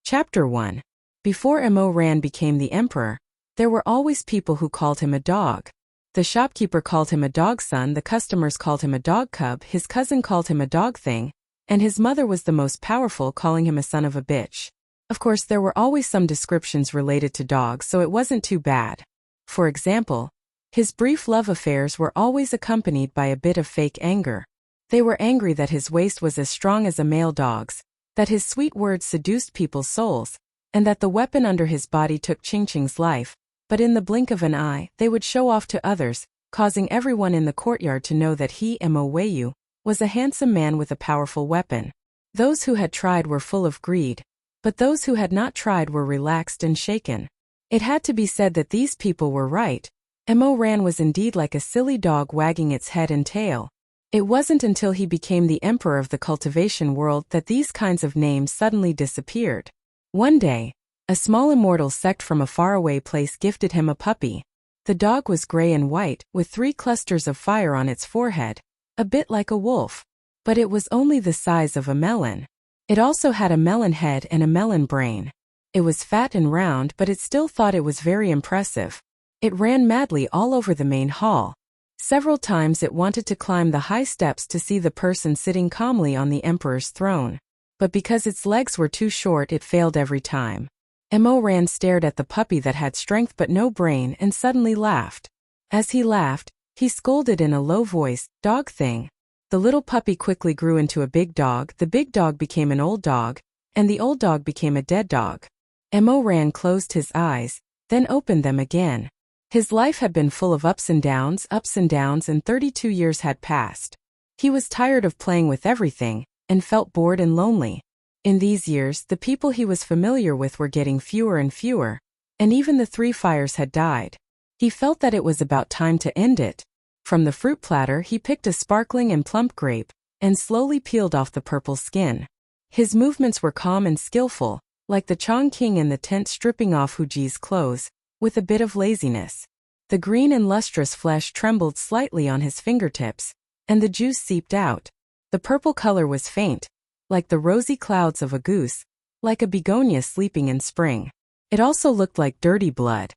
Chapter 1. Before Mo Ran became the emperor, there were always people who called him a dog. The shopkeeper called him a dog son, the customers called him a dog cub, his cousin called him a dog thing, and his mother was the most powerful, calling him a son of a bitch. Of course, there were always some descriptions related to dogs, so it wasn't too bad. For example, his brief love affairs were always accompanied by a bit of fake anger. They were angry that his waist was as strong as a male dog's, that his sweet words seduced people's souls, and that the weapon under his body took Ching Ching's life, but in the blink of an eye, they would show off to others, causing everyone in the courtyard to know that he, Mo Weiyu, was a handsome man with a powerful weapon. Those who had tried were full of greed, but those who had not tried were relaxed and shaken. It had to be said that these people were right. Mo Ran was indeed like a silly dog wagging its head and tail. It wasn't until he became the emperor of the cultivation world that these kinds of names suddenly disappeared. One day, a small immortal sect from a faraway place gifted him a puppy. The dog was gray and white, with 3 clusters of fire on its forehead, a bit like a wolf. But it was only the size of a melon. It also had a melon head and a melon brain. It was fat and round, but it still thought it was very impressive. It ran madly all over the main hall. Several times it wanted to climb the high steps to see the person sitting calmly on the emperor's throne. But because its legs were too short, it failed every time. Mo Ran stared at the puppy that had strength but no brain and suddenly laughed. As he laughed, he scolded in a low voice, "Dog thing." The little puppy quickly grew into a big dog, the big dog became an old dog, and the old dog became a dead dog. Mo Ran closed his eyes, then opened them again. His life had been full of ups and downs, and 32 years had passed. He was tired of playing with everything, and felt bored and lonely. In these years, the people he was familiar with were getting fewer and fewer, and even the 3 fires had died. He felt that it was about time to end it. From the fruit platter he picked a sparkling and plump grape, and slowly peeled off the purple skin. His movements were calm and skillful, like the Chongqing in the tent stripping off Huji's clothes, with a bit of laziness. The green and lustrous flesh trembled slightly on his fingertips, and the juice seeped out. The purple color was faint, like the rosy clouds of a goose, like a begonia sleeping in spring. It also looked like dirty blood.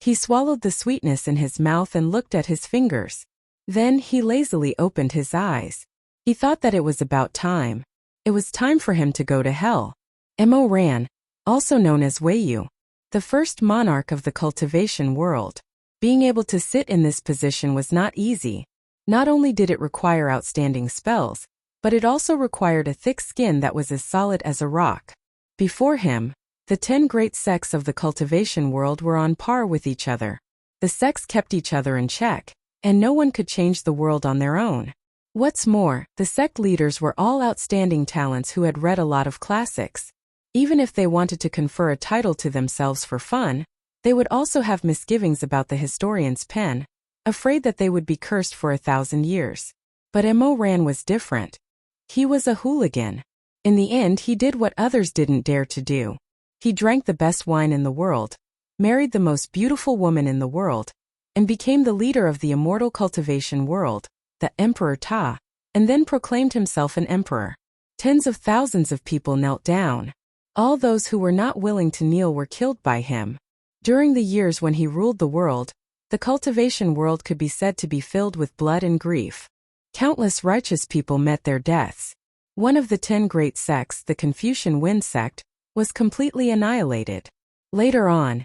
He swallowed the sweetness in his mouth and looked at his fingers. Then he lazily opened his eyes. He thought that it was about time. It was time for him to go to hell. Mo Ran, also known as Weiyu, the first monarch of the cultivation world. Being able to sit in this position was not easy. Not only did it require outstanding spells, but it also required a thick skin that was as solid as a rock. Before him, the 10 great sects of the cultivation world were on par with each other. The sects kept each other in check, and no one could change the world on their own. What's more, the sect leaders were all outstanding talents who had read a lot of classics. Even if they wanted to confer a title to themselves for fun, they would also have misgivings about the historian's pen, afraid that they would be cursed for 1,000 years. But Mo Ran was different. He was a hooligan. In the end, he did what others didn't dare to do. He drank the best wine in the world, married the most beautiful woman in the world, and became the leader of the immortal cultivation world, the Emperor Ta, and then proclaimed himself an emperor. Tens of thousands of people knelt down. All those who were not willing to kneel were killed by him. During the years when he ruled the world, the cultivation world could be said to be filled with blood and grief. Countless righteous people met their deaths. One of the 10 great sects, the Confucian Wind sect, was completely annihilated. Later on,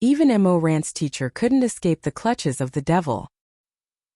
even Mo Ran's teacher couldn't escape the clutches of the devil.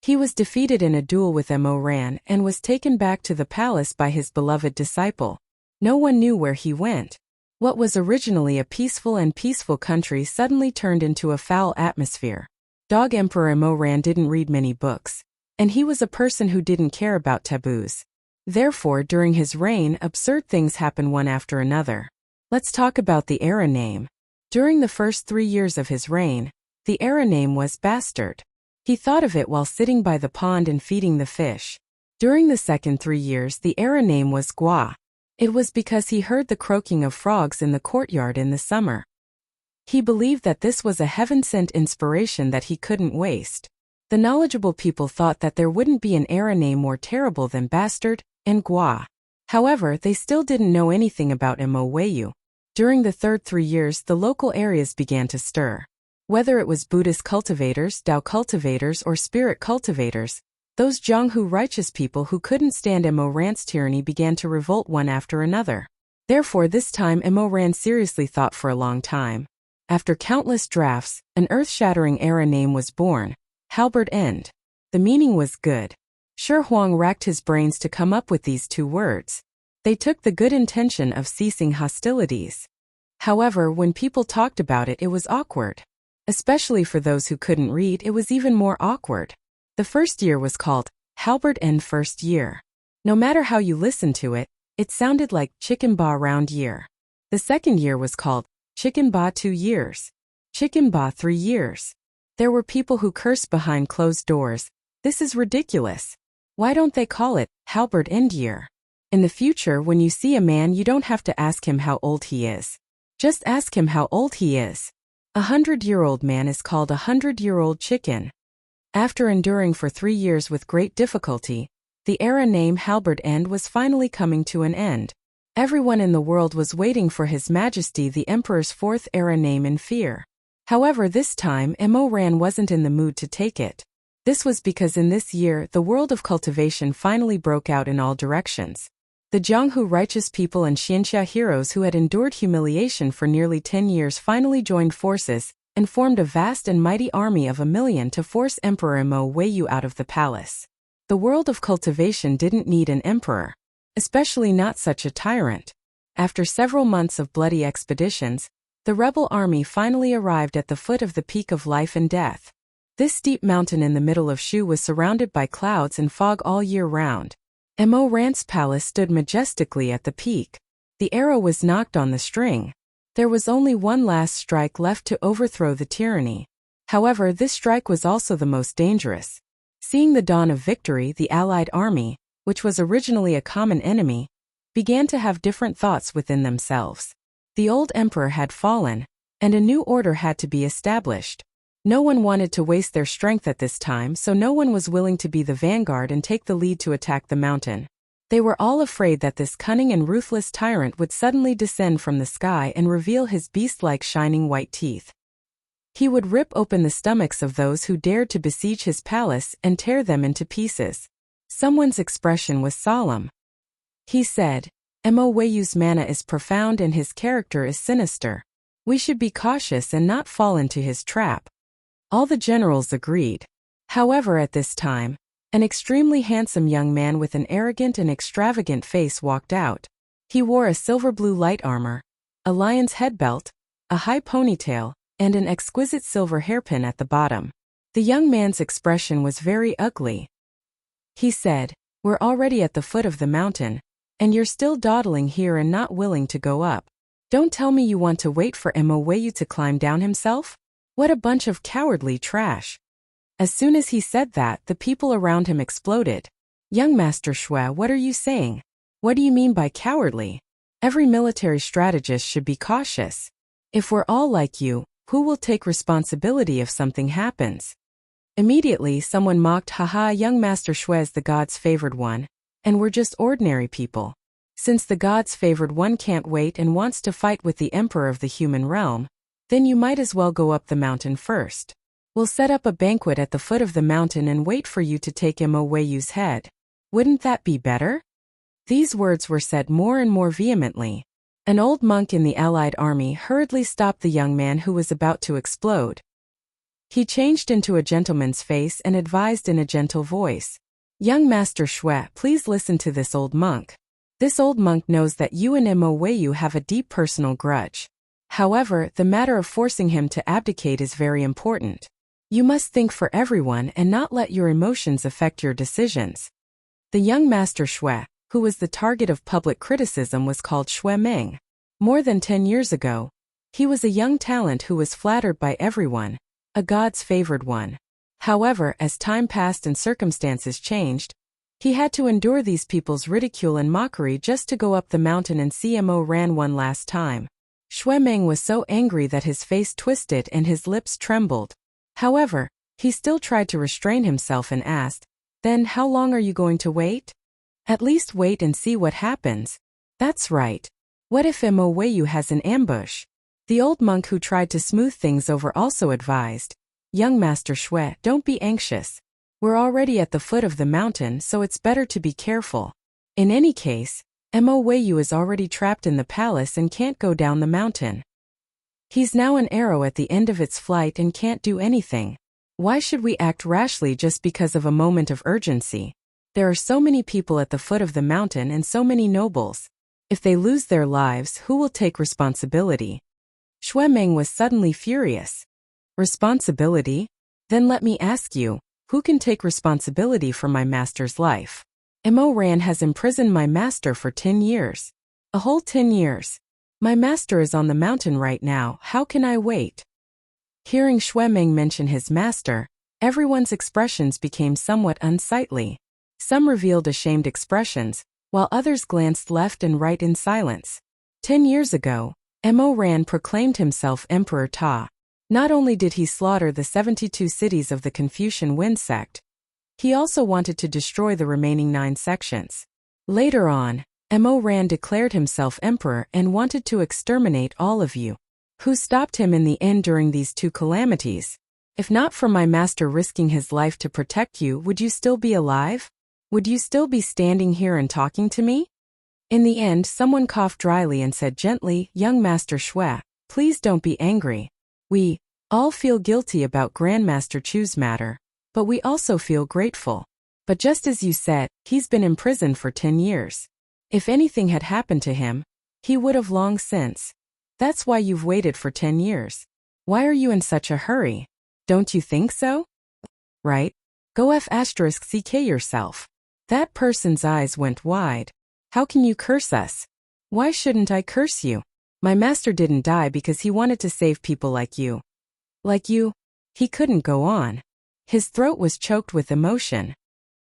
He was defeated in a duel with Mo Ran and was taken back to the palace by his beloved disciple. No one knew where he went. What was originally a peaceful country suddenly turned into a foul atmosphere. Dog Emperor Mo Ran didn't read many books, and he was a person who didn't care about taboos. Therefore, during his reign, absurd things happened one after another. Let's talk about the era name. During the first 3 years of his reign, the era name was Bastard. He thought of it while sitting by the pond and feeding the fish. During the second 3 years, the era name was Gua. It was because he heard the croaking of frogs in the courtyard in the summer. He believed that this was a heaven-sent inspiration that he couldn't waste. The knowledgeable people thought that there wouldn't be an era name more terrible than Bastard and Gua. However, they still didn't know anything about Mo Weiyu. During the third 3 years, the local areas began to stir. Whether it was Buddhist cultivators, Tao cultivators, or spirit cultivators, those Jianghu righteous people who couldn't stand Mo Ran's tyranny began to revolt one after another. Therefore, this time Mo Ran seriously thought for a long time. After countless drafts, an earth-shattering era name was born, Halberd End. The meaning was good. Shi Huang racked his brains to come up with these 2 words. They took the good intention of ceasing hostilities. However, when people talked about it, it was awkward. Especially for those who couldn't read, it was even more awkward. The first year was called Halberd End First Year. No matter how you listened to it, it sounded like Chicken Ba Round Year. The second year was called Chicken Ba 2 Years. Chicken Ba 3 Years. There were people who cursed behind closed doors. This is ridiculous. Why don't they call it Halberd End Year? In the future, when you see a man, you don't have to ask him how old he is. Just ask him how old he is. 100-year-old man is called 100-year-old chicken. After enduring for 3 years with great difficulty, the era name Halberd End was finally coming to an end. Everyone in the world was waiting for His Majesty the Emperor's 4th era name in fear. However, this time Mo Ran wasn't in the mood to take it. This was because in this year, the world of cultivation finally broke out in all directions. The Jianghu righteous people and Xianxia heroes who had endured humiliation for nearly 10 years finally joined forces and formed a vast and mighty army of 1 million to force Emperor Mo Weiyu out of the palace. The world of cultivation didn't need an emperor, especially not such a tyrant. After several months of bloody expeditions, the rebel army finally arrived at the foot of the peak of life and death. This steep mountain in the middle of Shu was surrounded by clouds and fog all year round. Mo Ran's palace stood majestically at the peak. The arrow was knocked on the string. There was only one last strike left to overthrow the tyranny. However, this strike was also the most dangerous. Seeing the dawn of victory, the allied army, which was originally a common enemy, began to have different thoughts within themselves. The old emperor had fallen, and a new order had to be established. No one wanted to waste their strength at this time, so no one was willing to be the vanguard and take the lead to attack the mountain. They were all afraid that this cunning and ruthless tyrant would suddenly descend from the sky and reveal his beast-like shining white teeth. He would rip open the stomachs of those who dared to besiege his palace and tear them into pieces. Someone's expression was solemn. He said, Mo Weiyu's mana is profound and his character is sinister. We should be cautious and not fall into his trap. All the generals agreed. However, at this time, an extremely handsome young man with an arrogant and extravagant face walked out. He wore a silver-blue light armor, a lion's head belt, a high ponytail, and an exquisite silver hairpin at the bottom. The young man's expression was very ugly. He said, "We're already at the foot of the mountain, and you're still dawdling here and not willing to go up. Don't tell me you want to wait for Mo Weiyu to climb down himself? What a bunch of cowardly trash." As soon as he said that, the people around him exploded. "Young Master Shui, what are you saying? What do you mean by cowardly? Every military strategist should be cautious. If we're all like you, who will take responsibility if something happens?" Immediately, someone mocked, "Haha, young Master Shui is the god's favored one, and we're just ordinary people. Since the god's favored one can't wait and wants to fight with the emperor of the human realm, then you might as well go up the mountain first. We'll set up a banquet at the foot of the mountain and wait for you to take Mo Weiyu's head. Wouldn't that be better?" These words were said more and more vehemently. An old monk in the allied army hurriedly stopped the young man who was about to explode. He changed into a gentleman's face and advised in a gentle voice, "Young Master Shui, please listen to this old monk. This old monk knows that you and Mo Weiyu have a deep personal grudge. However, the matter of forcing him to abdicate is very important. You must think for everyone and not let your emotions affect your decisions." The young Master Shui, who was the target of public criticism, was called Shui Meng. More than 10 years ago, he was a young talent who was flattered by everyone, a god's favored one. However, as time passed and circumstances changed, he had to endure these people's ridicule and mockery just to go up the mountain and see Mo Ran one last time. Shui Meng was so angry that his face twisted and his lips trembled. However, he still tried to restrain himself and asked, "Then how long are you going to wait?" "At least wait and see what happens." "That's right. What if Mo Weiyu has an ambush? The old monk who tried to smooth things over also advised, young Master Shui, don't be anxious. We're already at the foot of the mountain, so it's better to be careful. In any case, Mo Weiyu is already trapped in the palace and can't go down the mountain. He's now an arrow at the end of its flight and can't do anything. Why should we act rashly just because of a moment of urgency? There are so many people at the foot of the mountain and so many nobles. If they lose their lives, who will take responsibility? Shui Meng was suddenly furious. Responsibility? Then let me ask you, who can take responsibility for my master's life? Mo Ran has imprisoned my master for 10 years. A whole 10 years. My master is on the mountain right now, how can I wait? Hearing Shui Meng mention his master, everyone's expressions became somewhat unsightly. Some revealed ashamed expressions, while others glanced left and right in silence. 10 years ago, Mo Ran proclaimed himself Emperor Ta. Not only did he slaughter the 72 cities of the Confucian Wind sect, he also wanted to destroy the remaining 9 sections. Later on, Mo Ran declared himself emperor and wanted to exterminate all of you. Who stopped him in the end during these 2 calamities? If not for my master risking his life to protect you, would you still be alive? Would you still be standing here and talking to me? In the end, someone coughed dryly and said gently, young Master Shui, please don't be angry. We all feel guilty about Grandmaster Chu's matter, but we also feel grateful. But just as you said, he's been imprisoned for 10 years. If anything had happened to him, he would have long since. That's why you've waited for 10 years. Why are you in such a hurry? Don't you think so? Right? Go f*ck yourself. That person's eyes went wide. How can you curse us? Why shouldn't I curse you? My master didn't die because he wanted to save people like you. Like you? He couldn't go on. His throat was choked with emotion.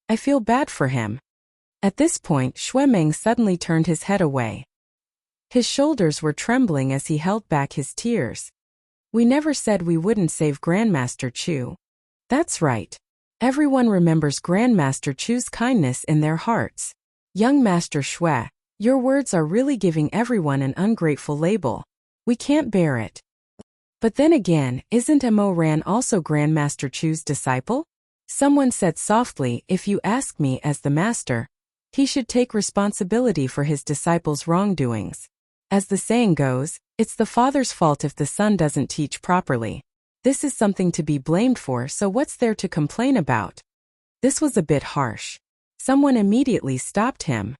I feel bad for him. At this point, Shui Meng suddenly turned his head away. His shoulders were trembling as he held back his tears. We never said we wouldn't save Grandmaster Chu. That's right. Everyone remembers Grandmaster Chu's kindness in their hearts. Young Master Shui, your words are really giving everyone an ungrateful label. We can't bear it. But then again, isn't Mo Ran also Grandmaster Chu's disciple? Someone said softly, if you ask me as the master, he should take responsibility for his disciples' wrongdoings. As the saying goes, it's the father's fault if the son doesn't teach properly. This is something to be blamed for, so what's there to complain about? This was a bit harsh. Someone immediately stopped him.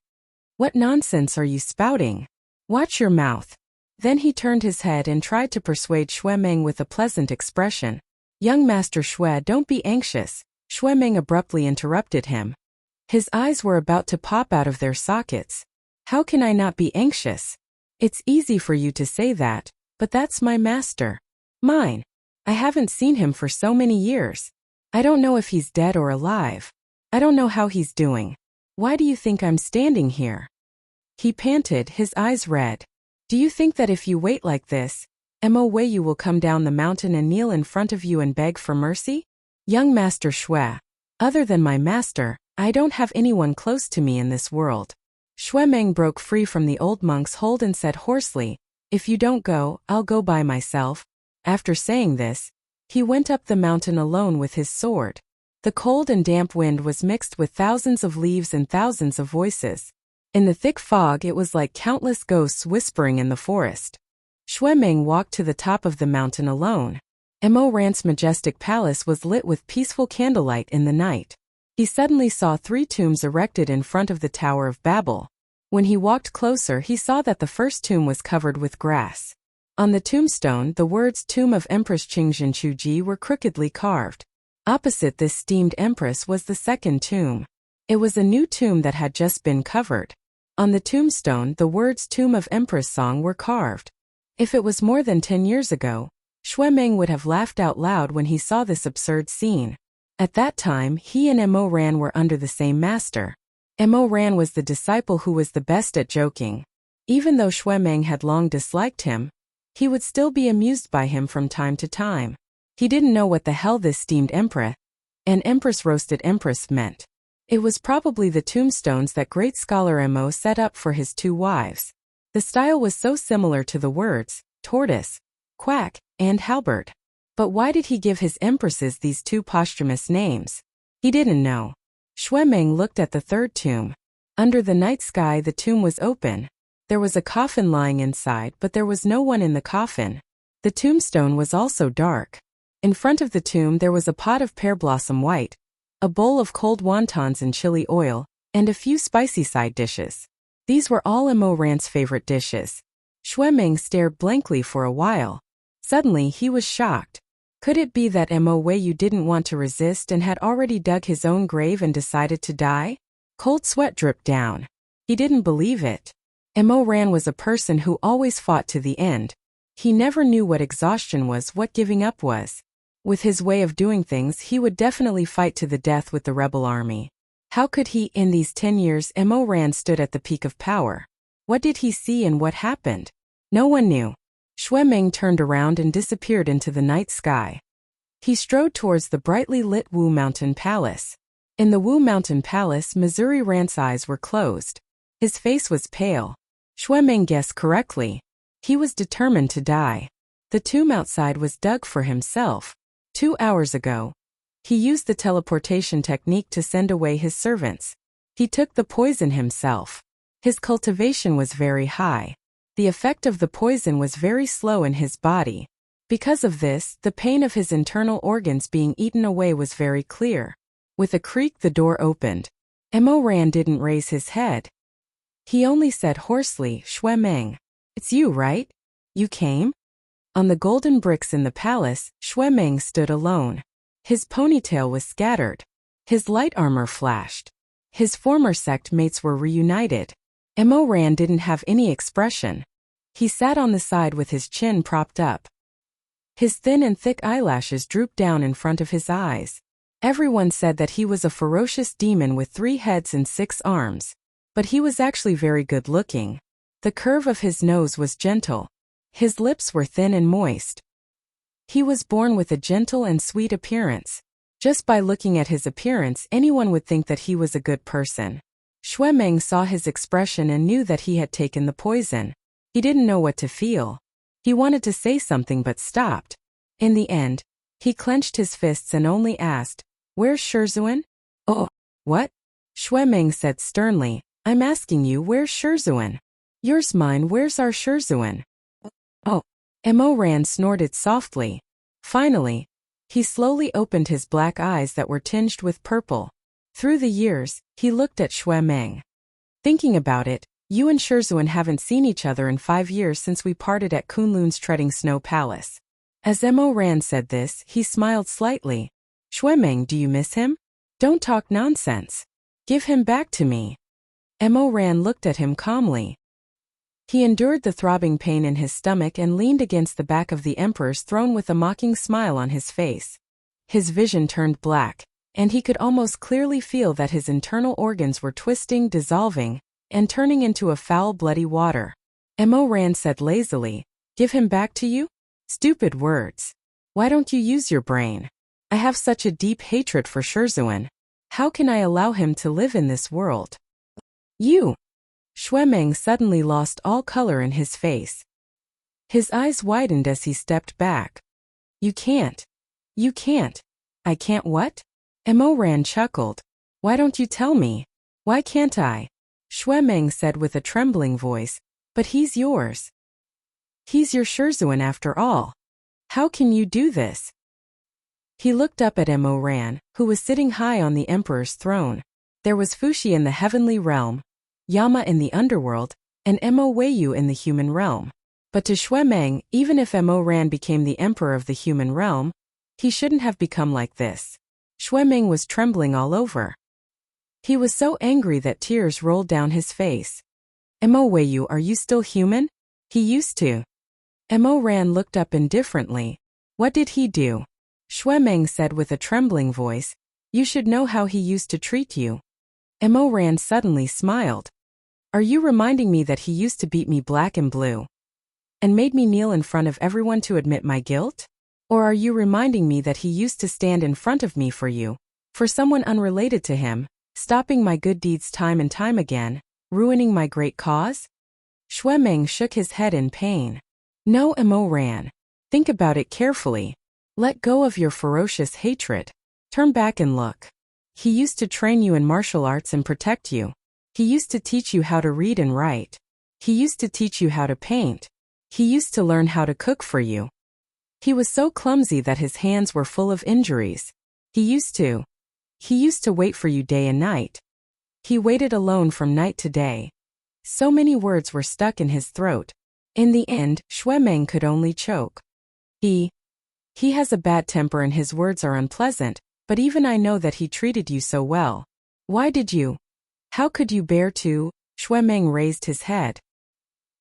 What nonsense are you spouting? Watch your mouth. Then he turned his head and tried to persuade Shui Meng with a pleasant expression. Young Master Shui, don't be anxious. Shui Meng abruptly interrupted him. His eyes were about to pop out of their sockets. How can I not be anxious? It's easy for you to say that, but that's my master. Mine. I haven't seen him for so many years. I don't know if he's dead or alive. I don't know how he's doing. Why do you think I'm standing here? He panted, his eyes red. Do you think that if you wait like this, Mo Weiyu will come down the mountain and kneel in front of you and beg for mercy? Young Master Shui, other than my master, I don't have anyone close to me in this world. Shui Meng broke free from the old monk's hold and said hoarsely, if you don't go, I'll go by myself. After saying this, he went up the mountain alone with his sword. The cold and damp wind was mixed with thousands of leaves and thousands of voices. In the thick fog, it was like countless ghosts whispering in the forest. Shui Meng walked to the top of the mountain alone. Mo Ran's majestic palace was lit with peaceful candlelight in the night. He suddenly saw 3 tombs erected in front of the Tower of Babel. When he walked closer, he saw that the first tomb was covered with grass. On the tombstone, the words Tomb of Empress Qingzhen Chuji were crookedly carved. Opposite this steamed empress was the second tomb. It was a new tomb that had just been covered. On the tombstone, the words Tomb of Empress Song were carved. If it was more than 10 years ago, Shui Meng would have laughed out loud when he saw this absurd scene. At that time, he and Mo Ran were under the same master. Mo Ran was the disciple who was the best at joking. Even though Shui Meng had long disliked him, he would still be amused by him from time to time. He didn't know what the hell this steamed empress and empress roasted empress meant. It was probably the tombstones that great scholar Mo set up for his 2 wives. The style was so similar to the words, tortoise, quack, and halberd. But why did he give his empresses these two posthumous names? He didn't know. Shuemeng looked at the third tomb. Under the night sky the tomb was open. There was a coffin lying inside, but there was no one in the coffin. The tombstone was also dark. In front of the tomb there was a pot of pear blossom white, a bowl of cold wontons in chili oil, and a few spicy side dishes. These were all Mo Ran's favorite dishes. Shuemeng stared blankly for a while. Suddenly he was shocked. Could it be that Mo Weiyu didn't want to resist and had already dug his own grave and decided to die? Cold sweat dripped down. He didn't believe it. Mo Ran was a person who always fought to the end. He never knew what exhaustion was, what giving up was. With his way of doing things, he would definitely fight to the death with the rebel army. How could he? In these 10 years, Mo Ran stood at the peak of power. What did he see and what happened? No one knew. Shuemeng turned around and disappeared into the night sky. He strode towards the brightly lit Wu Mountain Palace. In the Wu Mountain Palace, Missouri Ran's eyes were closed. His face was pale. Shuemeng guessed correctly. He was determined to die. The tomb outside was dug for himself. 2 hours ago. He used the teleportation technique to send away his servants. He took the poison himself. His cultivation was very high. The effect of the poison was very slow in his body. Because of this, the pain of his internal organs being eaten away was very clear. With a creak the door opened. Mo Ran didn't raise his head. He only said hoarsely, "Shuemeng. It's you, right? You came?" On the golden bricks in the palace, Shuemeng stood alone. His ponytail was scattered. His light armor flashed. His former sect mates were reunited. Mo Ran didn't have any expression. He sat on the side with his chin propped up. His thin and thick eyelashes drooped down in front of his eyes. Everyone said that he was a ferocious demon with 3 heads and 6 arms. But he was actually very good looking. The curve of his nose was gentle. His lips were thin and moist. He was born with a gentle and sweet appearance. Just by looking at his appearance, anyone would think that he was a good person. Shuemeng saw his expression and knew that he had taken the poison. He didn't know what to feel. He wanted to say something but stopped. In the end, he clenched his fists and only asked, "Where's Shizun?" "Oh, what?" Shuemeng said sternly, "I'm asking you, where's Shizun?" "Yours, mine, where's our Shizun?" "Oh." Mo Ran snorted softly. Finally, he slowly opened his black eyes that were tinged with purple. Through the years, he looked at Shuemeng. "Thinking about it, you and Shizun haven't seen each other in 5 years since we parted at Kunlun's Treading Snow Palace." As Mo Ran said this, he smiled slightly. "Shuemeng, do you miss him? Don't talk nonsense. Give him back to me." Mo Ran looked at him calmly. He endured the throbbing pain in his stomach and leaned against the back of the emperor's throne with a mocking smile on his face. His vision turned black, and he could almost clearly feel that his internal organs were twisting, dissolving, and turning into a foul, bloody water. Mo Ran said lazily, "Give him back to you? Stupid words. Why don't you use your brain? I have such a deep hatred for Shizun. How can I allow him to live in this world?" "You!" Shuemeng suddenly lost all color in his face. His eyes widened as he stepped back. "You can't. You can't." "I can't what?" Mo Ran chuckled. "Why don't you tell me? Why can't I?" Shuemeng said with a trembling voice, "But he's yours. He's your Shizun after all. How can you do this?" He looked up at Mo Ran, who was sitting high on the emperor's throne. There was Fuxi in the heavenly realm, Yama in the underworld, and Mo Weiyu in the human realm. But to Shuemeng, even if Mo Ran became the emperor of the human realm, he shouldn't have become like this. Shuemeng was trembling all over. He was so angry that tears rolled down his face. "Mo Weiyu, are you still human? He used to." Mo Ran looked up indifferently. "What did he do?" Shuemeng said with a trembling voice, "You should know how he used to treat you." Mo Ran suddenly smiled. "Are you reminding me that he used to beat me black and blue? And made me kneel in front of everyone to admit my guilt? Or are you reminding me that he used to stand in front of me for you, for someone unrelated to him, stopping my good deeds time and time again, ruining my great cause?" Meng shook his head in pain. No, Mo ran. Think about it carefully. Let go of your ferocious hatred. Turn back and look. He used to train you in martial arts and protect you. He used to teach you how to read and write. He used to teach you how to paint. He used to learn how to cook for you. He was so clumsy that his hands were full of injuries. He used to wait for you day and night. He waited alone from night to day. So many words were stuck in his throat. In the end, Meng could only choke. He has a bad temper and his words are unpleasant, but even I know that he treated you so well. Why did you? How could you bear to? Meng raised his head.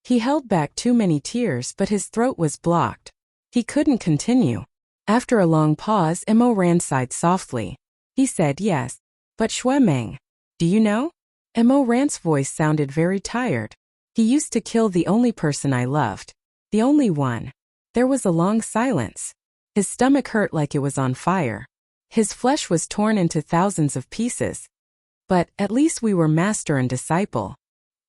He held back too many tears, but his throat was blocked. He couldn't continue. After a long pause, Mo Ran sighed softly. He said yes. But Meng, do you know? Mo Ran's voice sounded very tired. He used to kill the only person I loved. The only one. There was a long silence. His stomach hurt like it was on fire. His flesh was torn into thousands of pieces. But at least we were master and disciple.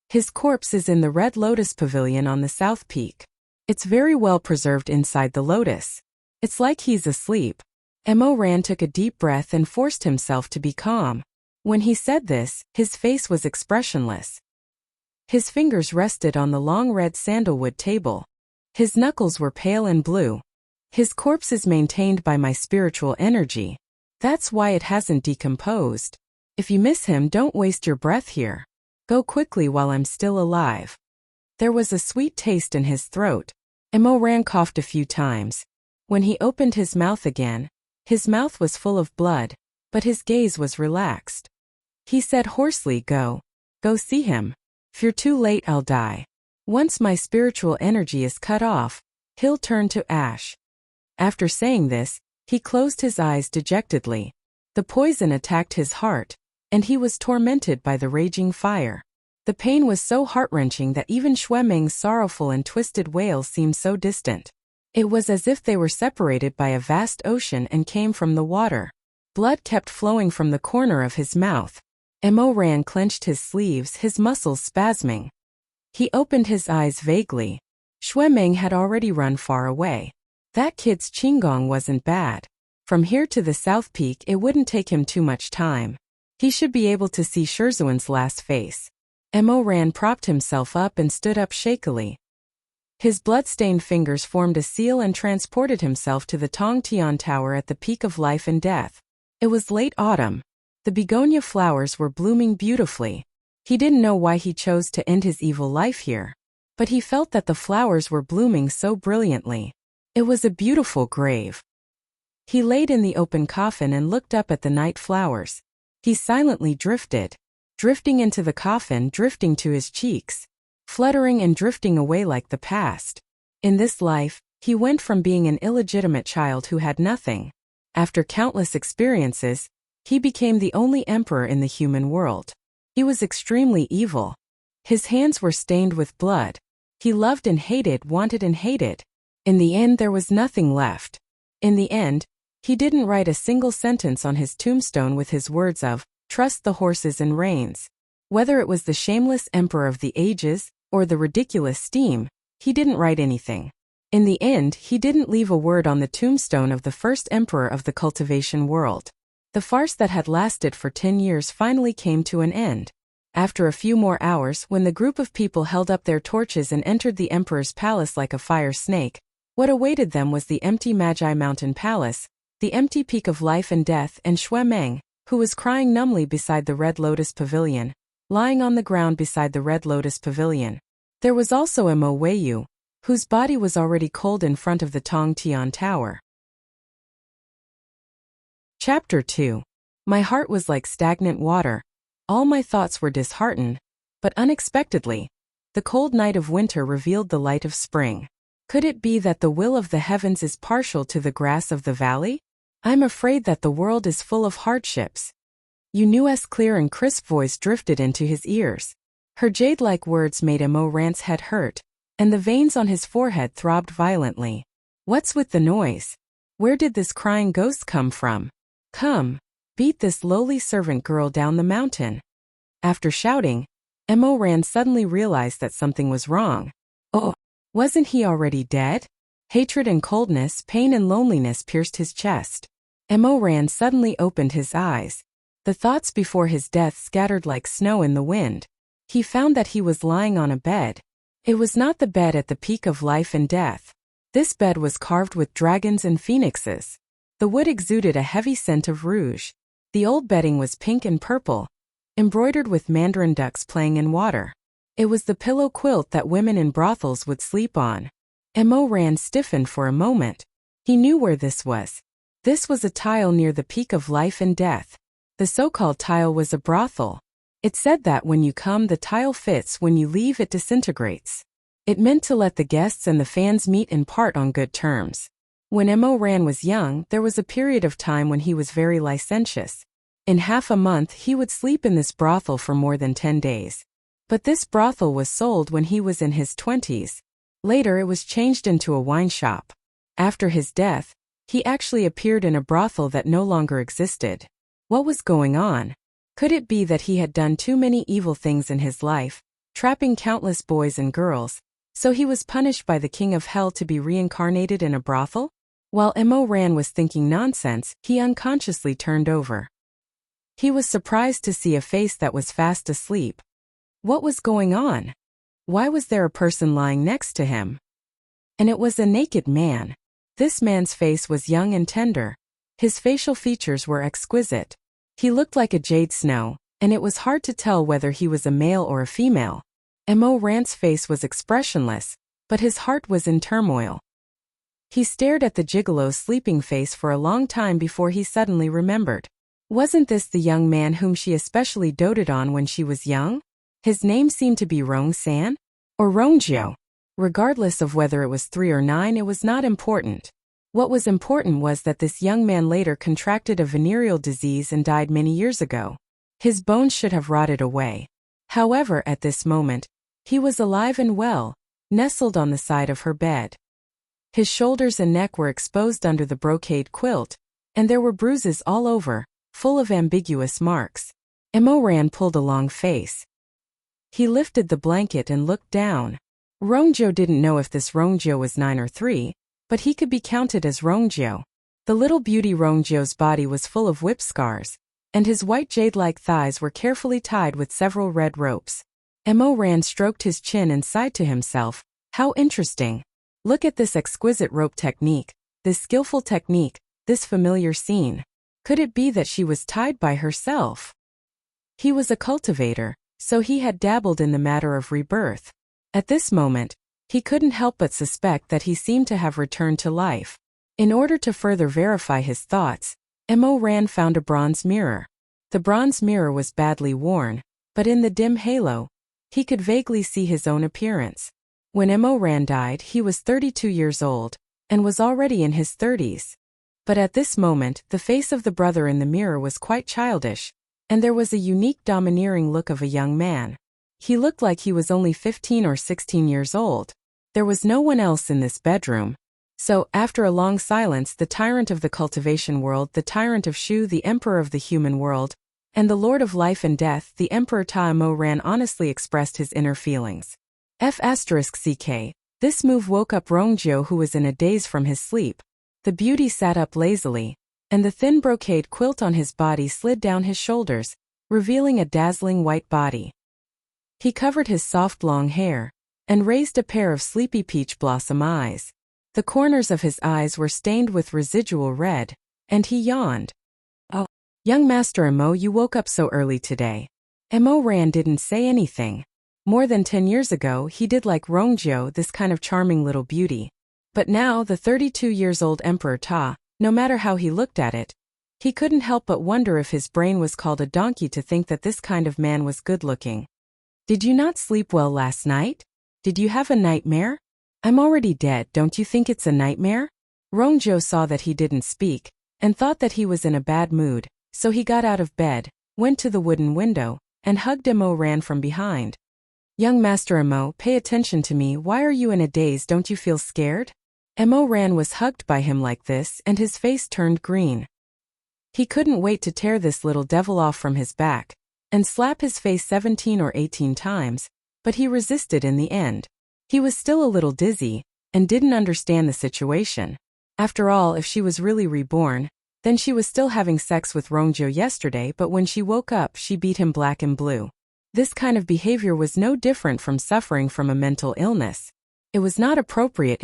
His corpse is in the Red Lotus Pavilion on the South Peak. It's very well preserved inside the lotus. It's like he's asleep. Mo Ran took a deep breath and forced himself to be calm. When he said this, his face was expressionless. His fingers rested on the long red sandalwood table. His knuckles were pale and blue. His corpse is maintained by my spiritual energy. That's why it hasn't decomposed. If you miss him, don't waste your breath here. Go quickly while I'm still alive. There was a sweet taste in his throat. Mo Ran coughed a few times. When he opened his mouth again, his mouth was full of blood, but his gaze was relaxed. He said hoarsely, Go see him. If you're too late, I'll die. Once my spiritual energy is cut off, he'll turn to ash. After saying this, he closed his eyes dejectedly. The poison attacked his heart, and he was tormented by the raging fire. The pain was so heart-wrenching that even Meng's sorrowful and twisted wail seemed so distant. It was as if they were separated by a vast ocean and came from the water. Blood kept flowing from the corner of his mouth. Mo Ran clenched his sleeves, his muscles spasming. He opened his eyes vaguely. Meng had already run far away. That kid's qigong wasn't bad. From here to the South Peak it wouldn't take him too much time. He should be able to see Shizun's last face. Mo Ran propped himself up and stood up shakily. His blood-stained fingers formed a seal and transported himself to the Tongtian Tower at the peak of life and death. It was late autumn. The begonia flowers were blooming beautifully. He didn't know why he chose to end his evil life here, but he felt that the flowers were blooming so brilliantly. It was a beautiful grave. He laid in the open coffin and looked up at the night flowers. He silently drifting into the coffin, drifting to his cheeks, fluttering and drifting away like the past. In this life, he went from being an illegitimate child who had nothing. After countless experiences, he became the only emperor in the human world. He was extremely evil. His hands were stained with blood. He loved and hated, wanted and hated. In the end, there was nothing left. In the end, he didn't write a single sentence on his tombstone with his words of, "Trust the horses and reins." Whether it was the shameless emperor of the ages, or the ridiculous steam, he didn't write anything. In the end, he didn't leave a word on the tombstone of the first emperor of the cultivation world. The farce that had lasted for 10 years finally came to an end. After a few more hours, when the group of people held up their torches and entered the emperor's palace like a fire snake, what awaited them was the empty Magi Mountain Palace, the empty peak of life and death, and Meng, who was crying numbly beside the Red Lotus Pavilion, lying on the ground beside the Red Lotus Pavilion. There was also Mo Weiyu, whose body was already cold in front of the Tongtian Tower. Chapter 2. My heart was like stagnant water. All my thoughts were disheartened, but unexpectedly, the cold night of winter revealed the light of spring. Could it be that the will of the heavens is partial to the grass of the valley? I'm afraid that the world is full of hardships. Yunu's clear and crisp voice drifted into his ears. Her jade-like words made Mo Ran's head hurt, and the veins on his forehead throbbed violently. What's with the noise? Where did this crying ghost come from? Come, beat this lowly servant girl down the mountain. After shouting, Mo Ran suddenly realized that something was wrong. Oh, wasn't he already dead? Hatred and coldness, pain and loneliness pierced his chest. Mo Ran suddenly opened his eyes. The thoughts before his death scattered like snow in the wind. He found that he was lying on a bed. It was not the bed at the peak of life and death. This bed was carved with dragons and phoenixes. The wood exuded a heavy scent of rouge. The old bedding was pink and purple, embroidered with mandarin ducks playing in water. It was the pillow quilt that women in brothels would sleep on. Mo Ran stiffened for a moment. He knew where this was. This was a tile near the peak of life and death. The so-called tile was a brothel. It said that when you come, the tile fits, when you leave, it disintegrates. It meant to let the guests and the fans meet and part on good terms. When Mo Ran was young, there was a period of time when he was very licentious. In half a month he would sleep in this brothel for more than 10 days. But this brothel was sold when he was in his 20s. Later it was changed into a wine shop. After his death, he actually appeared in a brothel that no longer existed. What was going on? Could it be that he had done too many evil things in his life, trapping countless boys and girls, so he was punished by the king of hell to be reincarnated in a brothel? While Mo Ran was thinking nonsense, he unconsciously turned over. He was surprised to see a face that was fast asleep. What was going on? Why was there a person lying next to him? And it was a naked man. This man's face was young and tender. His facial features were exquisite. He looked like a jade snow, and it was hard to tell whether he was a male or a female. Mo Ran's face was expressionless, but his heart was in turmoil. He stared at the gigolo's sleeping face for a long time before he suddenly remembered. Wasn't this the young man whom she especially doted on when she was young? His name seemed to be Rong-san? Or Rongjiu. Regardless of whether it was 3 or 9, it was not important. What was important was that this young man later contracted a venereal disease and died many years ago. His bones should have rotted away. However, at this moment, he was alive and well, nestled on the side of her bed. His shoulders and neck were exposed under the brocade quilt, and there were bruises all over, full of ambiguous marks. Mo Ran pulled a long face. He lifted the blanket and looked down. Rongjiu didn't know if this Rongjiu was 9 or 3, but he could be counted as Rongjiu. The little beauty Rongjiu's body was full of whip scars, and his white jade-like thighs were carefully tied with several red ropes. Mo Ran stroked his chin and sighed to himself, how interesting. Look at this exquisite rope technique, this skillful technique, this familiar scene. Could it be that she was tied by herself? He was a cultivator, so he had dabbled in the matter of rebirth. At this moment, he couldn't help but suspect that he seemed to have returned to life. In order to further verify his thoughts, Mo Ran found a bronze mirror. The bronze mirror was badly worn, but in the dim halo, he could vaguely see his own appearance. When Mo Ran died, he was 32 years old, and was already in his 30s. But at this moment, the face of the brother in the mirror was quite childish, and there was a unique domineering look of a young man. He looked like he was only 15 or 16 years old. There was no one else in this bedroom. So, after a long silence, the tyrant of the cultivation world, the tyrant of Shu, the emperor of the human world, and the lord of life and death, the emperor Mo Ran honestly expressed his inner feelings. F***ck. This move woke up Rongjiu, who was in a daze from his sleep. The beauty sat up lazily, and the thin brocade quilt on his body slid down his shoulders, revealing a dazzling white body. He covered his soft long hair, and raised a pair of sleepy peach blossom eyes. The corners of his eyes were stained with residual red, and he yawned. Oh, young Master Mo, you woke up so early today. Mo Ran didn't say anything. More than 10 years ago, he did like Rongjiu, this kind of charming little beauty. But now, the 32 years old Emperor Ta, no matter how he looked at it, he couldn't help but wonder if his brain was called a donkey to think that this kind of man was good-looking. Did you not sleep well last night? Did you have a nightmare? I'm already dead, don't you think it's a nightmare? Rongjiu saw that he didn't speak, and thought that he was in a bad mood, so he got out of bed, went to the wooden window, and hugged Mo Ran from behind. Young Master Mo, pay attention to me, why are you in a daze, don't you feel scared? Mo Ran was hugged by him like this, and his face turned green. He couldn't wait to tear this little devil off from his back. and slap his face 17 or 18 times, but he resisted in the end. He was still a little dizzy, and didn't understand the situation. After all, if she was really reborn, then she was still having sex with Rongjo yesterday, but when she woke up she beat him black and blue. This kind of behavior was no different from suffering from a mental illness. It was not appropriate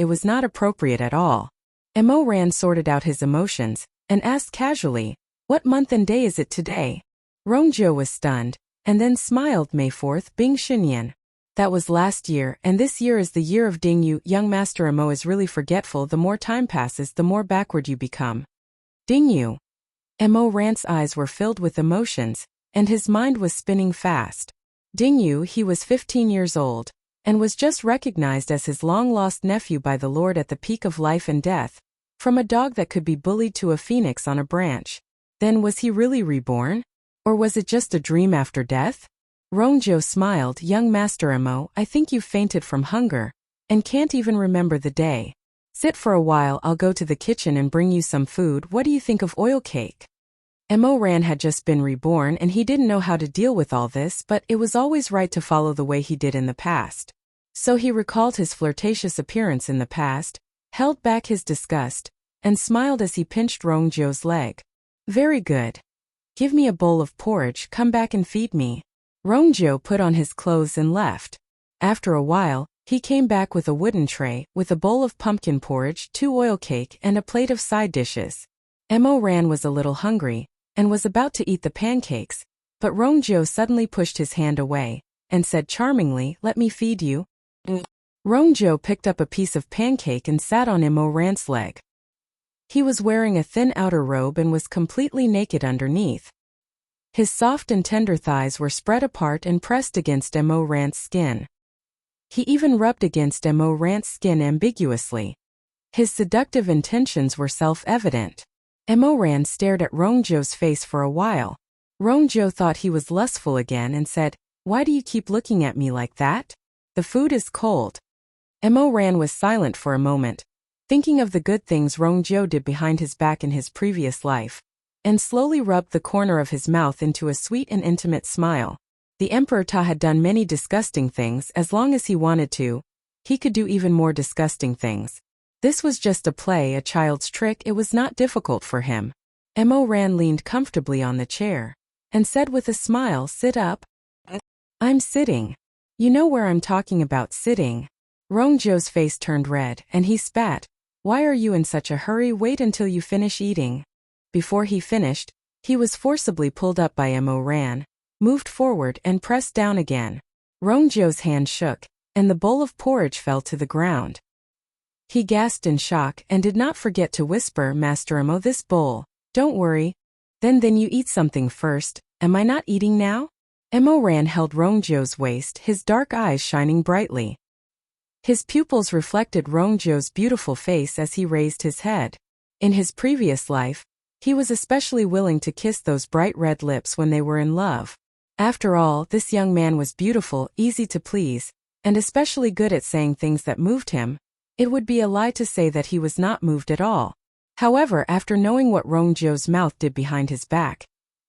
at all. Mo Ran sorted out his emotions, and asked casually, "What month and day is it today?" Rongjo was stunned, and then smiled. May 4th, Bing Xinyan. That was last year, and this year is the year of Dingyu. Young Master Mo is really forgetful. The more time passes, the more backward you become. Dingyu. Mo Ran's eyes were filled with emotions, and his mind was spinning fast. Dingyu, he was 15 years old, and was just recognized as his long-lost nephew by the Lord at the peak of life and death, from a dog that could be bullied to a phoenix on a branch. Then was he really reborn? Or was it just a dream after death? Rongjo smiled. Young Master Mo, I think you've fainted from hunger, and can't even remember the day. Sit for a while, I'll go to the kitchen and bring you some food. What do you think of oil cake? Mo Ran had just been reborn and he didn't know how to deal with all this, but it was always right to follow the way he did in the past. So he recalled his flirtatious appearance in the past, held back his disgust, and smiled as he pinched Rongjo's leg. Very good. Give me a bowl of porridge, come back and feed me. Rongjo put on his clothes and left. After a while, he came back with a wooden tray, with a bowl of pumpkin porridge, 2 oil cake, and a plate of side dishes. Mo Ran was a little hungry, and was about to eat the pancakes, but Rongjo suddenly pushed his hand away, and said charmingly, "Let me feed you." Rongjo picked up a piece of pancake and sat on Mo Ran's leg. He was wearing a thin outer robe and was completely naked underneath. His soft and tender thighs were spread apart and pressed against Mo Ran's skin. He even rubbed against Mo Ran's skin ambiguously. His seductive intentions were self-evident. Mo Ran stared at Rongjo's face for a while. Rongjo thought he was lustful again and said, "Why do you keep looking at me like that? The food is cold." Mo Ran was silent for a moment, thinking of the good things Rongjo did behind his back in his previous life, and slowly rubbed the corner of his mouth into a sweet and intimate smile. The Emperor Ta had done many disgusting things. As long as he wanted to, he could do even more disgusting things. This was just a play, a child's trick. It was not difficult for him. Mo Ran leaned comfortably on the chair, and said with a smile, "Sit up." "I'm sitting. You know where I'm talking about sitting." Rongjo's face turned red, and he spat. "Why are you in such a hurry? Wait until you finish eating." Before he finished, he was forcibly pulled up by Mo Ran, moved forward and pressed down again. Rongjo's hand shook, and the bowl of porridge fell to the ground. He gasped in shock and did not forget to whisper, "Master Mo, this bowl. Don't worry. Then you eat something first. Am I not eating now?" Mo Ran held Rongjo's waist, his dark eyes shining brightly. His pupils reflected Rongjo's beautiful face as he raised his head. In his previous life, he was especially willing to kiss those bright red lips when they were in love. After all, this young man was beautiful, easy to please, and especially good at saying things that moved him. It would be a lie to say that he was not moved at all. However, after knowing what Rongjo's mouth did behind his back,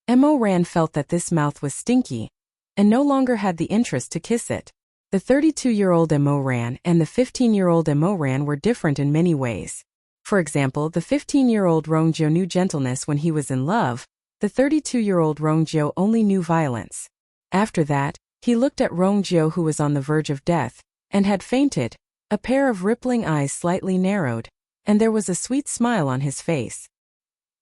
Mo Ran felt that this mouth was stinky, and no longer had the interest to kiss it. The 32-year-old Mo Ran and the 15-year-old Mo Ran were different in many ways. For example, the 15-year-old Rongjo knew gentleness when he was in love. The 32-year-old Rongjo only knew violence. After that, he looked at Rongjo, who was on the verge of death, and had fainted. A pair of rippling eyes slightly narrowed, and there was a sweet smile on his face.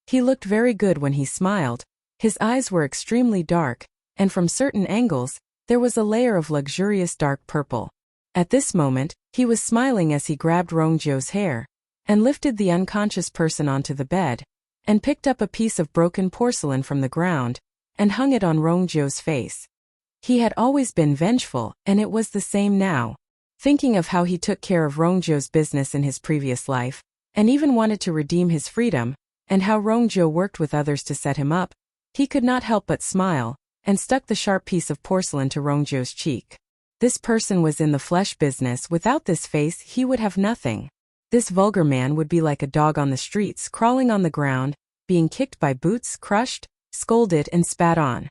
He looked very good when he smiled. His eyes were extremely dark, and from certain angles, there was a layer of luxurious dark purple. At this moment, he was smiling as he grabbed Rongjo's hair, and lifted the unconscious person onto the bed, and picked up a piece of broken porcelain from the ground, and hung it on Rongjo's face. He had always been vengeful, and it was the same now. Thinking of how he took care of Rongjo's business in his previous life, and even wanted to redeem his freedom, and how Rongjo worked with others to set him up, he could not help but smile, and stuck the sharp piece of porcelain to Rongjo's cheek. This person was in the flesh business. Without this face, he would have nothing. This vulgar man would be like a dog on the streets, crawling on the ground, being kicked by boots, crushed, scolded and spat on.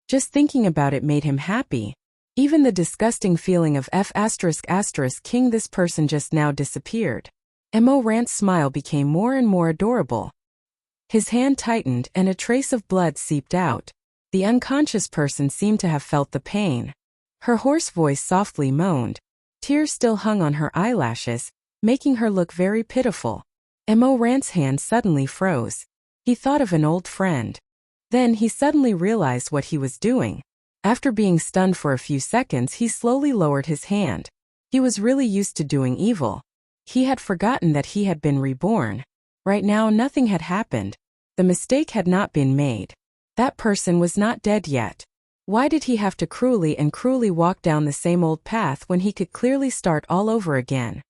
Just thinking about it made him happy. Even the disgusting feeling of king this person just now disappeared. Mo Rant's smile became more and more adorable. His hand tightened and a trace of blood seeped out. The unconscious person seemed to have felt the pain. Her hoarse voice softly moaned. Tears still hung on her eyelashes, making her look very pitiful. Mo Rant's hand suddenly froze. He thought of an old friend. Then he suddenly realized what he was doing. After being stunned for a few seconds, he slowly lowered his hand. He was really used to doing evil. He had forgotten that he had been reborn. Right now nothing had happened. The mistake had not been made. That person was not dead yet. Why did he have to cruelly walk down the same old path when he could clearly start all over again?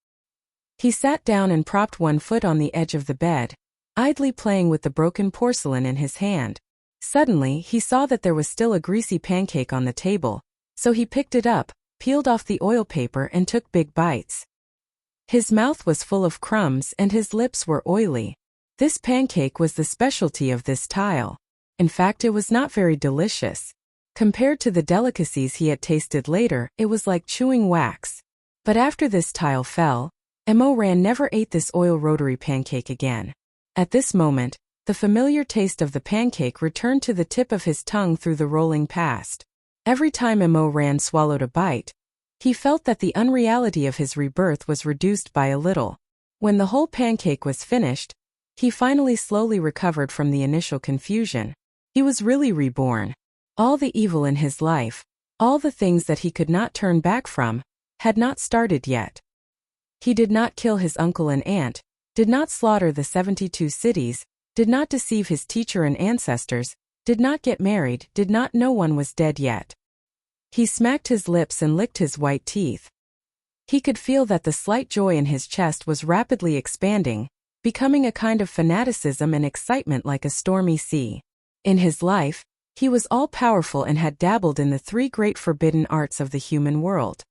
He sat down and propped one foot on the edge of the bed, idly playing with the broken porcelain in his hand. Suddenly, he saw that there was still a greasy pancake on the table, so he picked it up, peeled off the oil paper and took big bites. His mouth was full of crumbs and his lips were oily. This pancake was the specialty of this tile. In fact, it was not very delicious. Compared to the delicacies he had tasted later, it was like chewing wax. But after this tile fell, Mo Ran never ate this oil rotary pancake again. At this moment, the familiar taste of the pancake returned to the tip of his tongue through the rolling past. Every time Mo Ran swallowed a bite, he felt that the unreality of his rebirth was reduced by a little. When the whole pancake was finished, he finally slowly recovered from the initial confusion. He was really reborn. All the evil in his life, all the things that he could not turn back from, had not started yet. He did not kill his uncle and aunt, did not slaughter the 72 cities, did not deceive his teacher and ancestors, did not get married, did not know one was dead yet. He smacked his lips and licked his white teeth. He could feel that the slight joy in his chest was rapidly expanding, becoming a kind of fanaticism and excitement like a stormy sea. In his life, he was all-powerful and had dabbled in the 3 great forbidden arts of the human world.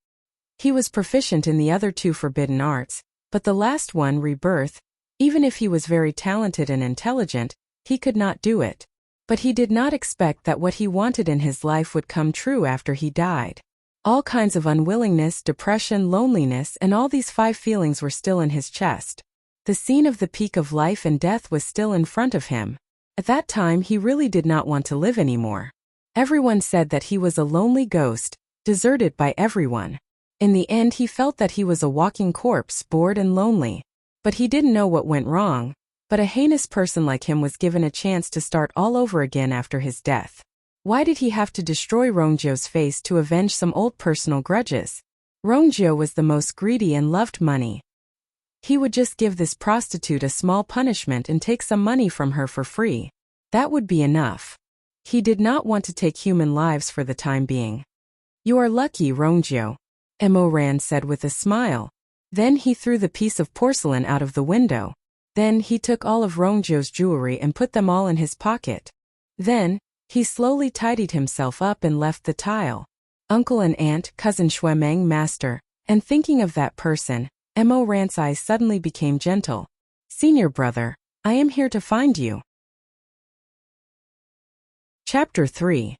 He was proficient in the other 2 forbidden arts, but the last one, rebirth, even if he was very talented and intelligent, he could not do it. But he did not expect that what he wanted in his life would come true after he died. All kinds of unwillingness, depression, loneliness, and all these 5 feelings were still in his chest. The scene of the peak of life and death was still in front of him. At that time he really did not want to live anymore. Everyone said that he was a lonely ghost, deserted by everyone. In the end he felt that he was a walking corpse, bored and lonely. But he didn't know what went wrong. But a heinous person like him was given a chance to start all over again after his death. Why did he have to destroy Rongjio's face to avenge some old personal grudges? Rongjio was the most greedy and loved money. He would just give this prostitute a small punishment and take some money from her for free. That would be enough. He did not want to take human lives for the time being. "You are lucky, Rongjio," Mo Ran said with a smile. Then he threw the piece of porcelain out of the window. Then he took all of Rongjio's jewelry and put them all in his pocket. Then, he slowly tidied himself up and left the tile. Uncle and aunt, cousin Shuemeng, master, and thinking of that person, Mo Ran's eyes suddenly became gentle. "Senior brother, I am here to find you." Chapter 3.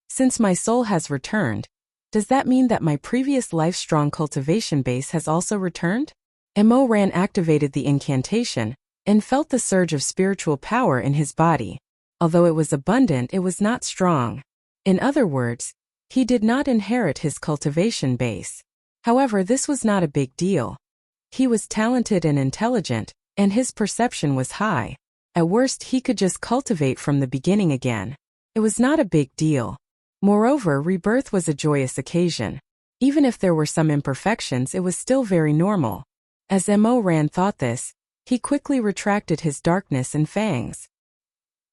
Since my soul has returned, does that mean that my previous life-strong cultivation base has also returned? Mo Ran activated the incantation, and felt the surge of spiritual power in his body. Although it was abundant, it was not strong. In other words, he did not inherit his cultivation base. However, this was not a big deal. He was talented and intelligent, and his perception was high. At worst, he could just cultivate from the beginning again. It was not a big deal. Moreover, rebirth was a joyous occasion. Even if there were some imperfections, it was still very normal. As Mo Ran thought this, he quickly retracted his darkness and fangs.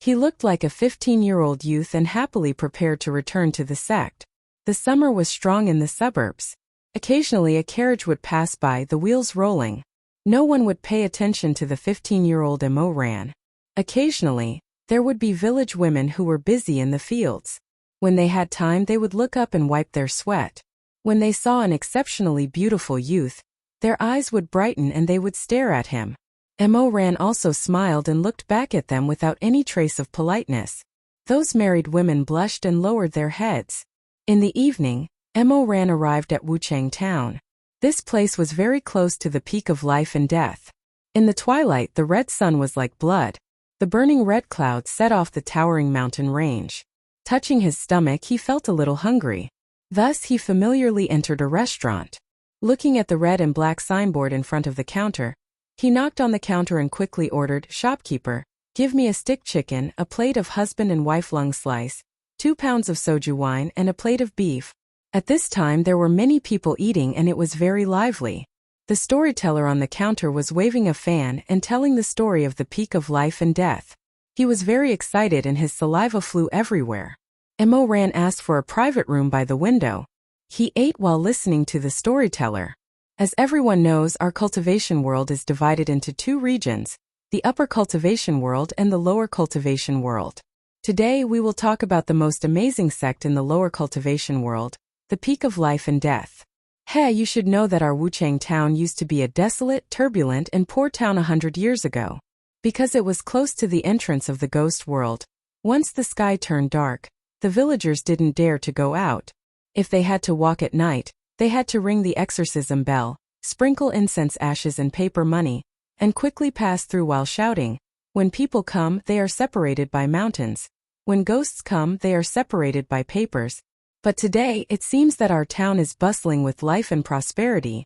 He looked like a 15-year-old youth and happily prepared to return to the sect. The summer was strong in the suburbs. Occasionally a carriage would pass by, the wheels rolling. No one would pay attention to the 15-year-old Mo Ran. Occasionally, there would be village women who were busy in the fields. When they had time, they would look up and wipe their sweat. When they saw an exceptionally beautiful youth, their eyes would brighten and they would stare at him. Mo Ran also smiled and looked back at them without any trace of politeness. Those married women blushed and lowered their heads. In the evening, Mo Ran arrived at Wuchang town. This place was very close to the peak of life and death. In the twilight, the red sun was like blood. The burning red clouds set off the towering mountain range. Touching his stomach, he felt a little hungry. Thus, he familiarly entered a restaurant. Looking at the red and black signboard in front of the counter, he knocked on the counter and quickly ordered, "Shopkeeper, give me a stick chicken, a plate of husband and wife lung slice, 2 pounds of soju wine, and a plate of beef." At this time there were many people eating and it was very lively. The storyteller on the counter was waving a fan and telling the story of the peak of life and death. He was very excited and his saliva flew everywhere. Mo Ran asked for a private room by the window. He ate while listening to the storyteller. As everyone knows, our cultivation world is divided into 2 regions, the upper cultivation world and the lower cultivation world. Today we will talk about the most amazing sect in the lower cultivation world, the peak of life and death. Hey, you should know that our Wuchang town used to be a desolate, turbulent, and poor town 100 years ago. Because it was close to the entrance of the ghost world, once the sky turned dark, the villagers didn't dare to go out. If they had to walk at night, they had to ring the exorcism bell, sprinkle incense ashes and paper money, and quickly pass through while shouting, "When people come, they are separated by mountains. When ghosts come, they are separated by papers." But today, it seems that our town is bustling with life and prosperity,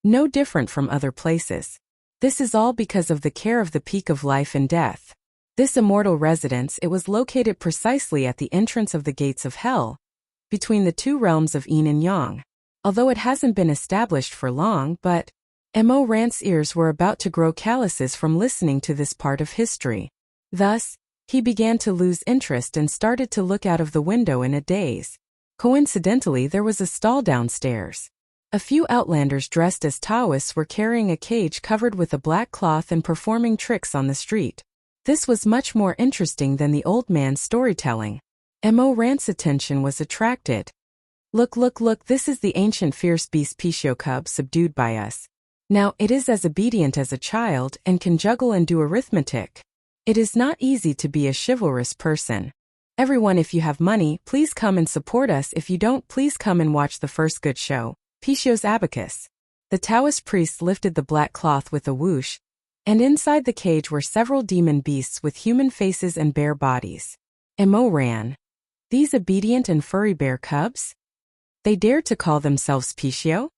no different from other places. This is all because of the care of the peak of life and death. This immortal residence, it was located precisely at the entrance of the gates of hell, between the 2 realms of yin and yang. Although it hasn't been established for long, but Mo Ran's ears were about to grow calluses from listening to this part of history. Thus, he began to lose interest and started to look out of the window in a daze. Coincidentally, there was a stall downstairs. A few outlanders dressed as Taoists were carrying a cage covered with a black cloth and performing tricks on the street. This was much more interesting than the old man's storytelling. Mo Ran's attention was attracted. Look, look, look, this is the ancient fierce beast Pishio cub subdued by us. Now it is as obedient as a child and can juggle and do arithmetic. It is not easy to be a chivalrous person. Everyone, if you have money, please come and support us. If you don't, please come and watch the first good show, Pishio's Abacus. The Taoist priest lifted the black cloth with a whoosh, and inside the cage were several demon beasts with human faces and bear bodies. Mo Ran. These obedient and furry bear cubs? They dared to call themselves Pishio?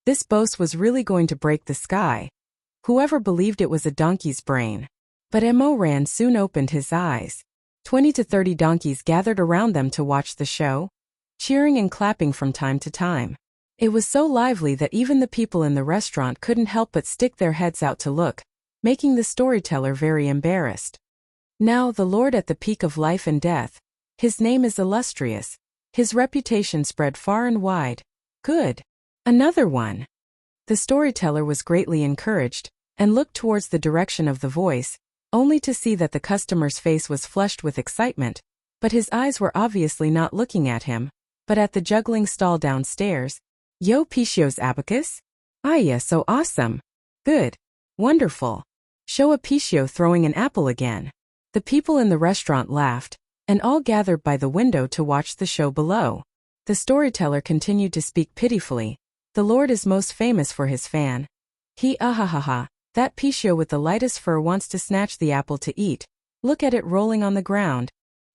This boast was really going to break the sky. Whoever believed it was a donkey's brain. But Mo Ran soon opened his eyes. 20 to 30 donkeys gathered around them to watch the show, cheering and clapping from time to time. It was so lively that even the people in the restaurant couldn't help but stick their heads out to look, making the storyteller very embarrassed. Now the Lord at the peak of life and death, his name is illustrious. His reputation spread far and wide. Good. Another one. The storyteller was greatly encouraged, and looked towards the direction of the voice, only to see that the customer's face was flushed with excitement, but his eyes were obviously not looking at him, but at the juggling stall downstairs. "Yo, Pishio's Abacus? Ah, yeah, so awesome. Good. Wonderful. Show a Pishio throwing an apple again." The people in the restaurant laughed, and all gathered by the window to watch the show below. The storyteller continued to speak pitifully. "The Lord is most famous for his fan. He ahahaha. That Pishio with the lightest fur wants to snatch the apple to eat. Look at it rolling on the ground."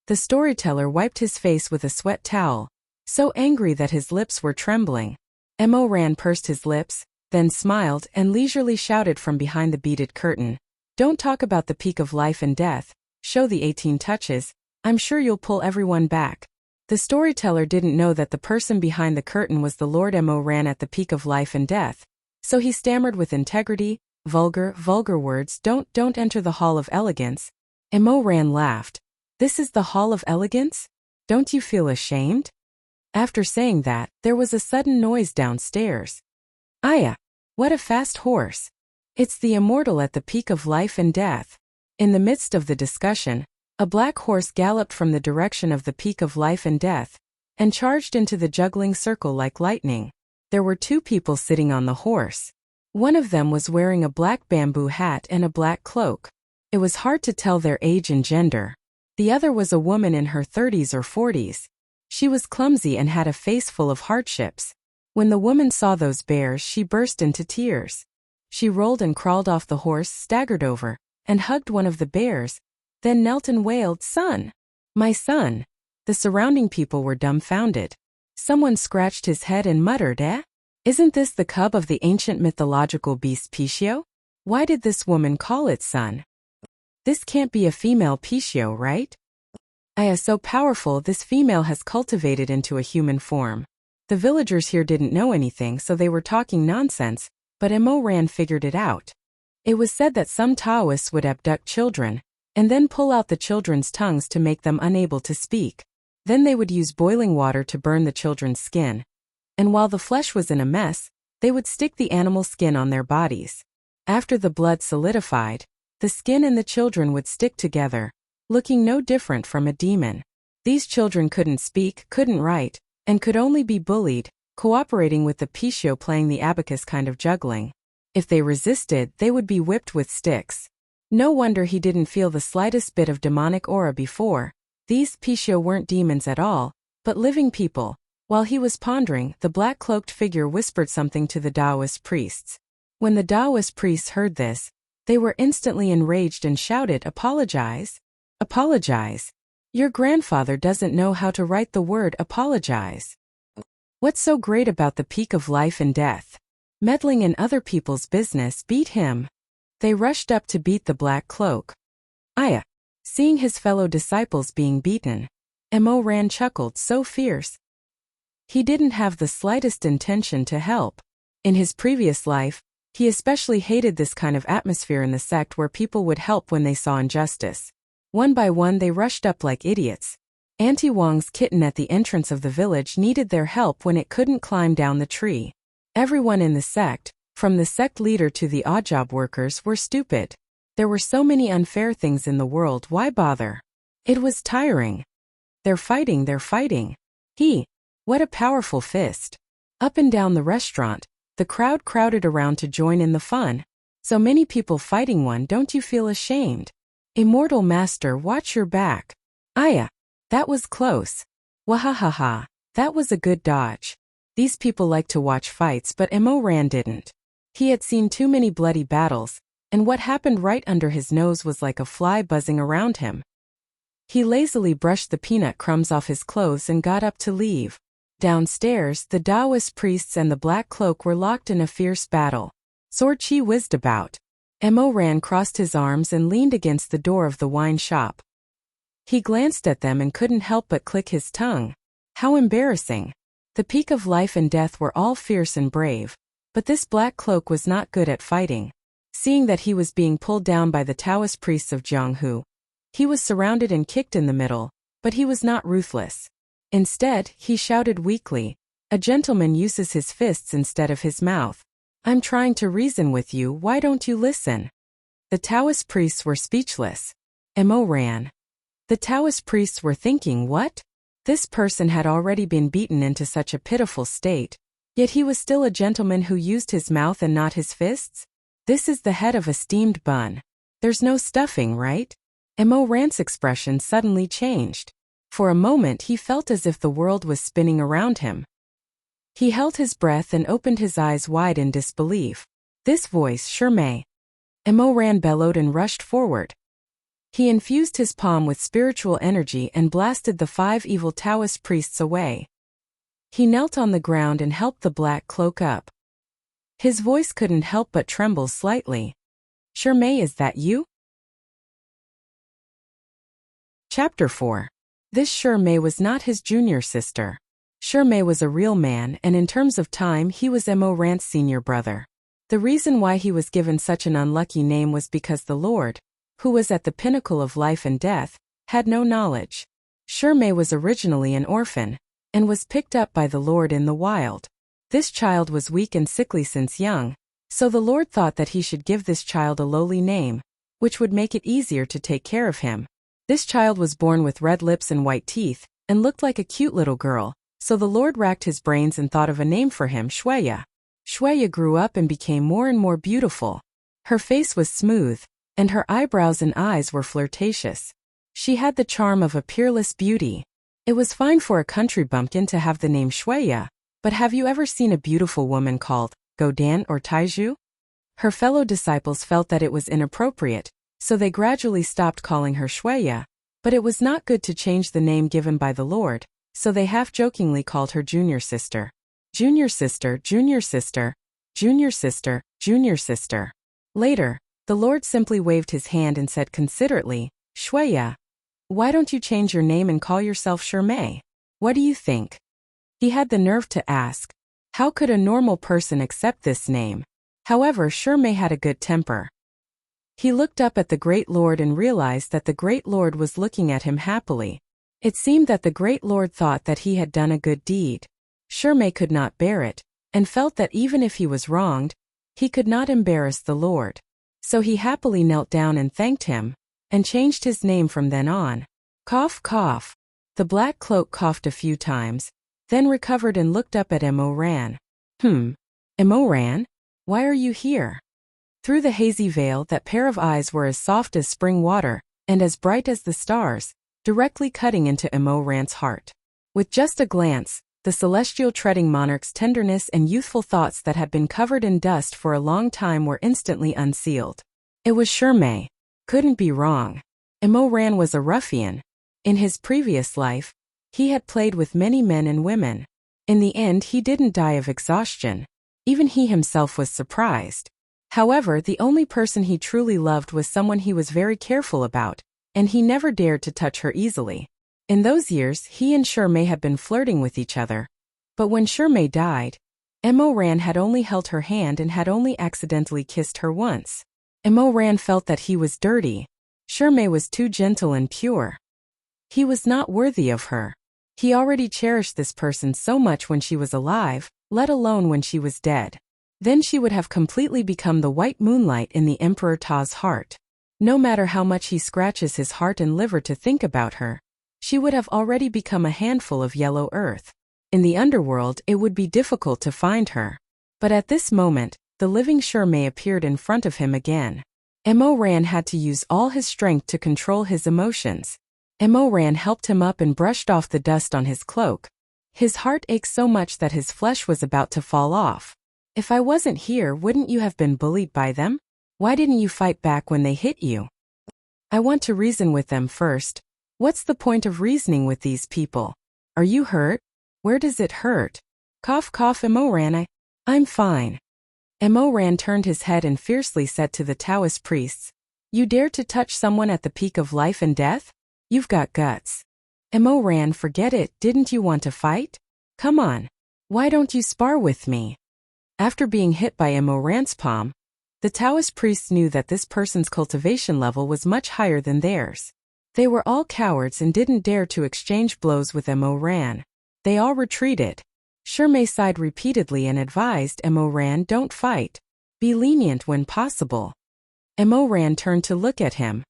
The storyteller wiped his face with a sweat towel, so angry that his lips were trembling. Mo Ran pursed his lips, then smiled and leisurely shouted from behind the beaded curtain, "Don't talk about the peak of life and death. Show the 18 touches. I'm sure you'll pull everyone back." The storyteller didn't know that the person behind the curtain was the Lord Mo Ran at the peak of life and death, so he stammered with integrity, "Vulgar words, don't enter the Hall of Elegance." Mo Ran laughed. "This is the Hall of Elegance? Don't you feel ashamed?" After saying that, there was a sudden noise downstairs. "Aya! What a fast horse! It's the immortal at the peak of life and death." In the midst of the discussion, a black horse galloped from the direction of the peak of life and death, and charged into the juggling circle like lightning. There were 2 people sitting on the horse. One of them was wearing a black bamboo hat and a black cloak. It was hard to tell their age and gender. The other was a woman in her 30s or 40s. She was clumsy and had a face full of hardships. When the woman saw those bears, she burst into tears. She rolled and crawled off the horse, staggered over, and hugged one of the bears, then knelt and wailed, "Son! My son!" The surrounding people were dumbfounded. Someone scratched his head and muttered, Isn't this the cub of the ancient mythological beast Pishio? Why did this woman call it son? This can't be a female Pishio, right? Aya, so powerful, this female has cultivated into a human form. The villagers here didn't know anything, so they were talking nonsense, but Mo Ran figured it out. It was said that some Taoists would abduct children, and then pull out the children's tongues to make them unable to speak. Then they would use boiling water to burn the children's skin. And while the flesh was in a mess, they would stick the animal skin on their bodies. After the blood solidified, the skin and the children would stick together, looking no different from a demon. These children couldn't speak, couldn't write, and could only be bullied, cooperating with the Pishio playing the abacus kind of juggling. If they resisted, they would be whipped with sticks. No wonder he didn't feel the slightest bit of demonic aura before. These Pishio weren't demons at all, but living people. While he was pondering, the black-cloaked figure whispered something to the Taoist priests. When the Taoist priests heard this, they were instantly enraged and shouted, "Apologize! Apologize! Your grandfather doesn't know how to write the word apologize. What's so great about the peak of life and death? Meddling in other people's business, beat him." They rushed up to beat the black cloak. Aya, seeing his fellow disciples being beaten, Mo Ran chuckled, so fierce. He didn't have the slightest intention to help. In his previous life, he especially hated this kind of atmosphere in the sect where people would help when they saw injustice. One by one they rushed up like idiots. Auntie Wang's kitten at the entrance of the village needed their help when it couldn't climb down the tree. Everyone in the sect, from the sect leader to the odd job workers, were stupid. There were so many unfair things in the world, why bother? It was tiring. They're fighting. What a powerful fist. Up and down the restaurant, the crowd crowded around to join in the fun. So many people fighting one, don't you feel ashamed? Immortal Master, watch your back. Aya, that was close. Wahahaha, that was a good dodge. These people like to watch fights, but Mo Ran didn't. He had seen too many bloody battles, and what happened right under his nose was like a fly buzzing around him. He lazily brushed the peanut crumbs off his clothes and got up to leave. Downstairs, the Taoist priests and the Black Cloak were locked in a fierce battle. Sword Chi whizzed about. Mo Ran crossed his arms and leaned against the door of the wine shop. He glanced at them and couldn't help but click his tongue. How embarrassing. The peak of life and death were all fierce and brave, but this Black Cloak was not good at fighting. Seeing that he was being pulled down by the Taoist priests of Jianghu, he was surrounded and kicked in the middle, but he was not ruthless. Instead, he shouted weakly, "A gentleman uses his fists instead of his mouth. I'm trying to reason with you, why don't you listen?" The Taoist priests were speechless. Mo Ran. The Taoist priests were thinking, what? This person had already been beaten into such a pitiful state, yet he was still a gentleman who used his mouth and not his fists? This is the head of a steamed bun. There's no stuffing, right? Mo Ran's expression suddenly changed. For a moment he felt as if the world was spinning around him. He held his breath and opened his eyes wide in disbelief. This voice, sure may. Mo Ran bellowed and rushed forward. He infused his palm with spiritual energy and blasted the 5 evil Taoist priests away. He knelt on the ground and helped the Black Cloak up. His voice couldn't help but tremble slightly. "Sure may, is that you?" Chapter 4. This Sure May was not his junior sister. Sure May was a real man, and in terms of time he was Mo Ran's senior brother. The reason why he was given such an unlucky name was because the Lord, who was at the pinnacle of life and death, had no knowledge. Sure May was originally an orphan, and was picked up by the Lord in the wild. This child was weak and sickly since young, so the Lord thought that he should give this child a lowly name, which would make it easier to take care of him. This child was born with red lips and white teeth, and looked like a cute little girl, so the Lord racked his brains and thought of a name for him, Shueya. Shueya grew up and became more and more beautiful. Her face was smooth, and her eyebrows and eyes were flirtatious. She had the charm of a peerless beauty. It was fine for a country bumpkin to have the name Shuya, but have you ever seen a beautiful woman called Godan or Taiju? Her fellow disciples felt that it was inappropriate, so they gradually stopped calling her Shuya, but it was not good to change the name given by the Lord, so they half-jokingly called her Junior Sister. Junior Sister, Junior Sister, Junior Sister, Junior Sister. Later, the Lord simply waved his hand and said considerately, Shuya, why don't you change your name and call yourself Shirmei? What do you think? He had the nerve to ask. How could a normal person accept this name? However, Shirmei had a good temper. He looked up at the Great Lord and realized that the Great Lord was looking at him happily. It seemed that the Great Lord thought that he had done a good deed. Shirmei could not bear it, and felt that even if he was wronged, he could not embarrass the Lord. So he happily knelt down and thanked him, and changed his name from then on. Cough, cough. The black cloak coughed a few times, then recovered and looked up at Mo Ran. Mo Ran? Why are you here? Through the hazy veil, that pair of eyes were as soft as spring water, and as bright as the stars, directly cutting into Mo Ran's heart. With just a glance, the celestial treading monarch's tenderness and youthful thoughts that had been covered in dust for a long time were instantly unsealed. It was Shirmei. Couldn't be wrong. Mo Ran was a ruffian. In his previous life, he had played with many men and women. In the end, he didn't die of exhaustion. Even he himself was surprised. However, the only person he truly loved was someone he was very careful about, and he never dared to touch her easily. In those years, he and Shirmei had been flirting with each other. But when Shirmei died, Mo Ran had only held her hand and had only accidentally kissed her once. Mo Ran felt that he was dirty. Shirmei was too gentle and pure. He was not worthy of her. He already cherished this person so much when she was alive, let alone when she was dead. Then she would have completely become the white moonlight in the Emperor Ta's heart. No matter how much he scratches his heart and liver to think about her, she would have already become a handful of yellow earth. In the underworld, it would be difficult to find her. But at this moment, the living Shirmei appeared in front of him again. Mo Ran had to use all his strength to control his emotions. Mo Ran helped him up and brushed off the dust on his cloak. His heart ached so much that his flesh was about to fall off. If I wasn't here, wouldn't you have been bullied by them? Why didn't you fight back when they hit you? I want to reason with them first. What's the point of reasoning with these people? Are you hurt? Where does it hurt? Cough, cough, Mo Ran. I'm fine. Mo Ran turned his head and fiercely said to the Taoist priests, You dare to touch someone at the peak of life and death? You've got guts. Mo Ran, forget it, didn't you want to fight? Come on. Why don't you spar with me? After being hit by Mo Ran's palm, the Taoist priests knew that this person's cultivation level was much higher than theirs. They were all cowards and didn't dare to exchange blows with Mo Ran. They all retreated. Shirmei sighed repeatedly and advised Mo Ran, don't fight. Be lenient when possible. Mo Ran turned to look at him.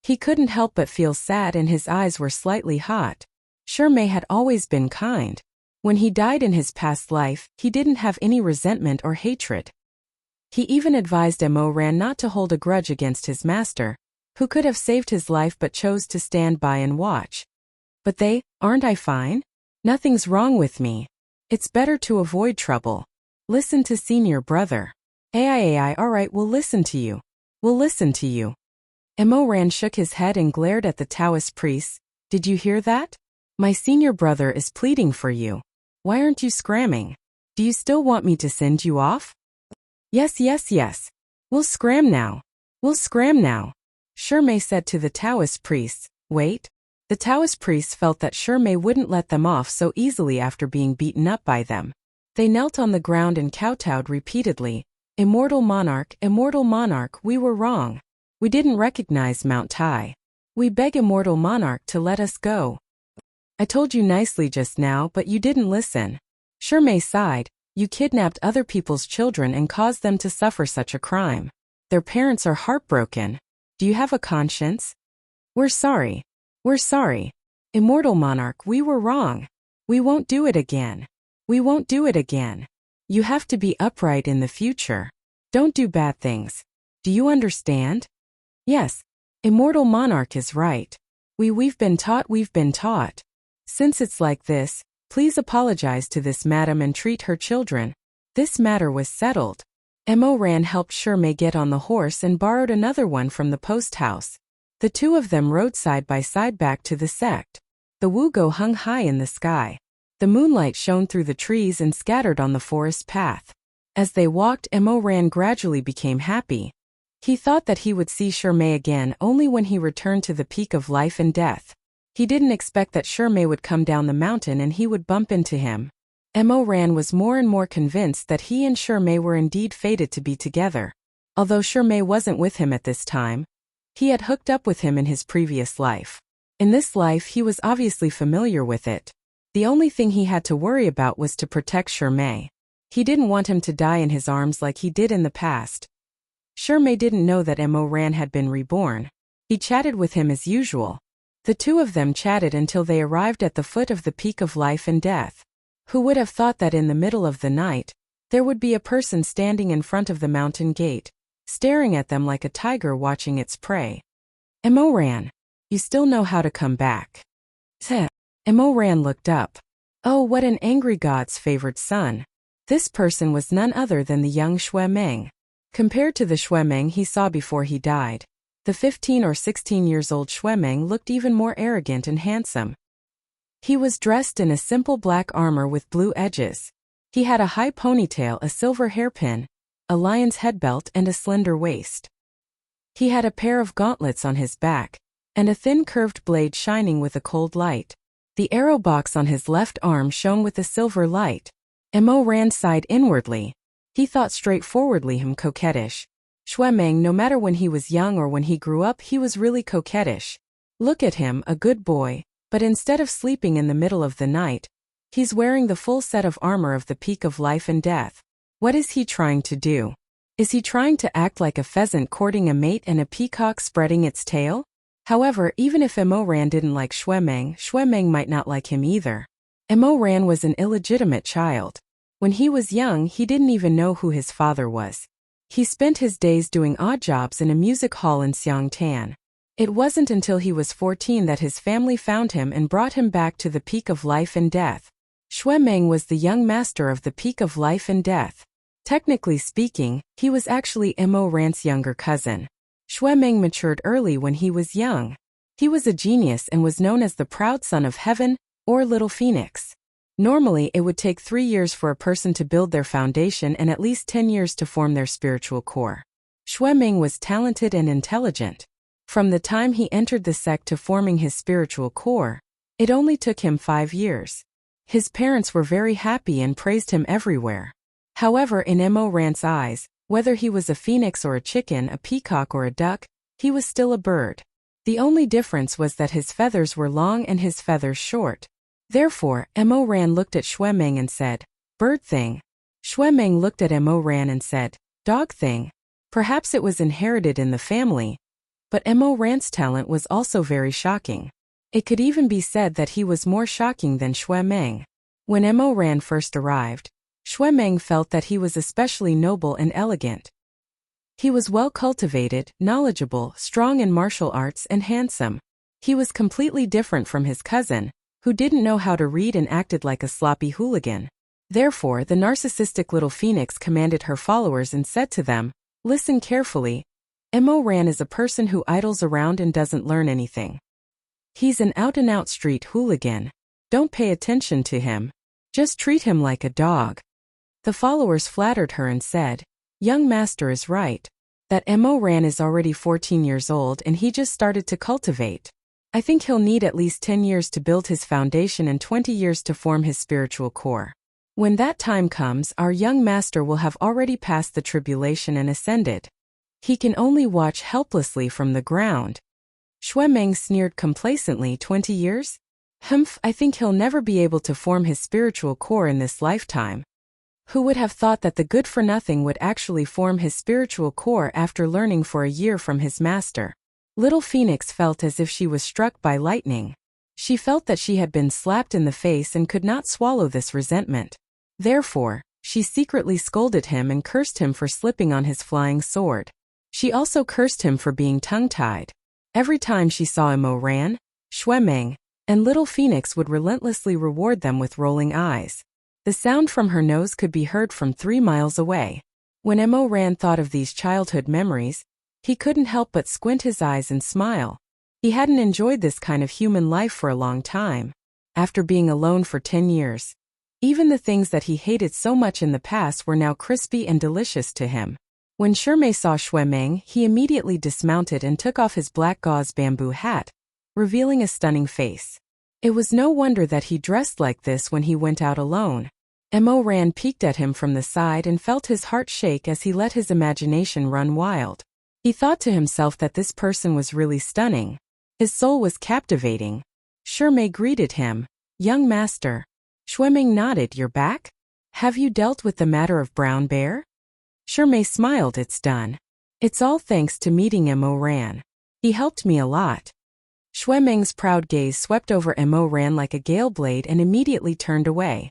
He couldn't help but feel sad and his eyes were slightly hot. Shirmei had always been kind. When he died in his past life, he didn't have any resentment or hatred. He even advised Mo Ran not to hold a grudge against his master, who could have saved his life but chose to stand by and watch. But aren't I fine? Nothing's wrong with me. It's better to avoid trouble. Listen to senior brother. Ai, alright, we'll listen to you. We'll listen to you. Mo Ran shook his head and glared at the Taoist priests. Did you hear that? My senior brother is pleading for you. Why aren't you scramming? Do you still want me to send you off? Yes. We'll scram now. Shirmei said to the Taoist priests. Wait. The Taoist priests felt that Shirmei wouldn't let them off so easily after being beaten up by them. They knelt on the ground and kowtowed repeatedly. Immortal monarch, we were wrong. We didn't recognize Mount Tai. We beg immortal monarch to let us go. I told you nicely just now, but you didn't listen. Shirmei sighed. You kidnapped other people's children and caused them to suffer such a crime. Their parents are heartbroken. Do you have a conscience? We're sorry. Immortal monarch, we were wrong. We won't do it again. You have to be upright in the future. Don't do bad things. Do you understand? Yes. Immortal monarch is right. We've been taught. Since it's like this, please apologize to this madam and treat her children. This matter was settled. Mo Ran helped Shimei get on the horse and borrowed another one from the post house. The two of them rode side by side back to the sect. The Wugo hung high in the sky. The moonlight shone through the trees and scattered on the forest path. As they walked, Mo Ran gradually became happy. He thought that he would see Shimei again only when he returned to the peak of life and death. He didn't expect that Shimei would come down the mountain and he would bump into him. Mo Ran was more and more convinced that he and Shimei were indeed fated to be together. Although Shimei wasn't with him at this time, he had hooked up with him in his previous life. In this life he was obviously familiar with it. The only thing he had to worry about was to protect Shimei. He didn't want him to die in his arms like he did in the past. Shimei didn't know that Mo Ran had been reborn. He chatted with him as usual. The two of them chatted until they arrived at the foot of the peak of life and death. Who would have thought that in the middle of the night, there would be a person standing in front of the mountain gate, staring at them like a tiger watching its prey? Mo Ran, you still know how to come back. Mo Ran looked up. Oh, what an angry god's favored son. This person was none other than the young Shui Meng. Compared to the Shui Meng he saw before he died, the 15 or 16 years old Shui Meng looked even more arrogant and handsome. He was dressed in a simple black armor with blue edges. He had a high ponytail, a silver hairpin, a lion's head belt and a slender waist. He had a pair of gauntlets on his back, and a thin curved blade shining with a cold light. The arrow box on his left arm shone with a silver light. Mo Ran sighed inwardly. He thought straightforwardly him coquettish. Shui Meng, no matter when he was young or when he grew up, he was really coquettish. Look at him, a good boy, but instead of sleeping in the middle of the night, he's wearing the full set of armor of the peak of life and death. What is he trying to do? Is he trying to act like a pheasant courting a mate and a peacock spreading its tail? However, even if Mo Ran didn't like Shui Meng might not like him either. Mo Ran was an illegitimate child. When he was young, he didn't even know who his father was. He spent his days doing odd jobs in a music hall in Xiangtan. It wasn't until he was 14 that his family found him and brought him back to the peak of life and death. Shui Meng was the young master of the peak of life and death. Technically speaking, he was actually Mo Ran's younger cousin. Shui Meng matured early when he was young. He was a genius and was known as the proud son of heaven, or Little Phoenix. Normally, it would take 3 years for a person to build their foundation and at least 10 years to form their spiritual core. Shui Meng was talented and intelligent. From the time he entered the sect to forming his spiritual core, it only took him 5 years. His parents were very happy and praised him everywhere. However, in Mo Ran's eyes, whether he was a phoenix or a chicken, a peacock or a duck, he was still a bird. The only difference was that his feathers were long and his feathers short. Therefore, Mo Ran looked at Shui Meng and said, "Bird thing." Shui Meng looked at Mo Ran and said, "Dog thing." Perhaps it was inherited in the family, but Mo Ran's talent was also very shocking. It could even be said that he was more shocking than Shui Meng. When Mo Ran first arrived, Shui Meng felt that he was especially noble and elegant. He was well cultivated, knowledgeable, strong in martial arts and handsome. He was completely different from his cousin, who didn't know how to read and acted like a sloppy hooligan. Therefore, the narcissistic little phoenix commanded her followers and said to them, "Listen carefully. Mo Ran is a person who idles around and doesn't learn anything. He's an out-and-out street hooligan. Don't pay attention to him. Just treat him like a dog." The followers flattered her and said, "Young master is right. That Mo Ran is already 14 years old and he just started to cultivate. I think he'll need at least 10 years to build his foundation and 20 years to form his spiritual core. When that time comes, our young master will have already passed the tribulation and ascended. He can only watch helplessly from the ground." Shui Meng sneered complacently. 20 years? Humph, I think he'll never be able to form his spiritual core in this lifetime. Who would have thought that the good-for-nothing would actually form his spiritual core after learning for a year from his master? Little Phoenix felt as if she was struck by lightning. She felt that she had been slapped in the face and could not swallow this resentment. Therefore, she secretly scolded him and cursed him for slipping on his flying sword. She also cursed him for being tongue-tied. Every time she saw Mo Ran, Shuemeng, and little Phoenix would relentlessly reward them with rolling eyes. The sound from her nose could be heard from 3 miles away. When Mo Ran thought of these childhood memories, he couldn't help but squint his eyes and smile. He hadn't enjoyed this kind of human life for a long time. After being alone for 10 years, even the things that he hated so much in the past were now crispy and delicious to him. When Shimei saw Shuemeng, he immediately dismounted and took off his black gauze bamboo hat, revealing a stunning face. It was no wonder that he dressed like this when he went out alone. Mo Ran peeked at him from the side and felt his heart shake as he let his imagination run wild. He thought to himself that this person was really stunning. His soul was captivating. Shimei greeted him. "Young master." Shuemeng nodded. "You're back? Have you dealt with the matter of Brown Bear?" Shimei smiled. "It's done. It's all thanks to meeting Mo Ran. He helped me a lot." Shuemeng's proud gaze swept over Mo Ran like a gale blade and immediately turned away.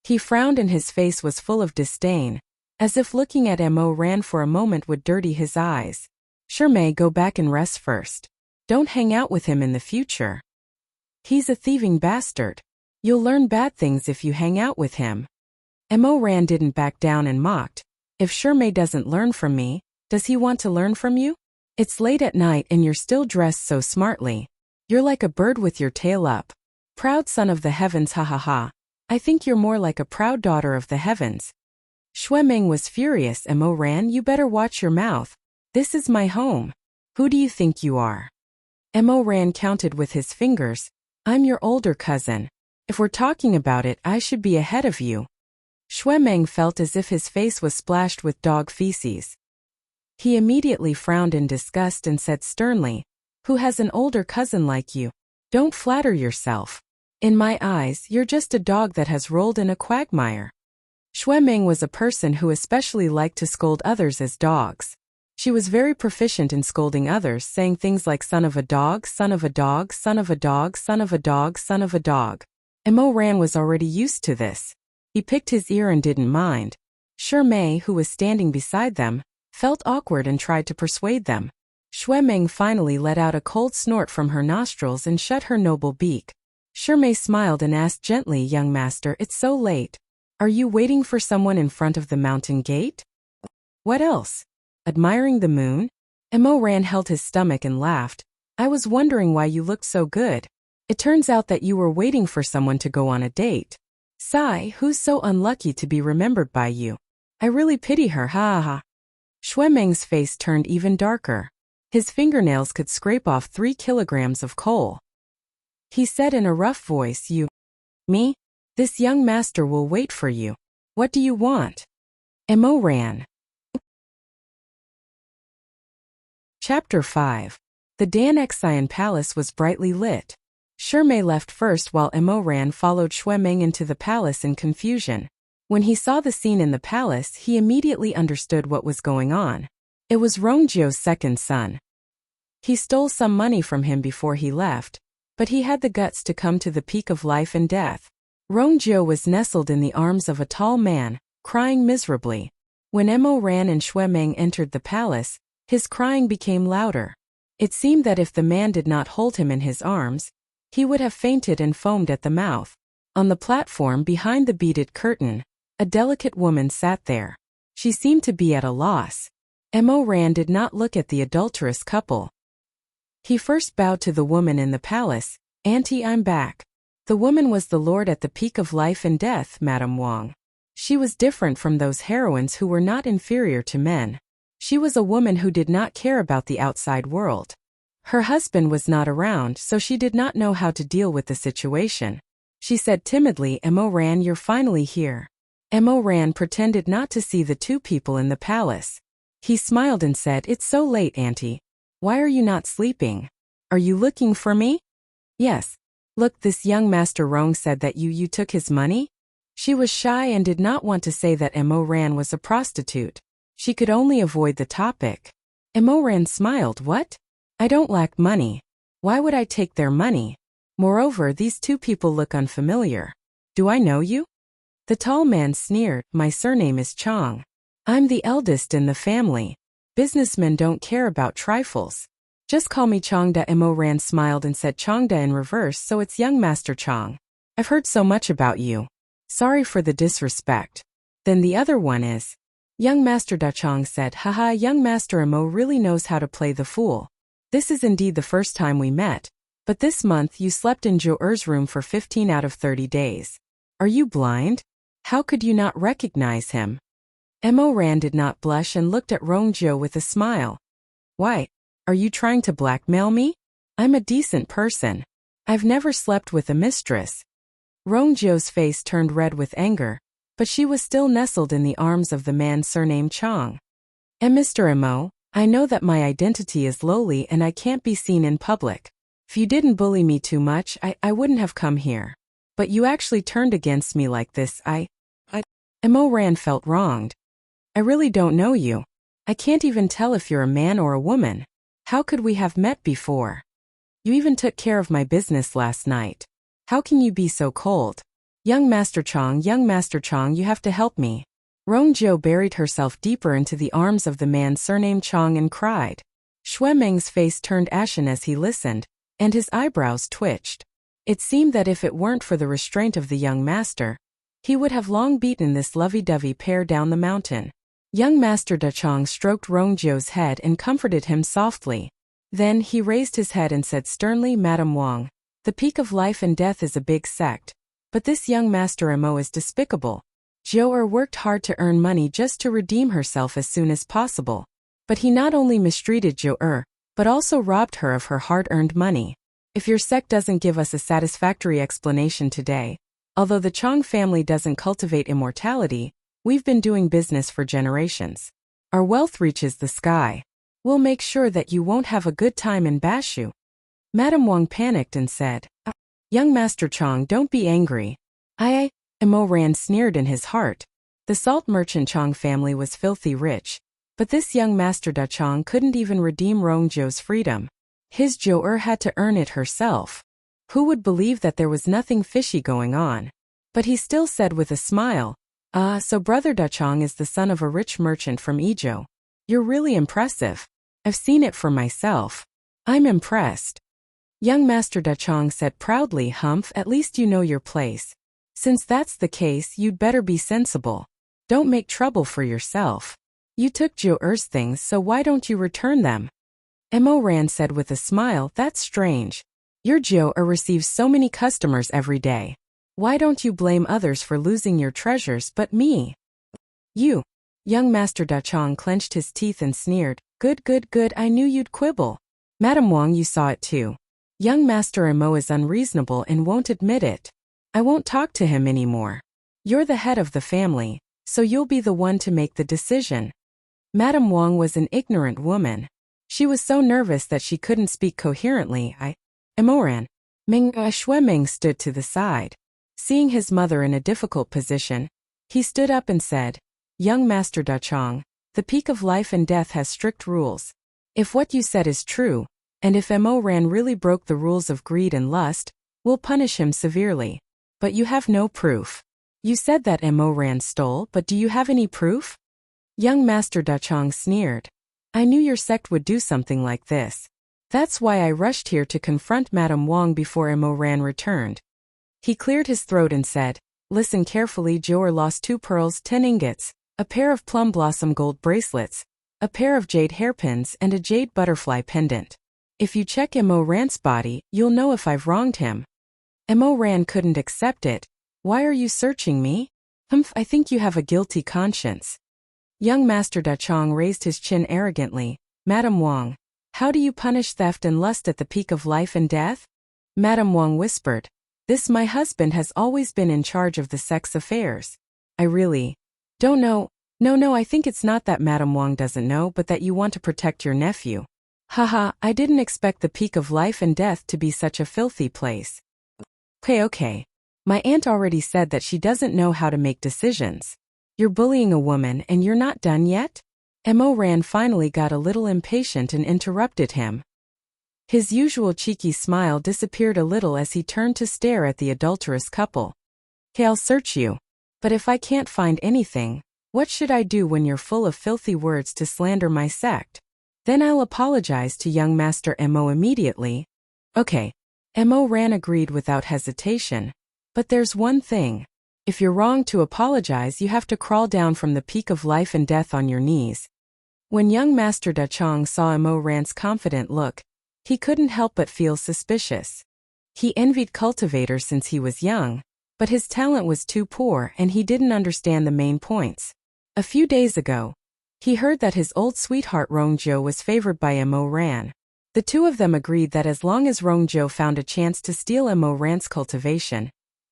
He frowned and his face was full of disdain, as if looking at Mo Ran for a moment would dirty his eyes. "Shimei, go back and rest first. Don't hang out with him in the future. He's a thieving bastard. You'll learn bad things if you hang out with him." Mo Ran didn't back down and mocked. "If Shimei doesn't learn from me, does he want to learn from you? It's late at night and you're still dressed so smartly. You're like a bird with your tail up. Proud son of the heavens, ha ha ha. I think you're more like a proud daughter of the heavens." Shuemeng was furious. "Mo Ran, you better watch your mouth. This is my home. Who do you think you are?" Mo Ran counted with his fingers. "I'm your older cousin. If we're talking about it, I should be ahead of you." Shuemeng felt as if his face was splashed with dog feces. He immediately frowned in disgust and said sternly, "Who has an older cousin like you? Don't flatter yourself. In my eyes, you're just a dog that has rolled in a quagmire." Shuemeng was a person who especially liked to scold others as dogs. She was very proficient in scolding others, saying things like son of a dog, son of a dog, son of a dog, son of a dog, son of a dog. Mo Ran was already used to this. He picked his ear and didn't mind. Shimei, who was standing beside them, felt awkward and tried to persuade them. Shuemeng finally let out a cold snort from her nostrils and shut her noble beak. Shimei smiled and asked gently, "Young master, it's so late. Are you waiting for someone in front of the mountain gate?" "What else? Admiring the moon?" Mo Ran held his stomach and laughed. "I was wondering why you looked so good. It turns out that you were waiting for someone to go on a date. Sigh, who's so unlucky to be remembered by you? I really pity her, ha ha ha." Shuemeng's face turned even darker. His fingernails could scrape off 3 kilograms of coal. He said in a rough voice, "You? Me? This young master will wait for you. What do you want?" Mo Ran. Chapter 5. The Danxian Palace was brightly lit. Shimei left first while Mo Ran followed Shuemeng into the palace in confusion. When he saw the scene in the palace, he immediately understood what was going on. It was Rongjio's second son. He stole some money from him before he left, but he had the guts to come to the peak of life and death. Rongjio was nestled in the arms of a tall man, crying miserably. When Mo Ran and Shuemeng entered the palace, his crying became louder. It seemed that if the man did not hold him in his arms, he would have fainted and foamed at the mouth. On the platform behind the beaded curtain, a delicate woman sat there. She seemed to be at a loss. Mo Ran did not look at the adulterous couple. He first bowed to the woman in the palace. "Auntie, I'm back." The woman was the lord at the peak of life and death, Madame Wang. She was different from those heroines who were not inferior to men. She was a woman who did not care about the outside world. Her husband was not around, so she did not know how to deal with the situation. She said timidly, "Mo Ran, you're finally here." Mo Ran pretended not to see the two people in the palace. He smiled and said, "It's so late, Auntie. Why are you not sleeping? Are you looking for me?" "Yes. Look, this young Master Rong said that you took his money." She was shy and did not want to say that Mo Ran was a prostitute. She could only avoid the topic. Mo Ran smiled. "What? I don't lack money. Why would I take their money? Moreover, these two people look unfamiliar. Do I know you?" The tall man sneered. "My surname is Chong. I'm the eldest in the family. Businessmen don't care about trifles. Just call me Changda. Mo Ran smiled and said Changda in reverse, so it's young Master Chang. I've heard so much about you. Sorry for the disrespect. Then the other one is. Young Master Da Chang said, haha, young Master Mo really knows how to play the fool. This is indeed the first time we met, but this month you slept in Zhou Er's room for 15 out of 30 days. Are you blind? How could you not recognize him? Mo Ran did not blush and looked at Rong Zhou with a smile. Why? Are you trying to blackmail me? I'm a decent person. I've never slept with a mistress. Rong Zhou's face turned red with anger, but she was still nestled in the arms of the man surnamed Chang. Mr. Mo, I know that my identity is lowly and I can't be seen in public. If you didn't bully me too much, I wouldn't have come here. But you actually turned against me like this. Mo Ran felt wronged. I really don't know you. I can't even tell if you're a man or a woman. How could we have met before? You even took care of my business last night. How can you be so cold? Young Master Chang, you have to help me. Rong Zhou buried herself deeper into the arms of the man surnamed Chang and cried. Xue Meng's face turned ashen as he listened, and his eyebrows twitched. It seemed that if it weren't for the restraint of the young master, he would have long beaten this lovey-dovey pair down the mountain. Young Master Da Chang stroked Rong Zhou's head and comforted him softly. Then he raised his head and said sternly, Madam Wang, the peak of life and death is a big sect, but this young Master Mo is despicable. Zhou worked hard to earn money just to redeem herself as soon as possible. But he not only mistreated Zhou, but also robbed her of her hard-earned money. If your sect doesn't give us a satisfactory explanation today, although the Chang family doesn't cultivate immortality, we've been doing business for generations. Our wealth reaches the sky. We'll make sure that you won't have a good time in Bashu. Madam Wang panicked and said, Young Master Chang, don't be angry. Mo Ran sneered in his heart. The salt merchant Chang family was filthy rich, but this young Master Da Chang couldn't even redeem Rong Zhou's freedom. His Zhou had to earn it herself. Who would believe that there was nothing fishy going on? But he still said with a smile, so Brother Da Chang is the son of a rich merchant from Izhou. You're really impressive. I've seen it for myself. I'm impressed. Young Master Da Chang said proudly, Humph, at least you know your place. Since that's the case, you'd better be sensible. Don't make trouble for yourself. You took Zhou things, so why don't you return them? Mo Ran said with a smile, that's strange. Your Zhou receives so many customers every day. Why don't you blame others for losing your treasures but me? You. Young Master Da Chang clenched his teeth and sneered, Good, I knew you'd quibble. Madam Wang, you saw it too. Young Master Mo is unreasonable and won't admit it. I won't talk to him anymore. You're the head of the family, so you'll be the one to make the decision. Madam Wang was an ignorant woman. She was so nervous that she couldn't speak coherently. Emoran. Xue Meng stood to the side. Seeing his mother in a difficult position, he stood up and said, Young Master Da Chang, the peak of life and death has strict rules. If what you said is true, and if Mo Ran really broke the rules of greed and lust, we'll punish him severely. But you have no proof. You said that Mo Ran stole, but do you have any proof? Young Master Da Chang sneered. I knew your sect would do something like this. That's why I rushed here to confront Madam Wang before Mo Ran returned. He cleared his throat and said, Listen carefully, Zhou lost 2 pearls, 10 ingots, a pair of plum blossom gold bracelets, a pair of jade hairpins and a jade butterfly pendant. If you check Mo Ran's body, you'll know if I've wronged him. Mo Ran couldn't accept it. Why are you searching me? Humph, I think you have a guilty conscience. Young Master Da Chang raised his chin arrogantly. Madam Wang, how do you punish theft and lust at the peak of life and death? Madam Wang whispered. This my husband has always been in charge of the sex affairs. I really don't know. No, I think it's not that Madam Wang doesn't know, but that you want to protect your nephew. Haha, I didn't expect the peak of life and death to be such a filthy place. Okay. My aunt already said that she doesn't know how to make decisions. You're bullying a woman and you're not done yet? Mo Ran finally got a little impatient and interrupted him. His usual cheeky smile disappeared a little as he turned to stare at the adulterous couple. I'll search you. But if I can't find anything, what should I do when you're full of filthy words to slander my sect? Then I'll apologize to young Master Mo immediately. Okay. Mo Ran agreed without hesitation. But there's one thing. If you're wrong to apologize, you have to crawl down from the peak of life and death on your knees. When young Master Da Chong saw Mo Ran's confident look, he couldn't help but feel suspicious. He envied cultivators since he was young, but his talent was too poor and he didn't understand the main points. A few days ago, he heard that his old sweetheart Rongjiu was favored by Mo Ran. The two of them agreed that as long as Rongjiu found a chance to steal Mo Ran's cultivation,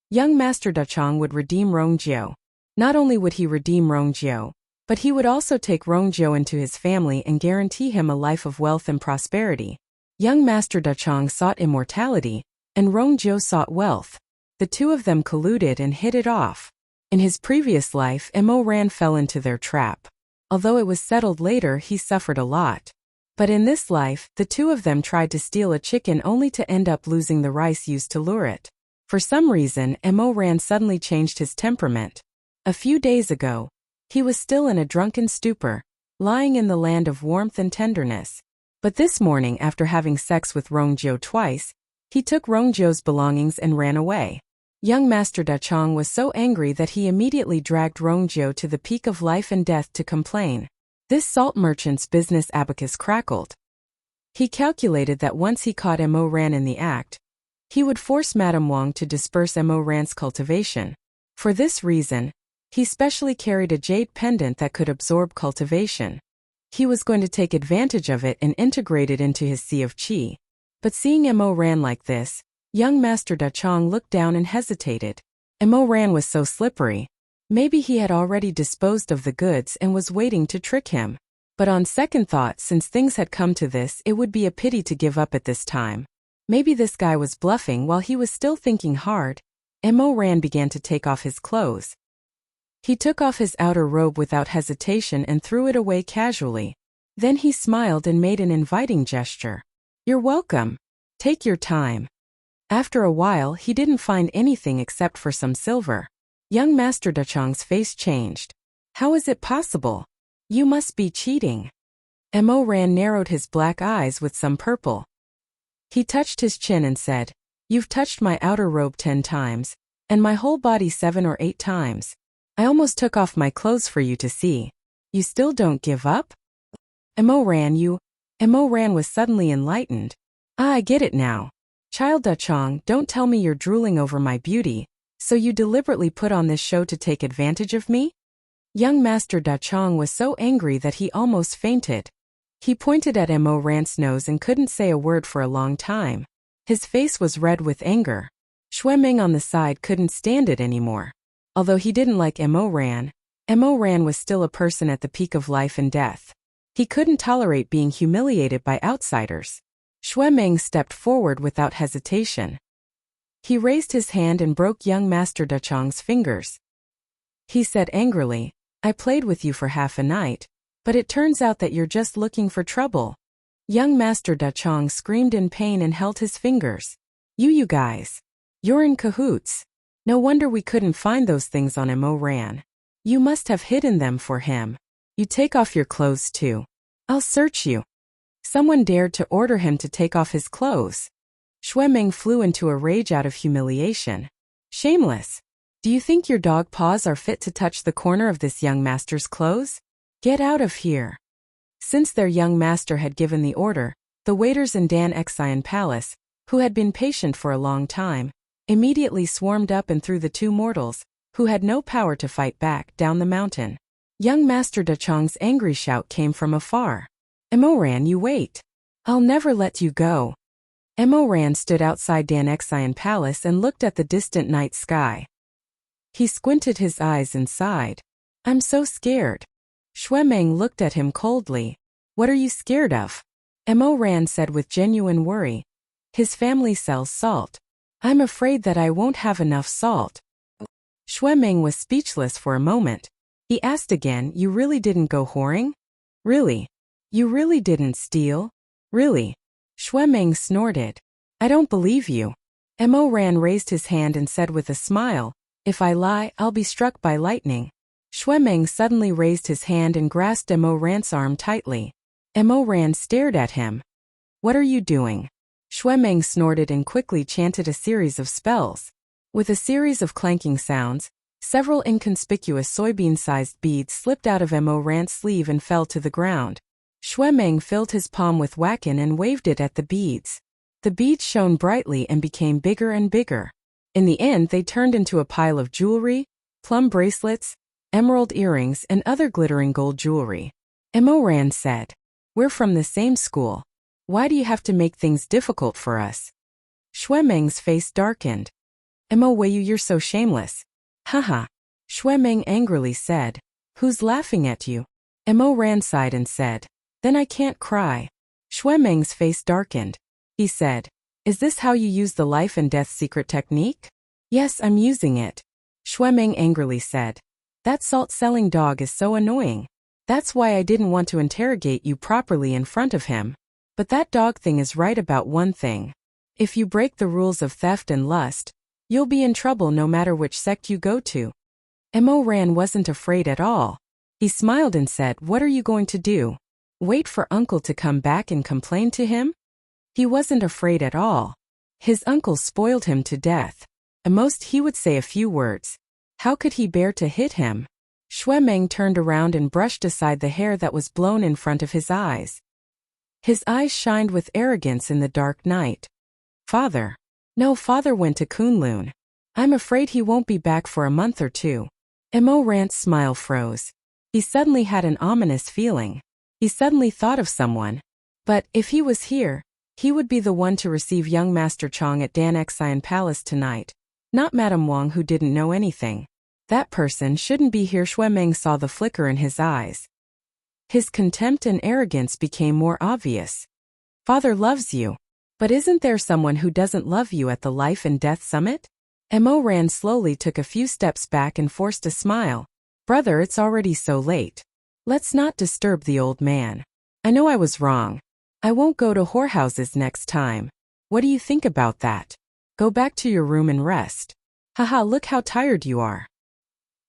young Master Da Chong would redeem Rongjiu. Not only would he redeem Rongjiu, but he would also take Rongjiu into his family and guarantee him a life of wealth and prosperity. Young Master Da Chong sought immortality, and Rongjiu sought wealth. The two of them colluded and hit it off. In his previous life, Mo Ran fell into their trap. Although it was settled later, he suffered a lot. But in this life, the two of them tried to steal a chicken only to end up losing the rice used to lure it. For some reason, Mo Ran suddenly changed his temperament. A few days ago, he was still in a drunken stupor, lying in the land of warmth and tenderness. But this morning, after having sex with Rongjiu twice, he took Rongjiu's belongings and ran away. Young Master Da Chong was so angry that he immediately dragged Rongjiu to the peak of life and death to complain. This salt merchant's business abacus crackled. He calculated that once he caught Mo Ran in the act, he would force Madame Wang to disperse Mo Ran's cultivation. For this reason, he specially carried a jade pendant that could absorb cultivation. He was going to take advantage of it and integrate it into his sea of qi. But seeing Mo Ran like this, young Master Da Chong looked down and hesitated. Mo Ran was so slippery. Maybe he had already disposed of the goods and was waiting to trick him. But on second thought, since things had come to this, it would be a pity to give up at this time. Maybe this guy was bluffing. While he was still thinking hard, Mo Ran began to take off his clothes. He took off his outer robe without hesitation and threw it away casually. Then he smiled and made an inviting gesture. "You're welcome. Take your time." After a while, he didn't find anything except for some silver. Young Master Da Chong's face changed. "How is it possible? You must be cheating." Mo Ran narrowed his black eyes with some purple. He touched his chin and said, "You've touched my outer robe 10 times, and my whole body 7 or 8 times. I almost took off my clothes for you to see. You still don't give up?" Mo Ran was suddenly enlightened. "Ah, I get it now. Child Da Chong, don't tell me you're drooling over my beauty, so you deliberately put on this show to take advantage of me?" Young Master Da Chong was so angry that he almost fainted. He pointed at Mo Ran's nose and couldn't say a word for a long time. His face was red with anger. Xue Ming on the side couldn't stand it anymore. Although he didn't like Mo Ran was still a person at the peak of life and death. He couldn't tolerate being humiliated by outsiders. Xue Ming stepped forward without hesitation. He raised his hand and broke young Master Da Chong's fingers. He said angrily, "I played with you for half a night, but it turns out that you're just looking for trouble." Young Master Da Chong screamed in pain and held his fingers. You guys. You're in cahoots. No wonder we couldn't find those things on Mo Ran. You must have hidden them for him. You take off your clothes too. I'll search you." Someone dared to order him to take off his clothes. Xue Ming flew into a rage out of humiliation. "Shameless! Do you think your dog paws are fit to touch the corner of this young master's clothes? Get out of here." Since their young master had given the order, the waiters in Dan Xian Palace, who had been patient for a long time, immediately swarmed up and threw the two mortals, who had no power to fight back, down the mountain. Young Master Da Chong's angry shout came from afar. "Mo Ran, you wait. I'll never let you go." Mo Ran stood outside Dan Xian Palace and looked at the distant night sky. He squinted his eyes and sighed. "I'm so scared." Xue Ming looked at him coldly. "What are you scared of?" Mo Ran said with genuine worry. "His family sells salt. I'm afraid that I won't have enough salt." Xue Ming was speechless for a moment. He asked again, "You really didn't go whoring? Really? You really didn't steal? Really?" Xue Ming snorted. "I don't believe you." Mo Ran raised his hand and said with a smile, "If I lie, I'll be struck by lightning." Xue Ming suddenly raised his hand and grasped Mo Ran's arm tightly. Mo Ran stared at him. What are you doing? Shuemeng snorted and quickly chanted a series of spells. With a series of clanking sounds, several inconspicuous soybean-sized beads slipped out of Mo Ran's sleeve and fell to the ground. Shuemeng filled his palm with wackin and waved it at the beads. The beads shone brightly and became bigger and bigger. In the end, they turned into a pile of jewelry, plum bracelets, emerald earrings, and other glittering gold jewelry. Mo Ran said, "We're from the same school. Why do you have to make things difficult for us?" Shuemeng's face darkened. Mo Weiyu, you're so shameless. Haha. Shuemeng angrily said, "Who's laughing at you?" Mo Ran sighed and said, "Then I can't cry." Shuemeng's face darkened. He said, "Is this how you use the life and death secret technique?" "Yes, I'm using it." Shuemeng angrily said, "That salt-selling dog is so annoying. That's why I didn't want to interrogate you properly in front of him. But that dog thing is right about one thing. If you break the rules of theft and lust, you'll be in trouble no matter which sect you go to." Mo Ran wasn't afraid at all. He smiled and said, "What are you going to do? Wait for uncle to come back and complain to him?" He wasn't afraid at all. His uncle spoiled him to death. At most he would say a few words. How could he bear to hit him? Shuemeng turned around and brushed aside the hair that was blown in front of his eyes. His eyes shined with arrogance in the dark night. "Father." "No, father went to Kunlun. I'm afraid he won't be back for a month or two." Mo Ran's smile froze. He suddenly had an ominous feeling. He suddenly thought of someone. But if he was here, he would be the one to receive young Master Chong at Danxian Palace tonight, not Madame Wang, who didn't know anything. That person shouldn't be here. Shuemeng saw the flicker in his eyes. His contempt and arrogance became more obvious. "Father loves you. But isn't there someone who doesn't love you at the Life and Death Summit?" Mo Ran slowly took a few steps back and forced a smile. "Brother, it's already so late. Let's not disturb the old man. I know I was wrong. I won't go to whorehouses next time. What do you think about that? Go back to your room and rest. Haha, look how tired you are."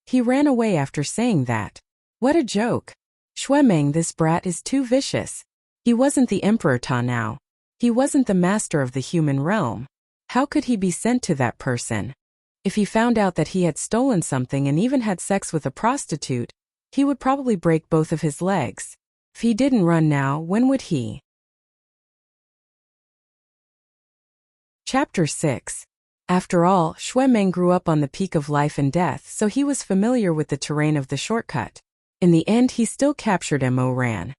He ran away after saying that. What a joke. Shuemeng, this brat is too vicious. He wasn't the Emperor Ta now. He wasn't the master of the human realm. How could he be sent to that person? If he found out that he had stolen something and even had sex with a prostitute, he would probably break both of his legs. If he didn't run now, when would he? Chapter 6. After all, Shuemeng grew up on the peak of life and death, so he was familiar with the terrain of the shortcut. In the end, he still captured Mo Ran.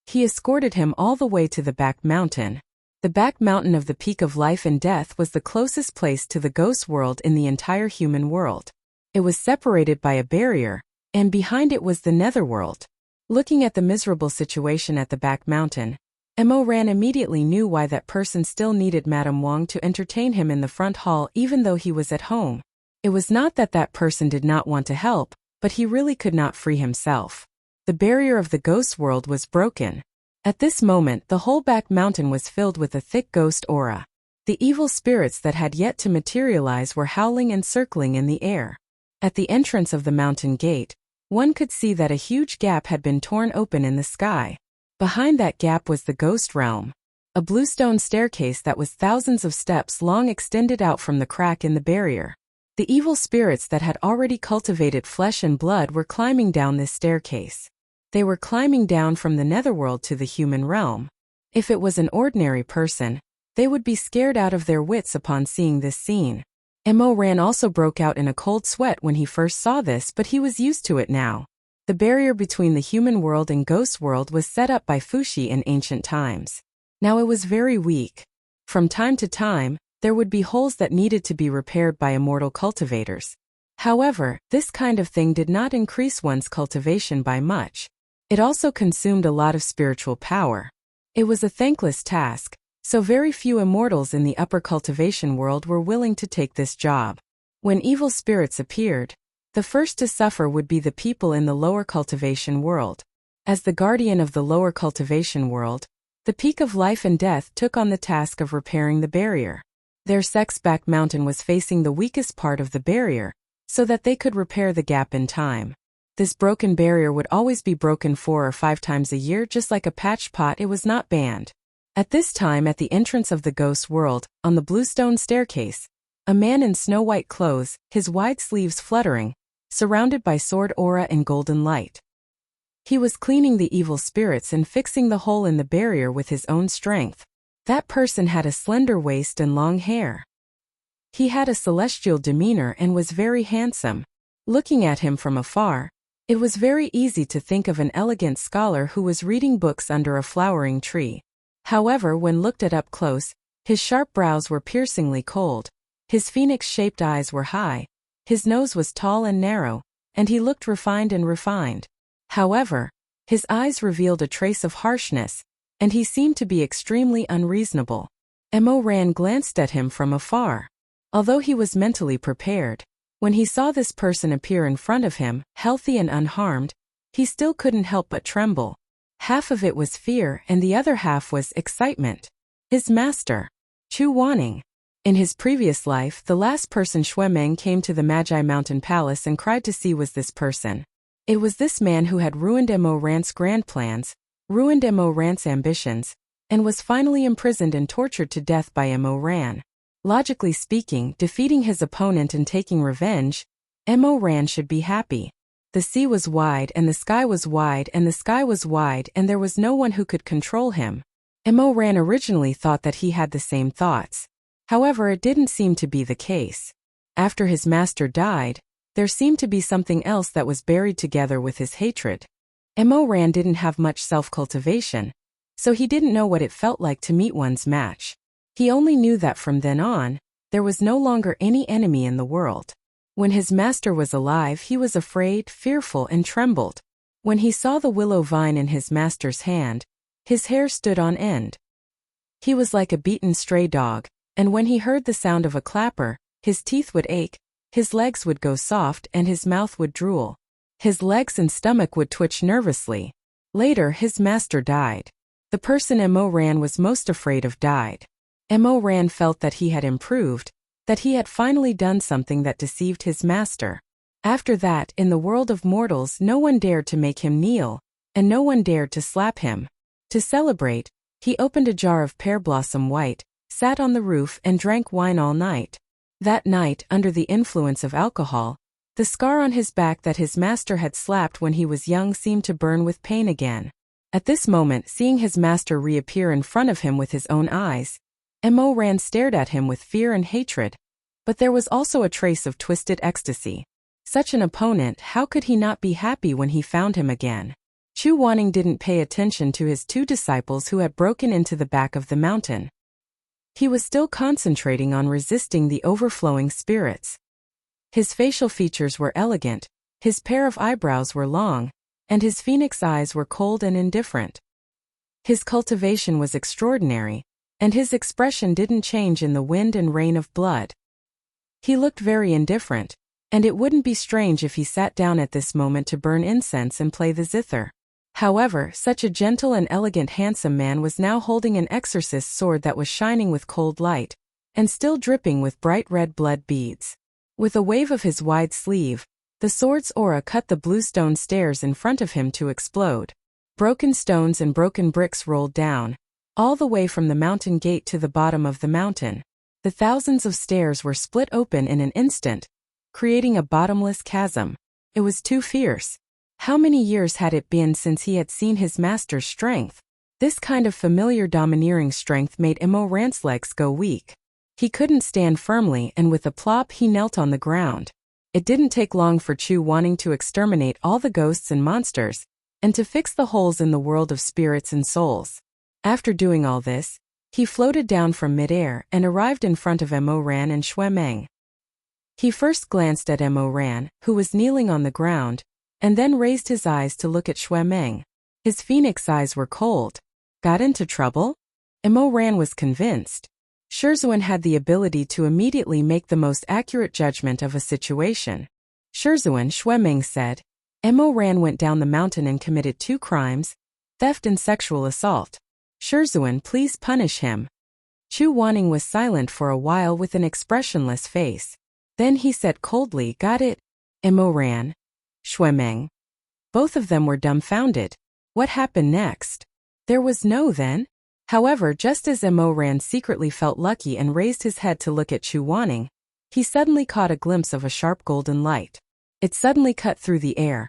He escorted him all the way to the back mountain. The back mountain of the peak of life and death was the closest place to the ghost world in the entire human world. It was separated by a barrier, and behind it was the netherworld. Looking at the miserable situation at the back mountain, Mo Ran immediately knew why that person still needed Madame Wang to entertain him in the front hall even though he was at home. It was not that that person did not want to help, but he really could not free himself. The barrier of the ghost world was broken. At this moment, the whole back mountain was filled with a thick ghost aura. The evil spirits that had yet to materialize were howling and circling in the air. At the entrance of the mountain gate, one could see that a huge gap had been torn open in the sky. Behind that gap was the ghost realm. A bluestone staircase that was thousands of steps long extended out from the crack in the barrier. The evil spirits that had already cultivated flesh and blood were climbing down this staircase. They were climbing down from the netherworld to the human realm. If it was an ordinary person, they would be scared out of their wits upon seeing this scene. Mo Ran also broke out in a cold sweat when he first saw this, but he was used to it now. The barrier between the human world and ghost world was set up by Fuxi in ancient times. Now it was very weak. From time to time, there would be holes that needed to be repaired by immortal cultivators. However, this kind of thing did not increase one's cultivation by much. It also consumed a lot of spiritual power. It was a thankless task, so very few immortals in the upper cultivation world were willing to take this job. When evil spirits appeared, the first to suffer would be the people in the lower cultivation world. As the guardian of the lower cultivation world, the peak of life and death took on the task of repairing the barrier. Their sex back mountain was facing the weakest part of the barrier, so that they could repair the gap in time. This broken barrier would always be broken 4 or 5 times a year, just like a patched pot. It was not banned. At this time, at the entrance of the ghost world, on the bluestone staircase, a man in snow-white clothes, his wide sleeves fluttering, surrounded by sword aura and golden light. He was cleaning the evil spirits and fixing the hole in the barrier with his own strength. That person had a slender waist and long hair. He had a celestial demeanor and was very handsome. Looking at him from afar, it was very easy to think of an elegant scholar who was reading books under a flowering tree. However, when looked at up close, his sharp brows were piercingly cold, his phoenix-shaped eyes were high, his nose was tall and narrow, and he looked refined. However, his eyes revealed a trace of harshness, and he seemed to be extremely unreasonable. Mo Ran glanced at him from afar. Although he was mentally prepared, when he saw this person appear in front of him, healthy and unharmed, he still couldn't help but tremble. Half of it was fear and the other half was excitement. His master, Chu Wanning. In his previous life, the last person Xue Meng came to the Magi Mountain Palace and cried to see was this person. It was this man who had ruined Mo Ran's grand plans, ruined Mo Ran's ambitions, and was finally imprisoned and tortured to death by Mo Ran. Logically speaking, defeating his opponent and taking revenge, Mo Ran should be happy. The sea was wide and the sky was wide and the sky was wide and there was no one who could control him. Mo Ran originally thought that he had the same thoughts. However, it didn't seem to be the case. After his master died, there seemed to be something else that was buried together with his hatred. Mo Ran didn't have much self-cultivation, so he didn't know what it felt like to meet one's match. He only knew that from then on, there was no longer any enemy in the world. When his master was alive, he was afraid, fearful, and trembled. When he saw the willow vine in his master's hand, his hair stood on end. He was like a beaten stray dog, and when he heard the sound of a clapper, his teeth would ache, his legs would go soft, and his mouth would drool. His legs and stomach would twitch nervously. Later, his master died. The person Mo Ran was most afraid of died. Mo Ran felt that he had improved, that he had finally done something that deceived his master. After that, in the world of mortals, no one dared to make him kneel, and no one dared to slap him. To celebrate, he opened a jar of pear blossom white, sat on the roof and drank wine all night. That night, under the influence of alcohol, the scar on his back that his master had slapped when he was young seemed to burn with pain again. At this moment, seeing his master reappear in front of him with his own eyes, Mo Ran stared at him with fear and hatred. But there was also a trace of twisted ecstasy. Such an opponent, how could he not be happy when he found him again? Chu Wanning didn't pay attention to his 2 disciples who had broken into the back of the mountain. He was still concentrating on resisting the overflowing spirits. His facial features were elegant, his pair of eyebrows were long, and his phoenix eyes were cold and indifferent. His cultivation was extraordinary, and his expression didn't change in the wind and rain of blood. He looked very indifferent, and it wouldn't be strange if he sat down at this moment to burn incense and play the zither. However, such a gentle and elegant handsome man was now holding an exorcist's sword that was shining with cold light, and still dripping with bright red blood beads. With a wave of his wide sleeve, the sword's aura cut the bluestone stairs in front of him to explode. Broken stones and broken bricks rolled down, all the way from the mountain gate to the bottom of the mountain. The thousands of stairs were split open in an instant, creating a bottomless chasm. It was too fierce. How many years had it been since he had seen his master's strength? This kind of familiar domineering strength made Mo Ran's legs go weak. He couldn't stand firmly, and with a plop he knelt on the ground. It didn't take long for Chu Wanning to exterminate all the ghosts and monsters, and to fix the holes in the world of spirits and souls. After doing all this, he floated down from midair and arrived in front of Mo Ran and Xue Meng. He first glanced at Mo Ran, who was kneeling on the ground, and then raised his eyes to look at Xue Meng. His phoenix eyes were cold. Got into trouble? Mo Ran was convinced. Shizun had the ability to immediately make the most accurate judgment of a situation. Shizun, Xue Meng said, Mo Ran went down the mountain and committed 2 crimes, theft and sexual assault. Shizun, please punish him. Chu Wanning was silent for a while with an expressionless face. Then he said coldly, got it, Mo Ran. Xue Meng. Both of them were dumbfounded. What happened next? There was no then? However, just as Mo Ran secretly felt lucky and raised his head to look at Chu Wanning, he suddenly caught a glimpse of a sharp golden light. It suddenly cut through the air,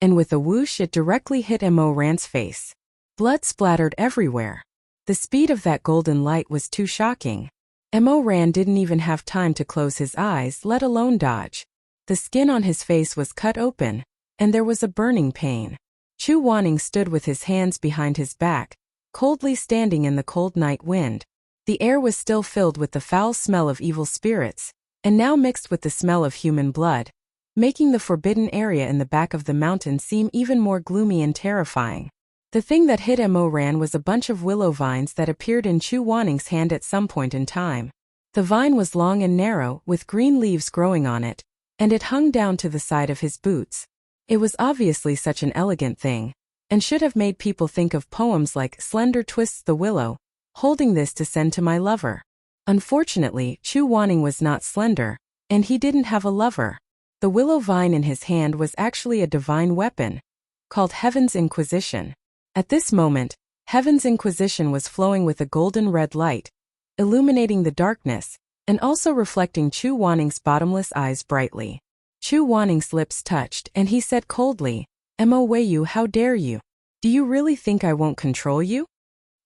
and with a whoosh it directly hit Mo Ran's face. Blood splattered everywhere. The speed of that golden light was too shocking. Mo Ran didn't even have time to close his eyes, let alone dodge. The skin on his face was cut open, and there was a burning pain. Chu Wanning stood with his hands behind his back, coldly standing in the cold night wind. The air was still filled with the foul smell of evil spirits, and now mixed with the smell of human blood, making the forbidden area in the back of the mountain seem even more gloomy and terrifying. The thing that hit Mo Ran was a bunch of willow vines that appeared in Chu Wanning's hand at some point in time. The vine was long and narrow, with green leaves growing on it, and it hung down to the side of his boots. It was obviously such an elegant thing, and should have made people think of poems like "Slender twists the willow, holding this to send to my lover." Unfortunately, Chu Wanning was not slender, and he didn't have a lover. The willow vine in his hand was actually a divine weapon, called Heaven's Inquisition. At this moment, Heaven's Inquisition was flowing with a golden red light, illuminating the darkness, and also reflecting Chu Wanning's bottomless eyes brightly. Chu Wanning's lips touched, and he said coldly, "Mo Weiyu, how dare you? Do you really think I won't control you?"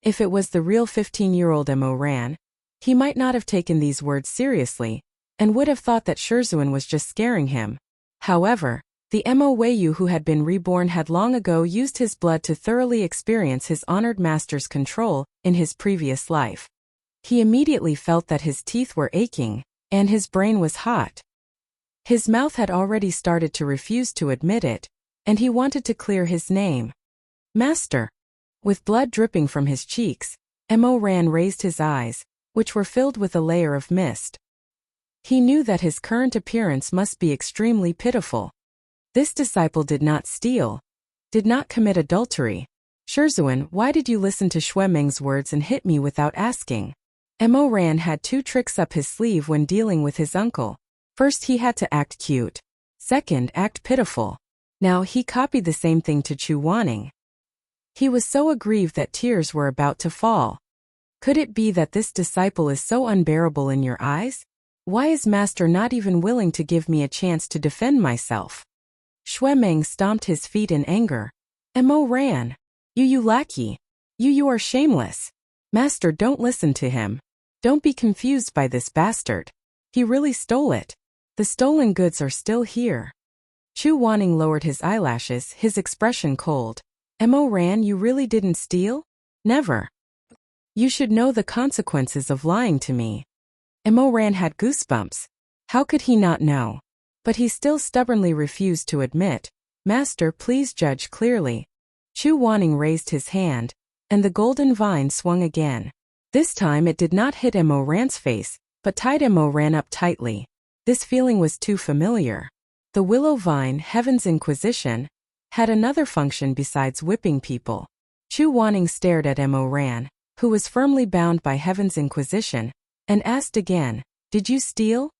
If it was the real 15-year-old Mo Ran, he might not have taken these words seriously, and would have thought that Shizun was just scaring him. However, the Mo Weiyu who had been reborn had long ago used his blood to thoroughly experience his honored master's control in his previous life. He immediately felt that his teeth were aching, and his brain was hot. His mouth had already started to refuse to admit it, and he wanted to clear his name. "Master." With blood dripping from his cheeks, Mo Ran raised his eyes, which were filled with a layer of mist. He knew that his current appearance must be extremely pitiful. This disciple did not steal, did not commit adultery. "Shizun, why did you listen to Xue Meng's words and hit me without asking?" Mo Ran had two tricks up his sleeve when dealing with his uncle. First, he had to act cute. Second, act pitiful. Now he copied the same thing to Chu Wanning. He was so aggrieved that tears were about to fall. Could it be that this disciple is so unbearable in your eyes? Why is Master not even willing to give me a chance to defend myself? Xue Meng stomped his feet in anger. Mo Ran. You lackey. You are shameless. Master, don't listen to him. Don't be confused by this bastard. He really stole it. The stolen goods are still here. Chu Wanning lowered his eyelashes, his expression cold. Mo Ran, you really didn't steal? Never. You should know the consequences of lying to me. Mo Ran had goosebumps. How could he not know? But he still stubbornly refused to admit. Master, please judge clearly. Chu Wanning raised his hand, and the golden vine swung again. This time it did not hit Mo Ran's face, but tied Mo Ran up tightly. This feeling was too familiar. The willow vine, Heaven's Inquisition, had another function besides whipping people. Chu Wanning stared at Mo Ran, who was firmly bound by Heaven's Inquisition, and asked again, "Did you steal?"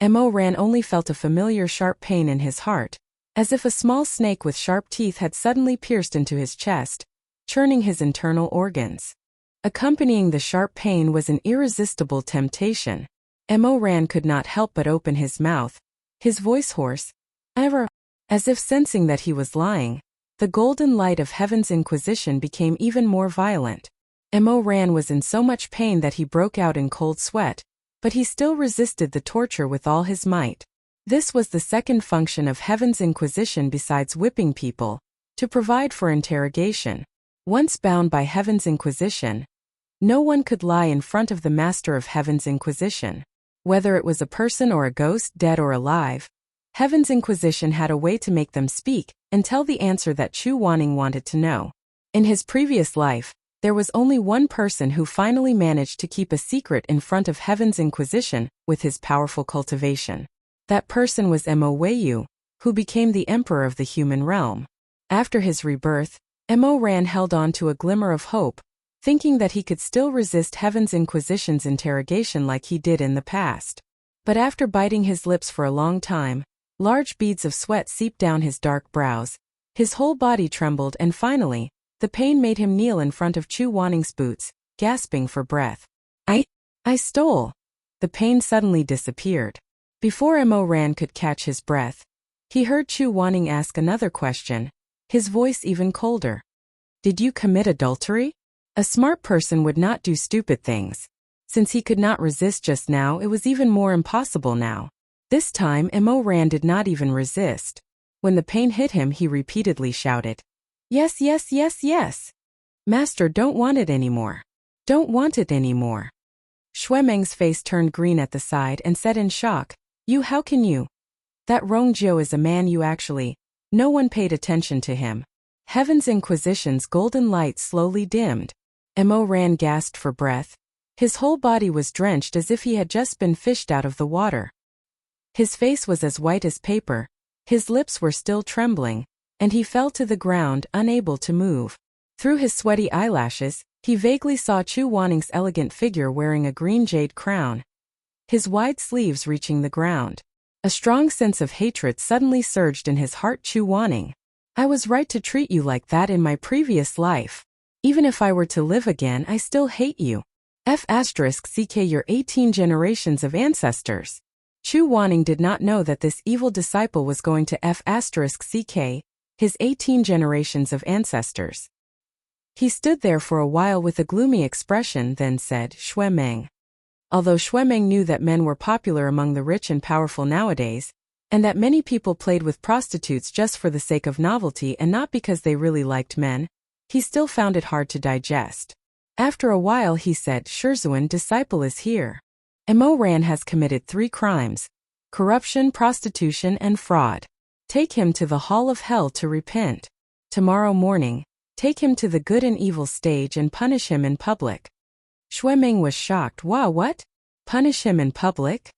Mo Ran only felt a familiar sharp pain in his heart, as if a small snake with sharp teeth had suddenly pierced into his chest, churning his internal organs. Accompanying the sharp pain was an irresistible temptation. Mo Ran could not help but open his mouth, his voice hoarse, ever, as if sensing that he was lying. The golden light of Heaven's Inquisition became even more violent. Mo Ran was in so much pain that he broke out in cold sweat, but he still resisted the torture with all his might. This was the second function of Heaven's Inquisition besides whipping people, to provide for interrogation. Once bound by Heaven's Inquisition, no one could lie in front of the master of Heaven's Inquisition. Whether it was a person or a ghost, dead or alive, Heaven's Inquisition had a way to make them speak and tell the answer that Chu Wanning wanted to know. In his previous life, there was only one person who finally managed to keep a secret in front of Heaven's Inquisition with his powerful cultivation. That person was Mo Weiyu, who became the emperor of the human realm. After his rebirth, Mo Ran held on to a glimmer of hope, thinking that he could still resist Heaven's Inquisition's interrogation like he did in the past. But after biting his lips for a long time, large beads of sweat seeped down his dark brows, His whole body trembled and finally, the pain made him kneel in front of Chu Wanning's boots, gasping for breath. I stole. The pain suddenly disappeared. Before Mo Ran could catch his breath, he heard Chu Wanning ask another question, his voice even colder. Did you commit adultery? A smart person would not do stupid things. Since he could not resist just now, it was even more impossible now. This time, Mo Ran did not even resist. When the pain hit him, he repeatedly shouted, Yes, yes, yes, yes. Master, don't want it anymore. Don't want it anymore. Shuemeng's face turned green at the side and said in shock, how can you? That Rongjiu is a man you actually. No one paid attention to him. Heaven's Inquisition's golden light slowly dimmed. Mo Ran gasped for breath. His whole body was drenched as if he had just been fished out of the water. His face was as white as paper, his lips were still trembling, and he fell to the ground, unable to move. Through his sweaty eyelashes, he vaguely saw Chu Wanning's elegant figure wearing a green jade crown, his wide sleeves reaching the ground. A strong sense of hatred suddenly surged in his heart. Chu Wanning. I was right to treat you like that in my previous life. Even if I were to live again, I still hate you. F***ck your 18 generations of ancestors. Chu Wanning did not know that this evil disciple was going to F***ck his 18 generations of ancestors. He stood there for a while with a gloomy expression, then said, Shuemeng. Although Shuemeng knew that men were popular among the rich and powerful nowadays, and that many people played with prostitutes just for the sake of novelty and not because they really liked men, he still found it hard to digest. After a while he said, Shizun disciple is here. Mo Ran has committed 3 crimes: corruption, prostitution, and fraud. Take him to the hall of hell to repent. Tomorrow morning, take him to the good and evil stage and punish him in public. Shuemeng was shocked. Wow, what? Punish him in public?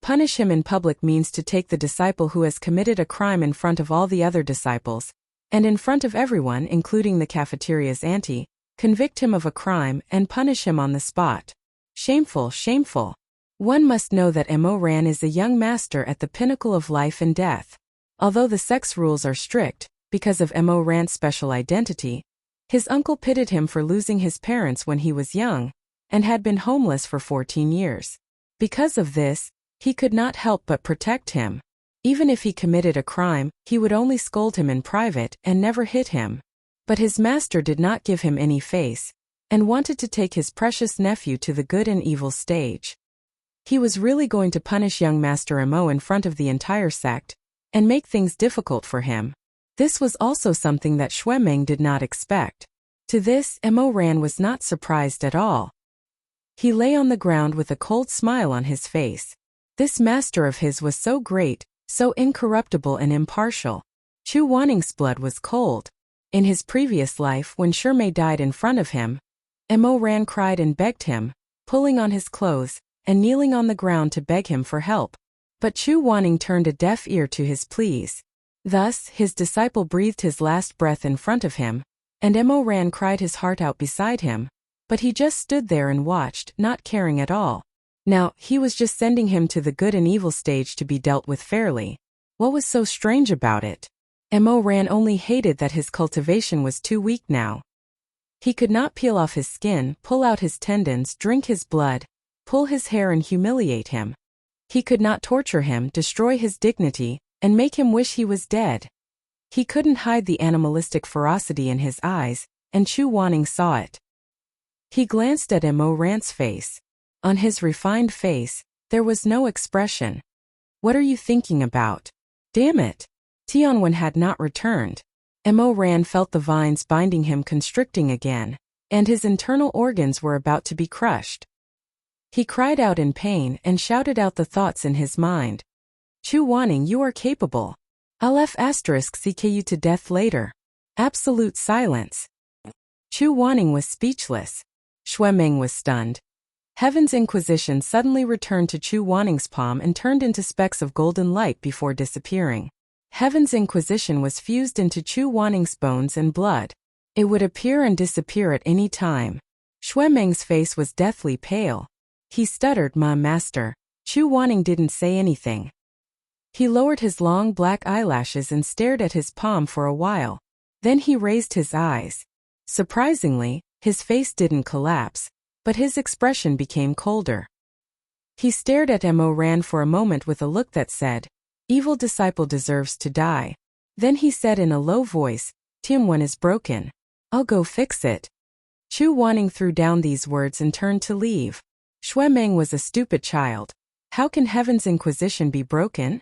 Punish him in public means to take the disciple who has committed a crime in front of all the other disciples, and in front of everyone, including the cafeteria's auntie, convict him of a crime and punish him on the spot. Shameful, shameful. One must know that Mo Ran is a young master at the pinnacle of life and death. Although the sex rules are strict, because of Mo Ran's special identity, his uncle pitied him for losing his parents when he was young, and had been homeless for 14 years. Because of this, he could not help but protect him. Even if he committed a crime, he would only scold him in private and never hit him. But his master did not give him any face, and wanted to take his precious nephew to the good and evil stage. He was really going to punish young Master Mo in front of the entire sect, and make things difficult for him. This was also something that Shuemeng did not expect. To this, Mo Ran was not surprised at all. He lay on the ground with a cold smile on his face. This master of his was so great, so incorruptible and impartial. Chu Wanning's blood was cold. In his previous life, when Shirmei died in front of him, Mo Ran cried and begged him, pulling on his clothes, and kneeling on the ground to beg him for help. But Chu Wanning turned a deaf ear to his pleas. Thus, his disciple breathed his last breath in front of him, and Mo Ran cried his heart out beside him, but he just stood there and watched, not caring at all. Now, he was just sending him to the good and evil stage to be dealt with fairly. What was so strange about it? Mo Ran only hated that his cultivation was too weak now. He could not peel off his skin, pull out his tendons, drink his blood, pull his hair and humiliate him. He could not torture him, destroy his dignity, and make him wish he was dead. He couldn't hide the animalistic ferocity in his eyes, and Chu Wanning saw it. He glanced at Mo Ran's face. On his refined face, there was no expression. What are you thinking about? Damn it! Tianwen had not returned. Mo Ran felt the vines binding him constricting again, and his internal organs were about to be crushed. He cried out in pain and shouted out the thoughts in his mind. Chu Wanning, you are capable. I'll **ck you to death later. Absolute silence. Chu Wanning was speechless. Shuemeng was stunned. Heaven's Inquisition suddenly returned to Chu Wanning's palm and turned into specks of golden light before disappearing. Heaven's Inquisition was fused into Chu Wanning's bones and blood. It would appear and disappear at any time. Shuemeng's face was deathly pale. He stuttered, "Ma master." Chu Wanning didn't say anything. He lowered his long black eyelashes and stared at his palm for a while. Then he raised his eyes. Surprisingly, his face didn't collapse, but his expression became colder. He stared at Mo Ran for a moment with a look that said, "Evil disciple deserves to die." Then he said in a low voice, "Tianwen is broken. I'll go fix it." Chu Wanning threw down these words and turned to leave. Shuemeng was a stupid child. How can Heaven's Inquisition be broken?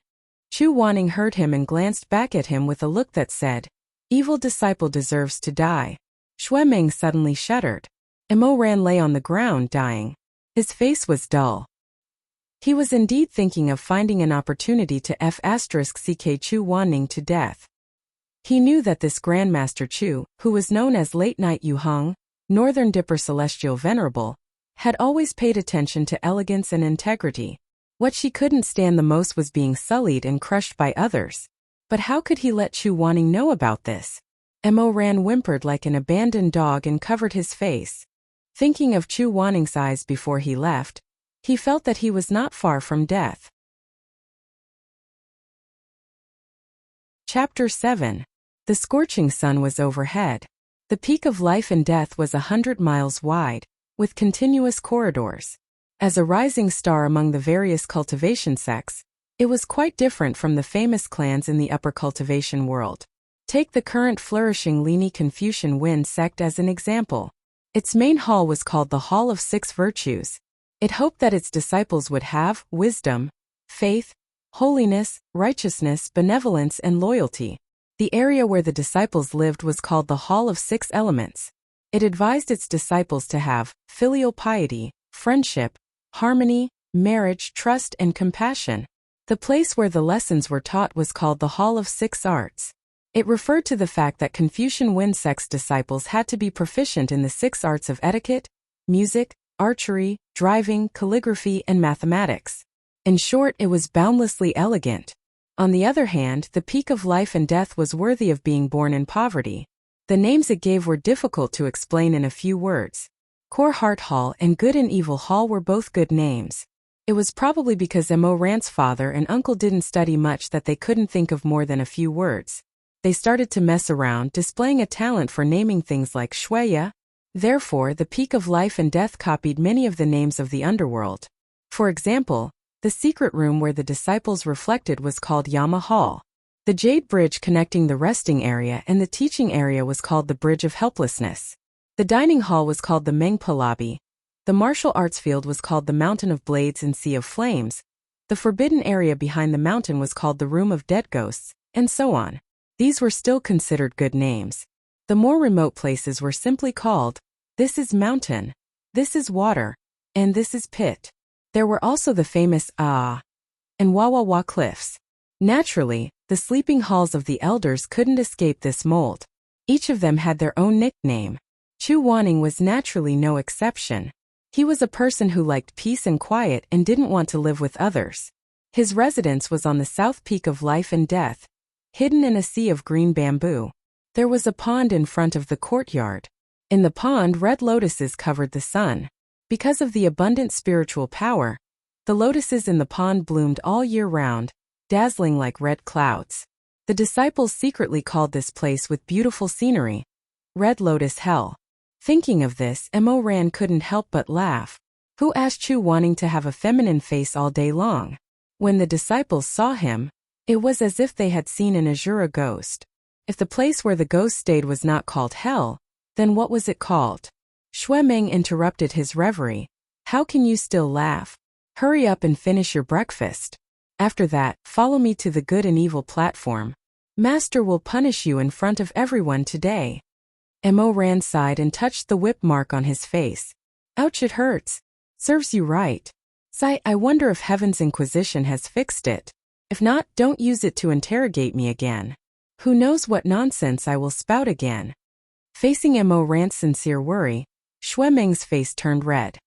Chu Wanning heard him and glanced back at him with a look that said, "Evil disciple deserves to die." Shuemeng suddenly shuddered. Mo Ran lay on the ground dying. His face was dull. He was indeed thinking of finding an opportunity to *CK Chu Wanning to death. He knew that this Grandmaster Chu, who was known as Late Night Yu Hung, Northern Dipper Celestial Venerable, had always paid attention to elegance and integrity. What she couldn't stand the most was being sullied and crushed by others. But how could he let Chu Wanning know about this? Mo Ran whimpered like an abandoned dog and covered his face. Thinking of Chu Wanning's eyes before he left, he felt that he was not far from death. Chapter 7. The scorching sun was overhead. The peak of life and death was 100 miles wide, with continuous corridors. As a rising star among the various cultivation sects, it was quite different from the famous clans in the upper cultivation world. Take the current flourishing Lini Confucian Wen sect as an example. Its main hall was called the Hall of Six Virtues. It hoped that its disciples would have wisdom, faith, holiness, righteousness, benevolence, and loyalty. The area where the disciples lived was called the Hall of Six Elements. It advised its disciples to have filial piety, friendship, harmony, marriage, trust, and compassion. The place where the lessons were taught was called the Hall of Six Arts. It referred to the fact that Confucian Wen sect's disciples had to be proficient in the six arts of etiquette, music, archery, driving, calligraphy, and mathematics. In short, it was boundlessly elegant. On the other hand, the peak of life and death was worthy of being born in poverty. The names it gave were difficult to explain in a few words. Core Heart Hall and Good and Evil Hall were both good names. It was probably because Mo Ran's father and uncle didn't study much that they couldn't think of more than a few words. They started to mess around, displaying a talent for naming things like Shueya. Therefore, the peak of life and death copied many of the names of the underworld. For example, the secret room where the disciples reflected was called Yama Hall. The jade bridge connecting the resting area and the teaching area was called the Bridge of Helplessness. The dining hall was called the Mengpa Lobby. The martial arts field was called the Mountain of Blades and Sea of Flames. The forbidden area behind the mountain was called the Room of Dead Ghosts, and so on. These were still considered good names. The more remote places were simply called, "This is mountain," "This is water," and "This is pit." There were also the famous and Wawawa cliffs. Naturally, the sleeping halls of the elders couldn't escape this mold. Each of them had their own nickname. Chu Wanning was naturally no exception. He was a person who liked peace and quiet and didn't want to live with others. His residence was on the south peak of life and death, hidden in a sea of green bamboo. There was a pond in front of the courtyard. In the pond, red lotuses covered the sun. Because of the abundant spiritual power, the lotuses in the pond bloomed all year round, dazzling like red clouds. The disciples secretly called this place with beautiful scenery Red Lotus Hell. Thinking of this, Mo Ran couldn't help but laugh. Who asked Chu Wanning to have a feminine face all day long? When the disciples saw him, it was as if they had seen an Azura ghost. If the place where the ghost stayed was not called hell, then what was it called? Shuemeng interrupted his reverie. How can you still laugh? Hurry up and finish your breakfast. After that, follow me to the good and evil platform. Master will punish you in front of everyone today. Mo Ran sighed and touched the whip mark on his face. Ouch, it hurts. Serves you right. Sigh, I wonder if Heaven's Inquisition has fixed it. If not, don't use it to interrogate me again. Who knows what nonsense I will spout again. Facing Mo Ran's sincere worry, Shuemeng's face turned red.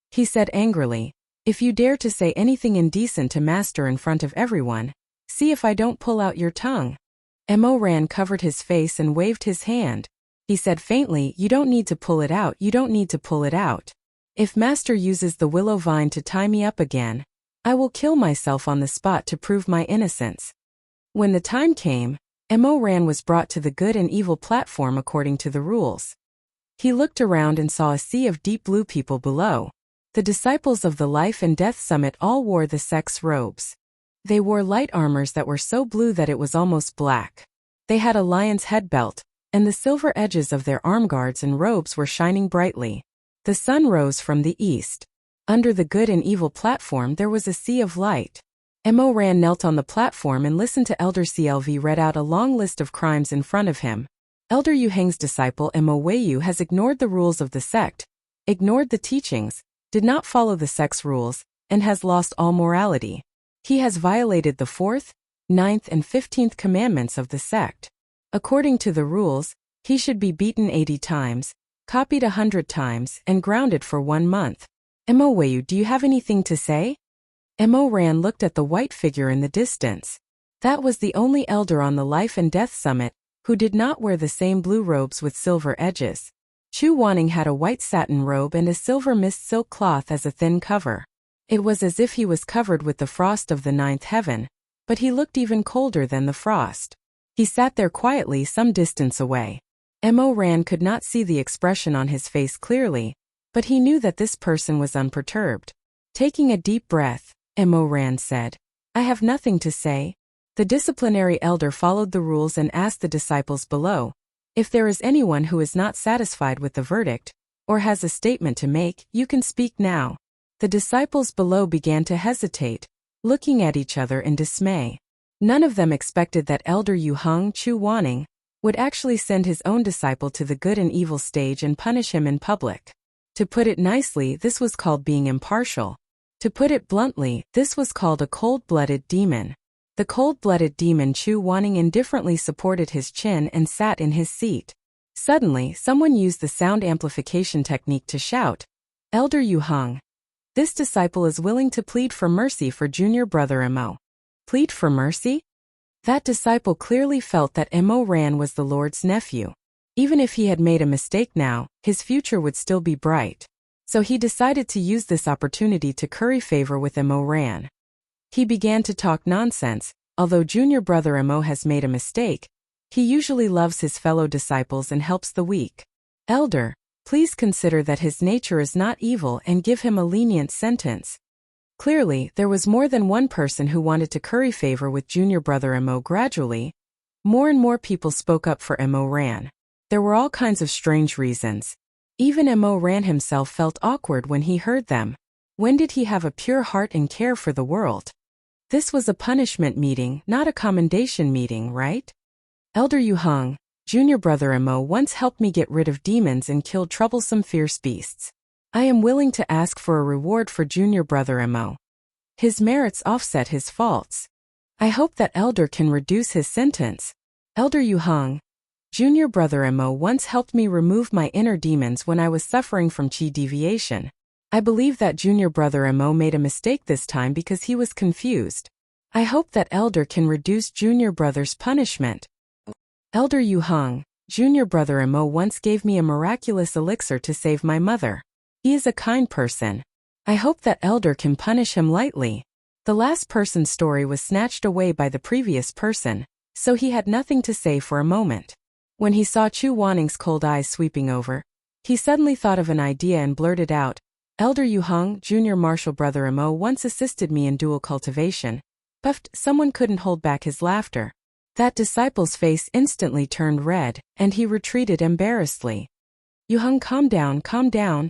He said angrily, if you dare to say anything indecent to Master in front of everyone, see if I don't pull out your tongue. Mo Ran covered his face and waved his hand. He said faintly, you don't need to pull it out, you don't need to pull it out. If Master uses the willow vine to tie me up again, I will kill myself on the spot to prove my innocence. When the time came, Mo Ran was brought to the good and evil platform according to the rules. He looked around and saw a sea of deep blue people below. The disciples of the Life and Death Summit all wore the sex robes. They wore light armors that were so blue that it was almost black. They had a lion's head belt, and the silver edges of their arm guards and robes were shining brightly. The sun rose from the east. Under the good and evil platform there was a sea of light. Mo Ran knelt on the platform and listened to Elder CLV read out a long list of crimes in front of him. Elder Yu Heng's disciple Mo Weiyu has ignored the rules of the sect, ignored the teachings, did not follow the sect's rules, and has lost all morality. He has violated the 4th, 9th, and 15th commandments of the sect. According to the rules, he should be beaten 80 times, copied 100 times, and grounded for 1 month. Mo Weiyu, do you have anything to say? Mo Ran looked at the white figure in the distance. That was the only elder on the Life and Death Summit who did not wear the same blue robes with silver edges. Chu Wanning had a white satin robe and a silver mist silk cloth as a thin cover. It was as if he was covered with the frost of the 9th heaven, but he looked even colder than the frost. He sat there quietly some distance away. Mo Ran could not see the expression on his face clearly, but he knew that this person was unperturbed. Taking a deep breath, Mo Ran said, I have nothing to say. The disciplinary elder followed the rules and asked the disciples below, if there is anyone who is not satisfied with the verdict, or has a statement to make, you can speak now. The disciples below began to hesitate, looking at each other in dismay. None of them expected that Elder Yu Heng Chu Wanning would actually send his own disciple to the good and evil stage and punish him in public. To put it nicely, this was called being impartial. To put it bluntly, this was called a cold-blooded demon. The cold-blooded demon Chu Wanning indifferently supported his chin and sat in his seat. Suddenly, someone used the sound amplification technique to shout, Elder Yu Heng. This disciple is willing to plead for mercy for junior brother Mo. Plead for mercy? That disciple clearly felt that Mo Ran was the Lord's nephew. Even if he had made a mistake now, his future would still be bright. So he decided to use this opportunity to curry favor with Mo Ran. He began to talk nonsense. Although junior brother Mo has made a mistake, he usually loves his fellow disciples and helps the weak. Elder, please consider that his nature is not evil and give him a lenient sentence. Clearly, there was more than one person who wanted to curry favor with junior brother Mo. Gradually, more and more people spoke up for Mo Ran. There were all kinds of strange reasons. Even Mo Ran himself felt awkward when he heard them. When did he have a pure heart and care for the world? This was a punishment meeting, not a commendation meeting, right? Elder Yu Heng, junior brother Mo once helped me get rid of demons and killed troublesome fierce beasts. I am willing to ask for a reward for junior brother Mo. His merits offset his faults. I hope that elder can reduce his sentence. Elder Yu Heng, junior brother Mo once helped me remove my inner demons when I was suffering from qi deviation. I believe that junior brother Mo made a mistake this time because he was confused. I hope that elder can reduce junior brother's punishment. Elder Yu Heng, junior brother Mo once gave me a miraculous elixir to save my mother. He is a kind person. I hope that elder can punish him lightly. The last person's story was snatched away by the previous person, so he had nothing to say for a moment. When he saw Chu Wanning's cold eyes sweeping over, he suddenly thought of an idea and blurted out, Elder Yu Heng, junior martial brother Mo once assisted me in dual cultivation. Puffed, someone couldn't hold back his laughter. That disciple's face instantly turned red, and he retreated embarrassedly. Yu Heng, calm down, calm down.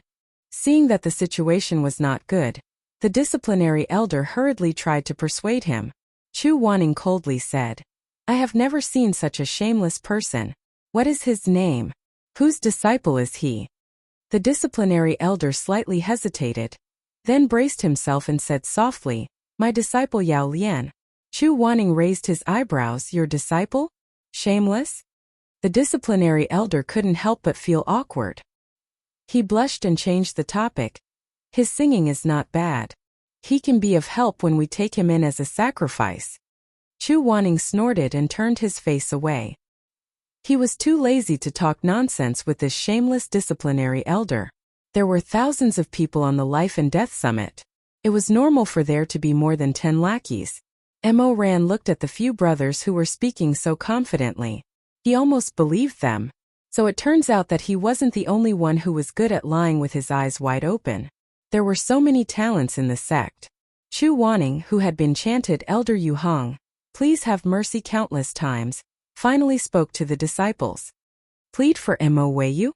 Seeing that the situation was not good, the disciplinary elder hurriedly tried to persuade him. Chu Wanning coldly said, I have never seen such a shameless person. What is his name? Whose disciple is he? The disciplinary elder slightly hesitated, then braced himself and said softly, My disciple Yao Lian. Chu Wanning raised his eyebrows. Your disciple? Shameless? The disciplinary elder couldn't help but feel awkward. He blushed and changed the topic. His singing is not bad. He can be of help when we take him in as a sacrifice. Chu Wanning snorted and turned his face away. He was too lazy to talk nonsense with this shameless disciplinary elder. There were thousands of people on the Life and Death Summit. It was normal for there to be more than 10 lackeys. Mo Ran looked at the few brothers who were speaking so confidently. He almost believed them. So it turns out that he wasn't the only one who was good at lying with his eyes wide open. There were so many talents in the sect. Chu Wanning, who had been chanted Elder Yu Hong, please have mercy countless times, finally spoke to the disciples. Plead for Mo Weiyu?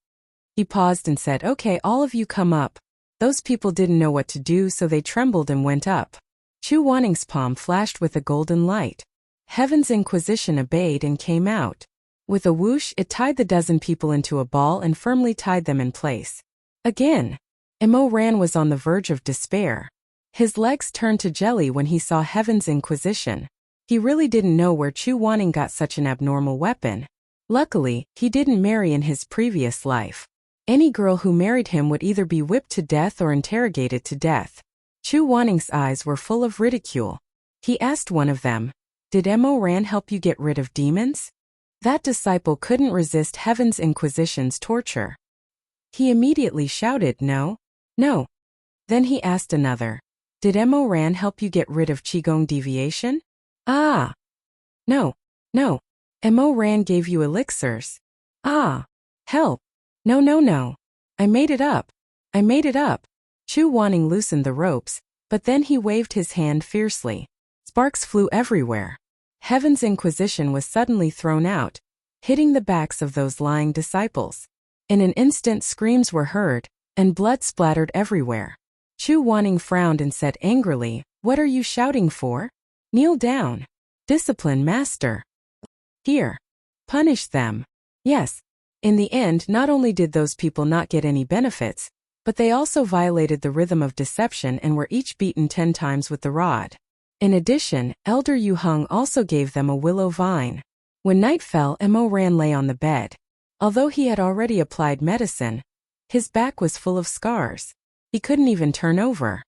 He paused and said, okay, all of you come up. Those people didn't know what to do, so they trembled and went up. Chu Wanning's palm flashed with a golden light. Heaven's Inquisition obeyed and came out. With a whoosh, it tied the dozen people into a ball and firmly tied them in place. Again. Mo Ran was on the verge of despair. His legs turned to jelly when he saw Heaven's Inquisition. He really didn't know where Chu Wanning got such an abnormal weapon. Luckily, he didn't marry in his previous life. Any girl who married him would either be whipped to death or interrogated to death. Chu Wanning's eyes were full of ridicule. He asked one of them, "Did Mo Ran help you get rid of demons?" That disciple couldn't resist Heaven's Inquisition's torture. He immediately shouted, "No, no." Then he asked another, "Did Mo Ran help you get rid of Qigong deviation?" "Ah. No, no. Mo Ran gave you elixirs." "Ah. Help. No, no, no. I made it up. I made it up." Chu Wanning loosened the ropes, but then he waved his hand fiercely. Sparks flew everywhere. Heaven's Inquisition was suddenly thrown out, hitting the backs of those lying disciples. In an instant, screams were heard, and blood splattered everywhere. Chu Wanning frowned and said angrily, "What are you shouting for? Kneel down. Discipline, master. Here. Punish them." Yes. In the end, not only did those people not get any benefits, but they also violated the rhythm of deception and were each beaten 10 times with the rod. In addition, Elder Yu Hung also gave them a willow vine. When night fell, Mo Ran lay on the bed. Although he had already applied medicine, his back was full of scars. He couldn't even turn over.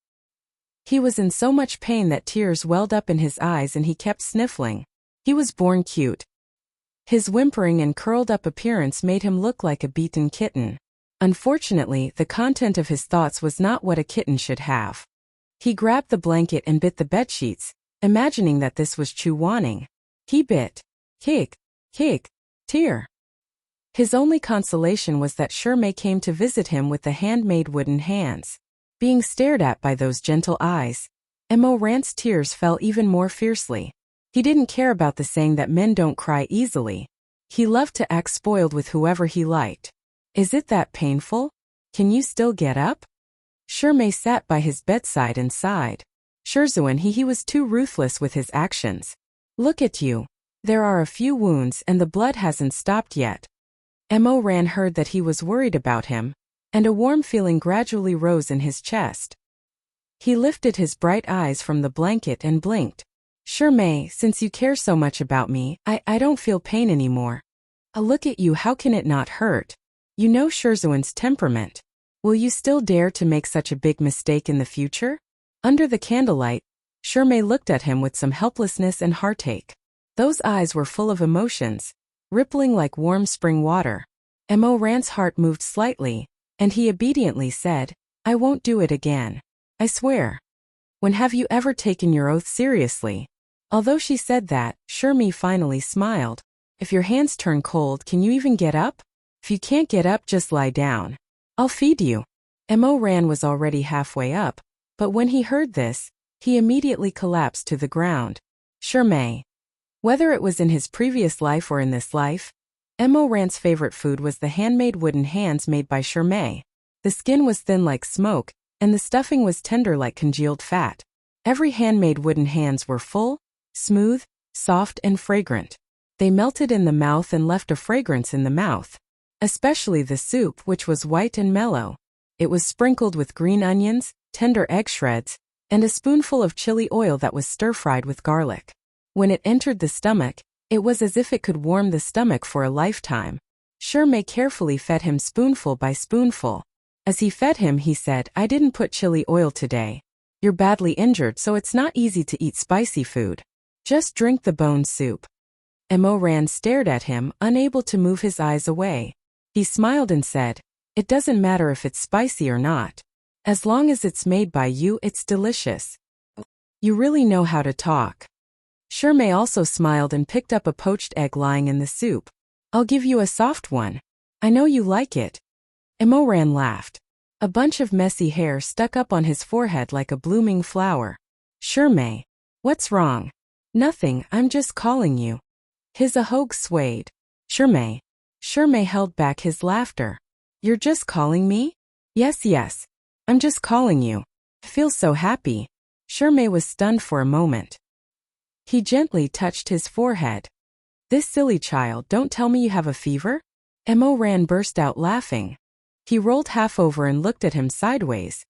He was in so much pain that tears welled up in his eyes and he kept sniffling. He was born cute. His whimpering and curled-up appearance made him look like a beaten kitten. Unfortunately, the content of his thoughts was not what a kitten should have. He grabbed the blanket and bit the bedsheets, imagining that this was Chu Wanning. He bit. Kick. Kick. Tear. His only consolation was that Shirmei came to visit him with the handmade wooden hands. Being stared at by those gentle eyes, Mo Ran's tears fell even more fiercely. He didn't care about the saying that men don't cry easily. He loved to act spoiled with whoever he liked. "Is it that painful? Can you still get up?" Shirmei sat by his bedside and sighed. Shizun, he was too ruthless with his actions. "Look at you. There are a few wounds and the blood hasn't stopped yet." Mo Ran heard that he was worried about him, and a warm feeling gradually rose in his chest. He lifted his bright eyes from the blanket and blinked. "Shirmei, since you care so much about me, I don't feel pain anymore." "Look at you, how can it not hurt? You know Shizun's temperament. Will you still dare to make such a big mistake in the future?" Under the candlelight, Shirmei looked at him with some helplessness and heartache. Those eyes were full of emotions, rippling like warm spring water. Mo Ran's heart moved slightly, and he obediently said, "I won't do it again. I swear." "When have you ever taken your oath seriously?" Although she said that, Shirmei finally smiled. "If your hands turn cold, can you even get up? If you can't get up, just lie down. I'll feed you." Mo Ran was already halfway up, but when he heard this, he immediately collapsed to the ground. Shirmei. Whether it was in his previous life or in this life, Mo Ran's favorite food was the handmade wooden hands made by Shirmei. The skin was thin like smoke, and the stuffing was tender like congealed fat. Every handmade wooden hands were full, smooth, soft, and fragrant. They melted in the mouth and left a fragrance in the mouth. Especially the soup, which was white and mellow. It was sprinkled with green onions, tender egg shreds, and a spoonful of chili oil that was stir-fried with garlic. When it entered the stomach, it was as if it could warm the stomach for a lifetime. Shirmei carefully fed him spoonful by spoonful. As he fed him, he said, "I didn't put chili oil today. You're badly injured, so it's not easy to eat spicy food. Just drink the bone soup." Mo Ran stared at him, unable to move his eyes away. He smiled and said, "It doesn't matter if it's spicy or not. As long as it's made by you, it's delicious. You really know how to talk. Shirmei also smiled and picked up a poached egg lying in the soup. I'll give you a soft one. I know you like it. Emoran laughed. A bunch of messy hair stuck up on his forehead like a blooming flower. Shirmei. What's wrong? Nothing, I'm just calling you. His ahog swayed. Shirmei. Shirmei held back his laughter. You're just calling me? Yes. I'm just calling you. I feel so happy. Shirmei was stunned for a moment. He gently touched his forehead. This silly child, don't tell me you have a fever? Emoran burst out laughing. He rolled half over and looked at him sideways.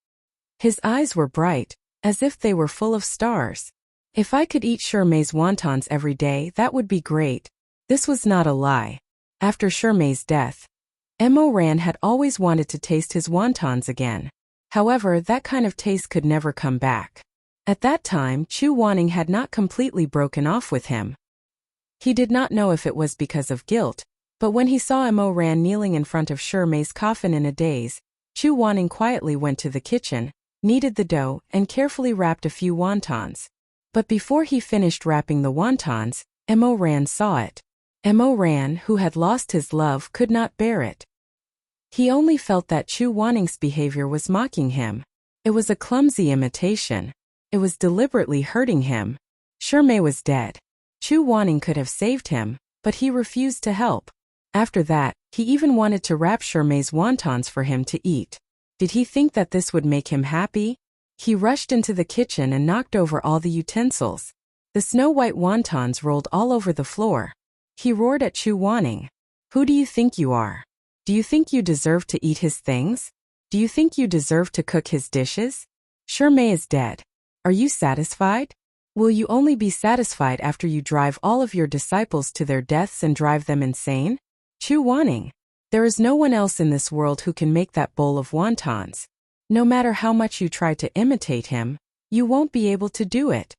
His eyes were bright, as if they were full of stars. If I could eat Shirmei's wontons every day, that would be great. This was not a lie. After Shirmei's death, Emoran had always wanted to taste his wontons again. However, that kind of taste could never come back. At that time, Chu Wanning had not completely broken off with him. He did not know if it was because of guilt, but when he saw Emoran kneeling in front of Shirmei's coffin in a daze, Chu Wanning quietly went to the kitchen, kneaded the dough, and carefully wrapped a few wontons. But before he finished wrapping the wontons, Emoran saw it. Emoran, who had lost his love, could not bear it. He only felt that Chu Wanning's behavior was mocking him. It was a clumsy imitation. It was deliberately hurting him. Shirmei was dead. Chu Wanning could have saved him, but he refused to help. After that, he even wanted to wrap Shirmei's wontons for him to eat. Did he think that this would make him happy? He rushed into the kitchen and knocked over all the utensils. The snow-white wontons rolled all over the floor. He roared at Chu Wanning. Who do you think you are? Do you think you deserve to eat his things? Do you think you deserve to cook his dishes? Shirmei is dead. Are you satisfied? Will you only be satisfied after you drive all of your disciples to their deaths and drive them insane? Chu Wanning. There is no one else in this world who can make that bowl of wontons. No matter how much you try to imitate him, you won't be able to do it.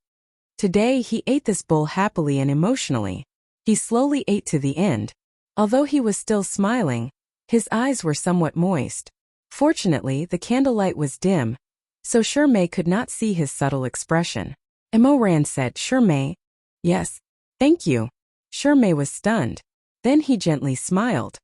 Today he ate this bowl happily and emotionally. He slowly ate to the end. Although he was still smiling, his eyes were somewhat moist. Fortunately, the candlelight was dim, so Shirmei could not see his subtle expression. Emoran said, Shirmei. Yes. Thank you. Shirmei was stunned. Then he gently smiled.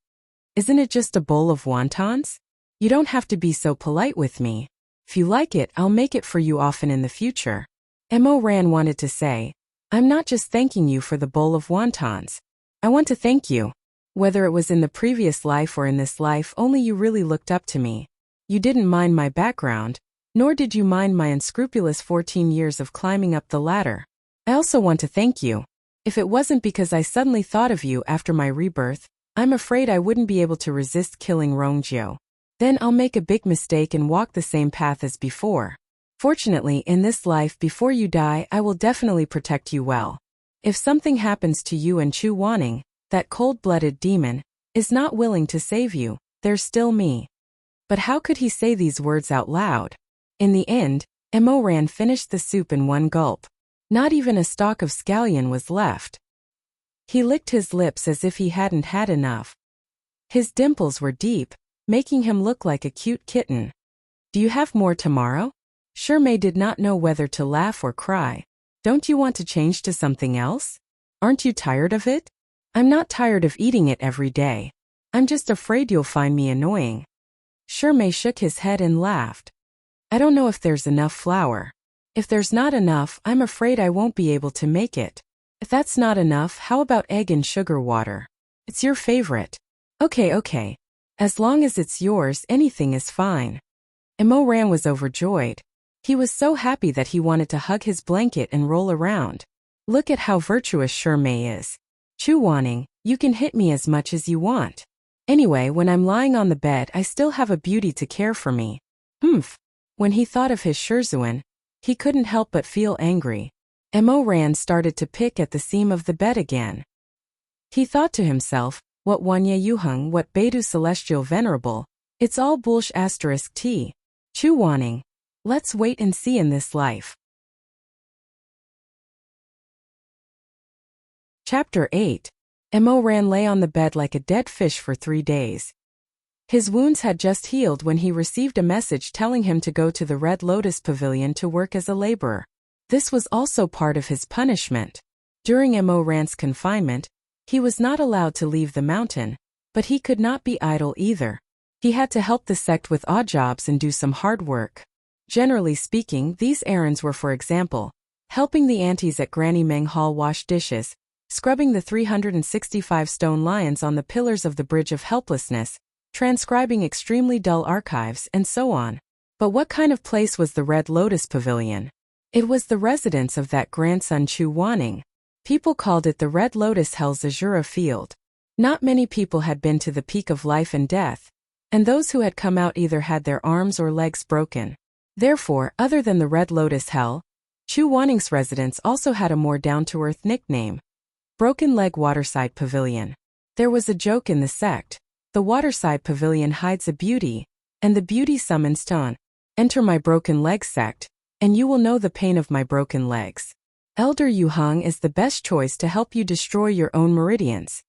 Isn't it just a bowl of wontons? You don't have to be so polite with me. If you like it, I'll make it for you often in the future. Emoran wanted to say, I'm not just thanking you for the bowl of wontons. I want to thank you. Whether it was in the previous life or in this life, only you really looked up to me. You didn't mind my background, nor did you mind my unscrupulous 14 years of climbing up the ladder. I also want to thank you. If it wasn't because I suddenly thought of you after my rebirth, I'm afraid I wouldn't be able to resist killing Rongjio. Then I'll make a big mistake and walk the same path as before. Fortunately, in this life before you die, I will definitely protect you well. If something happens to you and Chu Wanning, that cold-blooded demon, is not willing to save you, there's still me. But how could he say these words out loud? In the end, Emoran finished the soup in one gulp. Not even a stalk of scallion was left. He licked his lips as if he hadn't had enough. His dimples were deep, making him look like a cute kitten. Do you have more tomorrow? Shirmei did not know whether to laugh or cry. Don't you want to change to something else? Aren't you tired of it? I'm not tired of eating it every day. I'm just afraid you'll find me annoying. Shirmei shook his head and laughed. I don't know if there's enough flour. If there's not enough, I'm afraid I won't be able to make it. If that's not enough, how about egg and sugar water? It's your favorite. Okay. As long as it's yours, anything is fine. Emoran was overjoyed. He was so happy that he wanted to hug his blanket and roll around. Look at how virtuous Shirmei is. Chu Wanning, you can hit me as much as you want. Anyway, when I'm lying on the bed, I still have a beauty to care for me. Humph. When he thought of his Shizun, he couldn't help but feel angry. Emoran started to pick at the seam of the bed again. He thought to himself, what Wanya Yuheng, what Beidou Celestial Venerable, it's all bullsh**. Chu Wanning. Let's wait and see in this life. Chapter 8. Emoran lay on the bed like a dead fish for 3 days. His wounds had just healed when he received a message telling him to go to the Red Lotus Pavilion to work as a laborer. This was also part of his punishment. During Mo Ran's confinement, he was not allowed to leave the mountain, but he could not be idle either. He had to help the sect with odd jobs and do some hard work. Generally speaking, these errands were, for example, helping the aunties at Granny Meng Hall wash dishes, scrubbing the 365 stone lions on the pillars of the Bridge of Helplessness, transcribing extremely dull archives, and so on. But what kind of place was the Red Lotus Pavilion? It was the residence of that grandson Chu Wanning. People called it the Red Lotus Hell's Azura Field. Not many people had been to the peak of life and death, and those who had come out either had their arms or legs broken. Therefore, other than the Red Lotus Hell, Chu Wanning's residence also had a more down-to-earth nickname: Broken Leg Waterside Pavilion. There was a joke in the sect: the Waterside Pavilion hides a beauty, and the beauty summons Ton. Enter my broken leg sect, and you will know the pain of my broken legs. Elder Yu Hung is the best choice to help you destroy your own meridians.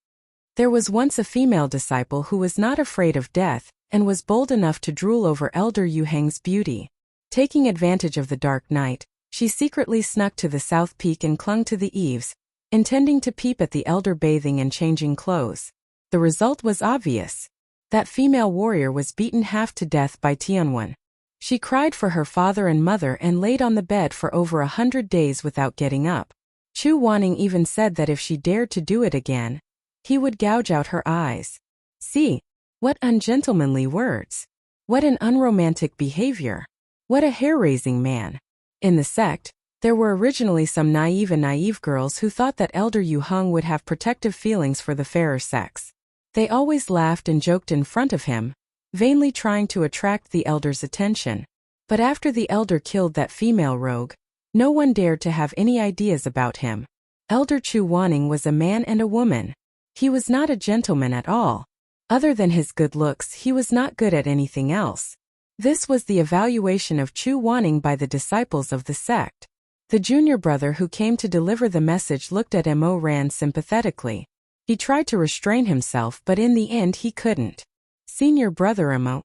There was once a female disciple who was not afraid of death, and was bold enough to drool over Elder Yu Hang's beauty. Taking advantage of the dark night, she secretly snuck to the south peak and clung to the eaves, intending to peep at the elder bathing and changing clothes. The result was obvious. That female warrior was beaten half to death by Tianwen. She cried for her father and mother and laid on the bed for over 100 days without getting up. Chu Wanning even said that if she dared to do it again, he would gouge out her eyes. See, what ungentlemanly words. What an unromantic behavior. What a hair-raising man. In the sect, there were originally some naive girls who thought that Elder Yu Hung would have protective feelings for the fairer sex. They always laughed and joked in front of him, vainly trying to attract the elder's attention. But after the elder killed that female rogue, no one dared to have any ideas about him. Elder Chu Wanning was a man and a woman. He was not a gentleman at all. Other than his good looks, he was not good at anything else. This was the evaluation of Chu Wanning by the disciples of the sect. The junior brother who came to deliver the message looked at Mo Ran sympathetically. He tried to restrain himself, but in the end he couldn't. Senior brother Mo.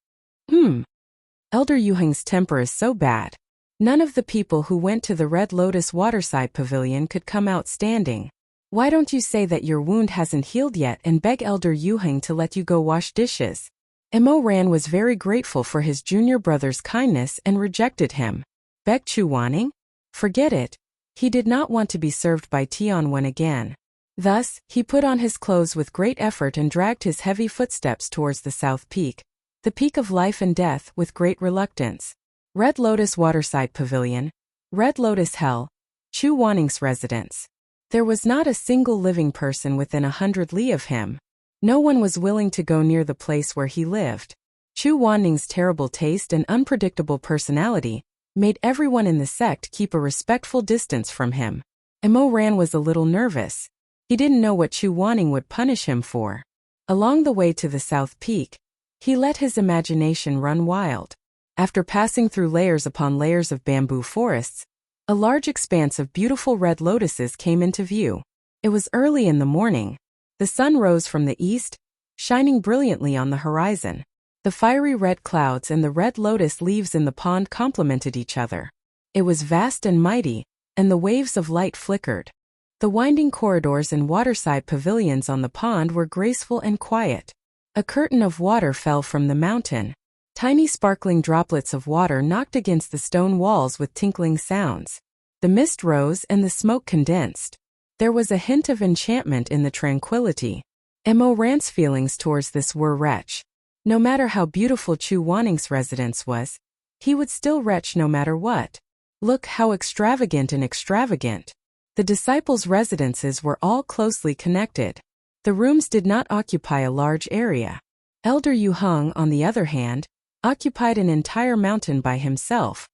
Elder Yu Hung's temper is so bad. None of the people who went to the Red Lotus Waterside Pavilion could come out standing. Why don't you say that your wound hasn't healed yet and beg Elder Yu Hung to let you go wash dishes? Mo Ran was very grateful for his junior brother's kindness and rejected him. Beg Chu Wanning? Forget it. He did not want to be served by Tianwen again. Thus, he put on his clothes with great effort and dragged his heavy footsteps towards the south peak, the peak of life and death, with great reluctance. Red Lotus Waterside Pavilion, Red Lotus Hell, Chu Wanning's residence. There was not a single living person within 100 li of him. No one was willing to go near the place where he lived. Chu Wanning's terrible taste and unpredictable personality made everyone in the sect keep a respectful distance from him. Mo Ran was a little nervous. He didn't know what Chu Wanning would punish him for. Along the way to the south peak, he let his imagination run wild. After passing through layers upon layers of bamboo forests, a large expanse of beautiful red lotuses came into view. It was early in the morning. The sun rose from the east, shining brilliantly on the horizon. The fiery red clouds and the red lotus leaves in the pond complemented each other. It was vast and mighty, and the waves of light flickered. The winding corridors and waterside pavilions on the pond were graceful and quiet. A curtain of water fell from the mountain. Tiny sparkling droplets of water knocked against the stone walls with tinkling sounds. The mist rose and the smoke condensed. There was a hint of enchantment in the tranquility. Mo Ran's feelings towards this were retch. No matter how beautiful Chu Wanning's residence was, he would still retch no matter what. Look how extravagant and extravagant. The disciples' residences were all closely connected. The rooms did not occupy a large area. Elder Yu Hung, on the other hand, occupied an entire mountain by himself.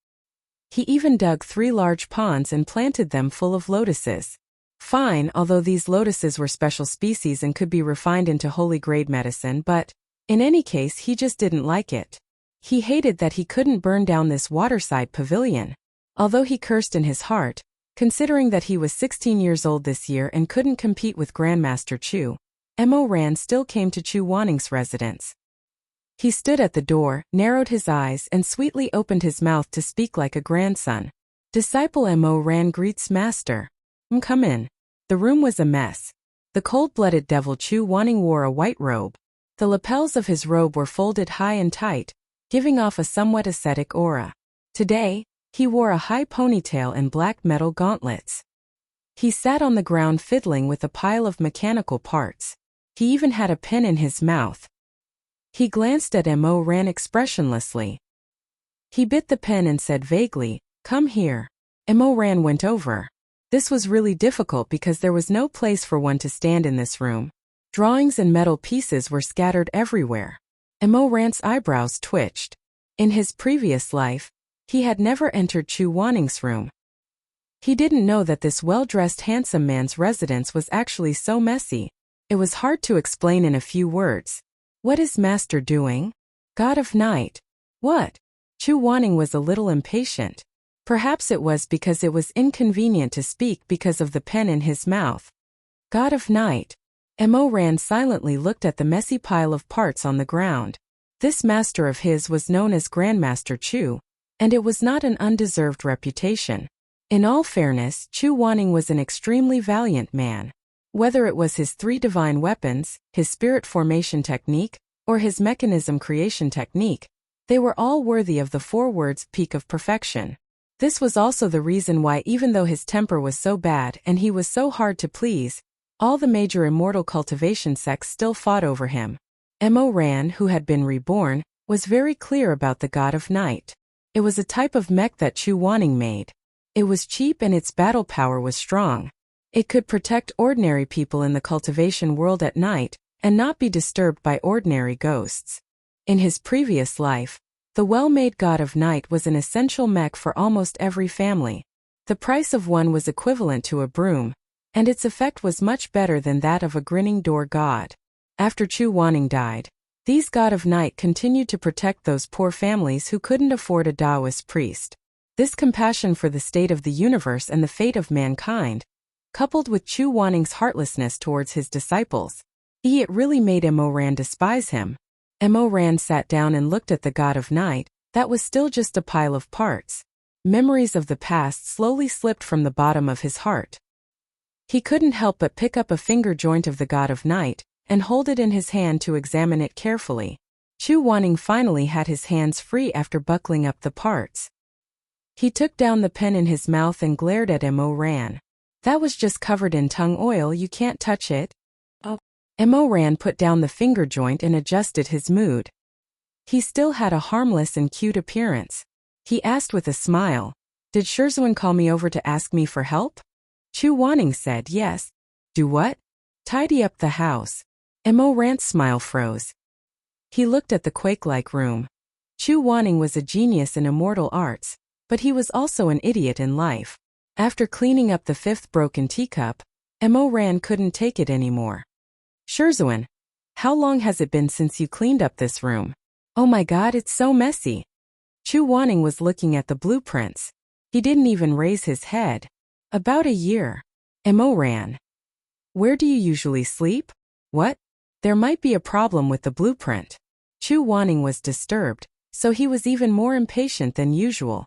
He even dug 3 large ponds and planted them full of lotuses. Fine, although these lotuses were special species and could be refined into holy-grade medicine, but, in any case, he just didn't like it. He hated that he couldn't burn down this waterside pavilion. Although he cursed in his heart, considering that he was 16 years old this year and couldn't compete with Grandmaster Chu, Mo Ran still came to Chu Wanning's residence. He stood at the door, narrowed his eyes, and sweetly opened his mouth to speak like a grandson. Disciple Mo Ran greets master. Come in. The room was a mess. The cold-blooded devil Chu Wanning wore a white robe. The lapels of his robe were folded high and tight, giving off a somewhat ascetic aura. Today, he wore a high ponytail and black metal gauntlets. He sat on the ground fiddling with a pile of mechanical parts. He even had a pen in his mouth. He glanced at Mo Ran expressionlessly. He bit the pen and said vaguely, "Come here." Mo Ran went over. This was really difficult because there was no place for one to stand in this room. Drawings and metal pieces were scattered everywhere. Mo Ran's eyebrows twitched. In his previous life, he had never entered Chu Wanning's room. He didn't know that this well-dressed handsome man's residence was actually so messy. It was hard to explain in a few words. What is master doing? God of Night. What? Chu Wanning was a little impatient. Perhaps it was because it was inconvenient to speak because of the pen in his mouth. God of Night. Mo Ran silently looked at the messy pile of parts on the ground. This master of his was known as Grandmaster Chu, and it was not an undeserved reputation. In all fairness, Chu Wanning was an extremely valiant man. Whether it was his 3 divine weapons, his spirit formation technique, or his mechanism creation technique, they were all worthy of the 4 words peak of perfection. This was also the reason why, even though his temper was so bad and he was so hard to please, all the major immortal cultivation sects still fought over him. Mo Ran, who had been reborn, was very clear about the God of Night. It was a type of mech that Chu Wanning made. It was cheap and its battle power was strong. It could protect ordinary people in the cultivation world at night and not be disturbed by ordinary ghosts. In his previous life, the well-made God of Night was an essential mech for almost every family. The price of one was equivalent to a broom, and its effect was much better than that of a grinning door god. After Chu Wanning died, these God of Night continued to protect those poor families who couldn't afford a Taoist priest. This compassion for the state of the universe and the fate of mankind, coupled with Chu Wanning's heartlessness towards his disciples, it really made Mo Ran despise him. Mo Ran sat down and looked at the God of Night, that was still just a pile of parts. Memories of the past slowly slipped from the bottom of his heart. He couldn't help but pick up a finger joint of the God of Night and hold it in his hand to examine it carefully. Chu Wanning finally had his hands free after buckling up the parts. He took down the pen in his mouth and glared at Mo Ran. That was just covered in tongue oil, you can't touch it. Oh. Mo Ran put down the finger joint and adjusted his mood. He still had a harmless and cute appearance. He asked with a smile, "Did Shizun call me over to ask me for help?" Chu Wanning said yes. "Do what?" "Tidy up the house." Mo Ran's smile froze. He looked at the quake-like room. Chu Wanning was a genius in immortal arts, but he was also an idiot in life. After cleaning up the 5th broken teacup, Mo Ran couldn't take it anymore. "Shizun, how long has it been since you cleaned up this room? Oh my god, it's so messy." Chu Wanning was looking at the blueprints. He didn't even raise his head. "About a year." Mo Ran. "Where do you usually sleep?" "What?" There might be a problem with the blueprint. Chu Wanning was disturbed, so he was even more impatient than usual.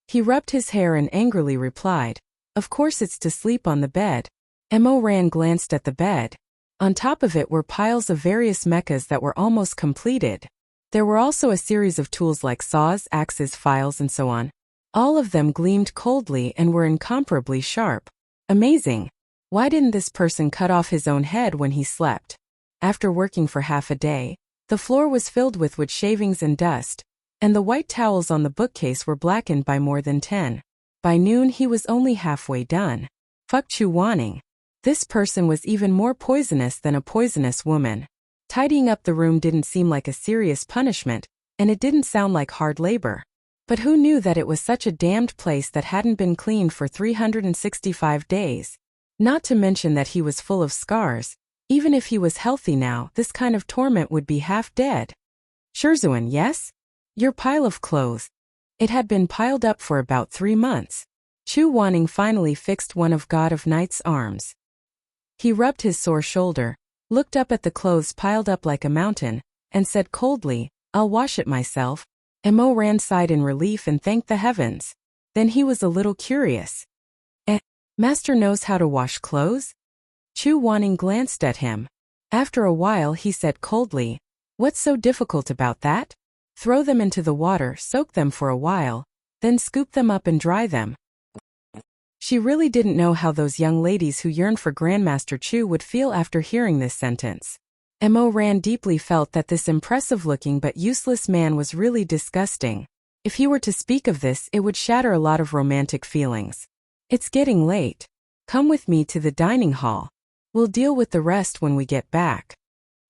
He rubbed his hair and angrily replied, "Of course it's to sleep on the bed." Mo Ran glanced at the bed. On top of it were piles of various mechas that were almost completed. There were also a series of tools like saws, axes, files, and so on. All of them gleamed coldly and were incomparably sharp. Amazing. Why didn't this person cut off his own head when he slept? After working for half a day, the floor was filled with wood shavings and dust, and the white towels on the bookcase were blackened by more than 10. By noon he was only halfway done. Fuck Chu Wanning. This person was even more poisonous than a poisonous woman. Tidying up the room didn't seem like a serious punishment, and it didn't sound like hard labor. But who knew that it was such a damned place that hadn't been cleaned for 365 days? Not to mention that he was full of scars. Even if he was healthy now, this kind of torment would be half dead. "Shizun, yes? Your pile of clothes." It had been piled up for about 3 months. Chu Wanning finally fixed one of God of Night's arms. He rubbed his sore shoulder, looked up at the clothes piled up like a mountain, and said coldly, "I'll wash it myself." Mo Ran sighed in relief and thanked the heavens. Then he was a little curious. Master knows how to wash clothes? Chu Wanning glanced at him. After a while he said coldly, "What's so difficult about that? Throw them into the water, soak them for a while, then scoop them up and dry them." She really didn't know how those young ladies who yearned for Grandmaster Chu would feel after hearing this sentence. Mo Ran deeply felt that this impressive-looking but useless man was really disgusting. If he were to speak of this, it would shatter a lot of romantic feelings. "It's getting late. Come with me to the dining hall. We'll deal with the rest when we get back."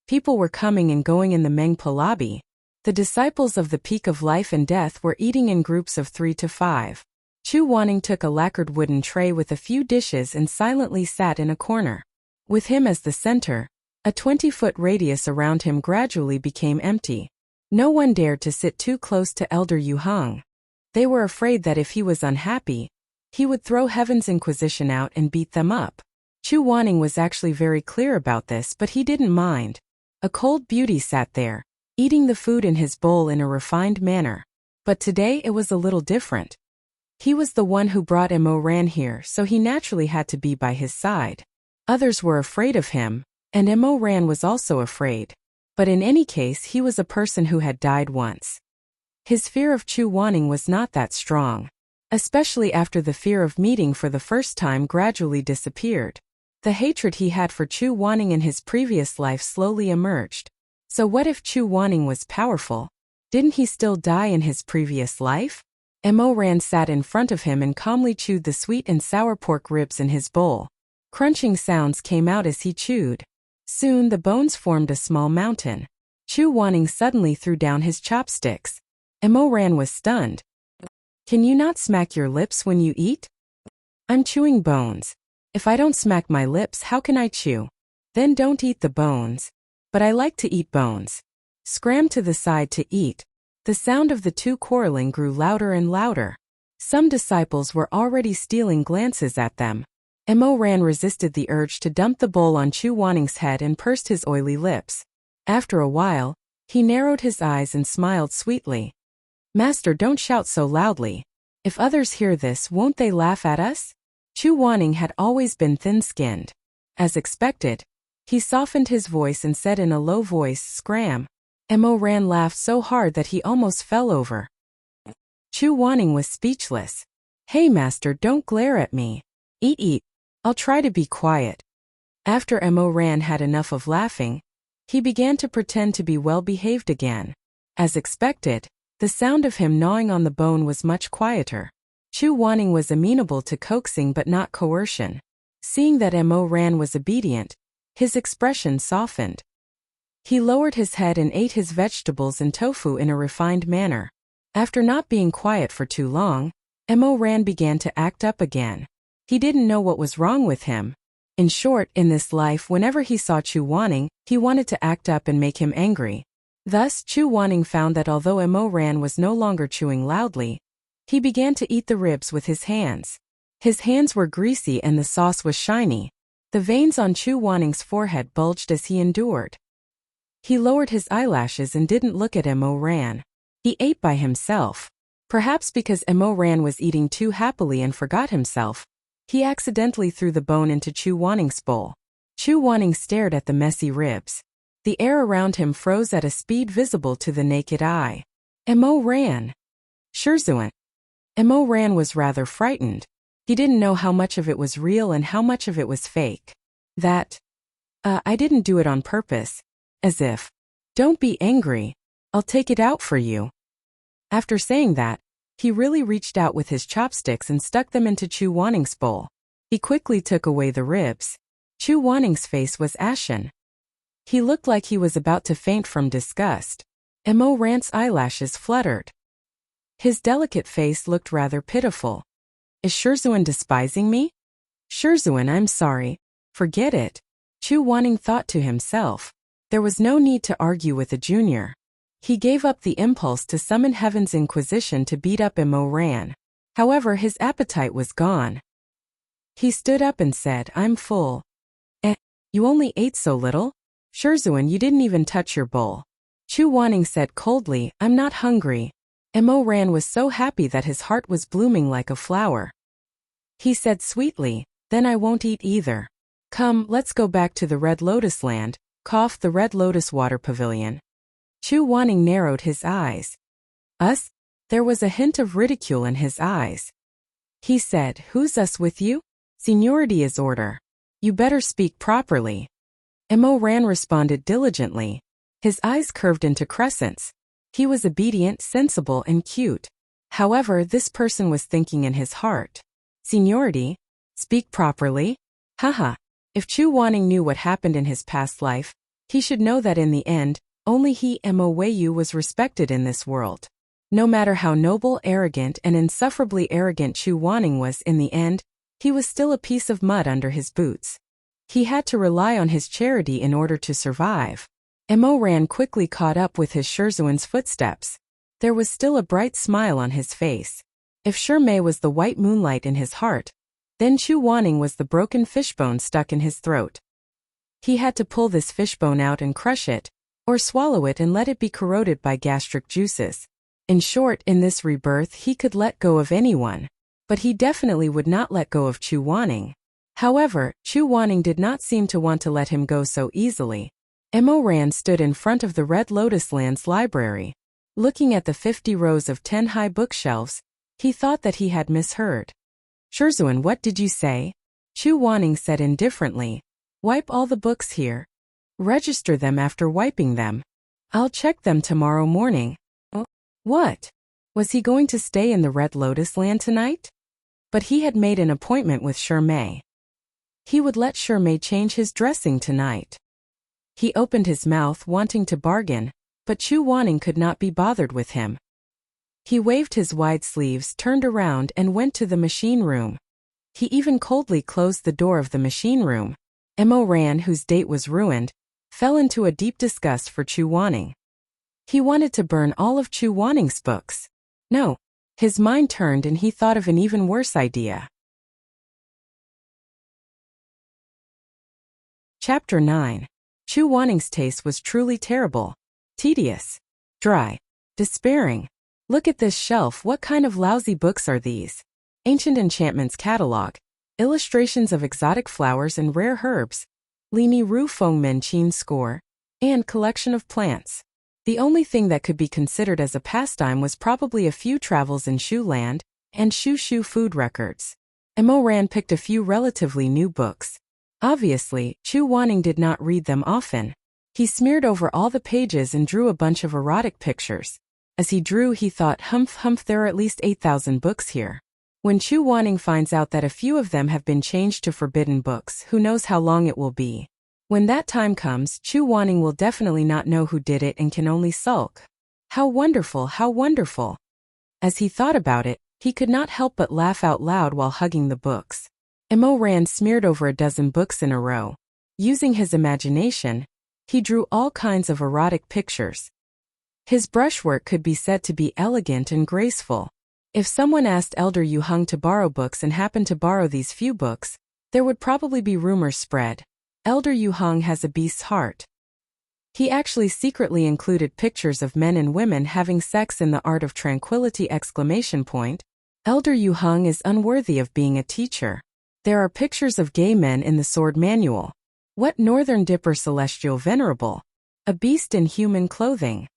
People were coming and going in the Mengpa lobby. The disciples of the Peak of Life and Death were eating in groups of 3 to 5. Chu Wanning took a lacquered wooden tray with a few dishes and silently sat in a corner. With him as the center, a 20-foot radius around him gradually became empty. No one dared to sit too close to Elder Yu Heng. They were afraid that if he was unhappy, he would throw Heaven's Inquisition out and beat them up. Chu Wanning was actually very clear about this, but he didn't mind. A cold beauty sat there, eating the food in his bowl in a refined manner. But today it was a little different. He was the one who brought Mo Ran here, so he naturally had to be by his side. Others were afraid of him, and Mo Ran was also afraid. But in any case, he was a person who had died once. His fear of Chu Wanning was not that strong, especially after the fear of meeting for the first time gradually disappeared. The hatred he had for Chu Wanning in his previous life slowly emerged. So what if Chu Wanning was powerful? Didn't he still die in his previous life? Mo Ran sat in front of him and calmly chewed the sweet and sour pork ribs in his bowl. Crunching sounds came out as he chewed. Soon the bones formed a small mountain. Chu Wanning suddenly threw down his chopsticks. Mo Ran was stunned. "Can you not smack your lips when you eat?" "I'm chewing bones. If I don't smack my lips, how can I chew?" "Then don't eat the bones." "But I like to eat bones." "Scram to the side to eat." The sound of the two quarreling grew louder and louder. Some disciples were already stealing glances at them. Mo Ran resisted the urge to dump the bowl on Chu Wanning's head and pursed his oily lips. After a while, he narrowed his eyes and smiled sweetly. "Master, don't shout so loudly. If others hear this, won't they laugh at us?" Chu Wanning had always been thin-skinned. As expected, he softened his voice and said in a low voice, "Scram." Mo Ran laughed so hard that he almost fell over. Chu Wanning was speechless. "Hey master, don't glare at me. Eat. I'll try to be quiet." After Mo Ran had enough of laughing, he began to pretend to be well-behaved again. As expected, the sound of him gnawing on the bone was much quieter. Chu Wanning was amenable to coaxing but not coercion. Seeing that Mo Ran was obedient, his expression softened. He lowered his head and ate his vegetables and tofu in a refined manner. After not being quiet for too long, Mo Ran began to act up again. He didn't know what was wrong with him. In short, in this life, whenever he saw Chu Wanning, he wanted to act up and make him angry. Thus, Chu Wanning found that although Mo Ran was no longer chewing loudly, he began to eat the ribs with his hands. His hands were greasy and the sauce was shiny. The veins on Chu Wanning's forehead bulged as he endured. He lowered his eyelashes and didn't look at Mo Ran. He ate by himself. Perhaps because Mo Ran was eating too happily and forgot himself, he accidentally threw the bone into Chu Wanning's bowl. Chu Wanning stared at the messy ribs. The air around him froze at a speed visible to the naked eye. Mo Ran. Shizun. Mo Ran was rather frightened. He didn't know how much of it was real and how much of it was fake. I didn't do it on purpose. As if. Don't be angry. I'll take it out for you. After saying that, he really reached out with his chopsticks and stuck them into Chu Wanning's bowl. He quickly took away the ribs. Chu Wanning's face was ashen. He looked like he was about to faint from disgust. Mo Ran's eyelashes fluttered. His delicate face looked rather pitiful. Is Shizun despising me? Shizun, I'm sorry. Forget it. Chu Wanning thought to himself. There was no need to argue with a junior. He gave up the impulse to summon Heaven's Inquisition to beat up Mo Ran. However, his appetite was gone. He stood up and said, I'm full. You only ate so little? Shizun, you didn't even touch your bowl. Chu Wanning said coldly, I'm not hungry. Mo Ran was so happy that his heart was blooming like a flower. He said sweetly, then I won't eat either. Come, let's go back to the Red Lotus land, the Red Lotus Water Pavilion. Chu Wanning narrowed his eyes. Us? There was a hint of ridicule in his eyes. He said, who's us with you? Seniority is order. You better speak properly. Mo Ran responded diligently. His eyes curved into crescents. He was obedient, sensible, and cute. However, this person was thinking in his heart. Seniority? Speak properly? Haha. If Chu Wanning knew what happened in his past life, he should know that in the end, only he Mo Weiyu was respected in this world. No matter how noble, arrogant, and insufferably arrogant Chu Wanning was in the end, he was still a piece of mud under his boots. He had to rely on his charity in order to survive. Mo Ran quickly caught up with his Shizun's footsteps. There was still a bright smile on his face. If Shimei was the white moonlight in his heart, then Chu Wanning was the broken fishbone stuck in his throat. He had to pull this fishbone out and crush it, or swallow it and let it be corroded by gastric juices. In short, in this rebirth he could let go of anyone, but he definitely would not let go of Chu Wanning. However, Chu Wanning did not seem to want to let him go so easily. Mo Ran stood in front of the Red Lotus Land's library. Looking at the 50 rows of 10 high bookshelves, he thought that he had misheard. Shizun, what did you say? Chu Wanning said indifferently. Wipe all the books here. Register them after wiping them. I'll check them tomorrow morning. What? Was he going to stay in the Red Lotus Land tonight? But he had made an appointment with Shimei. He would let Shimei change his dressing tonight. He opened his mouth wanting to bargain, but Chu Wanning could not be bothered with him. He waved his wide sleeves, turned around and went to the machine room. He even coldly closed the door of the machine room. Mo Ran, whose date was ruined, fell into a deep disgust for Chu Wanning. He wanted to burn all of Chu Wanning's books. No. His mind turned and he thought of an even worse idea. Chapter 9. Chu Wanning's taste was truly terrible. Tedious. Dry. Despairing. Look at this shelf, what kind of lousy books are these? Ancient Enchantments Catalog. Illustrations of exotic flowers and rare herbs. Lini Ru Feng Men Qin Score. And collection of plants. The only thing that could be considered as a pastime was probably a few travels in Shu Land, and Shu food records. Mo Ran picked a few relatively new books. Obviously, Chu Wanning did not read them often. He smeared over all the pages and drew a bunch of erotic pictures. As he drew, he thought, humph, there are at least 8,000 books here. When Chu Wanning finds out that a few of them have been changed to forbidden books, who knows how long it will be. When that time comes, Chu Wanning will definitely not know who did it and can only sulk. How wonderful, how wonderful. As he thought about it, he could not help but laugh out loud while hugging the books. Mo Ran smeared over a dozen books in a row. Using his imagination, he drew all kinds of erotic pictures. His brushwork could be said to be elegant and graceful. If someone asked Elder Yu Hung to borrow books and happened to borrow these few books, there would probably be rumors spread. Elder Yu Hung has a beast's heart. He actually secretly included pictures of men and women having sex in the art of tranquility! Elder Yu Hung is unworthy of being a teacher. There are pictures of gay men in the sword manual. What northern dipper celestial venerable? A beast in human clothing.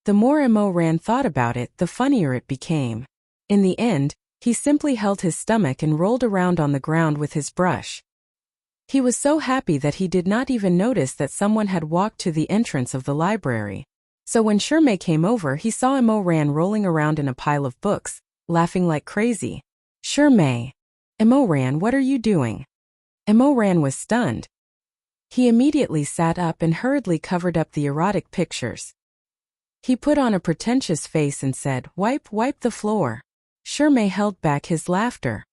The more Mo Ran thought about it, the funnier it became. In the end, he simply held his stomach and rolled around on the ground with his brush. He was so happy that he did not even notice that someone had walked to the entrance of the library. So when Shimei came over, he saw Mo Ran rolling around in a pile of books, laughing like crazy. Shimei. Mo Ran, what are you doing? Mo Ran was stunned. He immediately sat up and hurriedly covered up the erotic pictures. He put on a pretentious face and said, wipe the floor. Shimei held back his laughter.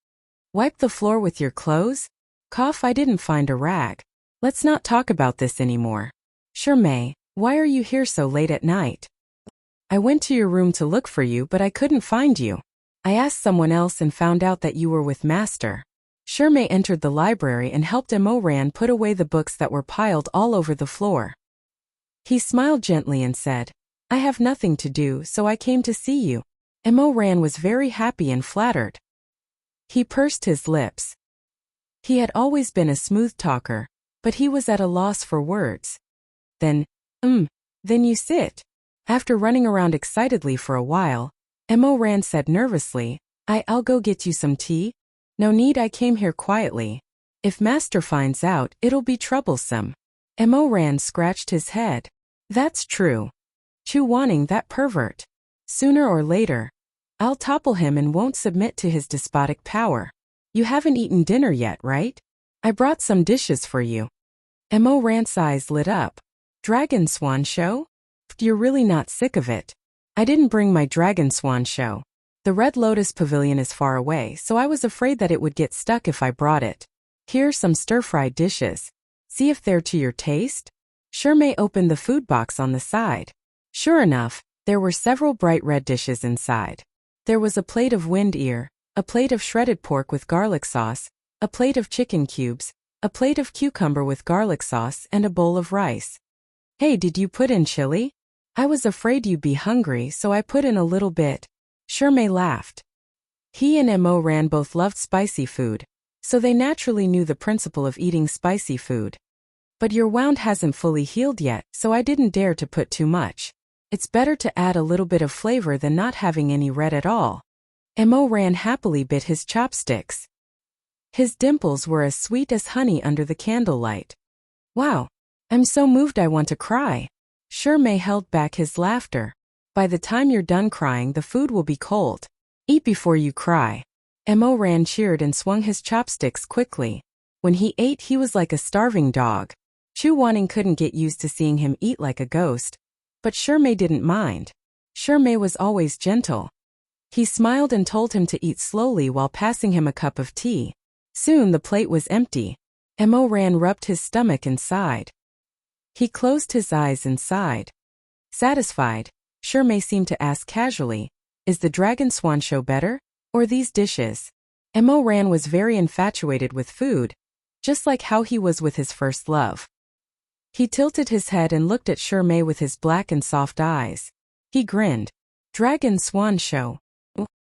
Wipe the floor with your clothes? Cough, I didn't find a rag. Let's not talk about this anymore. Shimei, why are you here so late at night? I went to your room to look for you, but I couldn't find you. I asked someone else and found out that you were with Master. Shimei entered the library and helped Mo Ran put away the books that were piled all over the floor. He smiled gently and said, I have nothing to do, so I came to see you. Mo Ran was very happy and flattered. He pursed his lips. He had always been a smooth talker, but he was at a loss for words. Then you sit. After running around excitedly for a while, Mo Ran said nervously, I'll go get you some tea. No need, I came here quietly. If master finds out, it'll be troublesome. Mo Ran scratched his head. That's true. Chu Wanning, that pervert. Sooner or later, I'll topple him and won't submit to his despotic power. You haven't eaten dinner yet, right? I brought some dishes for you. Mo Ran's eyes lit up. Dragon Swan show? You're really not sick of it. I didn't bring my Dragon Swan show. The Red Lotus Pavilion is far away, so I was afraid that it would get stuck if I brought it. Here's some stir-fried dishes. See if they're to your taste? Shirmei opened the food box on the side. Sure enough, there were several bright red dishes inside. There was a plate of wind ear, a plate of shredded pork with garlic sauce, a plate of chicken cubes, a plate of cucumber with garlic sauce, and a bowl of rice. Hey, did you put in chili? I was afraid you'd be hungry, so I put in a little bit. Shirmei laughed. He and Mo Ran both loved spicy food, so they naturally knew the principle of eating spicy food. But your wound hasn't fully healed yet, so I didn't dare to put too much. It's better to add a little bit of flavor than not having any red at all. Mo Ran happily bit his chopsticks. His dimples were as sweet as honey under the candlelight. Wow, I'm so moved I want to cry. Shirmei held back his laughter. By the time you're done crying, the food will be cold. Eat before you cry. Mo Ran cheered and swung his chopsticks quickly. When he ate, he was like a starving dog. Chu Wanning couldn't get used to seeing him eat like a ghost. But Shirmei didn't mind. Shirmei was always gentle. He smiled and told him to eat slowly while passing him a cup of tea. Soon the plate was empty. Mo Ran rubbed his stomach and sighed. He closed his eyes and sighed. Satisfied, Shirmei seemed to ask casually, is the Dragon Swan show better, or these dishes? Mo Ran was very infatuated with food, just like how he was with his first love. He tilted his head and looked at Shirmei with his black and soft eyes. He grinned. Dragon Swan show.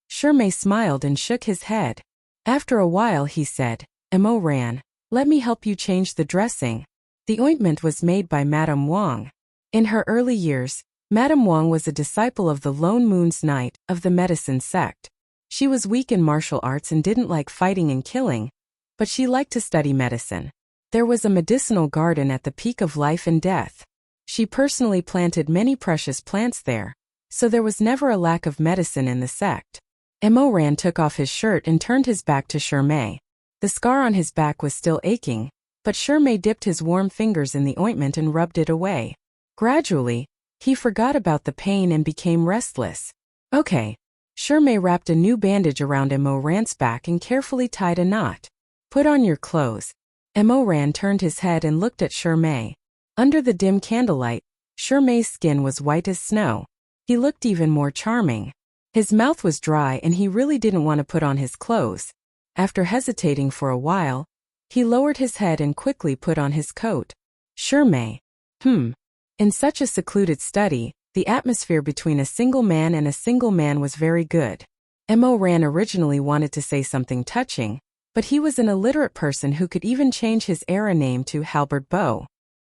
Shirmei smiled and shook his head. After a while he said, Mo Ran, let me help you change the dressing. The ointment was made by Madame Wang. In her early years, Madame Wang was a disciple of the Lone Moon's Knight of the medicine sect. She was weak in martial arts and didn't like fighting and killing, but she liked to study medicine. There was a medicinal garden at the peak of life and death. She personally planted many precious plants there, so there was never a lack of medicine in the sect. Mo Ran took off his shirt and turned his back to Shirmei. The scar on his back was still aching, but Shirmei dipped his warm fingers in the ointment and rubbed it away. Gradually, he forgot about the pain and became restless. Okay. Shirmei wrapped a new bandage around Mo Ran's back and carefully tied a knot. Put on your clothes. Mo Ran turned his head and looked at Shirmei. Under the dim candlelight, Shirmei's skin was white as snow. He looked even more charming. His mouth was dry and he really didn't want to put on his clothes. After hesitating for a while, he lowered his head and quickly put on his coat. Shirmei. In such a secluded study, the atmosphere between a single man and a single man was very good. Mo Ran originally wanted to say something touching, but he was an illiterate person who could even change his era name to Halberd Bow.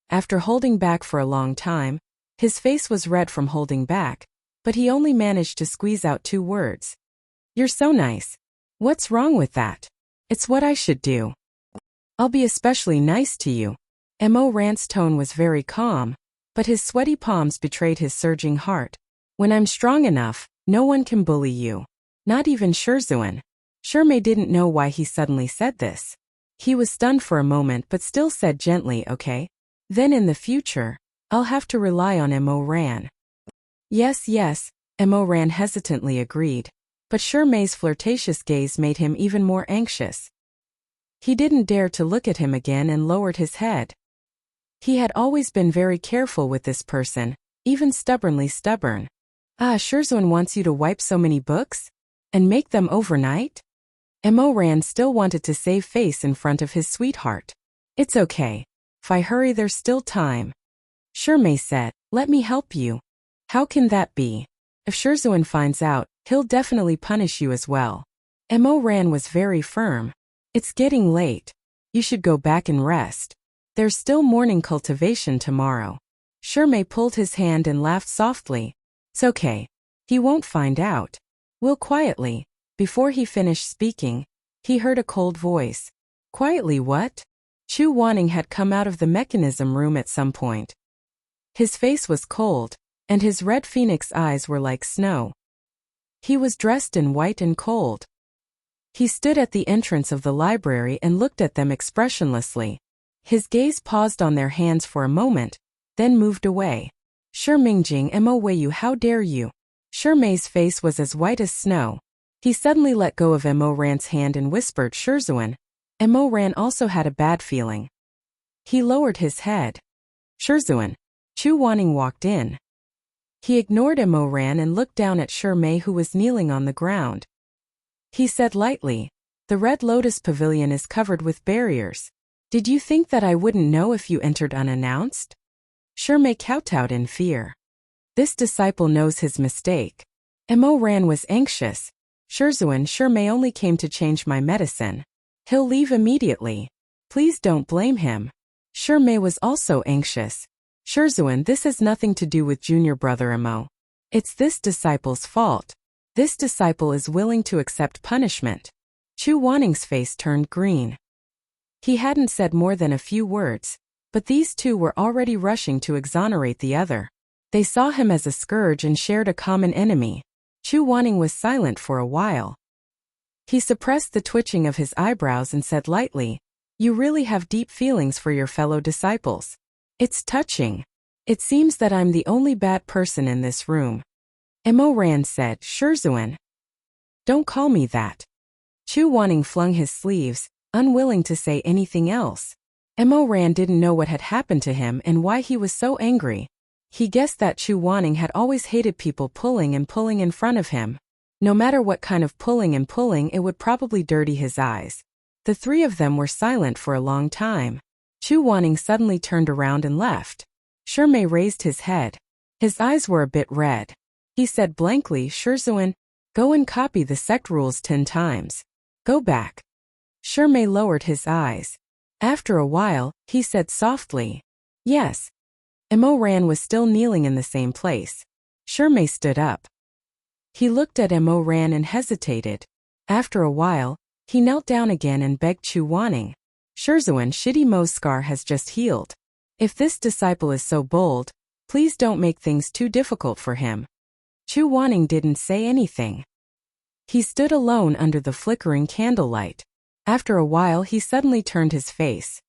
After holding back for a long time, his face was red from holding back, but he only managed to squeeze out 2 words. You're so nice. What's wrong with that? It's what I should do. I'll be especially nice to you. Mo Ran's tone was very calm, but his sweaty palms betrayed his surging heart. When I'm strong enough, no one can bully you. Not even Shizun. Shirmei didn't know why he suddenly said this. He was stunned for a moment but still said gently, okay. Then in the future, I'll have to rely on Mo Ran. Yes, Mo Ran hesitantly agreed, but Shirmei's flirtatious gaze made him even more anxious. He didn't dare to look at him again and lowered his head. He had always been very careful with this person, even stubbornly stubborn. Shizun wants you to wipe so many books? And make them overnight? Mo Ran still wanted to save face in front of his sweetheart. It's okay. If I hurry, there's still time. Shirmei said, let me help you. How can that be? If Shizun finds out, he'll definitely punish you as well. Mo Ran was very firm. It's getting late. You should go back and rest. There's still morning cultivation tomorrow. Shimei pulled his hand and laughed softly. It's okay. He won't find out. Will quietly. Before he finished speaking, he heard a cold voice. Quietly what? Chu Wanning had come out of the mechanism room at some point. His face was cold, and his red phoenix eyes were like snow. He was dressed in white and cold. He stood at the entrance of the library and looked at them expressionlessly. His gaze paused on their hands for a moment, then moved away. Shi Mingjing Mo Weiyu, how dare you? Shimei's face was as white as snow. He suddenly let go of Mo Ran's hand and whispered Shizun. Mo Ran also had a bad feeling. He lowered his head. Shizun. Chu Wanning walked in. He ignored Mo Ran and looked down at Shimei, who was kneeling on the ground. He said lightly, "The Red Lotus Pavilion is covered with barriers. Did you think that I wouldn't know if you entered unannounced?" Shimei kowtowed in fear. This disciple knows his mistake. Mo Ran was anxious. Shizun, Shimei only came to change my medicine. He'll leave immediately. Please don't blame him. Shimei was also anxious. Shizun, this has nothing to do with junior brother Mo. It's this disciple's fault. This disciple is willing to accept punishment. Chu Wanning's face turned green. He hadn't said more than a few words, but these two were already rushing to exonerate the other. They saw him as a scourge and shared a common enemy. Chu Wanning was silent for a while. He suppressed the twitching of his eyebrows and said lightly, "You really have deep feelings for your fellow disciples. It's touching. It seems that I'm the only bad person in this room." Mo Ran said, "Shizun. Don't call me that." Chu Wanning flung his sleeves, unwilling to say anything else. Mo Ran didn't know what had happened to him and why he was so angry. He guessed that Chu Wanning had always hated people pulling and pulling in front of him. No matter what kind of pulling and pulling, it would probably dirty his eyes. The three of them were silent for a long time. Chu Wanning suddenly turned around and left. Shimei raised his head. His eyes were a bit red. He said blankly, "Shizun, go and copy the sect rules 10 times. Go back." Shimei lowered his eyes. After a while, he said softly, "Yes." Mo Ran was still kneeling in the same place. Shimei stood up. He looked at Mo Ran and hesitated. After a while, he knelt down again and begged Chu Wanning, "Shizun, Shidi Mo's scar has just healed. If this disciple is so bold, please don't make things too difficult for him." Chu Wanning didn't say anything. He stood alone under the flickering candlelight. After a while, he suddenly turned his face.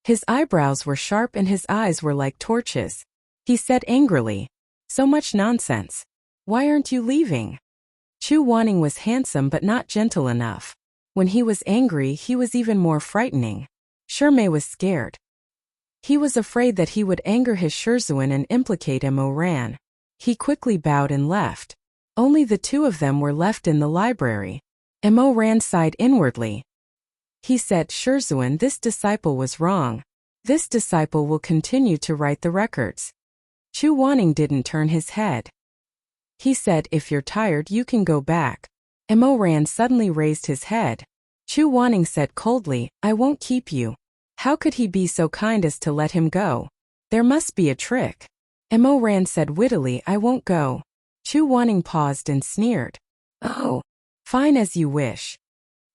His eyebrows were sharp and his eyes were like torches. He said angrily, "So much nonsense. Why aren't you leaving?" Chu Wanning was handsome but not gentle enough. When he was angry, he was even more frightening. Shimei was scared. He was afraid that he would anger his Shizun and implicate Mo Ran. He quickly bowed and left. Only the two of them were left in the library. Mo Ran sighed inwardly. He said, "Shizun, this disciple was wrong. This disciple will continue to write the records." Chu Wanning didn't turn his head. He said, "If you're tired, you can go back." Mo Ran suddenly raised his head. Chu Wanning said coldly, "I won't keep you." How could he be so kind as to let him go? There must be a trick. Mo Ran said wittily, "I won't go." Chu Wanning paused and sneered. "Oh, fine, as you wish."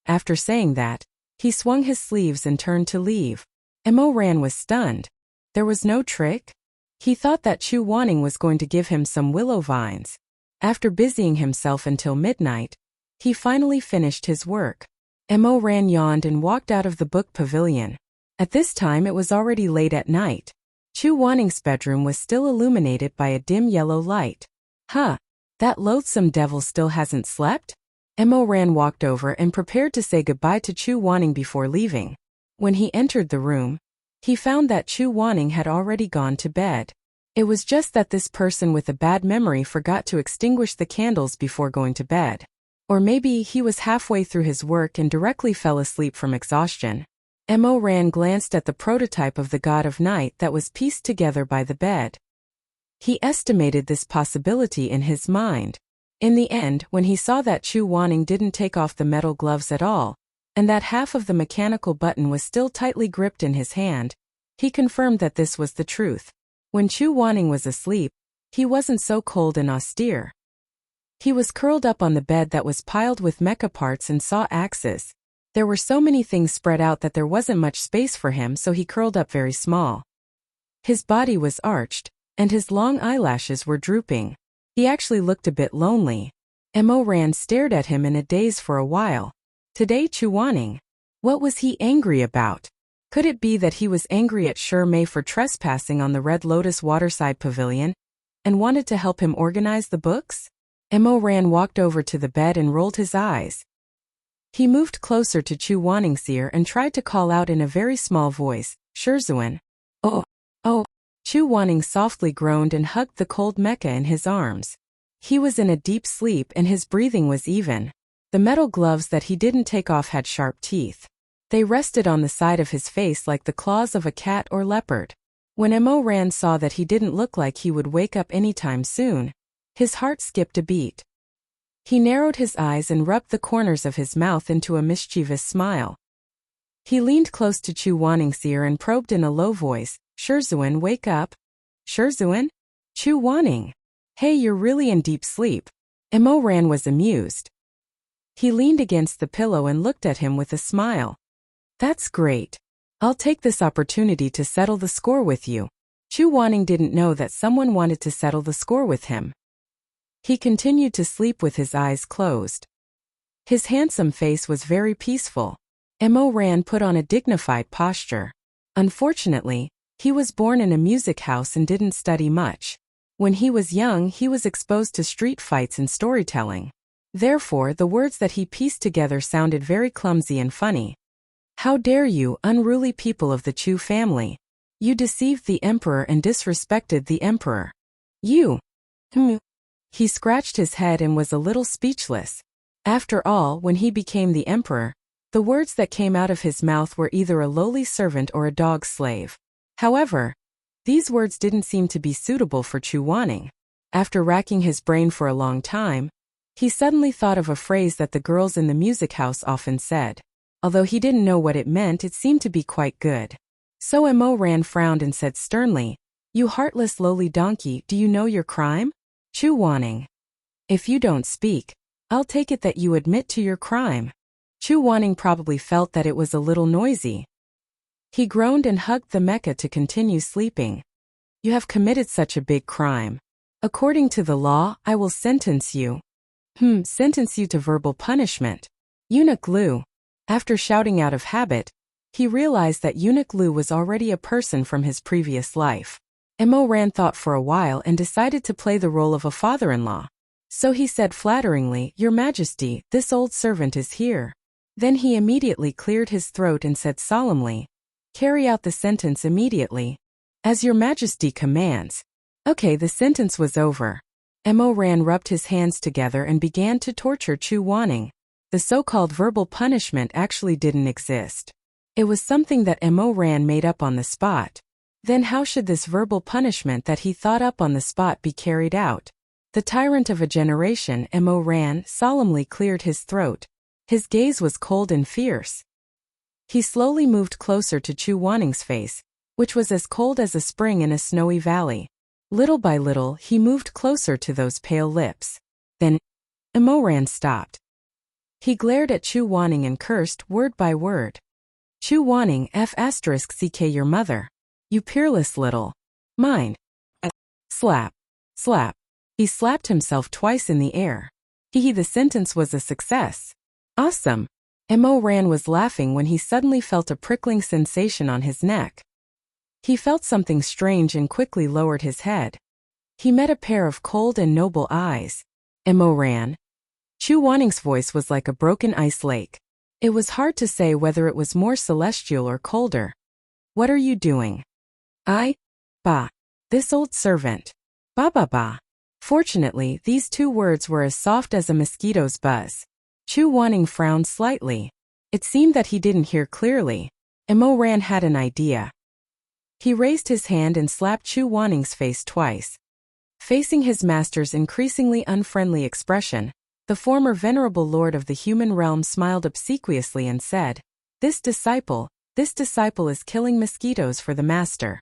After saying that, he swung his sleeves and turned to leave. Mo Ran was stunned. There was no trick? He thought that Chu Wanning was going to give him some willow vines. After busying himself until midnight, he finally finished his work. Mo Ran yawned and walked out of the book pavilion. At this time it was already late at night. Chu Wanning's bedroom was still illuminated by a dim yellow light. Huh, that loathsome devil still hasn't slept? Mo Ran walked over and prepared to say goodbye to Chu Wanning before leaving. When he entered the room, he found that Chu Wanning had already gone to bed. It was just that this person with a bad memory forgot to extinguish the candles before going to bed. Or maybe he was halfway through his work and directly fell asleep from exhaustion. Mo Ran glanced at the prototype of the god of night that was pieced together by the bed. He estimated this possibility in his mind. In the end, when he saw that Chu Wanning didn't take off the metal gloves at all, and that half of the mechanical button was still tightly gripped in his hand, he confirmed that this was the truth. When Chu Wanning was asleep, he wasn't so cold and austere. He was curled up on the bed that was piled with mecha parts and saw axes. There were so many things spread out that there wasn't much space for him, so he curled up very small. His body was arched, and his long eyelashes were drooping. He actually looked a bit lonely. Mo Ran stared at him in a daze for a while. Today Chu Wanning? What was he angry about? Could it be that he was angry at Shi Mei for trespassing on the Red Lotus Waterside Pavilion, and wanted to help him organize the books? Mo Ran walked over to the bed and rolled his eyes. He moved closer to Chu Wanning's ear and tried to call out in a very small voice, Shizun. Oh, oh. Chu Wanning softly groaned and hugged the cold mecha in his arms. He was in a deep sleep and his breathing was even. The metal gloves that he didn't take off had sharp teeth. They rested on the side of his face like the claws of a cat or leopard. When Mo Ran saw that he didn't look like he would wake up anytime soon, his heart skipped a beat. He narrowed his eyes and rubbed the corners of his mouth into a mischievous smile. He leaned close to Chu Wanning's ear and probed in a low voice, Shizun, wake up. Shizun? Chu Wanning. Hey, you're really in deep sleep. Mo Ran was amused. He leaned against the pillow and looked at him with a smile. That's great. I'll take this opportunity to settle the score with you. Chu Wanning didn't know that someone wanted to settle the score with him. He continued to sleep with his eyes closed. His handsome face was very peaceful. Mo Ran put on a dignified posture. Unfortunately, he was born in a music house and didn't study much. When he was young, he was exposed to street fights and storytelling. Therefore, the words that he pieced together sounded very clumsy and funny. How dare you, unruly people of the Chu family! You deceived the emperor and disrespected the emperor. You! He scratched his head and was a little speechless. After all, when he became the emperor, the words that came out of his mouth were either a lowly servant or a dog slave. However, these words didn't seem to be suitable for Chu Wanning. After racking his brain for a long time, he suddenly thought of a phrase that the girls in the music house often said. Although he didn't know what it meant, it seemed to be quite good. So Mo Ran frowned and said sternly, You heartless lowly donkey, do you know your crime? Chu Wanning. If you don't speak, I'll take it that you admit to your crime. Chu Wanning probably felt that it was a little noisy. He groaned and hugged the mecha to continue sleeping. You have committed such a big crime. According to the law, I will sentence you. Sentence you to verbal punishment. Eunuch Lu. After shouting out of habit, he realized that Eunuch Lu was already a person from his previous life. Mo Ran thought for a while and decided to play the role of a father-in-law. So he said flatteringly, Your Majesty, this old servant is here. Then he immediately cleared his throat and said solemnly, Carry out the sentence immediately. As Your Majesty commands. Okay, the sentence was over. Mo Ran rubbed his hands together and began to torture Chu Wanning. The so-called verbal punishment actually didn't exist. It was something that Mo Ran made up on the spot. Then how should this verbal punishment that he thought up on the spot be carried out? The tyrant of a generation, Mo Ran, solemnly cleared his throat. His gaze was cold and fierce. He slowly moved closer to Chu Wanning's face, which was as cold as a spring in a snowy valley. Little by little, he moved closer to those pale lips. Then, Mo Ran stopped. He glared at Chu Wanning and cursed word by word. Chu Wanning, *ck your mother. You peerless little. Mine. Slap. Slap. He slapped himself twice in the air. The sentence was a success. Awesome. Mo Ran was laughing when he suddenly felt a prickling sensation on his neck. He felt something strange and quickly lowered his head. He met a pair of cold and noble eyes. Mo Ran. Chu Wanning's voice was like a broken ice lake. It was hard to say whether it was more celestial or colder. What are you doing? Ba. This old servant. Ba. Fortunately, these two words were as soft as a mosquito's buzz. Chu Wanning frowned slightly. It seemed that he didn't hear clearly. Mo Ran had an idea. He raised his hand and slapped Chu Wanning's face twice. Facing his master's increasingly unfriendly expression, the former venerable lord of the human realm smiled obsequiously and said, This disciple is killing mosquitoes for the master.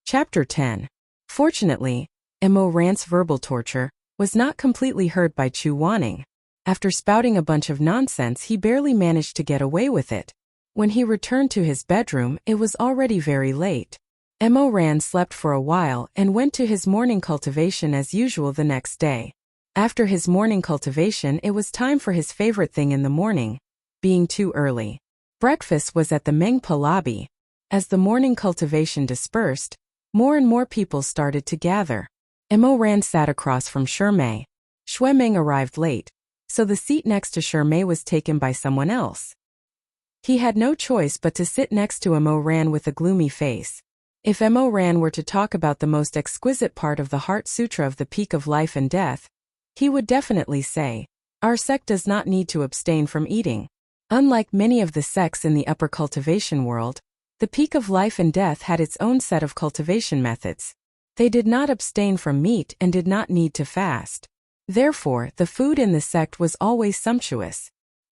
Chapter 10. Fortunately, Mo Ran's verbal torture was not completely heard by Chu Wanning. After spouting a bunch of nonsense, he barely managed to get away with it. When he returned to his bedroom, it was already very late. Mo Ran slept for a while and went to his morning cultivation as usual the next day. After his morning cultivation, it was time for his favorite thing in the morning, being too early. Breakfast was at the Mengpa lobby. As the morning cultivation dispersed, more and more people started to gather. Mo Ran sat across from Shimei. Xue Meng arrived late, so the seat next to Shimei was taken by someone else. He had no choice but to sit next to Mo Ran with a gloomy face. If Mo Ran were to talk about the most exquisite part of the Heart Sutra of the Peak of Life and Death, he would definitely say, Our sect does not need to abstain from eating. Unlike many of the sects in the upper cultivation world, the Peak of Life and Death had its own set of cultivation methods. They did not abstain from meat and did not need to fast. Therefore, the food in the sect was always sumptuous.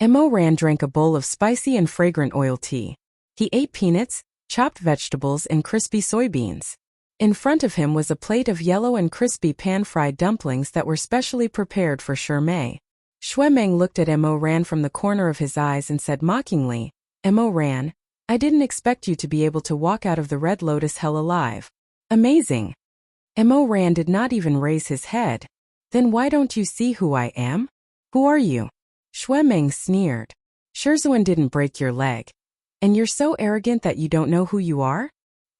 Mo Ran drank a bowl of spicy and fragrant oil tea. He ate peanuts, chopped vegetables and crispy soybeans. In front of him was a plate of yellow and crispy pan-fried dumplings that were specially prepared for Shimei. Xue Meng looked at Mo Ran from the corner of his eyes and said mockingly, Mo Ran, I didn't expect you to be able to walk out of the Red Lotus hell alive. Amazing. Mo Ran did not even raise his head. Then why don't you see who I am? Who are you? Xue Meng sneered. Shizun didn't break your leg. And you're so arrogant that you don't know who you are?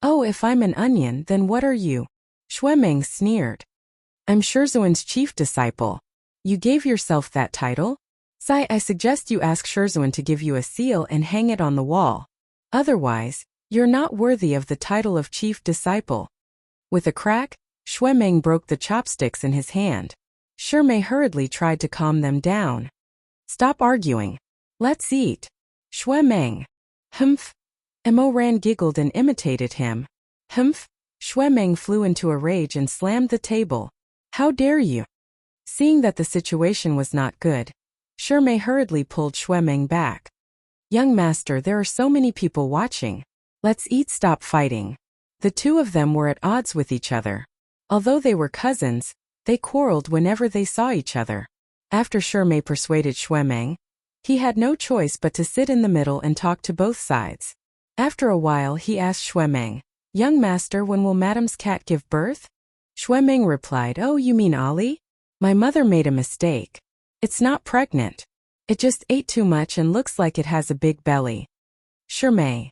Oh, if I'm an onion, then what are you? Xue Meng sneered. I'm Shizun's chief disciple. You gave yourself that title? I suggest you ask Shizun to give you a seal and hang it on the wall. Otherwise, you're not worthy of the title of chief disciple. With a crack, Xue Meng broke the chopsticks in his hand. Shimei hurriedly tried to calm them down. Stop arguing. Let's eat. Xue Meng. Humph. Mo Ran giggled and imitated him. Humph. Xue Meng flew into a rage and slammed the table. How dare you? Seeing that the situation was not good, Shimei hurriedly pulled Xue Meng back. Young master, there are so many people watching. Let's eat, stop fighting. The two of them were at odds with each other. Although they were cousins, they quarreled whenever they saw each other. After Shimei persuaded Xue Meng, he had no choice but to sit in the middle and talk to both sides. After a while he asked Xue Meng, Young master, when will Madam's cat give birth? Xue Meng replied, Oh, you mean Ali? My mother made a mistake. It's not pregnant. It just ate too much and looks like it has a big belly. Shimei.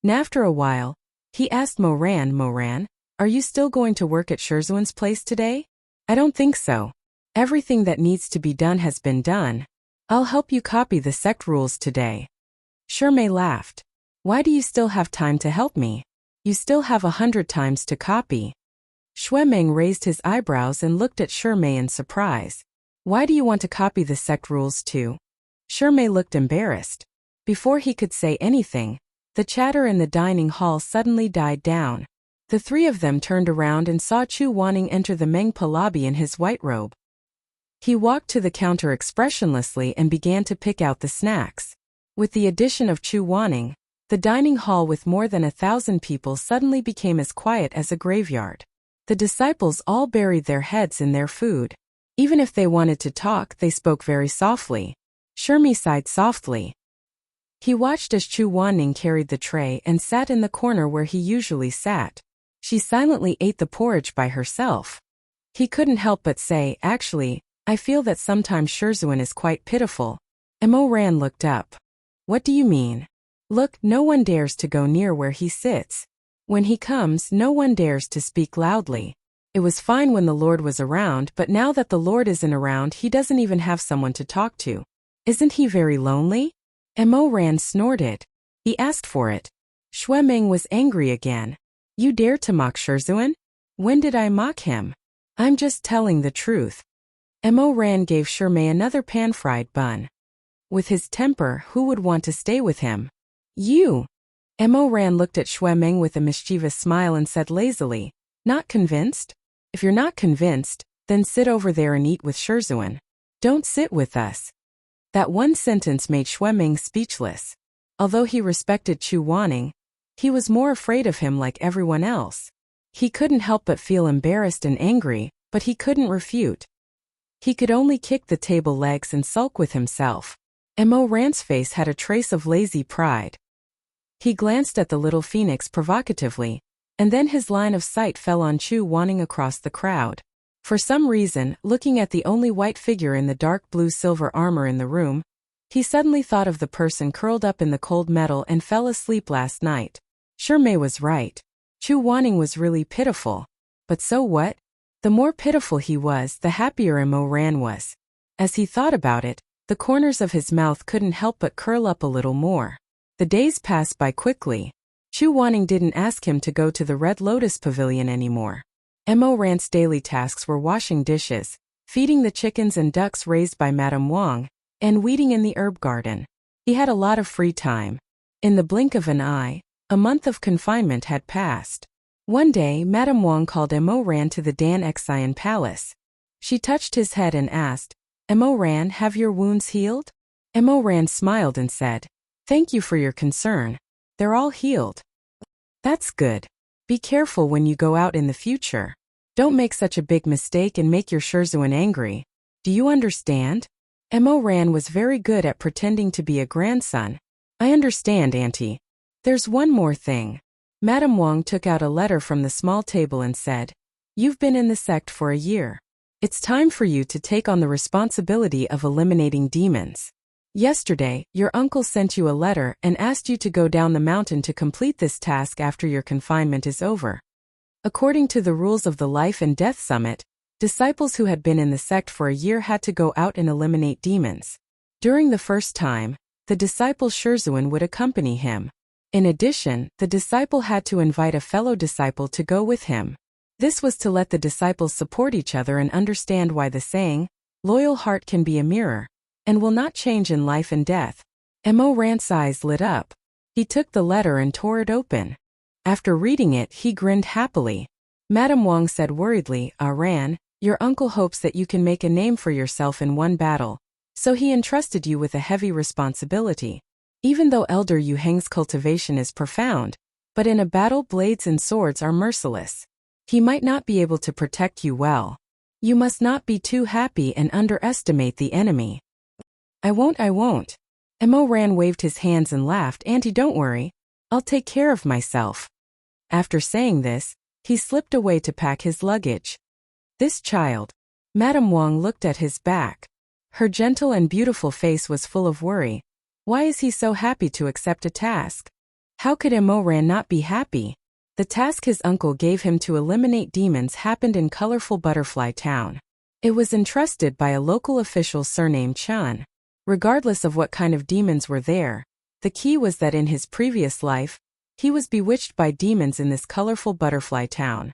And after a while, he asked Mo Ran, are you still going to work at Shizun's place today? I don't think so. Everything that needs to be done has been done. I'll help you copy the sect rules today. Shimei laughed. Why do you still have time to help me? You still have 100 times to copy. Xue Meng raised his eyebrows and looked at Shimei in surprise. Why do you want to copy the sect rules too? Shimei looked embarrassed. Before he could say anything, the chatter in the dining hall suddenly died down. The three of them turned around and saw Chu Wanning enter the Mengpa lobby in his white robe. He walked to the counter expressionlessly and began to pick out the snacks. With the addition of Chu Wanning, the dining hall with more than 1,000 people suddenly became as quiet as a graveyard. The disciples all buried their heads in their food. Even if they wanted to talk, they spoke very softly. Shimei sighed softly. He watched as Chu Wanning carried the tray and sat in the corner where he usually sat. She silently ate the porridge by herself. He couldn't help but say, Actually, I feel that sometimes Shizun is quite pitiful. Mo Ran looked up. What do you mean? Look, no one dares to go near where he sits. When he comes, no one dares to speak loudly. It was fine when the Lord was around, but now that the Lord isn't around, he doesn't even have someone to talk to. Isn't he very lonely? Mo Ran snorted. He asked for it. Xue Meng was angry again. You dare to mock Shizun? When did I mock him? I'm just telling the truth. Mo Ran gave Shimei another pan-fried bun. With his temper, who would want to stay with him? You! Mo Ran looked at Xue Meng with a mischievous smile and said lazily, "Not convinced? If you're not convinced, then sit over there and eat with Shizun. Don't sit with us." That one sentence made Xue Meng speechless. Although he respected Chu Wanning, he was more afraid of him like everyone else. He couldn't help but feel embarrassed and angry, but he couldn't refute. He could only kick the table legs and sulk with himself. Mo Ran's face had a trace of lazy pride. He glanced at the little phoenix provocatively, and then his line of sight fell on Chu Wanning across the crowd. For some reason, looking at the only white figure in the dark blue silver armor in the room, he suddenly thought of the person curled up in the cold metal and fell asleep last night. Shimei was right. Chu Wanning was really pitiful. But so what? The more pitiful he was, the happier Mo Ran was. As he thought about it, the corners of his mouth couldn't help but curl up a little more. The days passed by quickly. Chu Wanning didn't ask him to go to the Red Lotus Pavilion anymore. Mo Ran's daily tasks were washing dishes, feeding the chickens and ducks raised by Madame Wang, and weeding in the herb garden. He had a lot of free time. In the blink of an eye, a month of confinement had passed. One day, Madame Wang called Mo Ran to the Dan Xian Palace. She touched his head and asked, "Mo Ran, have your wounds healed?" Mo Ran smiled and said, "Thank you for your concern. They're all healed." "That's good. Be careful when you go out in the future. Don't make such a big mistake and make your Shizun angry. Do you understand?" Mo Ran was very good at pretending to be a grandson. "I understand, Auntie. There's one more thing." Madame Wang took out a letter from the small table and said, "You've been in the sect for a year. It's time for you to take on the responsibility of eliminating demons. Yesterday, your uncle sent you a letter and asked you to go down the mountain to complete this task after your confinement is over. According to the rules of the Life and Death Summit, disciples who had been in the sect for a year had to go out and eliminate demons. During the first time, the disciple's Shizun would accompany him. In addition, the disciple had to invite a fellow disciple to go with him. This was to let the disciples support each other and understand why the saying, 'Loyal heart can be a mirror, and will not change in life and death.'" Mo Ran's eyes lit up. He took the letter and tore it open. After reading it, he grinned happily. Madame Wang said worriedly, "Ran, your uncle hopes that you can make a name for yourself in one battle, so he entrusted you with a heavy responsibility. Even though Elder Yu Heng's cultivation is profound, but in a battle blades and swords are merciless. He might not be able to protect you well. You must not be too happy and underestimate the enemy." I won't. Mo Ran waved his hands and laughed. "Auntie, don't worry. I'll take care of myself." After saying this, he slipped away to pack his luggage. This child. Madame Wang looked at his back. Her gentle and beautiful face was full of worry. Why is he so happy to accept a task? How could Mo Ran not be happy? The task his uncle gave him to eliminate demons happened in colorful Butterfly Town. It was entrusted by a local official surnamed Chun. Regardless of what kind of demons were there, the key was that in his previous life, he was bewitched by demons in this colorful Butterfly Town.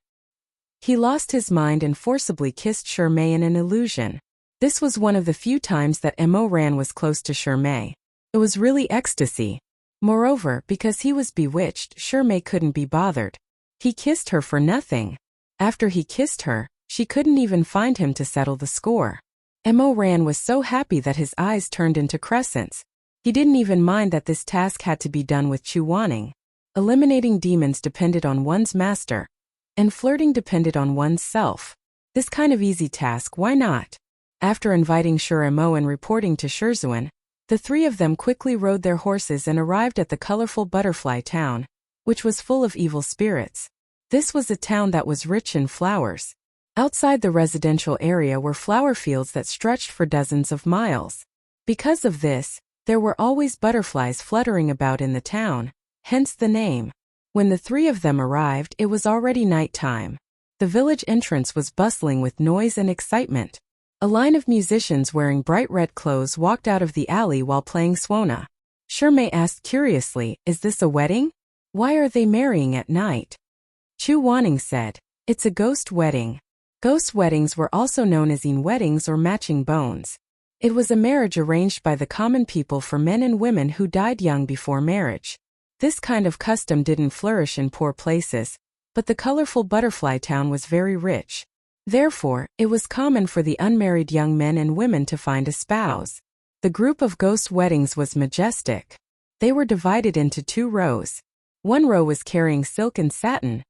He lost his mind and forcibly kissed Shimei in an illusion. This was one of the few times that Mo Ran was close to Shimei. It was really ecstasy. Moreover, because he was bewitched, Shimei couldn't be bothered. He kissed her for nothing. After he kissed her, she couldn't even find him to settle the score. Mo Ran was so happy that his eyes turned into crescents. He didn't even mind that this task had to be done with Chu Wanning. Eliminating demons depended on one's master, and flirting depended on one's self. This kind of easy task, why not? After inviting Mo and reporting to Shizun, the three of them quickly rode their horses and arrived at the colorful Butterfly Town, which was full of evil spirits. This was a town that was rich in flowers. Outside the residential area were flower fields that stretched for dozens of miles. Because of this, there were always butterflies fluttering about in the town, hence the name. When the three of them arrived, it was already nighttime. The village entrance was bustling with noise and excitement. A line of musicians wearing bright red clothes walked out of the alley while playing Swona. Shimei asked curiously, "Is this a wedding? Why are they marrying at night?" Chu Wanning said, "It's a ghost wedding." Ghost weddings were also known as yin weddings or matching bones. It was a marriage arranged by the common people for men and women who died young before marriage. This kind of custom didn't flourish in poor places, but the colorful butterfly town was very rich. Therefore, it was common for the unmarried young men and women to find a spouse. The group of ghost weddings was majestic. They were divided into 2 rows. One row was carrying silk and satin.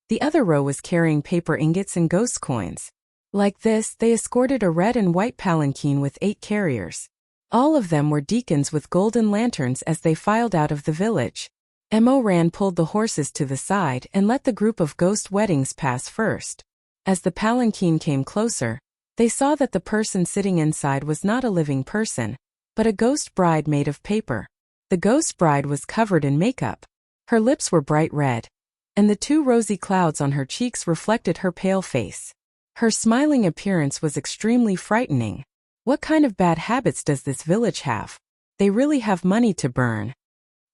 The other row was carrying paper ingots and ghost coins. Like this, they escorted a red and white palanquin with 8 carriers. All of them were deacons with golden lanterns as they filed out of the village. Mo Ran pulled the horses to the side and let the group of ghost weddings pass first. As the palanquin came closer, they saw that the person sitting inside was not a living person, but a ghost bride made of paper. The ghost bride was covered in makeup. Her lips were bright red, and the 2 rosy clouds on her cheeks reflected her pale face. Her smiling appearance was extremely frightening. What kind of bad habits does this village have? They really have money to burn.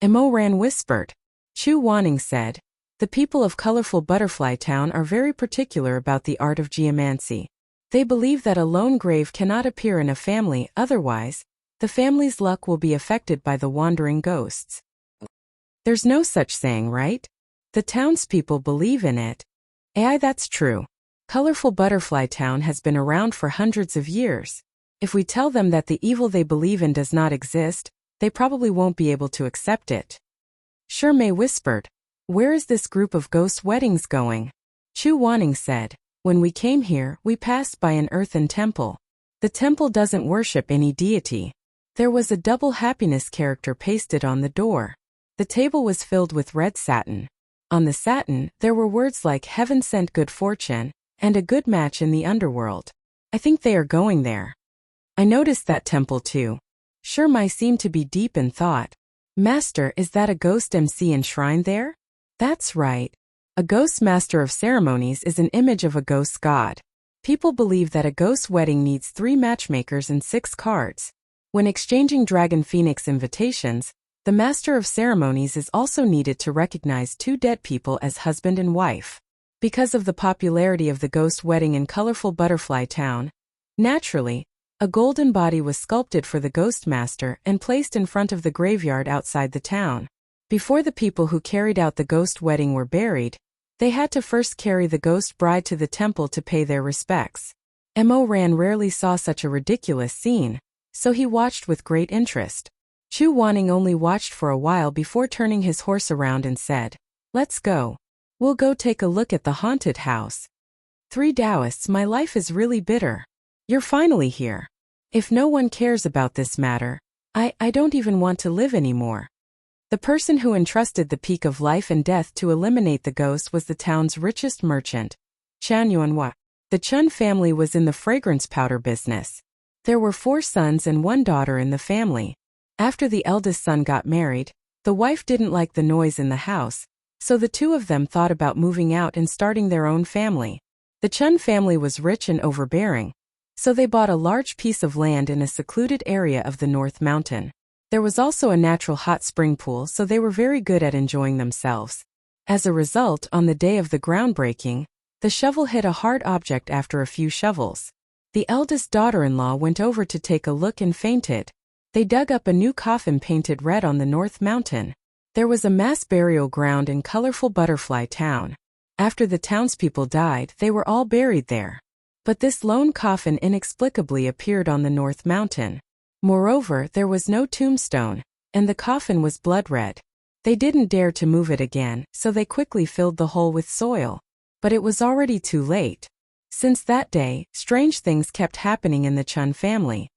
Mo Ran whispered. Chu Wanning said, the people of colorful Butterfly Town are very particular about the art of geomancy. They believe that a lone grave cannot appear in a family, otherwise, the family's luck will be affected by the wandering ghosts. There's no such saying, right? The townspeople believe in it. Aye, that's true. Colorful Butterfly Town has been around for hundreds of years. If we tell them that the evil they believe in does not exist, they probably won't be able to accept it. Shermay whispered, where is this group of ghost weddings going? Chu Wanning said, when we came here, we passed by an earthen temple. The temple doesn't worship any deity. There was a double happiness character pasted on the door. The table was filled with red satin. On the satin, there were words like heaven sent good fortune, and a good match in the underworld. I think they are going there. I noticed that temple too. Shermai seemed to be deep in thought. Master, is that a ghost MC enshrined there? That's right. A ghost master of ceremonies is an image of a ghost god. People believe that a ghost wedding needs 3 matchmakers and 6 cards. When exchanging Dragon Phoenix invitations, the master of ceremonies is also needed to recognize 2 dead people as husband and wife. Because of the popularity of the ghost wedding in colorful Butterfly Town, naturally, a golden body was sculpted for the ghost master and placed in front of the graveyard outside the town. Before the people who carried out the ghost wedding were buried, they had to first carry the ghost bride to the temple to pay their respects. Mo Ran rarely saw such a ridiculous scene, so he watched with great interest. Chu Wanning only watched for a while before turning his horse around and said, let's go. We'll go take a look at the haunted house. 3 Taoists, my life is really bitter. You're finally here. If no one cares about this matter, I don't even want to live anymore. The person who entrusted the peak of life and death to eliminate the ghost was the town's richest merchant, Chan Yuanhua. The Chun family was in the fragrance powder business. There were 4 sons and 1 daughter in the family. After the eldest son got married, the wife didn't like the noise in the house, so the 2 of them thought about moving out and starting their own family. The Chun family was rich and overbearing, so they bought a large piece of land in a secluded area of the North Mountain. There was also a natural hot spring pool, so they were very good at enjoying themselves. As a result, on the day of the groundbreaking, the shovel hit a hard object after a few shovels. The eldest daughter-in-law went over to take a look and fainted. They dug up a new coffin painted red on the North Mountain. There was a mass burial ground in colorful Butterfly Town. After the townspeople died, they were all buried there. But this lone coffin inexplicably appeared on the North Mountain. Moreover, there was no tombstone, and the coffin was blood red. They didn't dare to move it again, so they quickly filled the hole with soil. But it was already too late. Since that day, strange things kept happening in the Chun family.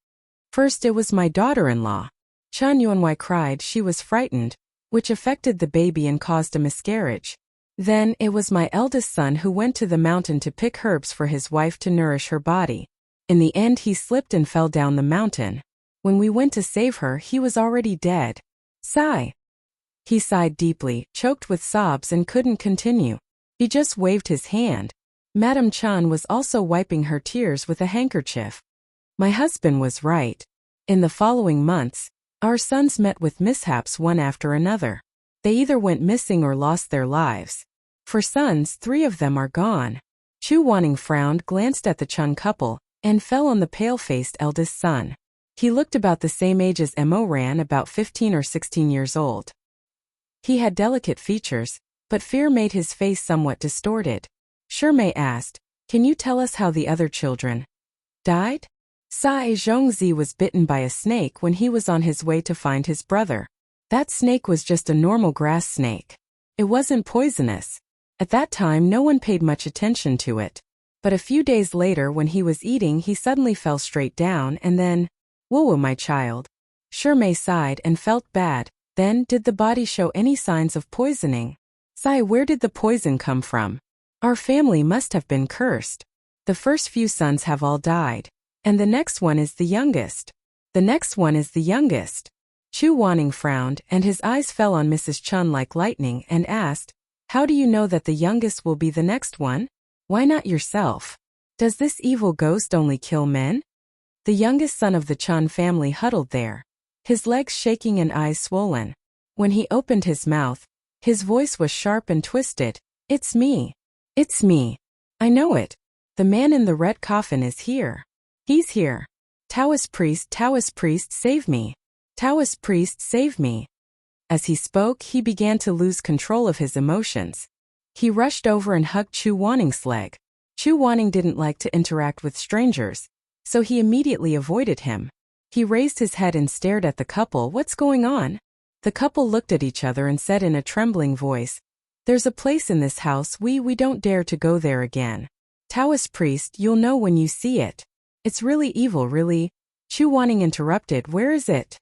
First, it was my daughter-in-law. Chun Yuanwei cried. She was frightened, which affected the baby and caused a miscarriage. Then, it was my eldest son who went to the mountain to pick herbs for his wife to nourish her body. In the end, he slipped and fell down the mountain. When we went to save her, he was already dead. Sigh. He sighed deeply, choked with sobs, and couldn't continue. He just waved his hand. Madame Chan was also wiping her tears with a handkerchief. My husband was right. In the following months, our sons met with mishaps one after another. They either went missing or lost their lives. For sons, 3 of them are gone. Chu Wanning frowned, glanced at the Chun couple, and fell on the pale-faced eldest son. He looked about the same age as Mo Ran, about 15 or 16 years old. He had delicate features, but fear made his face somewhat distorted. Shimei asked, "Can you tell us how the other children died?" Sai Zhongzi was bitten by a snake when he was on his way to find his brother. That snake was just a normal grass snake. It wasn't poisonous. At that time no one paid much attention to it. But a few days later when he was eating he suddenly fell straight down and then, "Whoa, my child." Shimei sighed and felt bad. Then, did the body show any signs of poisoning? Sai, where did the poison come from? Our family must have been cursed. The first few sons have all died. And the next one is the youngest. The next one is the youngest. Chu Wanning frowned and his eyes fell on Mrs. Chun like lightning and asked, "How do you know that the youngest will be the next one? Why not yourself? Does this evil ghost only kill men?" The youngest son of the Chun family huddled there, his legs shaking and eyes swollen. When he opened his mouth, his voice was sharp and twisted. "It's me. It's me. I know it. The man in the red coffin is here. He's here. Taoist priest, save me. Taoist priest, save me." As he spoke, he began to lose control of his emotions. He rushed over and hugged Chu Wanning's leg. Chu Wanning didn't like to interact with strangers, so he immediately avoided him. He raised his head and stared at the couple. "What's going on?" The couple looked at each other and said in a trembling voice, "There's a place in this house we don't dare to go there again. Taoist priest, you'll know when you see it. It's really evil, really." Chu Wanning interrupted, "Where is it?"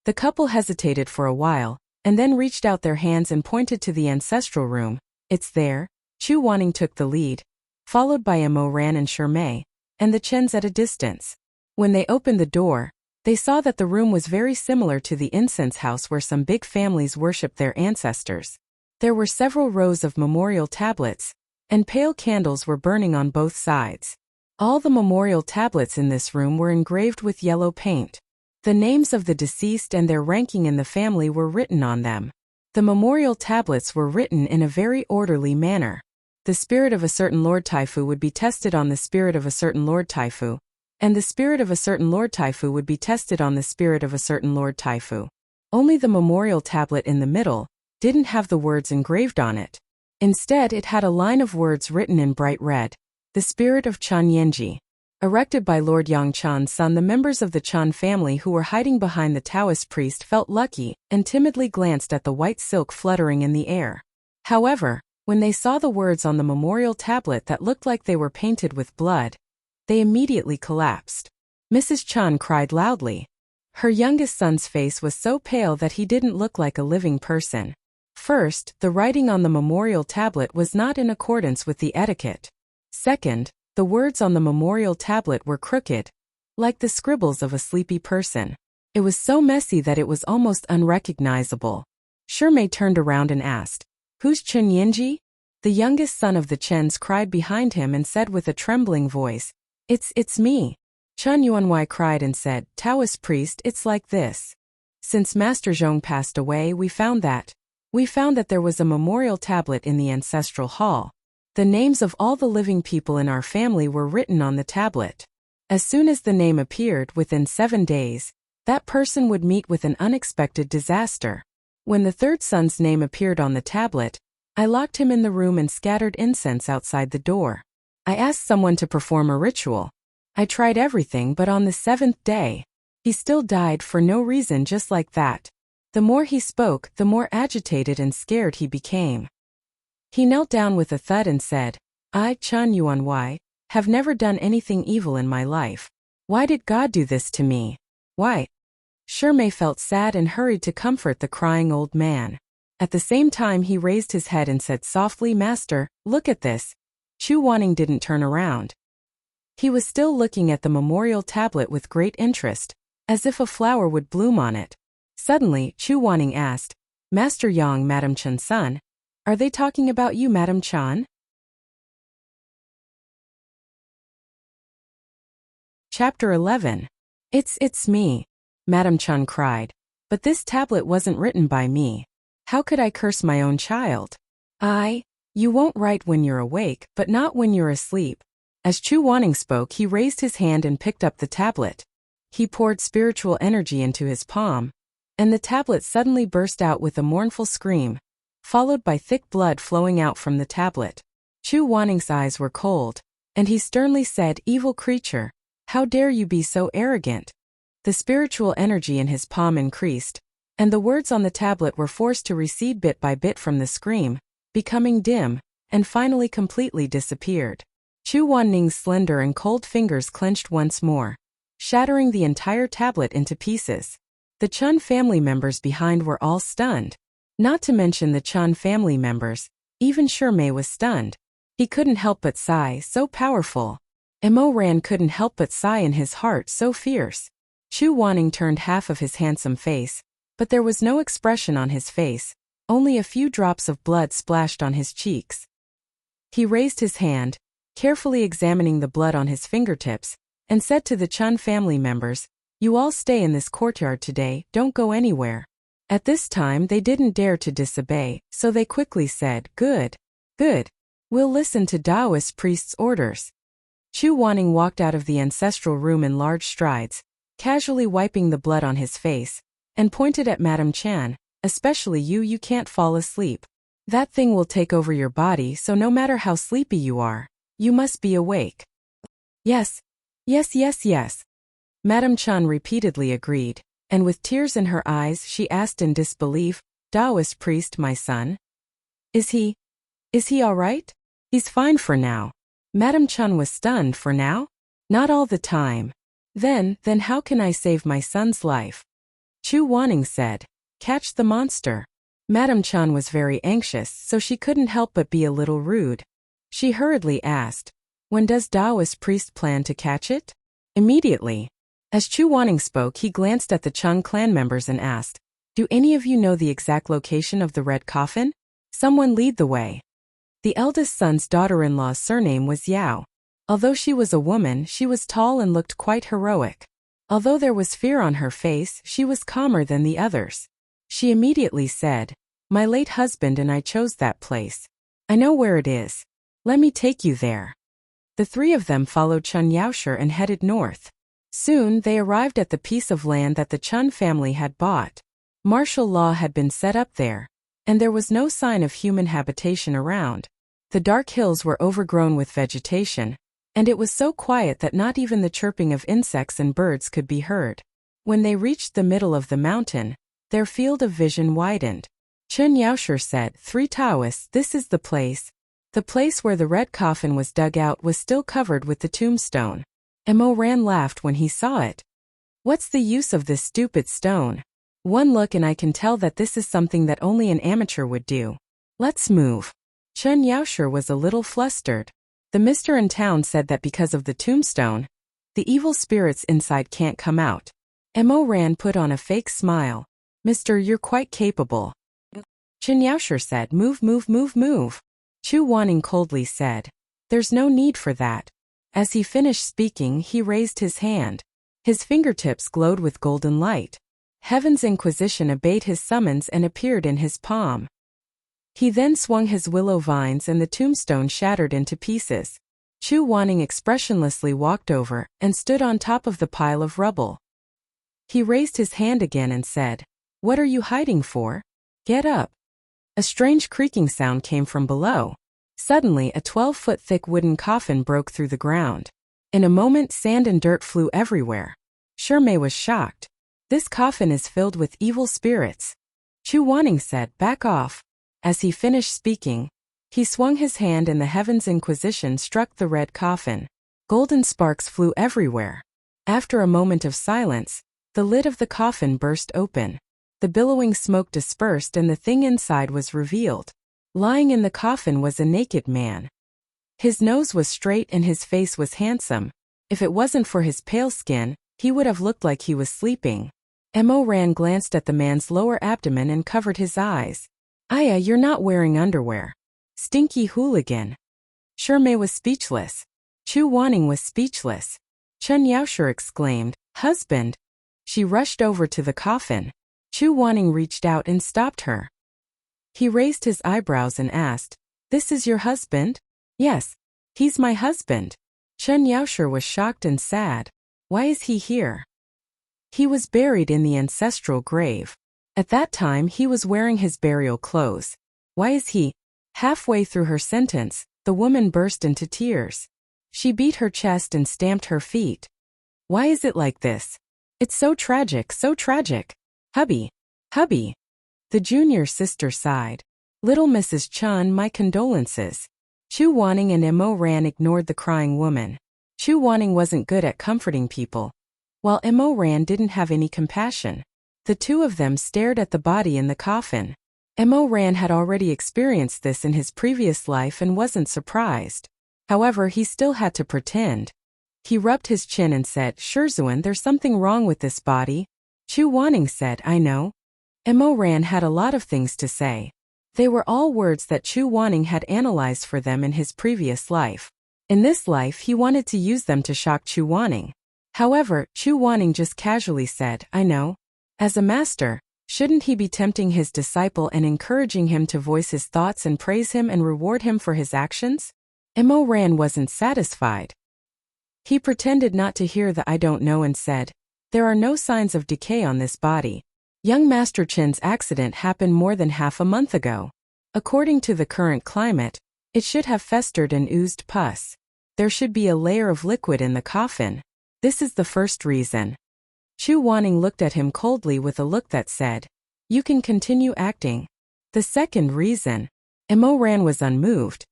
The couple hesitated for a while, and then reached out their hands and pointed to the ancestral room. "It's there." Chu Wanning took the lead, followed by Mo Ran and Shimei, and the Chens at a distance. When they opened the door, they saw that the room was very similar to the incense house where some big families worshipped their ancestors. There were several rows of memorial tablets, and pale candles were burning on both sides. All the memorial tablets in this room were engraved with yellow paint. The names of the deceased and their ranking in the family were written on them. The memorial tablets were written in a very orderly manner. The spirit of a certain Lord Taifu would be tested on the spirit of a certain Lord Taifu, and the spirit of a certain Lord Taifu would be tested on the spirit of a certain Lord Taifu. Only the memorial tablet in the middle didn't have the words engraved on it. Instead, it had a line of words written in bright red. The spirit of Chun Yenji. Erected by Lord Yang Chan's son. The members of the Chun family who were hiding behind the Taoist priest felt lucky and timidly glanced at the white silk fluttering in the air. However, when they saw the words on the memorial tablet that looked like they were painted with blood, they immediately collapsed. Mrs. Chun cried loudly. Her youngest son's face was so pale that he didn't look like a living person. First, the writing on the memorial tablet was not in accordance with the etiquette. Second, the words on the memorial tablet were crooked, like the scribbles of a sleepy person. It was so messy that it was almost unrecognizable. Shimei turned around and asked, "Who's Chun Yenji?" The youngest son of the Chens cried behind him and said with a trembling voice, It's me." Chun Yuanwei cried and said, "Taoist priest, it's like this. Since Master Zhong passed away, we found that there was a memorial tablet in the ancestral hall. The names of all the living people in our family were written on the tablet. As soon as the name appeared, within 7 days, that person would meet with an unexpected disaster. When the third son's name appeared on the tablet, I locked him in the room and scattered incense outside the door. I asked someone to perform a ritual. I tried everything, but on the 7th day, he still died for no reason, just like that." The more he spoke, the more agitated and scared he became. He knelt down with a thud and said, "I, Chun Yuanwei, have never done anything evil in my life. Why did God do this to me? Why?" Shimei felt sad and hurried to comfort the crying old man. At the same time he raised his head and said softly, "Master, look at this." Chu Wanning didn't turn around. He was still looking at the memorial tablet with great interest, as if a flower would bloom on it. Suddenly, Chu Wanning asked, "Master Yang, Madam Chun's son, are they talking about you, Madam Chun?" Chapter 11. It's me, Madam Chun cried. "But this tablet wasn't written by me. How could I curse my own child? You won't write when you're awake, but not when you're asleep." As Chu Wanning spoke, he raised his hand and picked up the tablet. He poured spiritual energy into his palm, and the tablet suddenly burst out with a mournful scream. followed by thick blood flowing out from the tablet. Chu Wanning's eyes were cold, and he sternly said, "Evil creature, how dare you be so arrogant?" The spiritual energy in his palm increased, and the words on the tablet were forced to recede bit by bit from the scream, becoming dim, and finally completely disappeared. Chu Wanning's slender and cold fingers clenched once more, shattering the entire tablet into pieces. The Chun family members behind were all stunned. Not to mention the Chun family members, even Shirmei was stunned. He couldn't help but sigh, so powerful. Mo Ran couldn't help but sigh in his heart, so fierce. Chu Wanning turned half of his handsome face, but there was no expression on his face, only a few drops of blood splashed on his cheeks. He raised his hand, carefully examining the blood on his fingertips, and said to the Chun family members, "You all stay in this courtyard today, don't go anywhere." At this time they didn't dare to disobey, so they quickly said, "Good, good. We'll listen to Taoist priest's orders." Chu Wanning walked out of the ancestral room in large strides, casually wiping the blood on his face, and pointed at Madame Chan, "Especially you can't fall asleep. That thing will take over your body, so no matter how sleepy you are, you must be awake." "Yes, yes, yes, yes." Madame Chan repeatedly agreed, and with tears in her eyes she asked in disbelief, "Taoist priest, my son? Is he all right?" "He's fine for now." Madame Chan was stunned. "For now? Not all the time. Then how can I save my son's life?" Chu Wanning said, "Catch the monster." Madame Chan was very anxious, so she couldn't help but be a little rude. She hurriedly asked, "When does Taoist priest plan to catch it?" "Immediately." As Chu Wanning spoke, he glanced at the Chung clan members and asked, "Do any of you know the exact location of the red coffin? Someone lead the way." The eldest son's daughter-in-law's surname was Yao. Although she was a woman, she was tall and looked quite heroic. Although there was fear on her face, she was calmer than the others. She immediately said, "My late husband and I chose that place. I know where it is. Let me take you there." The three of them followed Chun Yaosher and headed north. Soon they arrived at the piece of land that the Chun family had bought. Martial law had been set up there, and there was no sign of human habitation around. The dark hills were overgrown with vegetation, and it was so quiet that not even the chirping of insects and birds could be heard. When they reached the middle of the mountain, their field of vision widened. Chun Yaosher said, "Three Taoists, this is the place." The place where the red coffin was dug out was still covered with the tombstone. Mo Ran laughed when he saw it. "What's the use of this stupid stone? One look and I can tell that this is something that only an amateur would do. Let's move." Chun Yaosher was a little flustered. The mister in town said that because of the tombstone, the evil spirits inside can't come out. Mo Ran put on a fake smile. "Mister, you're quite capable." Chun Yaosher said, "Move, move, move, move." Chu Wanning coldly said, "There's no need for that." As he finished speaking, he raised his hand. His fingertips glowed with golden light. Heaven's Inquisition obeyed his summons and appeared in his palm. He then swung his willow vines and the tombstone shattered into pieces. Chu Wanning expressionlessly walked over and stood on top of the pile of rubble. He raised his hand again and said, "What are you hiding for? Get up." A strange creaking sound came from below. Suddenly, a 12-foot thick wooden coffin broke through the ground. In a moment, sand and dirt flew everywhere. Shirmei was shocked. "This coffin is filled with evil spirits." Chu Wanning said, "Back off." As he finished speaking, he swung his hand and the Heaven's Inquisition struck the red coffin. Golden sparks flew everywhere. After a moment of silence, the lid of the coffin burst open. The billowing smoke dispersed and the thing inside was revealed. Lying in the coffin was a naked man. His nose was straight and his face was handsome. If it wasn't for his pale skin, he would have looked like he was sleeping. Mo Ran glanced at the man's lower abdomen and covered his eyes. "Aya, you're not wearing underwear. Stinky hooligan." Shirmei was speechless. Chu Wanning was speechless. Chun Yaosher exclaimed, "Husband!" She rushed over to the coffin. Chu Wanning reached out and stopped her. He raised his eyebrows and asked, "This is your husband?" "Yes, he's my husband." Chun Yaosher was shocked and sad. "Why is he here?" "He was buried in the ancestral grave. At that time he was wearing his burial clothes. Why is he? Halfway through her sentence, the woman burst into tears. She beat her chest and stamped her feet. Why is it like this? It's so tragic, so tragic. Hubby. Hubby. The junior sister sighed. Little Mrs. Chun, my condolences. Chu Wanning and Mo Ran ignored the crying woman. Chu Wanning wasn't good at comforting people, while Mo Ran didn't have any compassion. The two of them stared at the body in the coffin. Mo Ran had already experienced this in his previous life and wasn't surprised. However, he still had to pretend. He rubbed his chin and said, Shizun, there's something wrong with this body. Chu Wanning said, I know. Mo Ran had a lot of things to say. They were all words that Chu Wanning had analyzed for them in his previous life. In this life, he wanted to use them to shock Chu Wanning. However, Chu Wanning just casually said, I know. As a master, shouldn't he be tempting his disciple and encouraging him to voice his thoughts and praise him and reward him for his actions? Mo Ran wasn't satisfied. He pretended not to hear the I don't know and said, there are no signs of decay on this body. Young Master Chen's accident happened more than half a month ago. According to the current climate, it should have festered and oozed pus. There should be a layer of liquid in the coffin. This is the first reason. Chu Wanning looked at him coldly with a look that said, you can continue acting. The second reason. Mo Ran was unmoved.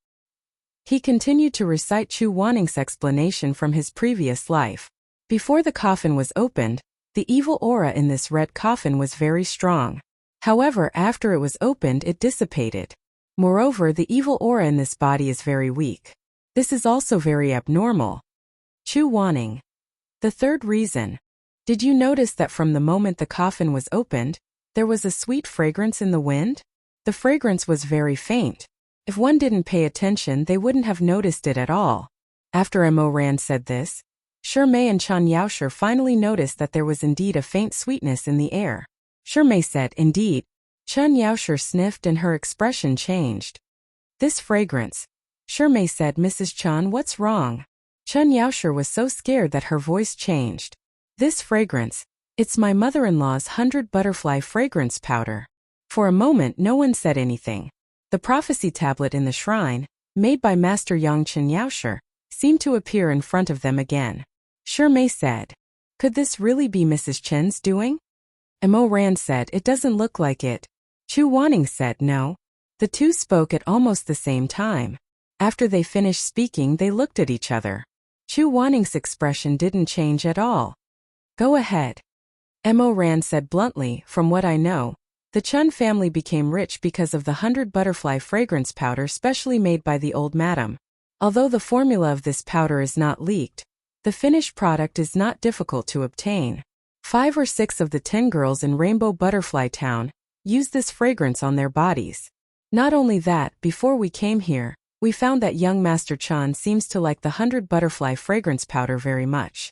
He continued to recite Chu Wanning's explanation from his previous life. Before the coffin was opened, the evil aura in this red coffin was very strong. However, after it was opened, it dissipated. Moreover, the evil aura in this body is very weak. This is also very abnormal. Chu Wanning. The third reason. Did you notice that from the moment the coffin was opened, there was a sweet fragrance in the wind? The fragrance was very faint. If one didn't pay attention, they wouldn't have noticed it at all. After Mo Ran said this, Shimei and Chen Yaoshe finally noticed that there was indeed a faint sweetness in the air. Shimei said, indeed. Chen Yaoshe sniffed and her expression changed. This fragrance. Shimei said, Mrs. Chen, what's wrong? Chen Yaoshe was so scared that her voice changed. This fragrance. It's my mother-in-law's 100 butterfly fragrance powder. For a moment no one said anything. The prophecy tablet in the shrine, made by Master Yang Chen Yaoshe, seemed to appear in front of them again. Shimei said, could this really be Mrs. Chen's doing? Mo Ran said, it doesn't look like it. Chu Wanning said, no. The two spoke at almost the same time. After they finished speaking, they looked at each other. Chu Wanning's expression didn't change at all. Go ahead. Mo Ran said bluntly, from what I know, the Chun family became rich because of the 100 butterfly fragrance powder specially made by the old madam. Although the formula of this powder is not leaked, the finished product is not difficult to obtain. 5 or 6 of the 10 girls in Rainbow Butterfly Town use this fragrance on their bodies. Not only that, before we came here, we found that young Master Chan seems to like the 100 butterfly fragrance powder very much.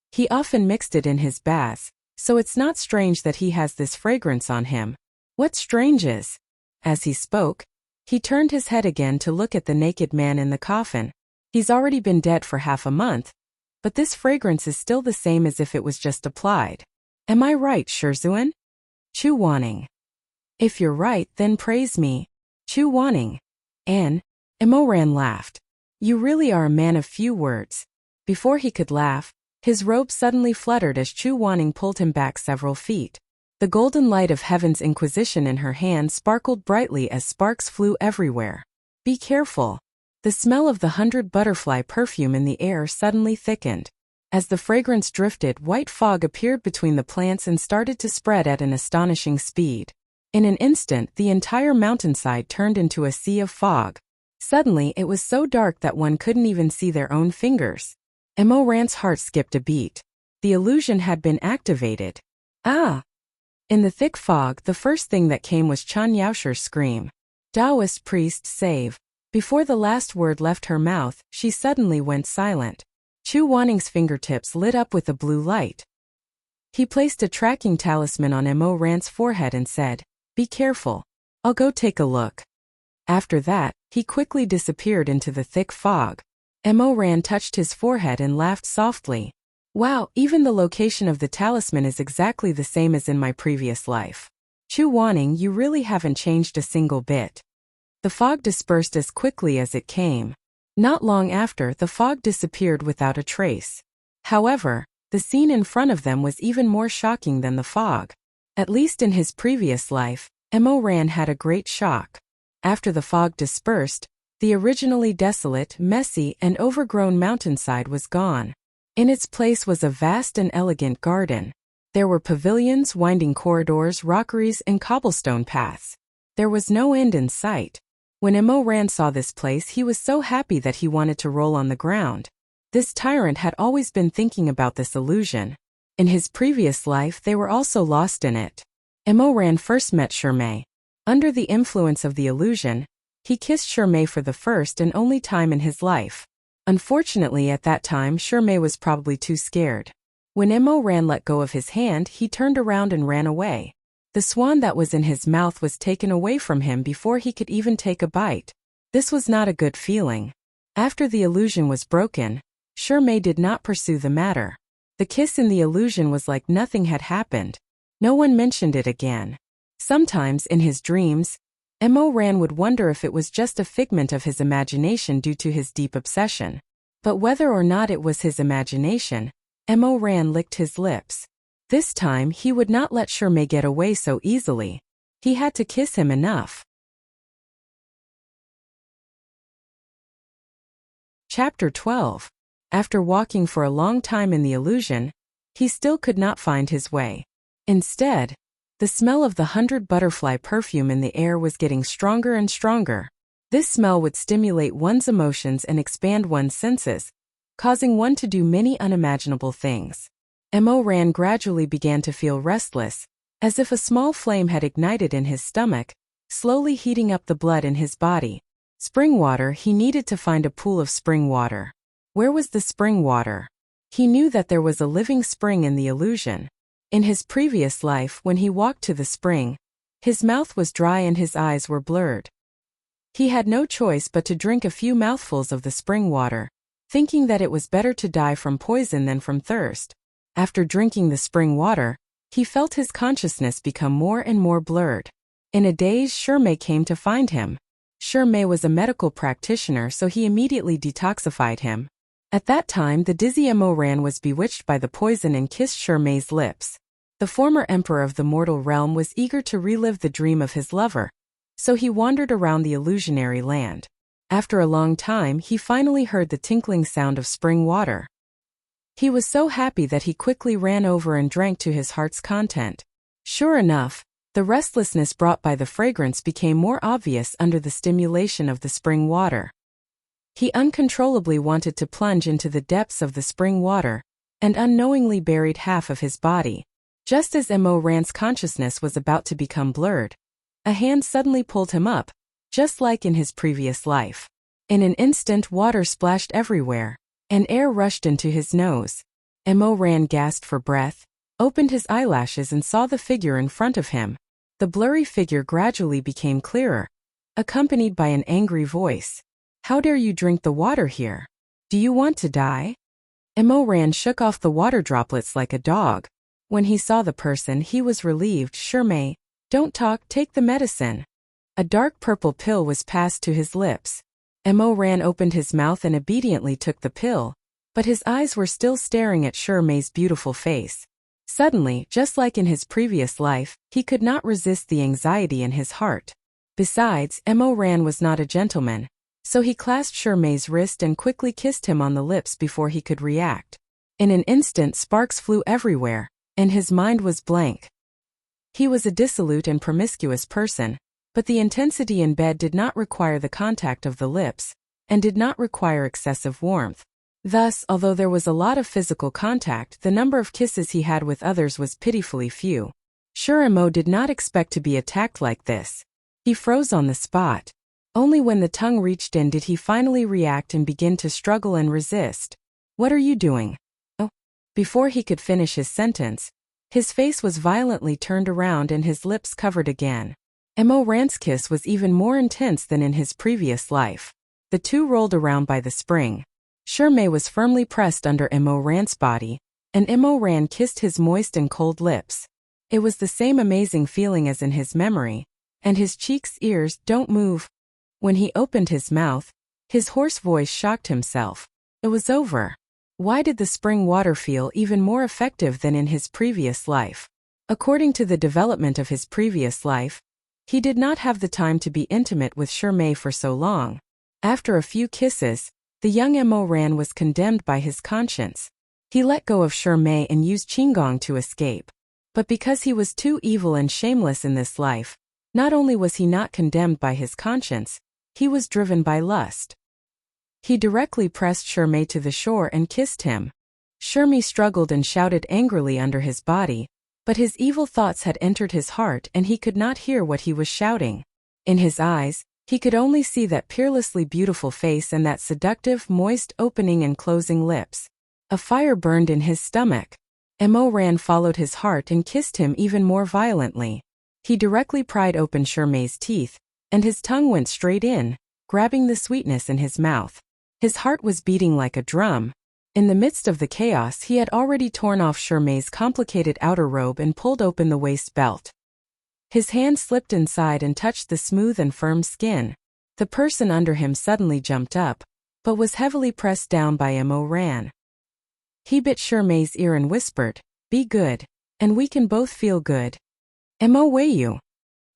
He often mixed it in his baths, so it's not strange that he has this fragrance on him. What's strange is, as he spoke, he turned his head again to look at the naked man in the coffin. He's already been dead for half a month, but this fragrance is still the same as if it was just applied. Am I right, Shizun? Chu Wanning. If you're right, then praise me. Chu Wanning. Mo Ran laughed. You really are a man of few words. Before he could laugh, his robe suddenly fluttered as Chu Wanning pulled him back several feet. The golden light of Heaven's Inquisition in her hand sparkled brightly as sparks flew everywhere. Be careful. The smell of the 100 butterfly perfume in the air suddenly thickened. As the fragrance drifted, white fog appeared between the plants and started to spread at an astonishing speed. In an instant, the entire mountainside turned into a sea of fog. Suddenly, it was so dark that one couldn't even see their own fingers. Mo Ran's heart skipped a beat. The illusion had been activated. Ah! In the thick fog, the first thing that came was Chen Yaoshe's scream. Taoist priest, save. Before the last word left her mouth, she suddenly went silent. Chu Wanning's fingertips lit up with a blue light. He placed a tracking talisman on Mo Ran's forehead and said, be careful. I'll go take a look. After that, he quickly disappeared into the thick fog. Mo Ran touched his forehead and laughed softly. Wow, even the location of the talisman is exactly the same as in my previous life. Chu Wanning, you really haven't changed a single bit. The fog dispersed as quickly as it came. Not long after, the fog disappeared without a trace. However, the scene in front of them was even more shocking than the fog. At least in his previous life, Mo Ran had a great shock. After the fog dispersed, the originally desolate, messy, and overgrown mountainside was gone. In its place was a vast and elegant garden. There were pavilions, winding corridors, rockeries, and cobblestone paths. There was no end in sight. When Mo Ran saw this place, he was so happy that he wanted to roll on the ground. This tyrant had always been thinking about this illusion. In his previous life, they were also lost in it. Mo Ran first met Shirmei. Under the influence of the illusion, he kissed Shirmei for the first and only time in his life. Unfortunately, at that time, Shirmei was probably too scared. When Mo Ran let go of his hand, he turned around and ran away. The swan that was in his mouth was taken away from him before he could even take a bite. This was not a good feeling. After the illusion was broken, Shirmei did not pursue the matter. The kiss in the illusion was like nothing had happened. No one mentioned it again. Sometimes in his dreams, Mo Ran would wonder if it was just a figment of his imagination due to his deep obsession. But whether or not it was his imagination, Mo Ran licked his lips. This time he would not let Shirmei get away so easily. He had to kiss him enough. Chapter 12. After walking for a long time in the illusion, he still could not find his way. Instead, the smell of the 100 butterfly perfume in the air was getting stronger and stronger. This smell would stimulate one's emotions and expand one's senses, causing one to do many unimaginable things. Mo Ran gradually began to feel restless, as if a small flame had ignited in his stomach, slowly heating up the blood in his body. Spring water. He needed to find a pool of spring water. Where was the spring water? He knew that there was a living spring in the illusion. In his previous life, when he walked to the spring, his mouth was dry and his eyes were blurred. He had no choice but to drink a few mouthfuls of the spring water, thinking that it was better to die from poison than from thirst. After drinking the spring water, he felt his consciousness become more and more blurred. In a daze, Shirmei came to find him. Shirmei was a medical practitioner, so he immediately detoxified him. At that time, the dizzy Mo Ran was bewitched by the poison and kissed Shirmei's lips. The former emperor of the mortal realm was eager to relive the dream of his lover, so he wandered around the illusionary land. After a long time, he finally heard the tinkling sound of spring water. He was so happy that he quickly ran over and drank to his heart's content. Sure enough, the restlessness brought by the fragrance became more obvious under the stimulation of the spring water. He uncontrollably wanted to plunge into the depths of the spring water, and unknowingly buried half of his body. Just as Mo Ran's consciousness was about to become blurred, a hand suddenly pulled him up, just like in his previous life. In an instant, water splashed everywhere, and air rushed into his nose. Mo Ran gasped for breath, opened his eyelashes and saw the figure in front of him. The blurry figure gradually became clearer, accompanied by an angry voice. "How dare you drink the water here? Do you want to die?" Mo Ran shook off the water droplets like a dog. When he saw the person, he was relieved. "Shirmei, don't talk, take the medicine." A dark purple pill was passed to his lips. Mo Ran opened his mouth and obediently took the pill, but his eyes were still staring at Shirmei's beautiful face. Suddenly, just like in his previous life, he could not resist the anxiety in his heart. Besides, Mo Ran was not a gentleman, so he clasped Shirmei's wrist and quickly kissed him on the lips before he could react. In an instant, sparks flew everywhere, and his mind was blank. He was a dissolute and promiscuous person, but the intensity in bed did not require the contact of the lips, and did not require excessive warmth. Thus, although there was a lot of physical contact, the number of kisses he had with others was pitifully few. Mo did not expect to be attacked like this. He froze on the spot. Only when the tongue reached in did he finally react and begin to struggle and resist. "What are you doing?" "Oh." Before he could finish his sentence, his face was violently turned around and his lips covered again. Mo Ran's kiss was even more intense than in his previous life. The two rolled around by the spring. Shirmei was firmly pressed under Mo Ran's body, and Mo Ran kissed his moist and cold lips. It was the same amazing feeling as in his memory, and his cheeks, ears, "Don't move." When he opened his mouth, his hoarse voice shocked himself. It was over. Why did the spring water feel even more effective than in his previous life? According to the development of his previous life, he did not have the time to be intimate with Shimei for so long. After a few kisses, the young Mo Ran was condemned by his conscience. He let go of Shimei and used Qinggong to escape. But because he was too evil and shameless in this life, not only was he not condemned by his conscience, he was driven by lust. He directly pressed Shimei to the shore and kissed him. Shimei struggled and shouted angrily under his body, but his evil thoughts had entered his heart and he could not hear what he was shouting. In his eyes, he could only see that peerlessly beautiful face and that seductive, moist opening and closing lips. A fire burned in his stomach. Mo Ran followed his heart and kissed him even more violently. He directly pried open Shimei's teeth, and his tongue went straight in, grabbing the sweetness in his mouth. His heart was beating like a drum. In the midst of the chaos, he had already torn off Shimei's complicated outer robe and pulled open the waist belt. His hand slipped inside and touched the smooth and firm skin. The person under him suddenly jumped up, but was heavily pressed down by Mo Ran. He bit Shimei's ear and whispered, "Be good, and we can both feel good. Mo Wayu.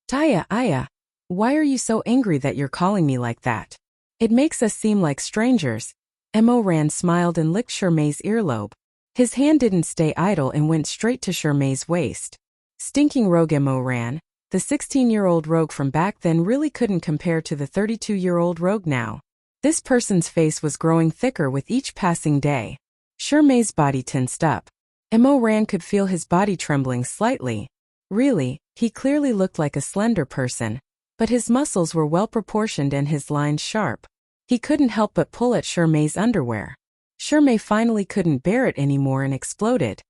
Taya Aya. Why are you so angry that you're calling me like that? It makes us seem like strangers." Mo Ran smiled and licked Shimei's earlobe. His hand didn't stay idle and went straight to Shimei's waist. Stinking rogue Mo Ran, the 16-year-old rogue from back then really couldn't compare to the 32-year-old rogue now. This person's face was growing thicker with each passing day. Shimei's body tensed up. Mo Ran could feel his body trembling slightly. Really, he clearly looked like a slender person, but his muscles were well proportioned and his lines sharp. He couldn't help but pull at Shimei's underwear. Shimei finally couldn't bear it anymore and exploded.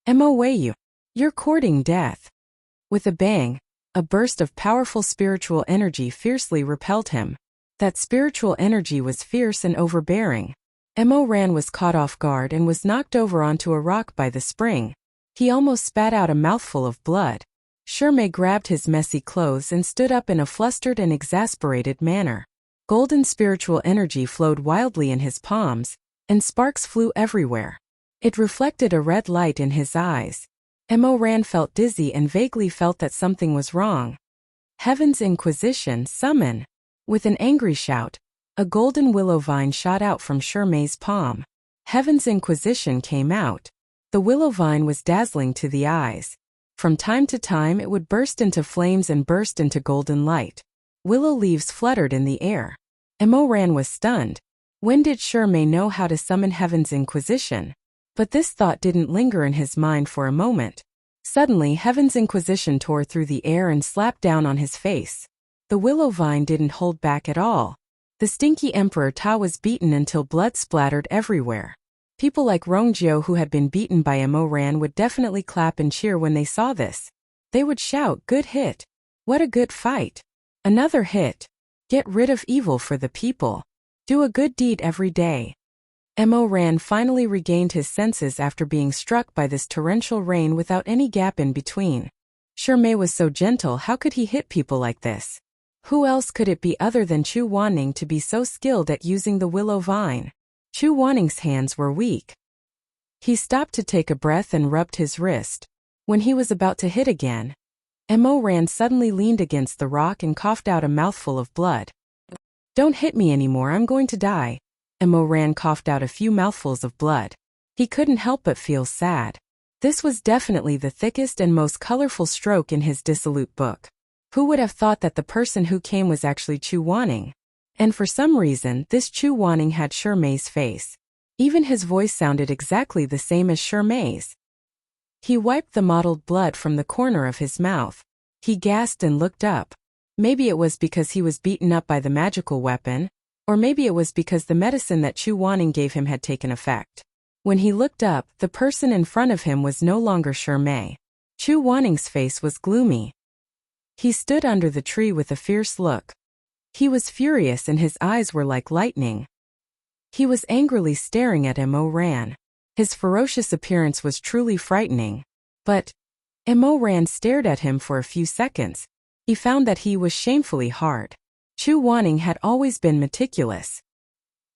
"Mo Wayu, you're courting death." With a bang, a burst of powerful spiritual energy fiercely repelled him. That spiritual energy was fierce and overbearing. Mo Ran was caught off guard and was knocked over onto a rock by the spring. He almost spat out a mouthful of blood. Shimei grabbed his messy clothes and stood up in a flustered and exasperated manner. Golden spiritual energy flowed wildly in his palms, and sparks flew everywhere. It reflected a red light in his eyes. Mo Ran felt dizzy and vaguely felt that something was wrong. Heaven's Inquisition, summon! With an angry shout, a golden willow vine shot out from Shimei's palm. Heaven's Inquisition came out. The willow vine was dazzling to the eyes. From time to time it would burst into flames and burst into golden light. Willow leaves fluttered in the air. Mo Ran was stunned. When did Shimei know how to summon Heaven's Inquisition? But this thought didn't linger in his mind for a moment. Suddenly Heaven's Inquisition tore through the air and slapped down on his face. The willow vine didn't hold back at all. The stinky Emperor Ta was beaten until blood splattered everywhere. People like Rongjiu who had been beaten by Mo Ran would definitely clap and cheer when they saw this. They would shout, "Good hit! What a good fight! Another hit! Get rid of evil for the people! Do a good deed every day!" Mo Ran finally regained his senses after being struck by this torrential rain without any gap in between. Shimei was so gentle, how could he hit people like this? Who else could it be other than Chu Wanning to be so skilled at using the willow vine? Chu Wanning's hands were weak. He stopped to take a breath and rubbed his wrist. When he was about to hit again, Mo Ran suddenly leaned against the rock and coughed out a mouthful of blood. "Don't hit me anymore, I'm going to die." Mo Ran coughed out a few mouthfuls of blood. He couldn't help but feel sad. This was definitely the thickest and most colorful stroke in his dissolute book. Who would have thought that the person who came was actually Chu Wanning? And for some reason, this Chu Wanning had Shimei's face. Even his voice sounded exactly the same as Shimei's. He wiped the mottled blood from the corner of his mouth. He gasped and looked up. Maybe it was because he was beaten up by the magical weapon, or maybe it was because the medicine that Chu Wanning gave him had taken effect. When he looked up, the person in front of him was no longer Shimei. Chu Wanning's face was gloomy. He stood under the tree with a fierce look. He was furious and his eyes were like lightning. He was angrily staring at Mo Ran. His ferocious appearance was truly frightening. But Mo Ran stared at him for a few seconds. He found that he was shamefully hard. Chu Wanning had always been meticulous.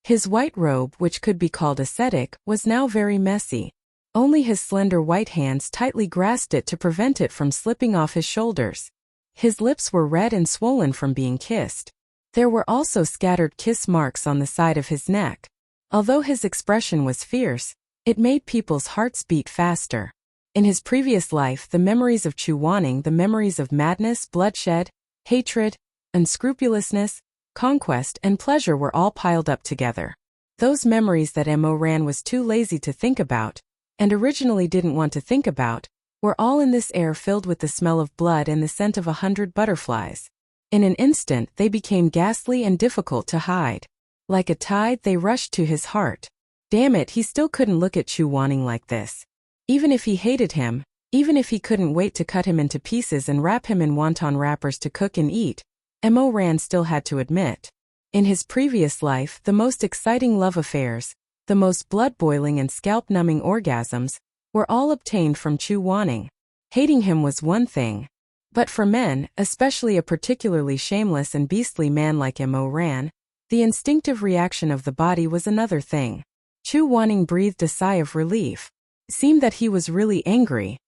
His white robe, which could be called ascetic, was now very messy. Only his slender white hands tightly grasped it to prevent it from slipping off his shoulders. His lips were red and swollen from being kissed. There were also scattered kiss marks on the side of his neck. Although his expression was fierce, it made people's hearts beat faster. In his previous life, the memories of Chu Wanning, the memories of madness, bloodshed, hatred, unscrupulousness, conquest, and pleasure were all piled up together. Those memories that Mo Ran was too lazy to think about, and originally didn't want to think about, were all in this air filled with the smell of blood and the scent of 100 butterflies. In an instant they became ghastly and difficult to hide. Like a tide they rushed to his heart. Damn it, he still couldn't look at Chu Wanning like this. Even if he hated him, even if he couldn't wait to cut him into pieces and wrap him in wonton wrappers to cook and eat, Mo Ran still had to admit. In his previous life, the most exciting love affairs, the most blood-boiling and scalp-numbing orgasms, were all obtained from Chu Wanning. Hating him was one thing. But for men, especially a particularly shameless and beastly man like Mo Ran, the instinctive reaction of the body was another thing. Chu Wanning breathed a sigh of relief. It seemed that he was really angry.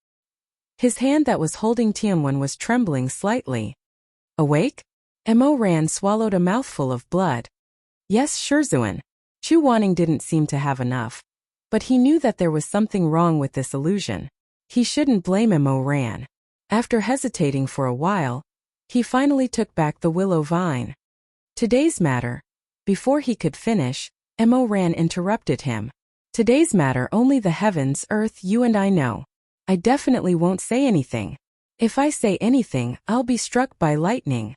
His hand that was holding Tianwen was trembling slightly. Awake? Mo Ran swallowed a mouthful of blood. Yes, Shizun. Chu Wanning didn't seem to have enough. But he knew that there was something wrong with this illusion. He shouldn't blame Mo Ran. After hesitating for a while, he finally took back the willow vine. Today's matter. Before he could finish, Mo Ran interrupted him. Today's matter only the heavens, earth, you and I know. I definitely won't say anything. If I say anything, I'll be struck by lightning.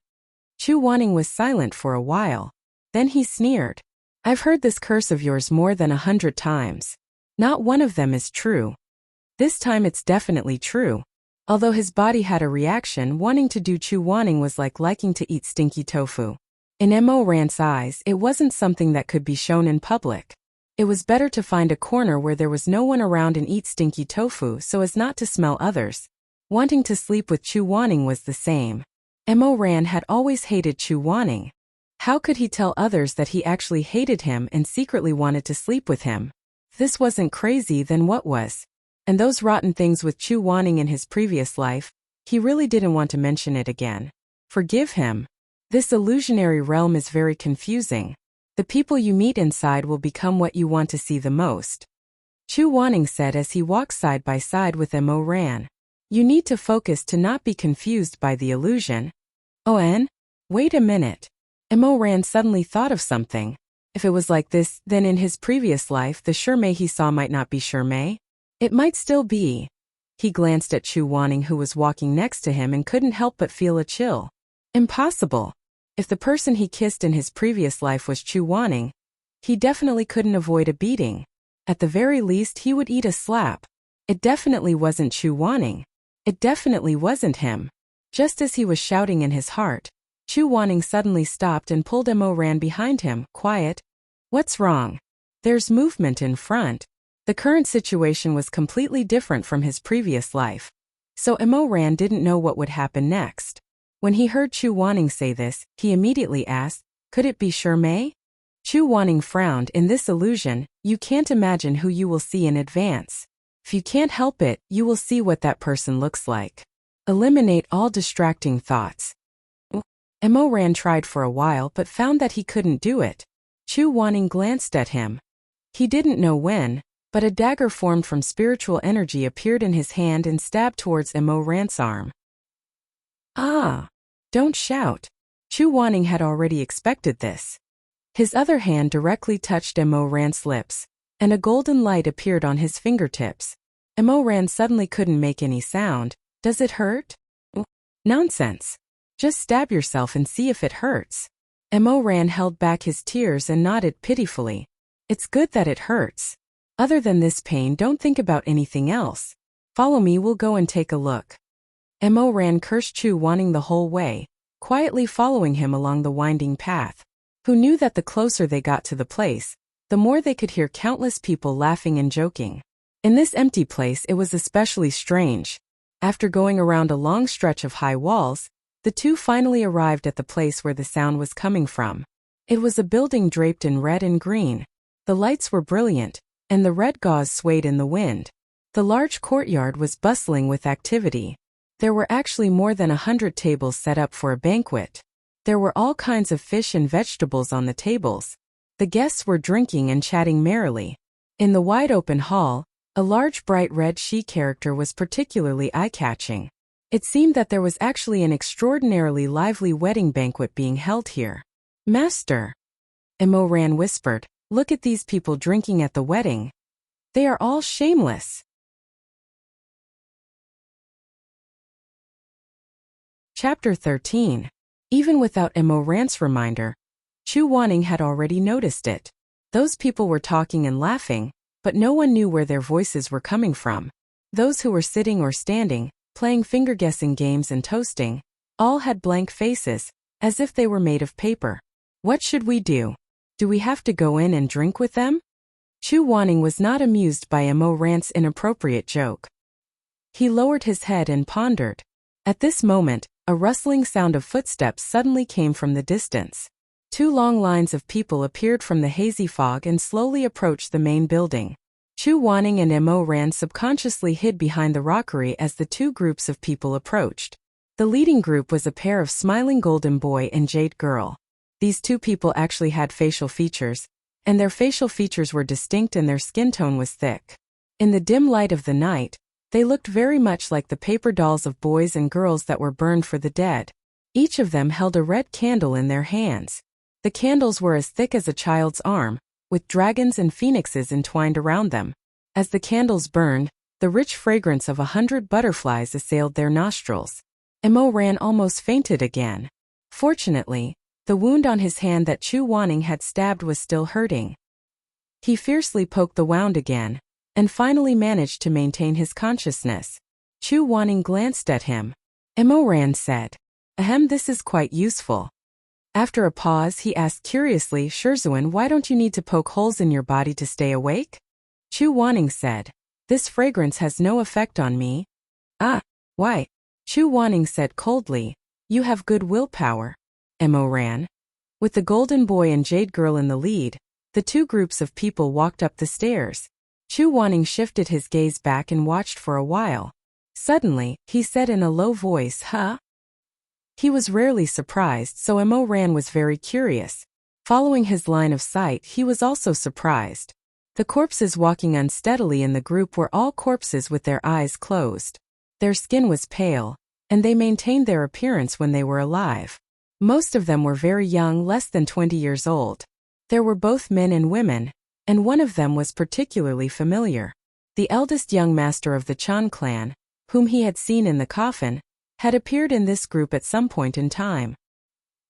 Chu Wanning was silent for a while. Then he sneered. I've heard this curse of yours more than 100 times. Not one of them is true. This time it's definitely true. Although his body had a reaction, wanting to do Chu Wanning was like liking to eat stinky tofu. In Mo Ran's eyes, it wasn't something that could be shown in public. It was better to find a corner where there was no one around and eat stinky tofu so as not to smell others. Wanting to sleep with Chu Wanning was the same. Mo Ran had always hated Chu Wanning. How could he tell others that he actually hated him and secretly wanted to sleep with him? If this wasn't crazy, then what was? And those rotten things with Chu Wanning in his previous life, he really didn't want to mention it again. Forgive him. This illusionary realm is very confusing. The people you meet inside will become what you want to see the most. Chu Wanning said as he walked side by side with Mo Ran. You need to focus to not be confused by the illusion. Wait a minute. Mo Ran suddenly thought of something. If it was like this, then in his previous life the Shirmei he saw might not be Shirmei. It might still be. He glanced at Chu Wanning who was walking next to him and couldn't help but feel a chill. Impossible. If the person he kissed in his previous life was Chu Wanning, he definitely couldn't avoid a beating. At the very least he would eat a slap. It definitely wasn't Chu Wanning. It definitely wasn't him. Just as he was shouting in his heart, Chu Wanning suddenly stopped and pulled Mo Ran behind him. Quiet. What's wrong? There's movement in front. The current situation was completely different from his previous life. So Mo Ran didn't know what would happen next. When he heard Chu Wanning say this, he immediately asked, could it be Shirmei? Chu Wanning frowned. In this illusion, you can't imagine who you will see in advance. If you can't help it, you will see what that person looks like. Eliminate all distracting thoughts. Mo Ran tried for a while but found that he couldn't do it. Chu Wanning glanced at him. He didn't know when, but a dagger formed from spiritual energy appeared in his hand and stabbed towards Mo Ran's arm. Ah! Don't shout. Chu Wanning had already expected this. His other hand directly touched Mo Ran's lips, and a golden light appeared on his fingertips. Mo Ran suddenly couldn't make any sound. Does it hurt? Nonsense. Just stab yourself and see if it hurts. Mo Ran held back his tears and nodded pitifully. It's good that it hurts. Other than this pain, don't think about anything else. Follow me, we'll go and take a look. Mo Ran cursed Chu Wanning the whole way, quietly following him along the winding path. Who knew that the closer they got to the place, the more they could hear countless people laughing and joking. In this empty place it was especially strange. After going around a long stretch of high walls, The two finally arrived at the place where the sound was coming from. It was a building draped in red and green. The lights were brilliant, and the red gauze swayed in the wind. The large courtyard was bustling with activity. There were actually more than 100 tables set up for a banquet. There were all kinds of fish and vegetables on the tables. The guests were drinking and chatting merrily. In the wide-open hall, a large bright red she character was particularly eye-catching. It seemed that there was actually an extraordinarily lively wedding banquet being held here. "Master," Emo Ran whispered, "look at these people drinking at the wedding. They are all shameless." Chapter 13. Even without Emo Ran's reminder, Chu Wanning had already noticed it. Those people were talking and laughing, but no one knew where their voices were coming from. Those who were sitting or standing, playing finger-guessing games and toasting, all had blank faces, as if they were made of paper. "What should we do? Do we have to go in and drink with them?" Chu Wanning was not amused by Emo Ran's inappropriate joke. He lowered his head and pondered. At this moment, a rustling sound of footsteps suddenly came from the distance. Two long lines of people appeared from the hazy fog and slowly approached the main building. Chu Wanning and Emo Ran subconsciously hid behind the rockery as the two groups of people approached. The leading group was a pair of smiling golden boy and jade girl. These two people actually had facial features, and their facial features were distinct and their skin tone was thick. In the dim light of the night, they looked very much like the paper dolls of boys and girls that were burned for the dead. Each of them held a red candle in their hands. The candles were as thick as a child's arm, with dragons and phoenixes entwined around them. As the candles burned, the rich fragrance of 100 butterflies assailed their nostrils. Emo Ran almost fainted again. Fortunately, the wound on his hand that Chu Wanning had stabbed was still hurting. He fiercely poked the wound again, and finally managed to maintain his consciousness. Chu Wanning glanced at him. Emo Ran said, "Ahem, this is quite useful." After a pause, he asked curiously, "Shizun, why don't you need to poke holes in your body to stay awake?" Chu Wanning said, "This fragrance has no effect on me." "Ah, why?" Chu Wanning said coldly, "You have good willpower." Emo Ran. With the golden boy and jade girl in the lead, the two groups of people walked up the stairs. Chu Wanning shifted his gaze back and watched for a while. Suddenly, he said in a low voice, "Huh?" He was rarely surprised, so Emo Ran was very curious. Following his line of sight, he was also surprised. The corpses walking unsteadily in the group were all corpses with their eyes closed. Their skin was pale, and they maintained their appearance when they were alive. Most of them were very young, less than 20 years old. There were both men and women, and one of them was particularly familiar. The eldest young master of the Chan clan, whom he had seen in the coffin, had appeared in this group at some point in time.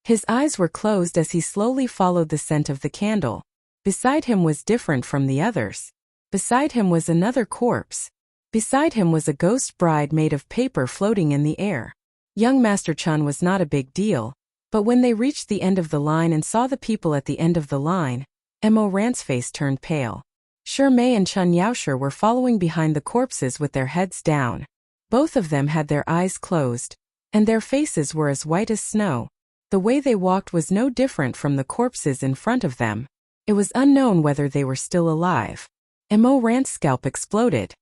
His eyes were closed as he slowly followed the scent of the candle. Beside him was different from the others. Beside him was another corpse. Beside him was a ghost bride made of paper floating in the air. Young Master Chun was not a big deal, but when they reached the end of the line and saw the people at the end of the line, Emo Ran's face turned pale. Shi Mei and Chun Yaoshi were following behind the corpses with their heads down. Both of them had their eyes closed, and their faces were as white as snow. The way they walked was no different from the corpses in front of them. It was unknown whether they were still alive. Emo Ran's scalp exploded.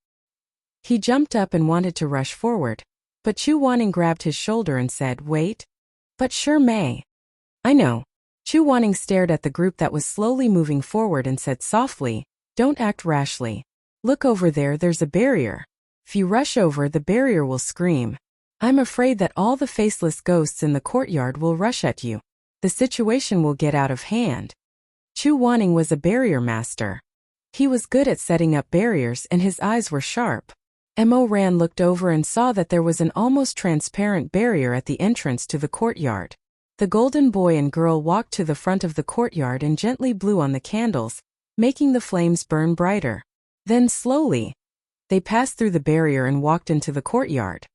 He jumped up and wanted to rush forward, but Chu Wanning grabbed his shoulder and said, "Wait." "But Shi Mei." "I know." Chu Wanning stared at the group that was slowly moving forward and said softly, "Don't act rashly. Look over there, there's a barrier. If you rush over, the barrier will scream. I'm afraid that all the faceless ghosts in the courtyard will rush at you. The situation will get out of hand." Chu Wanning was a barrier master. He was good at setting up barriers and his eyes were sharp. Emo Ran looked over and saw that there was an almost transparent barrier at the entrance to the courtyard. The golden boy and girl walked to the front of the courtyard and gently blew on the candles, making the flames burn brighter. Then slowly, they passed through the barrier and walked into the courtyard.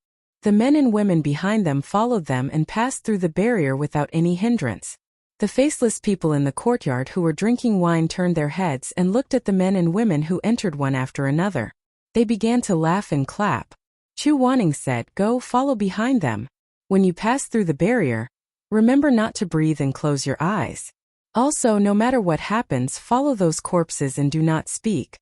The men and women behind them followed them and passed through the barrier without any hindrance. The faceless people in the courtyard who were drinking wine turned their heads and looked at the men and women who entered one after another. They began to laugh and clap. Chu Wanning said, "Go, follow behind them." When you pass through the barrier, remember not to breathe and close your eyes. Also, no matter what happens, follow those corpses and do not speak."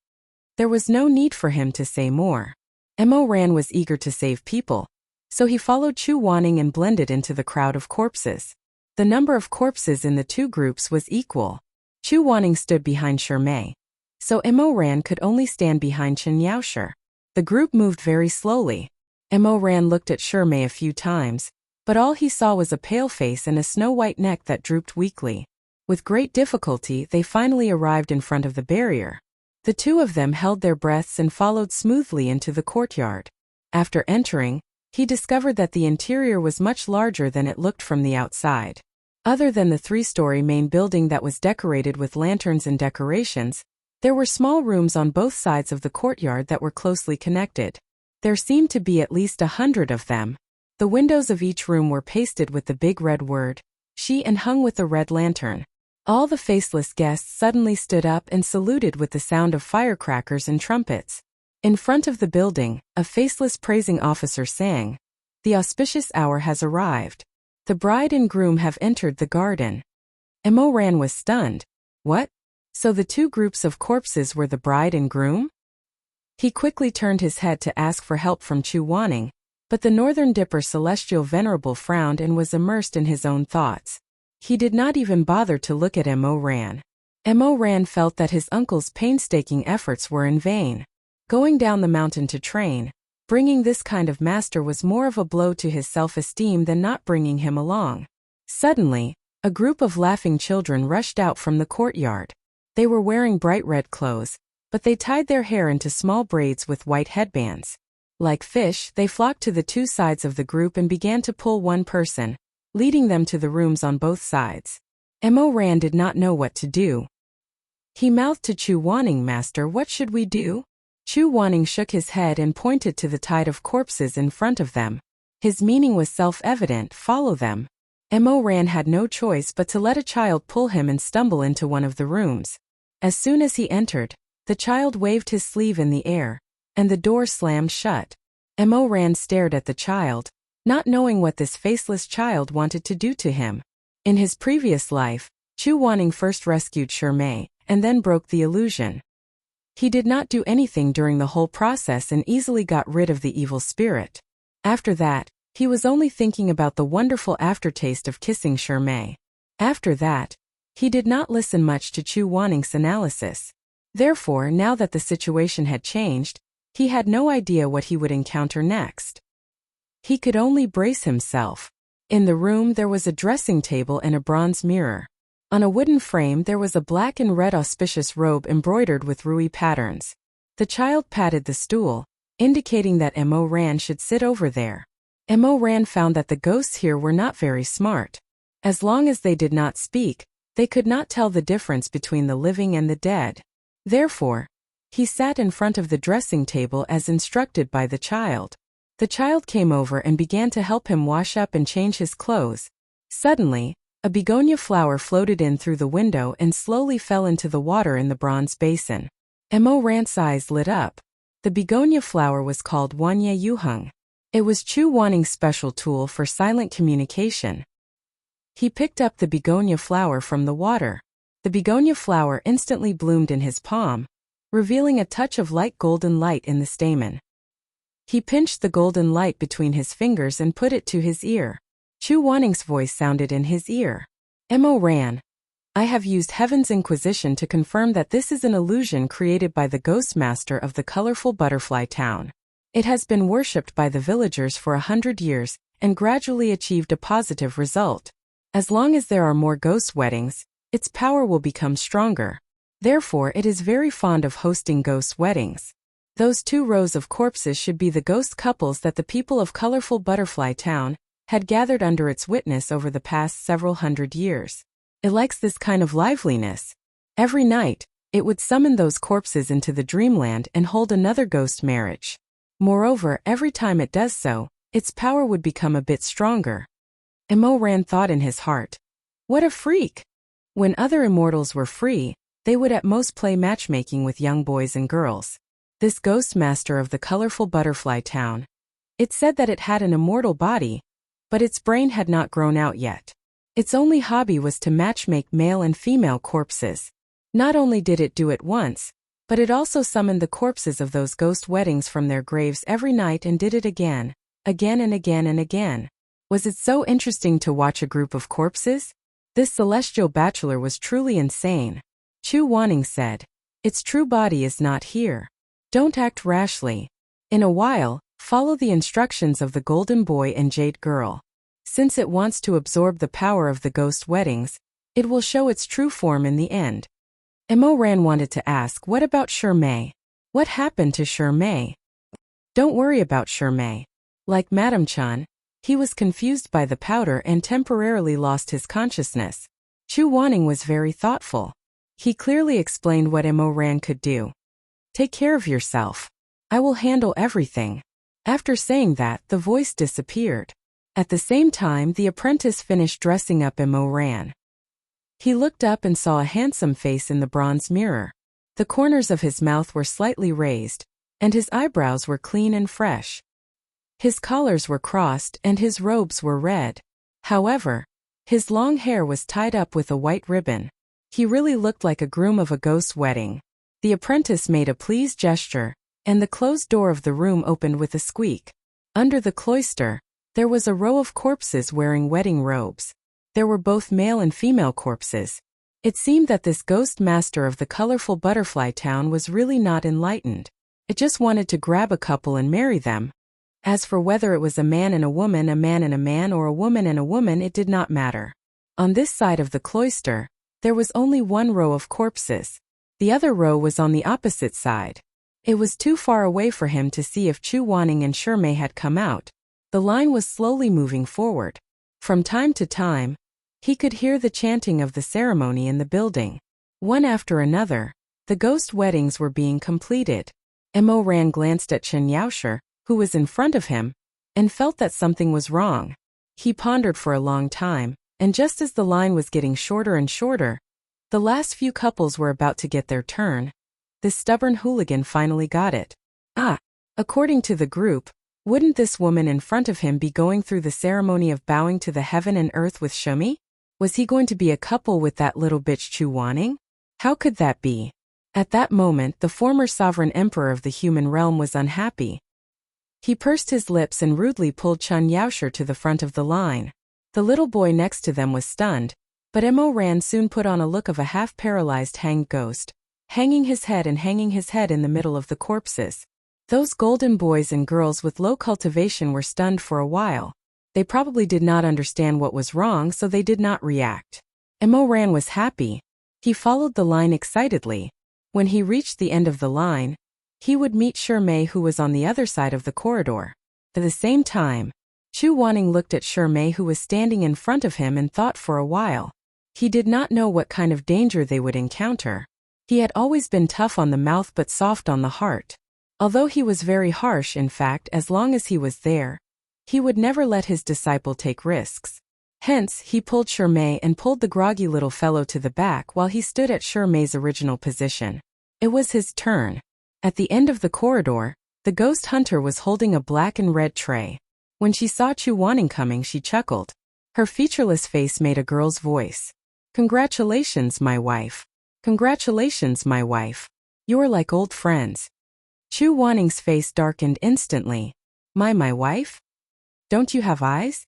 There was no need for him to say more. Mo Ran was eager to save people, so he followed Chu Wanning and blended into the crowd of corpses. The number of corpses in the two groups was equal. Chu Wanning stood behind Shirmei, so Mo Ran could only stand behind Chen Yaoshi. The group moved very slowly. Mo Ran looked at Shirmei a few times, but all he saw was a pale face and a snow-white neck that drooped weakly. With great difficulty, they finally arrived in front of the barrier. The two of them held their breaths and followed smoothly into the courtyard. After entering, he discovered that the interior was much larger than it looked from the outside. Other than the three-story main building that was decorated with lanterns and decorations, there were small rooms on both sides of the courtyard that were closely connected. There seemed to be at least 100 of them. The windows of each room were pasted with the big red word, "She," and hung with a red lantern. All the faceless guests suddenly stood up and saluted with the sound of firecrackers and trumpets. In front of the building, a faceless praising officer sang, "The auspicious hour has arrived. The bride and groom have entered the garden." Mo Ran was stunned. What? So the two groups of corpses were the bride and groom? He quickly turned his head to ask for help from Chu Wanning, but the Northern Dipper Celestial Venerable frowned and was immersed in his own thoughts. He did not even bother to look at Mo Ran. Mo Ran felt that his uncle's painstaking efforts were in vain. Going down the mountain to train, bringing this kind of master was more of a blow to his self-esteem than not bringing him along. Suddenly, a group of laughing children rushed out from the courtyard. They were wearing bright red clothes, but they tied their hair into small braids with white headbands. Like fish, they flocked to the two sides of the group and began to pull one person, leading them to the rooms on both sides. Mo Ran did not know what to do. He mouthed to Chu Wanning, "Master, what should we do?" Chu Wanning shook his head and pointed to the tide of corpses in front of them. His meaning was self-evident: follow them. Mo Ran had no choice but to let a child pull him and stumble into one of the rooms. As soon as he entered, the child waved his sleeve in the air, and the door slammed shut. Mo Ran stared at the child, not knowing what this faceless child wanted to do to him. In his previous life, Chu Wanning first rescued Shirmei, and then broke the illusion. He did not do anything during the whole process and easily got rid of the evil spirit. After that, he was only thinking about the wonderful aftertaste of kissing Shirmei. After that, he did not listen much to Chu Wanning's analysis. Therefore, now that the situation had changed, he had no idea what he would encounter next. He could only brace himself. In the room there was a dressing table and a bronze mirror. On a wooden frame there was a black and red auspicious robe embroidered with rui patterns. The child patted the stool, indicating that Mo Ran should sit over there. Mo Ran found that the ghosts here were not very smart. As long as they did not speak, they could not tell the difference between the living and the dead. Therefore, he sat in front of the dressing table as instructed by the child. The child came over and began to help him wash up and change his clothes. Suddenly, a begonia flower floated in through the window and slowly fell into the water in the bronze basin. Mo Ran's eyes lit up. The begonia flower was called Wanye Yuheng. It was Chu Wanning's special tool for silent communication. He picked up the begonia flower from the water. The begonia flower instantly bloomed in his palm, revealing a touch of light golden light in the stamen. He pinched the golden light between his fingers and put it to his ear. Chu Wanning's voice sounded in his ear. Mo Ran, I have used Heaven's Inquisition to confirm that this is an illusion created by the Ghost Master of the colorful butterfly town. It has been worshipped by the villagers for 100 years and gradually achieved a positive result. As long as there are more ghost weddings, its power will become stronger. Therefore, it is very fond of hosting ghost weddings. Those 2 rows of corpses should be the ghost couples that the people of colorful butterfly town had gathered under its witness over the past several hundred years. It likes this kind of liveliness. Every night, it would summon those corpses into the dreamland and hold another ghost marriage. Moreover, every time it does so, its power would become a bit stronger. Mo Ran thought in his heart, what a freak! When other immortals were free, they would at most play matchmaking with young boys and girls. This ghost master of the colorful butterfly town. It said that it had an immortal body, but its brain had not grown out yet. Its only hobby was to matchmake male and female corpses. Not only did it do it once, but it also summoned the corpses of those ghost weddings from their graves every night and did it again, again and again and again. Was it so interesting to watch a group of corpses? This celestial bachelor was truly insane. Chu Wanning said, "Its true body is not here. Don't act rashly. In a while, follow the instructions of the golden boy and jade girl. Since it wants to absorb the power of the ghost weddings, it will show its true form in the end." Mo Ran wanted to ask, what about Shirmei? What happened to Shirmei? Don't worry about Shirmei. Like Madame Chan, he was confused by the powder and temporarily lost his consciousness. Chu Wanning was very thoughtful. He clearly explained what Mo Ran could do. Take care of yourself. I will handle everything. After saying that, the voice disappeared. At the same time, the apprentice finished dressing up Mo Ran. He looked up and saw a handsome face in the bronze mirror. The corners of his mouth were slightly raised, and his eyebrows were clean and fresh. His collars were crossed and his robes were red. However, his long hair was tied up with a white ribbon. He really looked like a groom of a ghost wedding. The apprentice made a pleased gesture, and the closed door of the room opened with a squeak. Under the cloister, there was a row of corpses wearing wedding robes. There were both male and female corpses. It seemed that this ghost master of the colorful butterfly town was really not enlightened. It just wanted to grab a couple and marry them. As for whether it was a man and a woman, a man and a man, or a woman and a woman, it did not matter. On this side of the cloister, there was only one row of corpses. The other row was on the opposite side. It was too far away for him to see if Chu Wanning and Shirmei had come out. The line was slowly moving forward. From time to time, he could hear the chanting of the ceremony in the building. One after another, the ghost weddings were being completed. Mo Ran glanced at Chen Yaoshe, who was in front of him, and felt that something was wrong. He pondered for a long time, and just as the line was getting shorter and shorter, the last few couples were about to get their turn. This stubborn hooligan finally got it. According to the group, wouldn't this woman in front of him be going through the ceremony of bowing to the heaven and earth with Shumi? Was he going to be a couple with that little bitch Chu Wanning? How could that be? At that moment, the former sovereign emperor of the human realm was unhappy. He pursed his lips and rudely pulled Chen Yaoshe to the front of the line. The little boy next to them was stunned, but Mo Ran soon put on a look of a half-paralyzed hanged ghost, hanging his head in the middle of the corpses. Those golden boys and girls with low cultivation were stunned for a while. They probably did not understand what was wrong, so they did not react. Mo Ran was happy. He followed the line excitedly. When he reached the end of the line, he would meet Shirmei, who was on the other side of the corridor. At the same time, Chu Wanning looked at Shirmei, who was standing in front of him, and thought for a while. He did not know what kind of danger they would encounter. He had always been tough on the mouth but soft on the heart. Although he was very harsh, in fact, as long as he was there, he would never let his disciple take risks. Hence, he pulled Shirmei and pulled the groggy little fellow to the back while he stood at Shirmei's original position. It was his turn. At the end of the corridor, the ghost hunter was holding a black and red tray. When she saw Chu Wanning coming, she chuckled. Her featureless face made a girl's voice. "Congratulations, my wife. Congratulations, my wife. You're like old friends." Chu Wanning's face darkened instantly. My wife? Don't you have eyes?"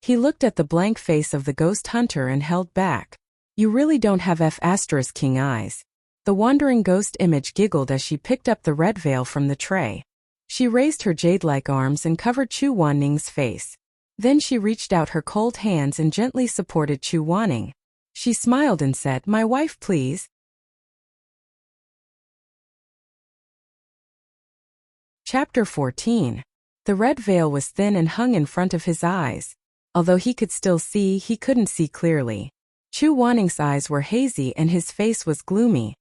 He looked at the blank face of the ghost hunter and held back. "You really don't have F***king eyes." The wandering ghost image giggled as she picked up the red veil from the tray. She raised her jade-like arms and covered Chu Wanning's face. Then she reached out her cold hands and gently supported Chu Wanning. She smiled and said, "My wife, please." Chapter 14. The red veil was thin and hung in front of his eyes. Although he could still see, he couldn't see clearly. Chu Wanning's eyes were hazy and his face was gloomy.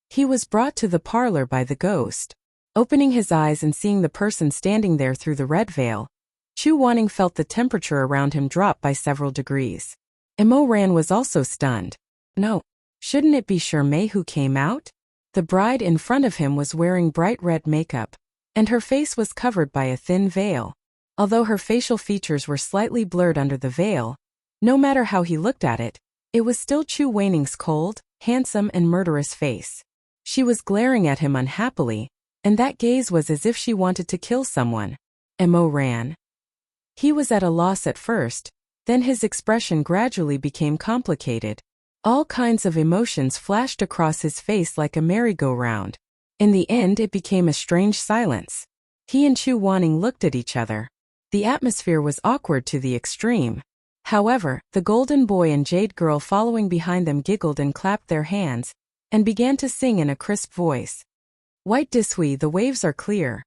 He was brought to the parlor by the ghost. Opening his eyes and seeing the person standing there through the red veil, Chu Wanning felt the temperature around him drop by several degrees. Mo Ran was also stunned. No, shouldn't it be Shirmei who came out? The bride in front of him was wearing bright red makeup, and her face was covered by a thin veil. Although her facial features were slightly blurred under the veil, no matter how he looked at it, it was still Chu Waning's cold, handsome and murderous face. She was glaring at him unhappily, and that gaze was as if she wanted to kill someone. Mo ran. He was at a loss at first, then his expression gradually became complicated. All kinds of emotions flashed across his face like a merry-go-round. In the end it became a strange silence. He and Chu Waning looked at each other. The atmosphere was awkward to the extreme. However, the golden boy and jade girl following behind them giggled and clapped their hands, and began to sing in a crisp voice. White Disui, the waves are clear.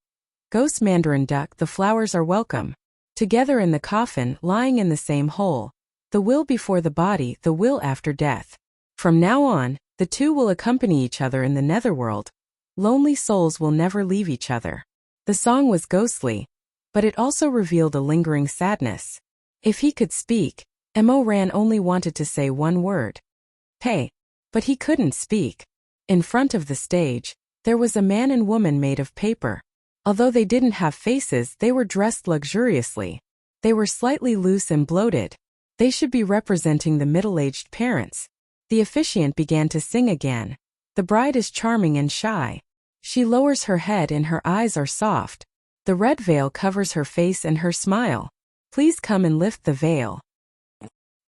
Ghost Mandarin Duck, the flowers are welcome. Together in the coffin, lying in the same hole. The will before the body, the will after death. From now on, the two will accompany each other in the netherworld. Lonely souls will never leave each other. The song was ghostly, but it also revealed a lingering sadness. If he could speak, Mo Ran only wanted to say one word. Hey. But he couldn't speak. In front of the stage, there was a man and woman made of paper. Although they didn't have faces, they were dressed luxuriously. They were slightly loose and bloated. They should be representing the middle-aged parents. The officiant began to sing again. The bride is charming and shy. She lowers her head and her eyes are soft. The red veil covers her face and her smile. Please come and lift the veil.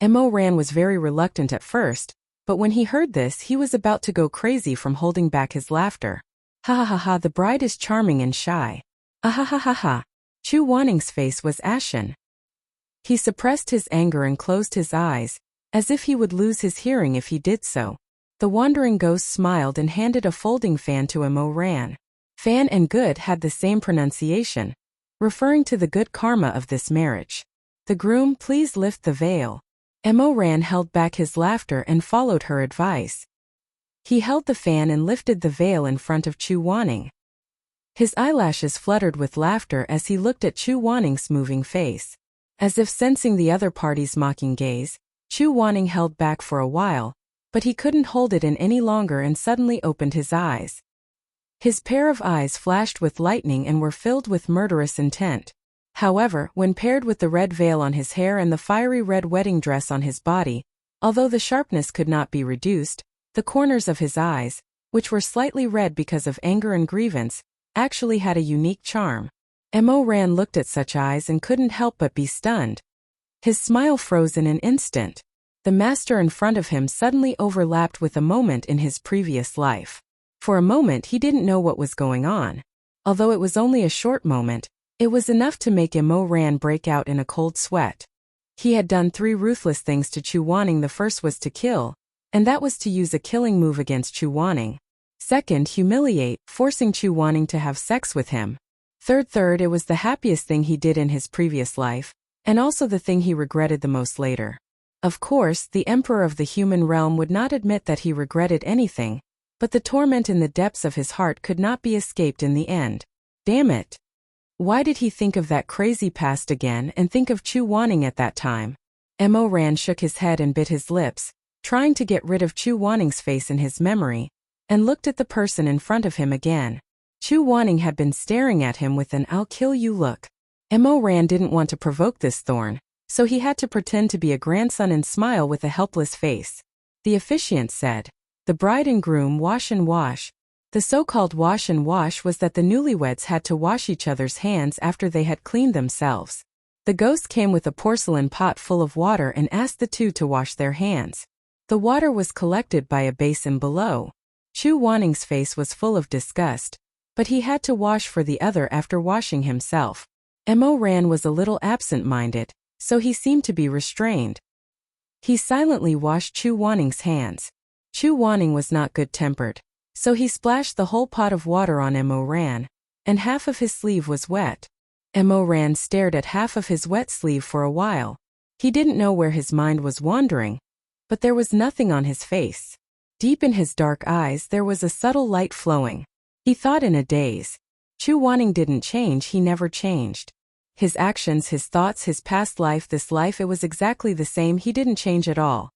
Mo Ran was very reluctant at first, but when he heard this he was about to go crazy from holding back his laughter. Ha ha ha ha, the bride is charming and shy. Ah ha ha ha ha. Chu Waning's face was ashen. He suppressed his anger and closed his eyes, as if he would lose his hearing if he did so. The wandering ghost smiled and handed a folding fan to Mo Ran. Fan and good had the same pronunciation, referring to the good karma of this marriage. The groom, please lift the veil. Mo Ran held back his laughter and followed her advice. He held the fan and lifted the veil in front of Chu Waning. His eyelashes fluttered with laughter as he looked at Chu Waning's moving face. As if sensing the other party's mocking gaze, Chu Waning held back for a while, but he couldn't hold it in any longer and suddenly opened his eyes. His pair of eyes flashed with lightning and were filled with murderous intent. However, when paired with the red veil on his hair and the fiery red wedding dress on his body, although the sharpness could not be reduced, the corners of his eyes, which were slightly red because of anger and grievance, actually had a unique charm. Mo Ran looked at such eyes and couldn't help but be stunned. His smile froze in an instant. The master in front of him suddenly overlapped with a moment in his previous life. For a moment he didn't know what was going on. Although it was only a short moment, it was enough to make Mo Ran break out in a cold sweat. He had done 3 ruthless things to Chu Waning. The first was to kill, and that was to use a killing move against Chu Waning. Second, humiliate, forcing Chu Waning to have sex with him. Third, it was the happiest thing he did in his previous life, and also the thing he regretted the most later. Of course, the emperor of the human realm would not admit that he regretted anything, but the torment in the depths of his heart could not be escaped in the end. Damn it! Why did he think of that crazy past again and think of Chu Waning at that time? Mo Ran shook his head and bit his lips, trying to get rid of Chu Waning's face in his memory, and looked at the person in front of him again. Chu Waning had been staring at him with an "I'll kill you" look. Mo Ran didn't want to provoke this thorn, so he had to pretend to be a grandson and smile with a helpless face. The officiant said, "The bride and groom wash and wash." The so-called wash and wash was that the newlyweds had to wash each other's hands after they had cleaned themselves. The ghost came with a porcelain pot full of water and asked the two to wash their hands. The water was collected by a basin below. Chu Waning's face was full of disgust, but he had to wash for the other after washing himself. Mo Ran was a little absent-minded, so he seemed to be restrained. He silently washed Chu Waning's hands. Chu Waning was not good-tempered, so he splashed the whole pot of water on Mo Ran, and half of his sleeve was wet. Mo Ran stared at half of his wet sleeve for a while. He didn't know where his mind was wandering, but there was nothing on his face. Deep in his dark eyes there was a subtle light flowing. He thought in a daze. Chu Waning didn't change, he never changed. His actions, his thoughts, his past life, this life, it was exactly the same, he didn't change at all.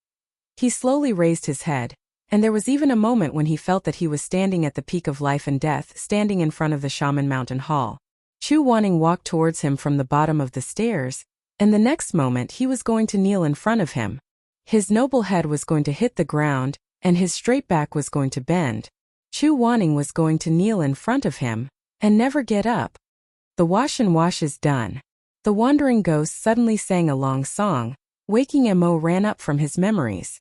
He slowly raised his head, and there was even a moment when he felt that he was standing at the peak of life and death, standing in front of the Shaman Mountain Hall. Chu Wanning walked towards him from the bottom of the stairs, and the next moment he was going to kneel in front of him. His noble head was going to hit the ground, and his straight back was going to bend. Chu Wanning was going to kneel in front of him, and never get up. The wash and wash is done. The wandering ghost suddenly sang a long song, waking Mo ran up from his memories.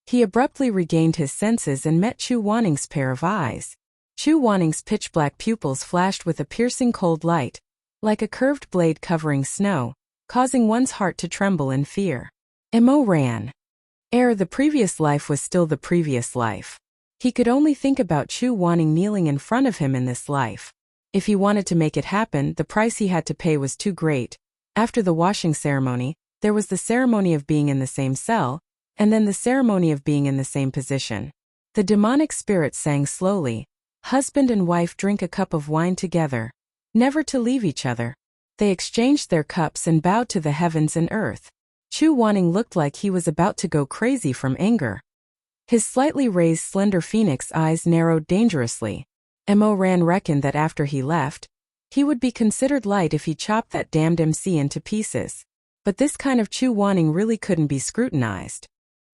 He abruptly regained his senses and met Chu Wanning's pair of eyes. Chu Wanning's pitch-black pupils flashed with a piercing cold light, like a curved blade covering snow, causing one's heart to tremble in fear. Mo ran. The previous life was still the previous life. He could only think about Chu Wanning kneeling in front of him in this life. If he wanted to make it happen, the price he had to pay was too great. After the washing ceremony, there was the ceremony of being in the same cell, and then the ceremony of being in the same position. The demonic spirit sang slowly, "Husband and wife drink a cup of wine together, never to leave each other." They exchanged their cups and bowed to the heavens and earth. Chu Wanning looked like he was about to go crazy from anger. His slightly raised slender phoenix eyes narrowed dangerously. Mo Ran reckoned that after he left, he would be considered light if he chopped that damned MC into pieces. But this kind of Chu Wanning really couldn't be scrutinized.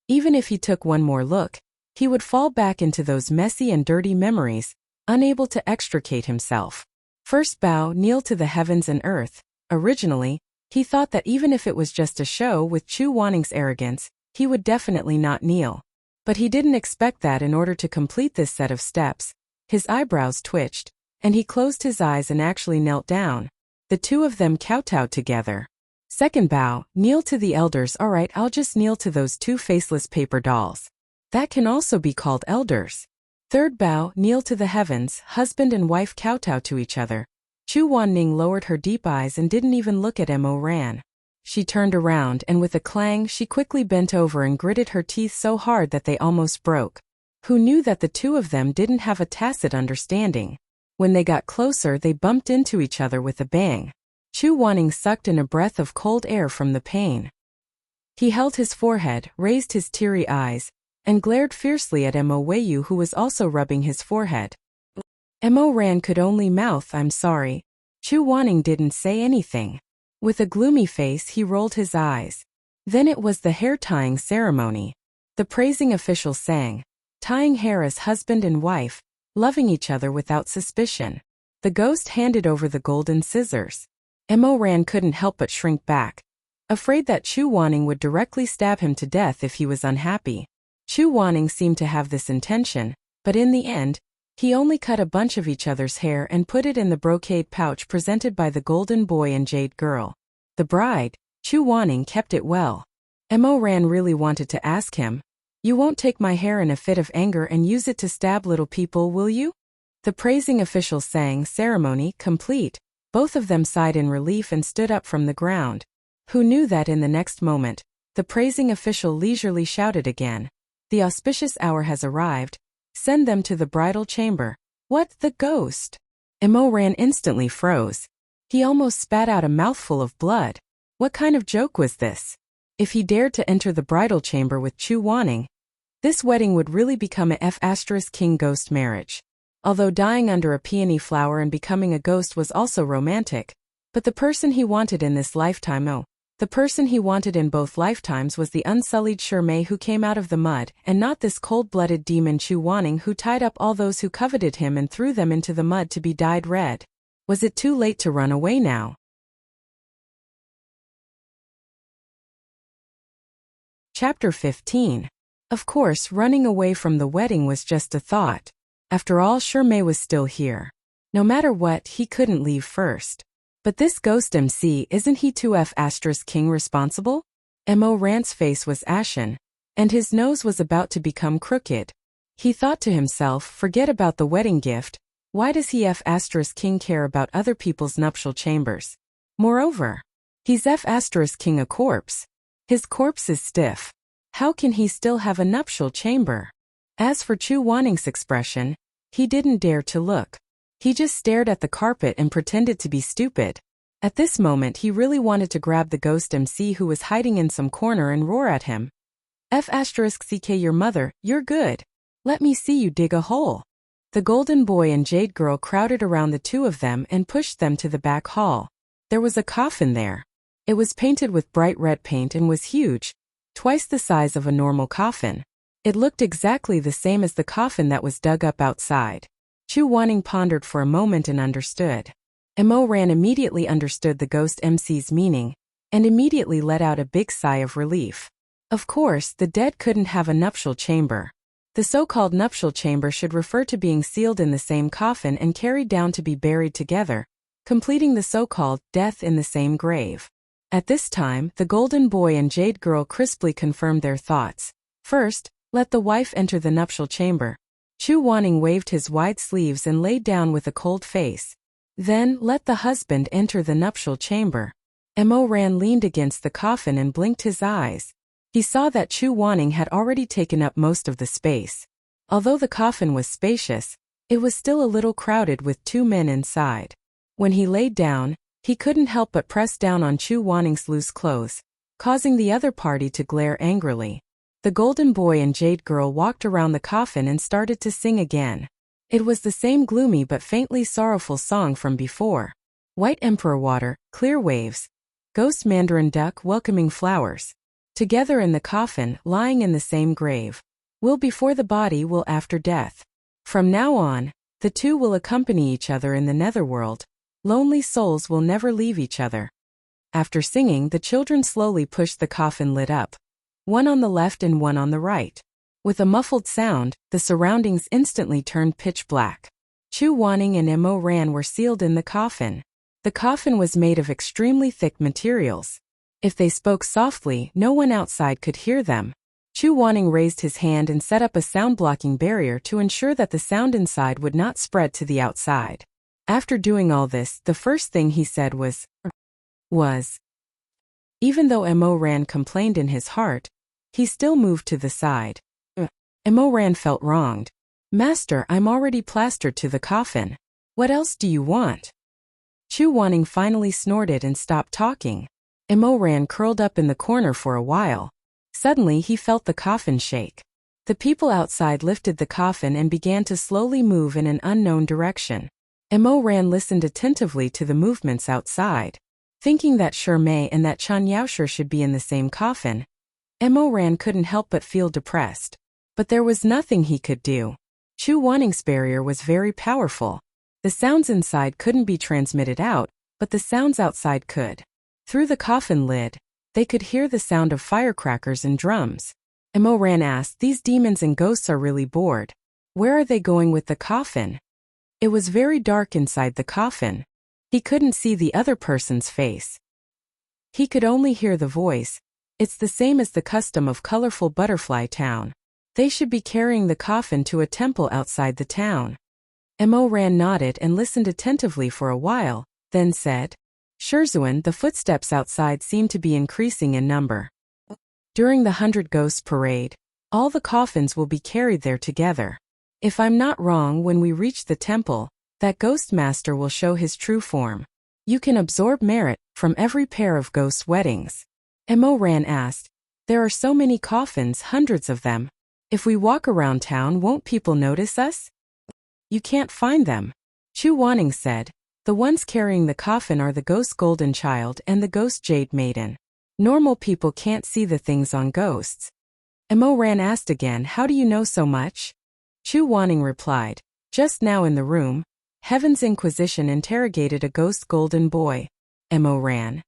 Even if he took one more look, he would fall back into those messy and dirty memories, unable to extricate himself. First bow, kneel to the heavens and earth. Originally, he thought that even if it was just a show with Chu Wanning's arrogance, he would definitely not kneel. But he didn't expect that in order to complete this set of steps. His eyebrows twitched, and he closed his eyes and actually knelt down. The two of them kowtowed together. Second bow, kneel to the elders. Alright, I'll just kneel to those two faceless paper dolls. That can also be called elders. Third bow, kneel to the heavens. Husband and wife kowtow to each other. Chu Wanning lowered her deep eyes and didn't even look at Mo Ran. She turned around and with a clang she quickly bent over and gritted her teeth so hard that they almost broke. Who knew that the two of them didn't have a tacit understanding? When they got closer they bumped into each other with a bang. Chu Wanning sucked in a breath of cold air from the pain. He held his forehead, raised his teary eyes, and glared fiercely at Mo Weiyu, who was also rubbing his forehead. Mo Ran could only mouth, "I'm sorry." Chu Wanning didn't say anything. With a gloomy face he rolled his eyes. Then it was the hair-tying ceremony. The praising official sang, tying hair as husband and wife, loving each other without suspicion. The ghost handed over the golden scissors. Mo Ran couldn't help but shrink back, afraid that Chu Wanning would directly stab him to death if he was unhappy. Chu Wanning seemed to have this intention, but in the end, he only cut a bunch of each other's hair and put it in the brocade pouch presented by the golden boy and jade girl. The bride, Chu Wanning, kept it well. Mo Ran really wanted to ask him, "You won't take my hair in a fit of anger and use it to stab little people, will you?" The praising official sang, "Ceremony complete." Both of them sighed in relief and stood up from the ground. Who knew that in the next moment, the praising official leisurely shouted again, "The auspicious hour has arrived. Send them to the bridal chamber." What, the ghost? Mo Ran instantly froze. He almost spat out a mouthful of blood. What kind of joke was this? If he dared to enter the bridal chamber with Chu Wanning, this wedding would really become a F***king ghost marriage. Although dying under a peony flower and becoming a ghost was also romantic, but the person he wanted in this lifetime, the person he wanted in both lifetimes was the unsullied Shirmei who came out of the mud, and not this cold-blooded demon Chu Wanning who tied up all those who coveted him and threw them into the mud to be dyed red. Was it too late to run away now? Chapter 15. Of course, running away from the wedding was just a thought. After all, Shirmei was still here. No matter what, he couldn't leave first. But this ghost MC, isn't he too F***king responsible? Mo Ran's face was ashen, and his nose was about to become crooked. He thought to himself, forget about the wedding gift, why does he F***king care about other people's nuptial chambers? Moreover, he's F***king a corpse. His corpse is stiff. How can he still have a nuptial chamber? As for Chu Wanning's expression, he didn't dare to look. He just stared at the carpet and pretended to be stupid. At this moment he really wanted to grab the ghost MC who was hiding in some corner and roar at him. F***ck your mother, you're good. Let me see you dig a hole. The golden boy and jade girl crowded around the two of them and pushed them to the back hall. There was a coffin there. It was painted with bright red paint and was huge, twice the size of a normal coffin. It looked exactly the same as the coffin that was dug up outside. Chu Wanning pondered for a moment and understood. Mo Ran immediately understood the ghost MC's meaning, and immediately let out a big sigh of relief. Of course, the dead couldn't have a nuptial chamber. The so-called nuptial chamber should refer to being sealed in the same coffin and carried down to be buried together, completing the so-called death in the same grave. At this time, the golden boy and jade girl crisply confirmed their thoughts. First, let the wife enter the nuptial chamber. Chu Wanning waved his wide sleeves and laid down with a cold face. Then, let the husband enter the nuptial chamber. Mo Ran leaned against the coffin and blinked his eyes. He saw that Chu Wanning had already taken up most of the space. Although the coffin was spacious, it was still a little crowded with two men inside. When he laid down, he couldn't help but press down on Chu Wanning's loose clothes, causing the other party to glare angrily. The golden boy and jade girl walked around the coffin and started to sing again. It was the same gloomy but faintly sorrowful song from before. White emperor water, clear waves. Ghost mandarin duck welcoming flowers. Together in the coffin, lying in the same grave. Will before the body, will after death. From now on, the two will accompany each other in the netherworld. Lonely souls will never leave each other. After singing, the children slowly pushed the coffin lid up. One on the left and one on the right. With a muffled sound, the surroundings instantly turned pitch black. Chu Wanning and Mo Ran were sealed in the coffin. The coffin was made of extremely thick materials. If they spoke softly, no one outside could hear them. Chu Wanning raised his hand and set up a sound-blocking barrier to ensure that the sound inside would not spread to the outside. After doing all this, the first thing he said was. Even though Mo Ran complained in his heart, he still moved to the side. Mo Ran felt wronged. Master, I'm already plastered to the coffin. What else do you want? Chu Wanning finally snorted and stopped talking. Mo Ran curled up in the corner for a while. Suddenly he felt the coffin shake. The people outside lifted the coffin and began to slowly move in an unknown direction. Mo Ran listened attentively to the movements outside. Thinking that Shi Mei and that Chen Yaoshi should be in the same coffin, Mo Ran couldn't help but feel depressed. But there was nothing he could do. Chu Wanning's barrier was very powerful. The sounds inside couldn't be transmitted out, but the sounds outside could. Through the coffin lid, they could hear the sound of firecrackers and drums. Mo Ran asked, these demons and ghosts are really bored. Where are they going with the coffin? It was very dark inside the coffin. He couldn't see the other person's face. He could only hear the voice. It's the same as the custom of colorful butterfly town. They should be carrying the coffin to a temple outside the town. Mo Ran nodded and listened attentively for a while, then said, Shizun, the footsteps outside seem to be increasing in number. During the 100 Ghosts Parade, all the coffins will be carried there together. If I'm not wrong, when we reach the temple, that ghost master will show his true form. You can absorb merit from every pair of ghost weddings. Mo Ran asked, there are so many coffins, hundreds of them. If we walk around town, won't people notice us? You can't find them. Chu Wanning said, the ones carrying the coffin are the ghost golden child and the ghost jade maiden. Normal people can't see the things on ghosts. Mo Ran asked again, how do you know so much? Chu Wanning replied, just now in the room, Heaven's Inquisition interrogated a ghost golden boy. Mo Ran.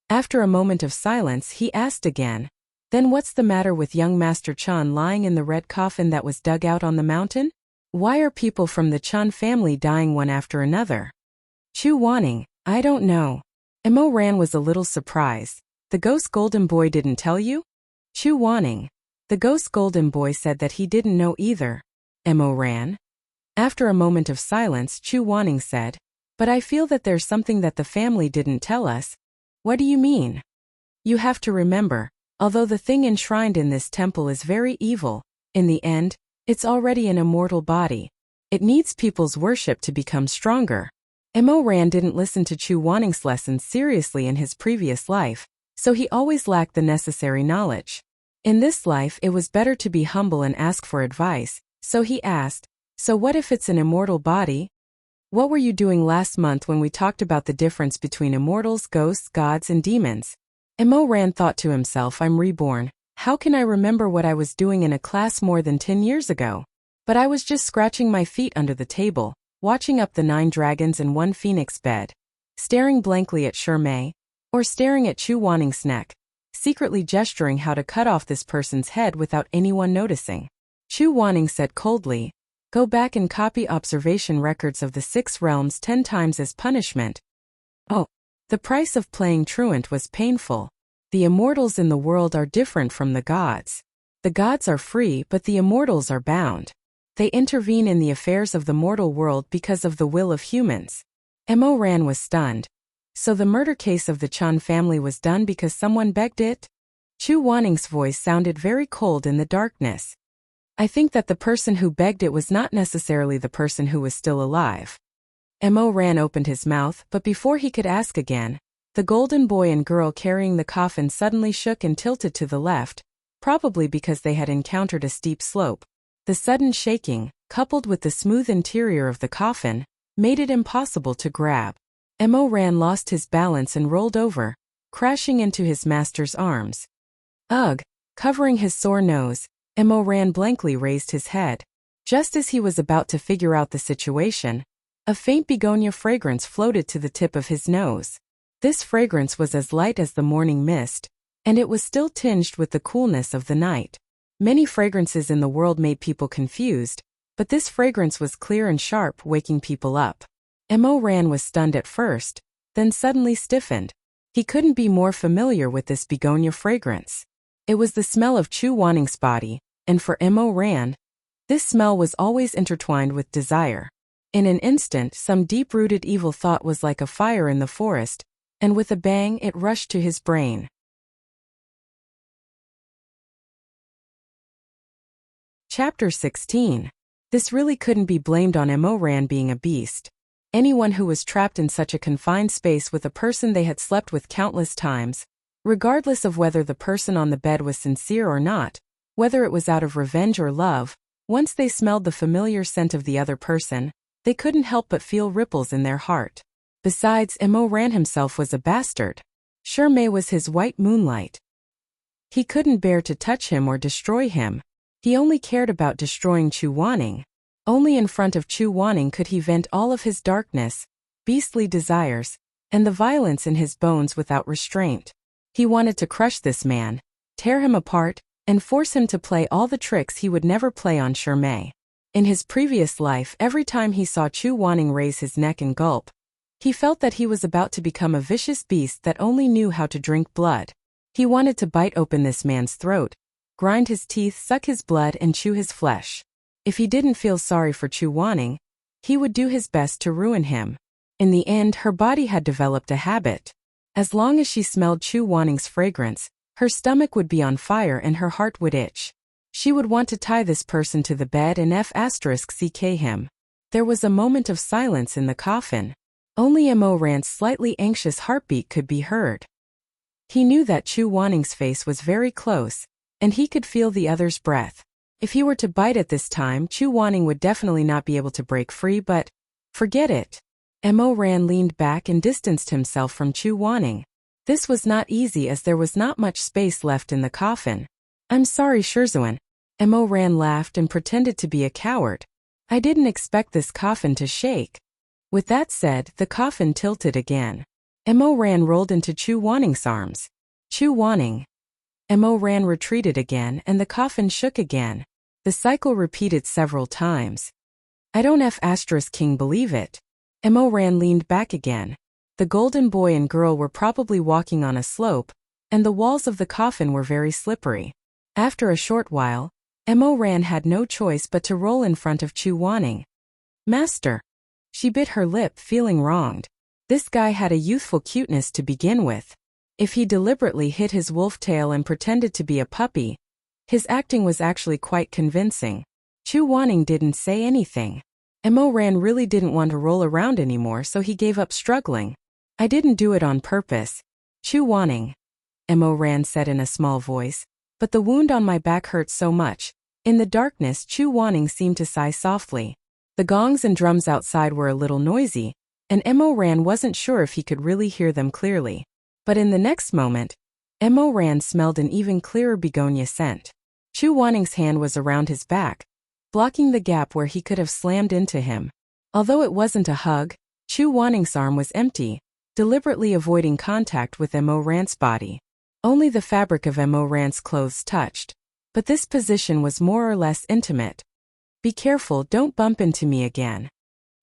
After a moment of silence, he asked again, then what's the matter with young Master Chen lying in the red coffin that was dug out on the mountain? Why are people from the Chen family dying one after another? Chu Wanning, I don't know. Mo Ran was a little surprised. The ghost golden boy didn't tell you? Chu Wanning. The ghost golden boy said that he didn't know either. Mo Ran. After a moment of silence, Chu Wanning said, but I feel that there's something that the family didn't tell us. What do you mean? You have to remember, although the thing enshrined in this temple is very evil, in the end, it's already an immortal body. It needs people's worship to become stronger. Mo Ran didn't listen to Chu Wanning's lessons seriously in his previous life, so he always lacked the necessary knowledge. In this life, it was better to be humble and ask for advice, so he asked, So what if it's an immortal body? What were you doing last month when we talked about the difference between immortals, ghosts, gods, and demons? Mo Ran thought to himself, I'm reborn. How can I remember what I was doing in a class more than 10 years ago? But I was just scratching my feet under the table, watching up the 9 dragons and 1 phoenix bed, staring blankly at Shirmei, or staring at Chu Wanning's neck, secretly gesturing how to cut off this person's head without anyone noticing. Chu Wanning said coldly, go back and copy observation records of the 6 realms 10 times as punishment. Oh, the price of playing truant was painful. The immortals in the world are different from the gods. The gods are free, but the immortals are bound. They intervene in the affairs of the mortal world because of the will of humans. Mo Ran was stunned. So the murder case of the Chun family was done because someone begged it? Chu Wanning's voice sounded very cold in the darkness. I think that the person who begged it was not necessarily the person who was still alive. Mo Ran opened his mouth, but before he could ask again, the golden boy and girl carrying the coffin suddenly shook and tilted to the left, probably because they had encountered a steep slope. The sudden shaking, coupled with the smooth interior of the coffin, made it impossible to grab. Mo Ran lost his balance and rolled over, crashing into his master's arms. Ugh! Covering his sore nose, Mo Ran blankly raised his head. Just as he was about to figure out the situation, a faint begonia fragrance floated to the tip of his nose. This fragrance was as light as the morning mist, and it was still tinged with the coolness of the night. Many fragrances in the world made people confused, but this fragrance was clear and sharp, waking people up. Mo Ran was stunned at first, then suddenly stiffened. He couldn't be more familiar with this begonia fragrance. It was the smell of Chu Wanning's body, and for Mo Ran, this smell was always intertwined with desire. In an instant, some deep-rooted evil thought was like a fire in the forest, and with a bang it rushed to his brain. Chapter 16. This really couldn't be blamed on Mo Ran being a beast. Anyone who was trapped in such a confined space with a person they had slept with countless times, regardless of whether the person on the bed was sincere or not, whether it was out of revenge or love, once they smelled the familiar scent of the other person, they couldn't help but feel ripples in their heart. Besides, Mo Ran himself was a bastard. Shirmei was his white moonlight. He couldn't bear to touch him or destroy him. He only cared about destroying Chu Wanning. Only in front of Chu Wanning could he vent all of his darkness, beastly desires, and the violence in his bones without restraint. He wanted to crush this man, tear him apart, and force him to play all the tricks he would never play on Shirmei. In his previous life, every time he saw Chu Wanning raise his neck and gulp, he felt that he was about to become a vicious beast that only knew how to drink blood. He wanted to bite open this man's throat, grind his teeth, suck his blood, and chew his flesh. If he didn't feel sorry for Chu Wanning, he would do his best to ruin him. In the end, her body had developed a habit. As long as she smelled Chu Wanning's fragrance, her stomach would be on fire and her heart would itch. She would want to tie this person to the bed and *ck him. There was a moment of silence in the coffin. Only Mo Ran's slightly anxious heartbeat could be heard. He knew that Chu Wanning's face was very close, and he could feel the other's breath. If he were to bite at this time, Chu Wanning would definitely not be able to break free, but forget it. Mo Ran leaned back and distanced himself from Chu Wanning. This was not easy as there was not much space left in the coffin. I'm sorry, Shizun. Mo Ran laughed and pretended to be a coward. I didn't expect this coffin to shake. With that said, the coffin tilted again. Mo Ran rolled into Chu Wanning's arms. Chu Wanning. Mo Ran retreated again and the coffin shook again. The cycle repeated several times. I don't *king believe it. Mo Ran leaned back again. The golden boy and girl were probably walking on a slope, and the walls of the coffin were very slippery. After a short while, Mo Ran had no choice but to roll in front of Chu Wanning. Master. She bit her lip, feeling wronged. This guy had a youthful cuteness to begin with. If he deliberately hid his wolf tail and pretended to be a puppy, his acting was actually quite convincing. Chu Wanning didn't say anything. Mo Ran really didn't want to roll around anymore, so he gave up struggling. I didn't do it on purpose. Chu Wanning. Mo Ran said in a small voice, but the wound on my back hurt so much. In the darkness, Chu Wanning seemed to sigh softly. The gongs and drums outside were a little noisy, and Mo Ran wasn't sure if he could really hear them clearly. But in the next moment, Mo Ran smelled an even clearer begonia scent. Chu Wanning's hand was around his back, blocking the gap where he could have slammed into him. Although it wasn't a hug, Chu Wanning's arm was empty, deliberately avoiding contact with Mo Ran's body. Only the fabric of Mo Ran's clothes touched. But this position was more or less intimate. "Be careful, don't bump into me again."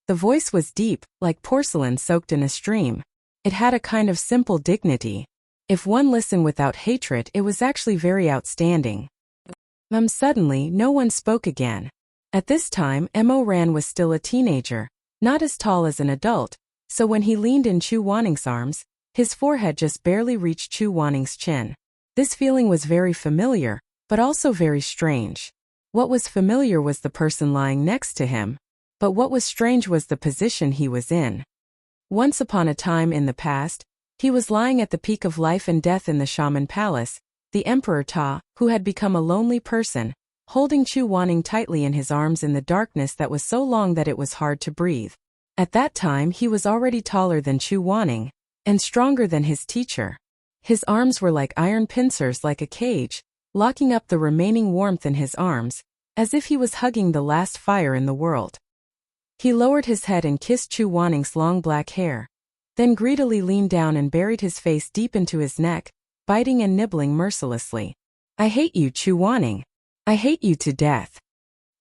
The voice was deep, like porcelain soaked in a stream. It had a kind of simple dignity. If one listened without hatred, it was actually very outstanding. Suddenly, no one spoke again. At this time, Mo Ran was still a teenager, not as tall as an adult, so when he leaned in Chu Wanning's arms, his forehead just barely reached Chu Wanning's chin. This feeling was very familiar, but also very strange. What was familiar was the person lying next to him, but what was strange was the position he was in. Once upon a time in the past, he was lying at the peak of life and death in the shaman palace, the Emperor Ta, who had become a lonely person, holding Chu Wanning tightly in his arms in the darkness that was so long that it was hard to breathe. At that time he was already taller than Chu Wanning, and stronger than his teacher. His arms were like iron pincers, like a cage, locking up the remaining warmth in his arms, as if he was hugging the last fire in the world. He lowered his head and kissed Chu Wanning's long black hair, then greedily leaned down and buried his face deep into his neck, biting and nibbling mercilessly. "I hate you, Chu Wanning. I hate you to death."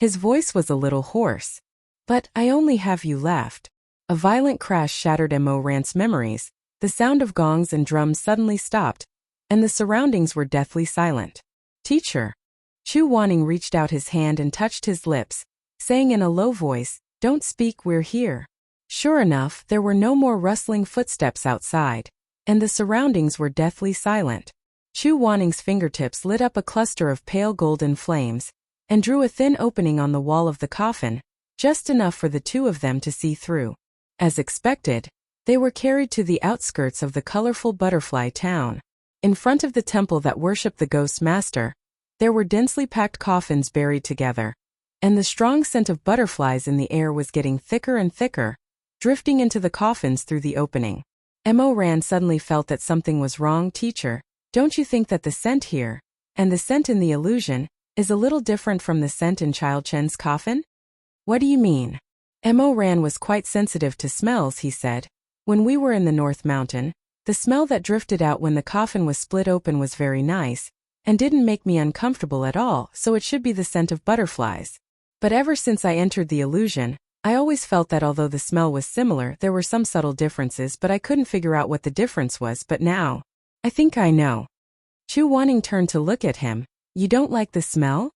His voice was a little hoarse. "But I only have you left." A violent crash shattered Mo Ran's memories. The sound of gongs and drums suddenly stopped, and the surroundings were deathly silent. "Teacher." Chu Wanning reached out his hand and touched his lips, saying in a low voice, "Don't speak, we're here." Sure enough, there were no more rustling footsteps outside, and the surroundings were deathly silent. Chu Wanning's fingertips lit up a cluster of pale golden flames, and drew a thin opening on the wall of the coffin, just enough for the two of them to see through. As expected, they were carried to the outskirts of the colorful butterfly town. In front of the temple that worshipped the ghost master, there were densely packed coffins buried together, and the strong scent of butterflies in the air was getting thicker and thicker, drifting into the coffins through the opening. Mo Ran suddenly felt that something was wrong. "Teacher, don't you think that the scent here, and the scent in the illusion, is a little different from the scent in Child Chen's coffin?" "What do you mean?" Mo Ran was quite sensitive to smells, he said. "When we were in the North Mountain, the smell that drifted out when the coffin was split open was very nice, and didn't make me uncomfortable at all, so it should be the scent of butterflies. But ever since I entered the illusion, I always felt that although the smell was similar, there were some subtle differences, but I couldn't figure out what the difference was. But now, I think I know." Chu Wanning turned to look at him. "You don't like the smell?"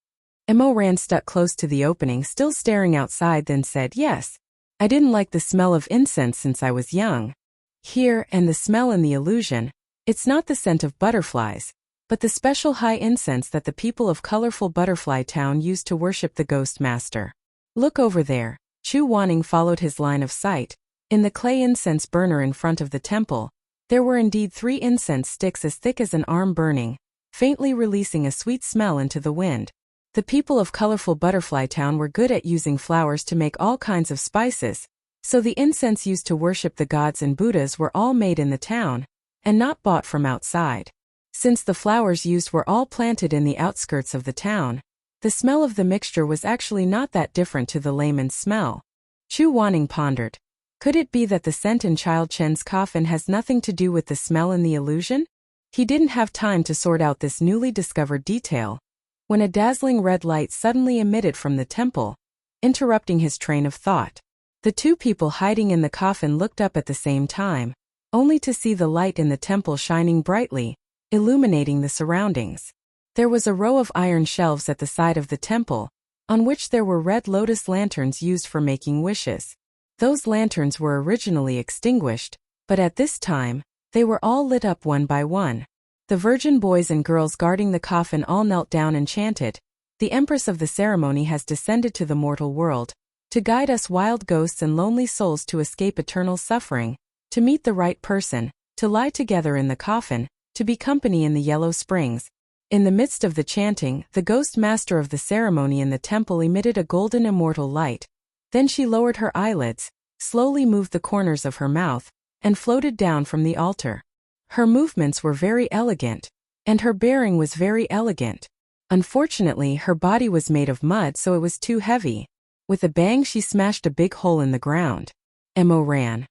Mo Ran stuck close to the opening, still staring outside, then said, "Yes. I didn't like the smell of incense since I was young. Here, and the smell in the illusion, it's not the scent of butterflies, but the special high incense that the people of colorful Butterfly Town used to worship the Ghost Master. Look over there." Chu Wanning followed his line of sight. In the clay incense burner in front of the temple, there were indeed 3 incense sticks as thick as an arm burning, faintly releasing a sweet smell into the wind. The people of colorful Butterfly Town were good at using flowers to make all kinds of spices, so the incense used to worship the gods and Buddhas were all made in the town, and not bought from outside. Since the flowers used were all planted in the outskirts of the town, the smell of the mixture was actually not that different to the layman's smell. Chu Wanning pondered. Could it be that the scent in Child Chen's coffin has nothing to do with the smell in the illusion? He didn't have time to sort out this newly discovered detail, when a dazzling red light suddenly emitted from the temple, interrupting his train of thought. The 2 people hiding in the coffin looked up at the same time, only to see the light in the temple shining brightly, illuminating the surroundings. There was a row of iron shelves at the side of the temple, on which there were red lotus lanterns used for making wishes. Those lanterns were originally extinguished, but at this time, they were all lit up one by one. The virgin boys and girls guarding the coffin all knelt down and chanted, "The Empress of the ceremony has descended to the mortal world, to guide us wild ghosts and lonely souls to escape eternal suffering, to meet the right person, to lie together in the coffin, to be company in the yellow springs." In the midst of the chanting, the ghost master of the ceremony in the temple emitted a golden immortal light, Then she lowered her eyelids, slowly moved the corners of her mouth, and floated down from the altar. Her movements were very elegant, and her bearing was very elegant. Unfortunately, her body was made of mud, so it was too heavy. With a bang, she smashed a big hole in the ground. Mo ran.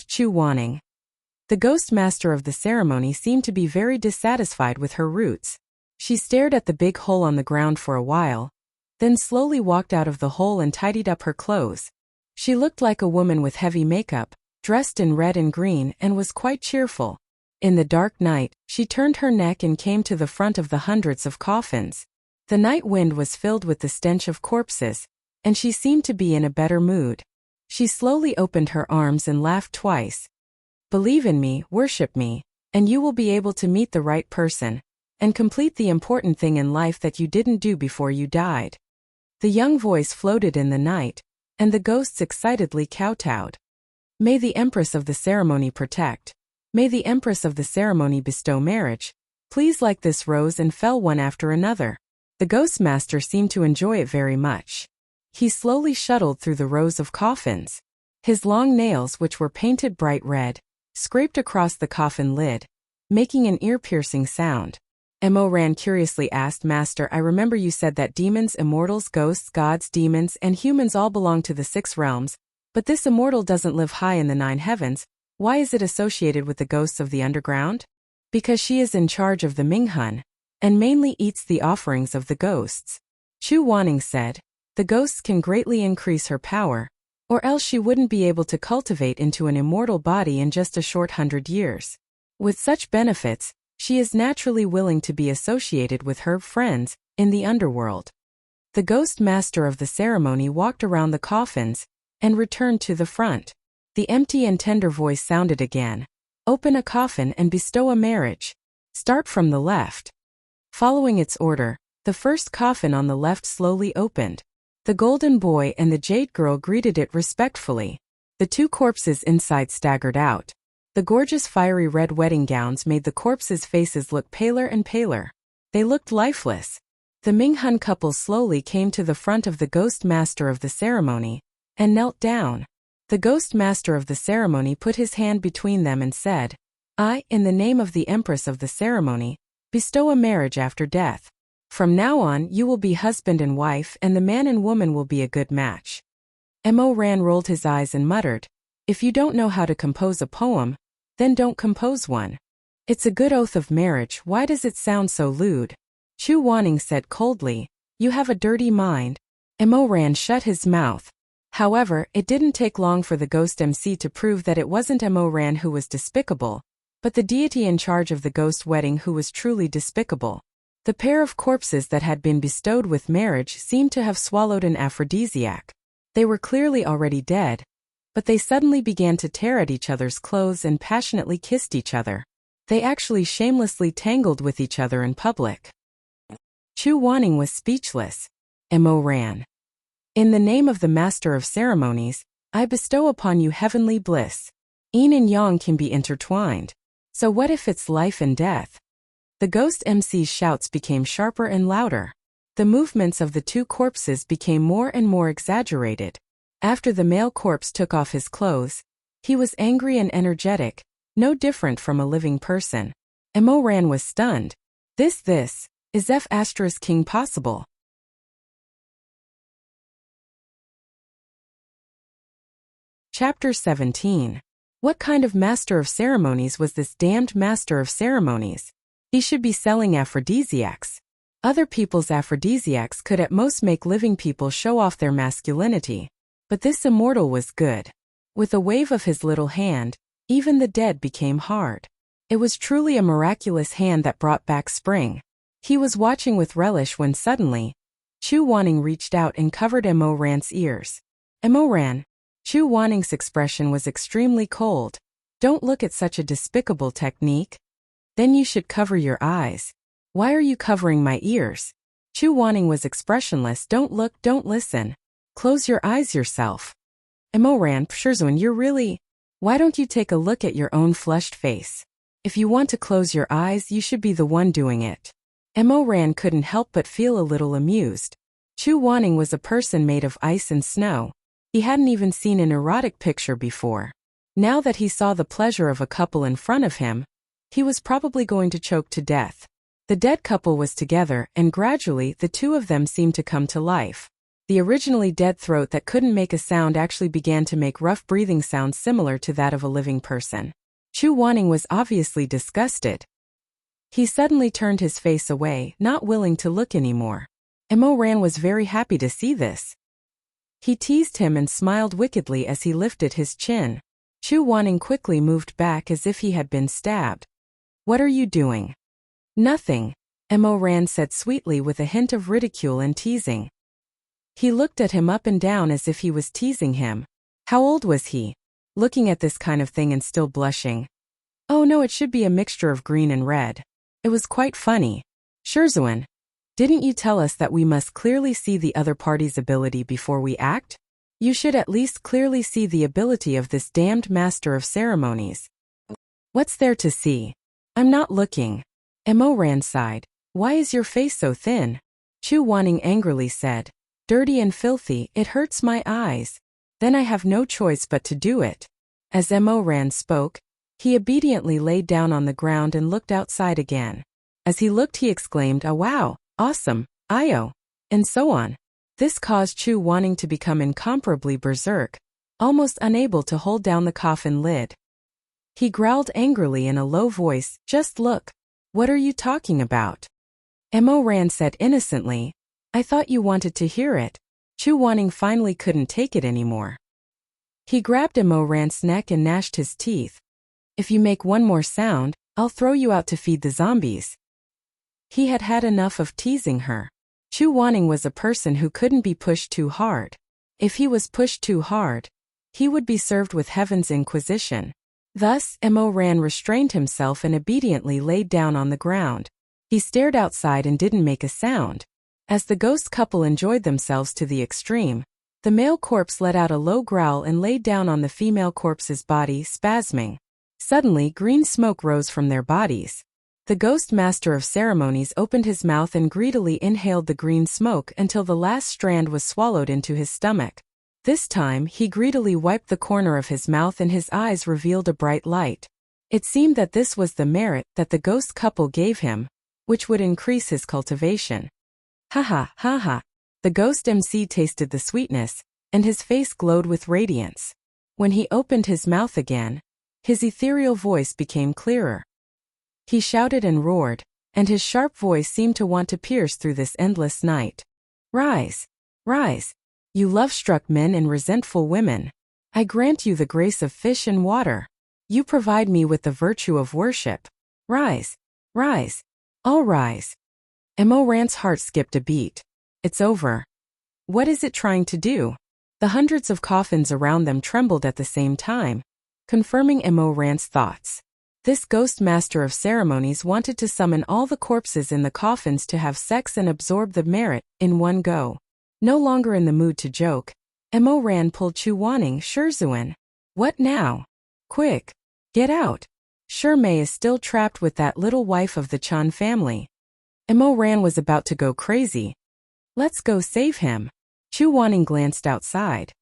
Chu Wanning. The ghost master of the ceremony seemed to be very dissatisfied with her roots. She stared at the big hole on the ground for a while, then slowly walked out of the hole and tidied up her clothes. She looked like a woman with heavy makeup, dressed in red and green, and was quite cheerful. In the dark night, she turned her neck and came to the front of the hundreds of coffins. The night wind was filled with the stench of corpses, and she seemed to be in a better mood. She slowly opened her arms and laughed twice. Believe in me, worship me, and you will be able to meet the right person, and complete the important thing in life that you didn't do before you died. The young voice floated in the night, and the ghosts excitedly kowtowed. May the Empress of the ceremony protect. May the Empress of the ceremony bestow marriage. Please like this rose, and fell one after another. The ghost master seemed to enjoy it very much. He slowly shuttled through the rows of coffins. His long nails, which were painted bright red, scraped across the coffin lid, making an ear-piercing sound. Mo Ran curiously asked, Master, I remember you said that demons, immortals, ghosts, gods, demons, and humans all belong to the 6 realms, but this immortal doesn't live high in the 9 heavens. Why is it associated with the ghosts of the underground? Because she is in charge of the Minghun, and mainly eats the offerings of the ghosts. Chu Wanning said, the ghosts can greatly increase her power, or else she wouldn't be able to cultivate into an immortal body in just a short 100 years. With such benefits, she is naturally willing to be associated with her friends in the underworld. The ghost master of the ceremony walked around the coffins and returned to the front. The empty and tender voice sounded again. Open a coffin and bestow a marriage. Start from the left. Following its order, the first coffin on the left slowly opened. The golden boy and the jade girl greeted it respectfully. The 2 corpses inside staggered out. The gorgeous fiery red wedding gowns made the corpses' faces look paler and paler. They looked lifeless. The Minghun couple slowly came to the front of the ghost master of the ceremony and knelt down. The ghost master of the ceremony put his hand between them and said, I, in the name of the Empress of the ceremony, bestow a marriage after death. From now on, you will be husband and wife, and the man and woman will be a good match. Mo Ran rolled his eyes and muttered, if you don't know how to compose a poem, then don't compose one. It's a good oath of marriage, why does it sound so lewd? Chu Wanning said coldly, you have a dirty mind. Mo Ran shut his mouth. However, it didn't take long for the ghost MC to prove that it wasn't Mo Ran who was despicable, but the deity in charge of the ghost wedding who was truly despicable. The pair of corpses that had been bestowed with marriage seemed to have swallowed an aphrodisiac. They were clearly already dead, but they suddenly began to tear at each other's clothes and passionately kissed each other. They actually shamelessly tangled with each other in public. Chu Wanning was speechless. Mo Ran. In the name of the Master of Ceremonies, I bestow upon you heavenly bliss. Yin and yang can be intertwined. So what if it's life and death? The ghost MC's shouts became sharper and louder. The movements of the 2 corpses became more and more exaggerated. After the male corpse took off his clothes, he was angry and energetic, no different from a living person. Mo Ran was stunned. Is F** King possible? Chapter 17. What kind of master of ceremonies was this damned master of ceremonies? He should be selling aphrodisiacs. Other people's aphrodisiacs could at most make living people show off their masculinity. But this immortal was good. With a wave of his little hand, even the dead became hard. It was truly a miraculous hand that brought back spring. He was watching with relish when suddenly, Chu Wanning reached out and covered Mo Ran's ears. Mo Ran. Chu Wanning's expression was extremely cold. Don't look at such a despicable technique. Then you should cover your eyes. Why are you covering my ears? Chu Wanning was expressionless. Don't look, don't listen. Close your eyes yourself. Mo Ran, Shizun, you're really... Why don't you take a look at your own flushed face? If you want to close your eyes, you should be the one doing it. Mo Ran couldn't help but feel a little amused. Chu Wanning was a person made of ice and snow. He hadn't even seen an erotic picture before. Now that he saw the pleasure of a couple in front of him, he was probably going to choke to death. The dead couple was together, and gradually the two of them seemed to come to life. The originally dead throat that couldn't make a sound actually began to make rough breathing sounds similar to that of a living person. Chu Wanning was obviously disgusted. He suddenly turned his face away, not willing to look anymore. Mo Ran was very happy to see this. He teased him and smiled wickedly as he lifted his chin. Chu Wanning quickly moved back as if he had been stabbed. "What are you doing?" "Nothing," Mo Ran said sweetly with a hint of ridicule and teasing. He looked at him up and down as if he was teasing him. How old was he? Looking at this kind of thing and still blushing. Oh no, it should be a mixture of green and red. It was quite funny. "Shizun, didn't you tell us that we must clearly see the other party's ability before we act? You should at least clearly see the ability of this damned master of ceremonies." "What's there to see? I'm not looking." Mo Ran sighed. "Why is your face so thin?" Chu Wanning angrily said. "Dirty and filthy, it hurts my eyes. Then I have no choice but to do it." As Mo Ran spoke, he obediently laid down on the ground and looked outside again. As he looked, he exclaimed, "Oh wow, awesome, Io," and so on. This caused Chu Wanning to become incomparably berserk, almost unable to hold down the coffin lid. He growled angrily in a low voice, "Just look. What are you talking about?" Mo Ran said innocently, "I thought you wanted to hear it." Chu Wanning finally couldn't take it anymore. He grabbed Mo Ran's neck and gnashed his teeth. "If you make one more sound, I'll throw you out to feed the zombies." He had had enough of teasing her. Chu Wanning was a person who couldn't be pushed too hard. If he was pushed too hard, he would be served with heaven's inquisition. Thus, Mo Ran restrained himself and obediently laid down on the ground. He stared outside and didn't make a sound. As the ghost couple enjoyed themselves to the extreme, the male corpse let out a low growl and laid down on the female corpse's body, spasming. Suddenly, green smoke rose from their bodies. The ghost master of ceremonies opened his mouth and greedily inhaled the green smoke until the last strand was swallowed into his stomach. This time, he greedily wiped the corner of his mouth and his eyes revealed a bright light. It seemed that this was the merit that the ghost couple gave him, which would increase his cultivation. Ha ha ha ha. The ghost MC tasted the sweetness, and his face glowed with radiance. When he opened his mouth again, his ethereal voice became clearer. He shouted and roared, and his sharp voice seemed to want to pierce through this endless night. "Rise, rise, you love-struck men and resentful women. I grant you the grace of fish and water. You provide me with the virtue of worship. Rise, rise, all rise." Mo Ran's heart skipped a beat. It's over. What is it trying to do? The hundreds of coffins around them trembled at the same time, confirming Mo Ran's thoughts. This ghost master of ceremonies wanted to summon all the corpses in the coffins to have sex and absorb the merit in one go. No longer in the mood to joke, Mo Ran pulled Chu Wanning. "Shizun, what now? Quick, get out. Mei is still trapped with that little wife of the Chan family." Mo Ran was about to go crazy. "Let's go save him." Chu Wanning glanced outside.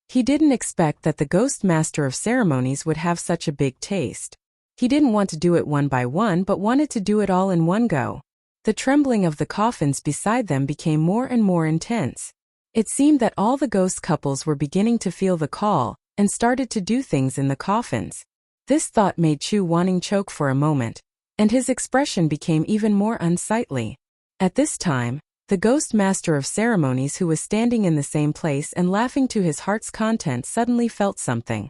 He didn't expect that the ghost master of ceremonies would have such a big taste. He didn't want to do it one by one but wanted to do it all in one go. The trembling of the coffins beside them became more and more intense. It seemed that all the ghost couples were beginning to feel the call and started to do things in the coffins. This thought made Chu Wanning choke for a moment, and his expression became even more unsightly. At this time, the ghost master of ceremonies, who was standing in the same place and laughing to his heart's content, suddenly felt something.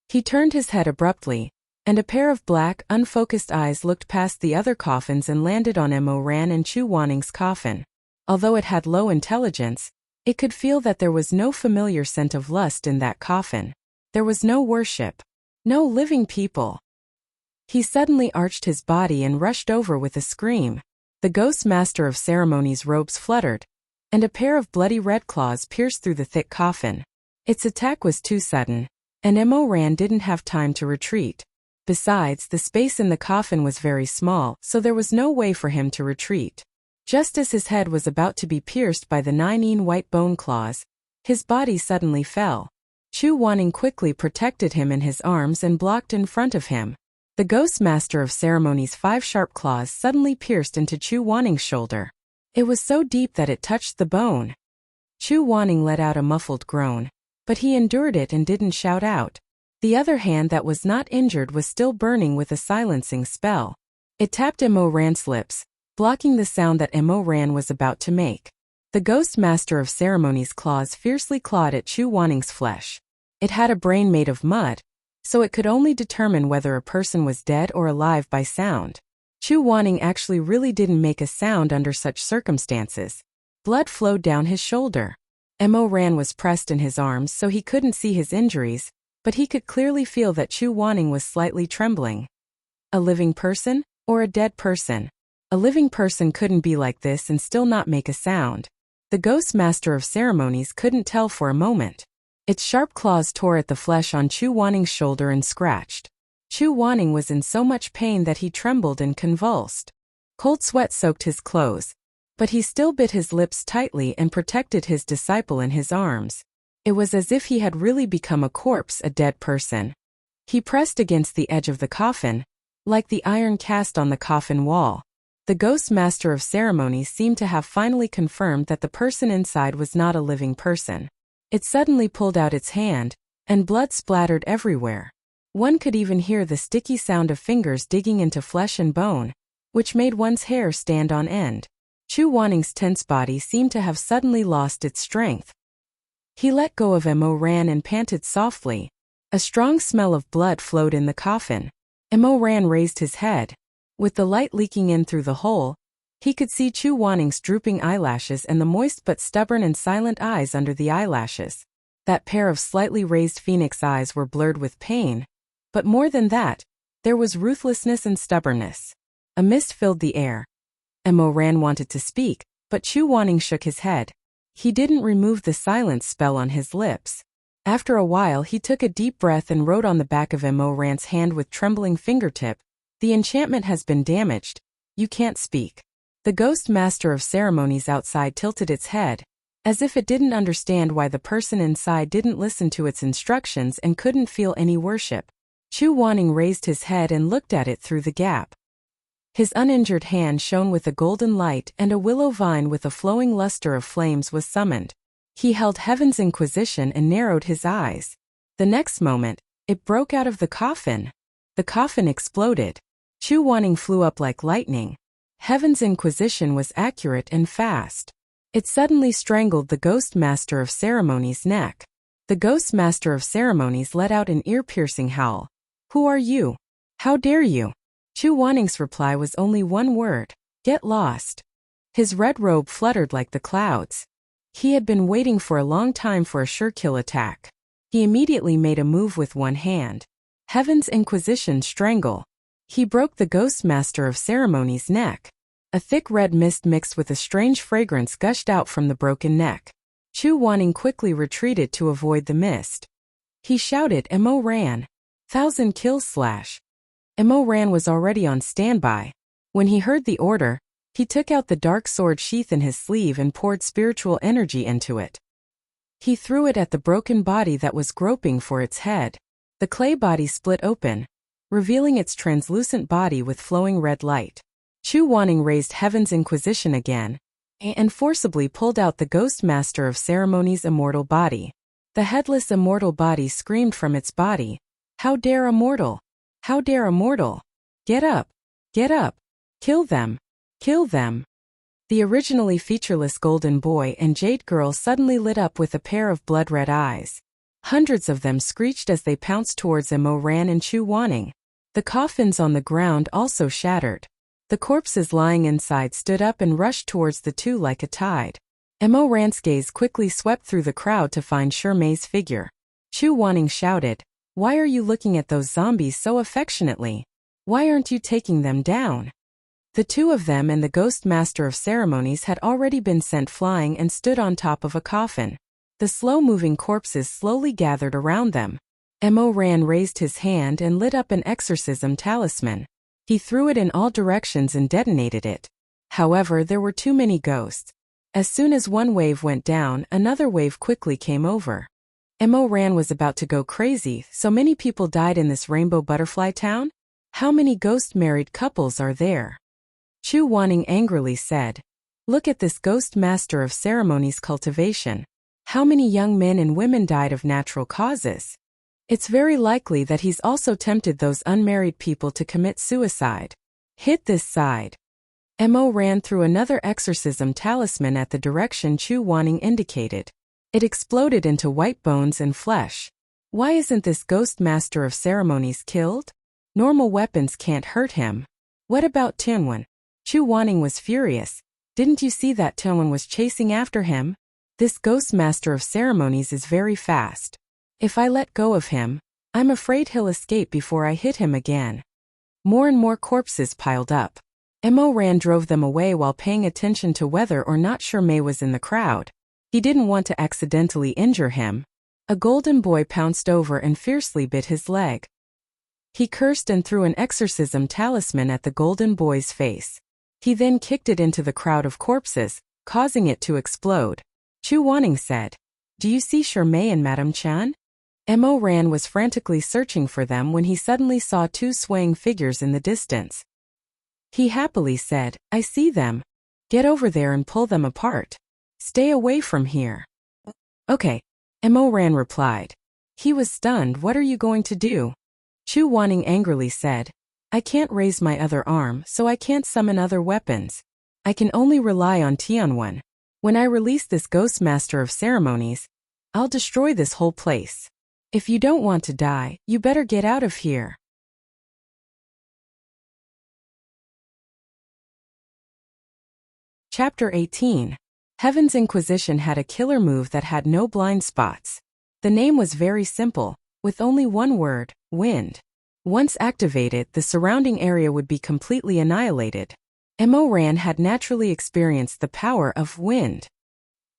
He turned his head abruptly, and a pair of black, unfocused eyes looked past the other coffins and landed on Mo Ran and Chu Wanning's coffin. Although it had low intelligence, it could feel that there was no familiar scent of lust in that coffin. There was no worship. No living people. He suddenly arched his body and rushed over with a scream. The ghost master of ceremonies' robes fluttered, and a pair of bloody red claws pierced through the thick coffin. Its attack was too sudden, and Mo Ran didn't have time to retreat. Besides, the space in the coffin was very small, so there was no way for him to retreat. Just as his head was about to be pierced by the 9 white bone claws, His body suddenly fell. Chu Wanning quickly protected him in his arms and blocked in front of him. The ghost master of ceremonies' 5 sharp claws suddenly pierced into Chu Wanning's shoulder. It was so deep that it touched the bone. Chu Wanning let out a muffled groan, but he endured it and didn't shout out. The other hand that was not injured was still burning with a silencing spell. It tapped Mo Ran's lips, blocking the sound that Mo Ran was about to make. The ghost master of ceremonies' claws fiercely clawed at Chu Wanning's flesh. It had a brain made of mud, so it could only determine whether a person was dead or alive by sound. Chu Wanning actually really didn't make a sound under such circumstances. Blood flowed down his shoulder. Mo Ran was pressed in his arms so he couldn't see his injuries, but he could clearly feel that Chu Wanning was slightly trembling. A living person, or a dead person? A living person couldn't be like this and still not make a sound. The ghost master of ceremonies couldn't tell for a moment. Its sharp claws tore at the flesh on Chu Wanning's shoulder and scratched. Chu Wanning was in so much pain that he trembled and convulsed. Cold sweat soaked his clothes, but he still bit his lips tightly and protected his disciple in his arms. It was as if he had really become a corpse, a dead person. He pressed against the edge of the coffin, like the iron cast on the coffin wall. The ghost master of ceremonies seemed to have finally confirmed that the person inside was not a living person. It suddenly pulled out its hand, and blood splattered everywhere. One could even hear the sticky sound of fingers digging into flesh and bone, which made one's hair stand on end. Chu Wanning's tense body seemed to have suddenly lost its strength. He let go of Mo Ran and panted softly. A strong smell of blood flowed in the coffin. Mo Ran raised his head. With the light leaking in through the hole, he could see Chu Wanning's drooping eyelashes and the moist but stubborn and silent eyes under the eyelashes. That pair of slightly raised phoenix eyes were blurred with pain. But more than that, there was ruthlessness and stubbornness. A mist filled the air. Mo Ran wanted to speak, but Chu Wanning shook his head. He didn't remove the silence spell on his lips. After a while he took a deep breath and wrote on the back of Mo Ran's hand with trembling fingertip, "The enchantment has been damaged. You can't speak." The ghost master of ceremonies outside tilted its head, as if it didn't understand why the person inside didn't listen to its instructions and couldn't feel any worship. Chu Wanning raised his head and looked at it through the gap. His uninjured hand shone with a golden light, and a willow vine with a flowing luster of flames was summoned. He held Heaven's Inquisition and narrowed his eyes. The next moment, it broke out of the coffin. The coffin exploded. Chu Wanning flew up like lightning. Heaven's Inquisition was accurate and fast. It suddenly strangled the ghost master of ceremonies' neck. The ghost master of ceremonies let out an ear-piercing howl. "Who are you? How dare you?" Chu Wanning's reply was only one word: "Get lost." His red robe fluttered like the clouds. He had been waiting for a long time for a sure kill attack. He immediately made a move with one hand. Heaven's Inquisition strangle. He broke the ghost master of ceremonies' neck. A thick red mist mixed with a strange fragrance gushed out from the broken neck. Chu Wanning quickly retreated to avoid the mist. He shouted, "Mo Ran! 1,000 kills !" Mo Ran was already on standby. When he heard the order, he took out the dark sword sheath in his sleeve and poured spiritual energy into it. He threw it at the broken body that was groping for its head. The clay body split open, revealing its translucent body with flowing red light. Chu Wanning raised Heaven's Inquisition again, and forcibly pulled out the ghost master of ceremonies' immortal body. The headless immortal body screamed from its body, "How dare a mortal! How dare a mortal! Get up! Get up! Kill them! Kill them!" The originally featureless golden boy and jade girl suddenly lit up with a pair of blood-red eyes. Hundreds of them screeched as they pounced towards Mo Ran and Chu Wanning. The coffins on the ground also shattered. The corpses lying inside stood up and rushed towards the two like a tide. Mo Ran's gaze quickly swept through the crowd to find Shirmei's figure. Chu Wanning shouted, "Why are you looking at those zombies so affectionately? Why aren't you taking them down?" The two of them and the ghost master of ceremonies had already been sent flying and stood on top of a coffin. The slow-moving corpses slowly gathered around them. Mo Ran raised his hand and lit up an exorcism talisman. He threw it in all directions and detonated it. However, there were too many ghosts. As soon as one wave went down, another wave quickly came over. Mo Ran was about to go crazy. So many people died in this rainbow butterfly town? How many ghost married couples are there? Chu Wanning angrily said. Look at this ghost master of ceremonies cultivation. How many young men and women died of natural causes? It's very likely that he's also tempted those unmarried people to commit suicide. Hit this side. Mo ran through another exorcism talisman at the direction Chu Wanning indicated. It exploded into white bones and flesh. Why isn't this ghost master of ceremonies killed? Normal weapons can't hurt him. What about Tianwen? Chu Wanning was furious. Didn't you see that Tianwen was chasing after him? This ghost master of ceremonies is very fast. If I let go of him, I'm afraid he'll escape before I hit him again. More and more corpses piled up. Mo Ran drove them away while paying attention to whether or not Shermay was in the crowd. He didn't want to accidentally injure him. A golden boy pounced over and fiercely bit his leg. He cursed and threw an exorcism talisman at the golden boy's face. He then kicked it into the crowd of corpses, causing it to explode. Chu Wanning said, "Do you see Shermay and Madame Chan?" Mo Ran was frantically searching for them when he suddenly saw two swaying figures in the distance. He happily said, "I see them. Get over there and pull them apart. Stay away from here." "Okay," Mo Ran replied. He was stunned. "What are you going to do?" Chu Wanning angrily said, "I can't raise my other arm, so I can't summon other weapons. I can only rely on Tianwen. When I release this ghost master of ceremonies, I'll destroy this whole place. If you don't want to die, you better get out of here." Chapter 18. Heaven's Inquisition had a killer move that had no blind spots. The name was very simple, with only one word, wind. Once activated, the surrounding area would be completely annihilated. Mo Ran had naturally experienced the power of wind.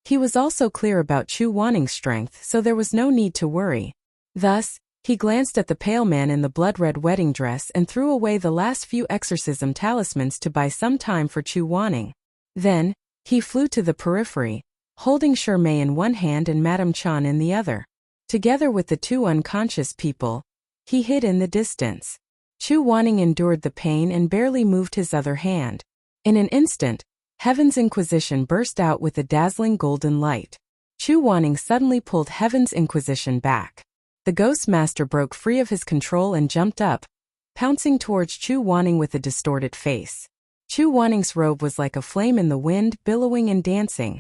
He was also clear about Chu Wanning's strength, so there was no need to worry. Thus, he glanced at the pale man in the blood-red wedding dress and threw away the last few exorcism talismans to buy some time for Chu Wanning. Then, he flew to the periphery, holding Shermay in one hand and Madame Chan in the other. Together with the two unconscious people, he hid in the distance. Chu Wanning endured the pain and barely moved his other hand. In an instant, Heaven's Inquisition burst out with a dazzling golden light. Chu Wanning suddenly pulled Heaven's Inquisition back. The Ghost Master broke free of his control and jumped up, pouncing towards Chu Wanning with a distorted face. Chu Wanning's robe was like a flame in the wind, billowing and dancing.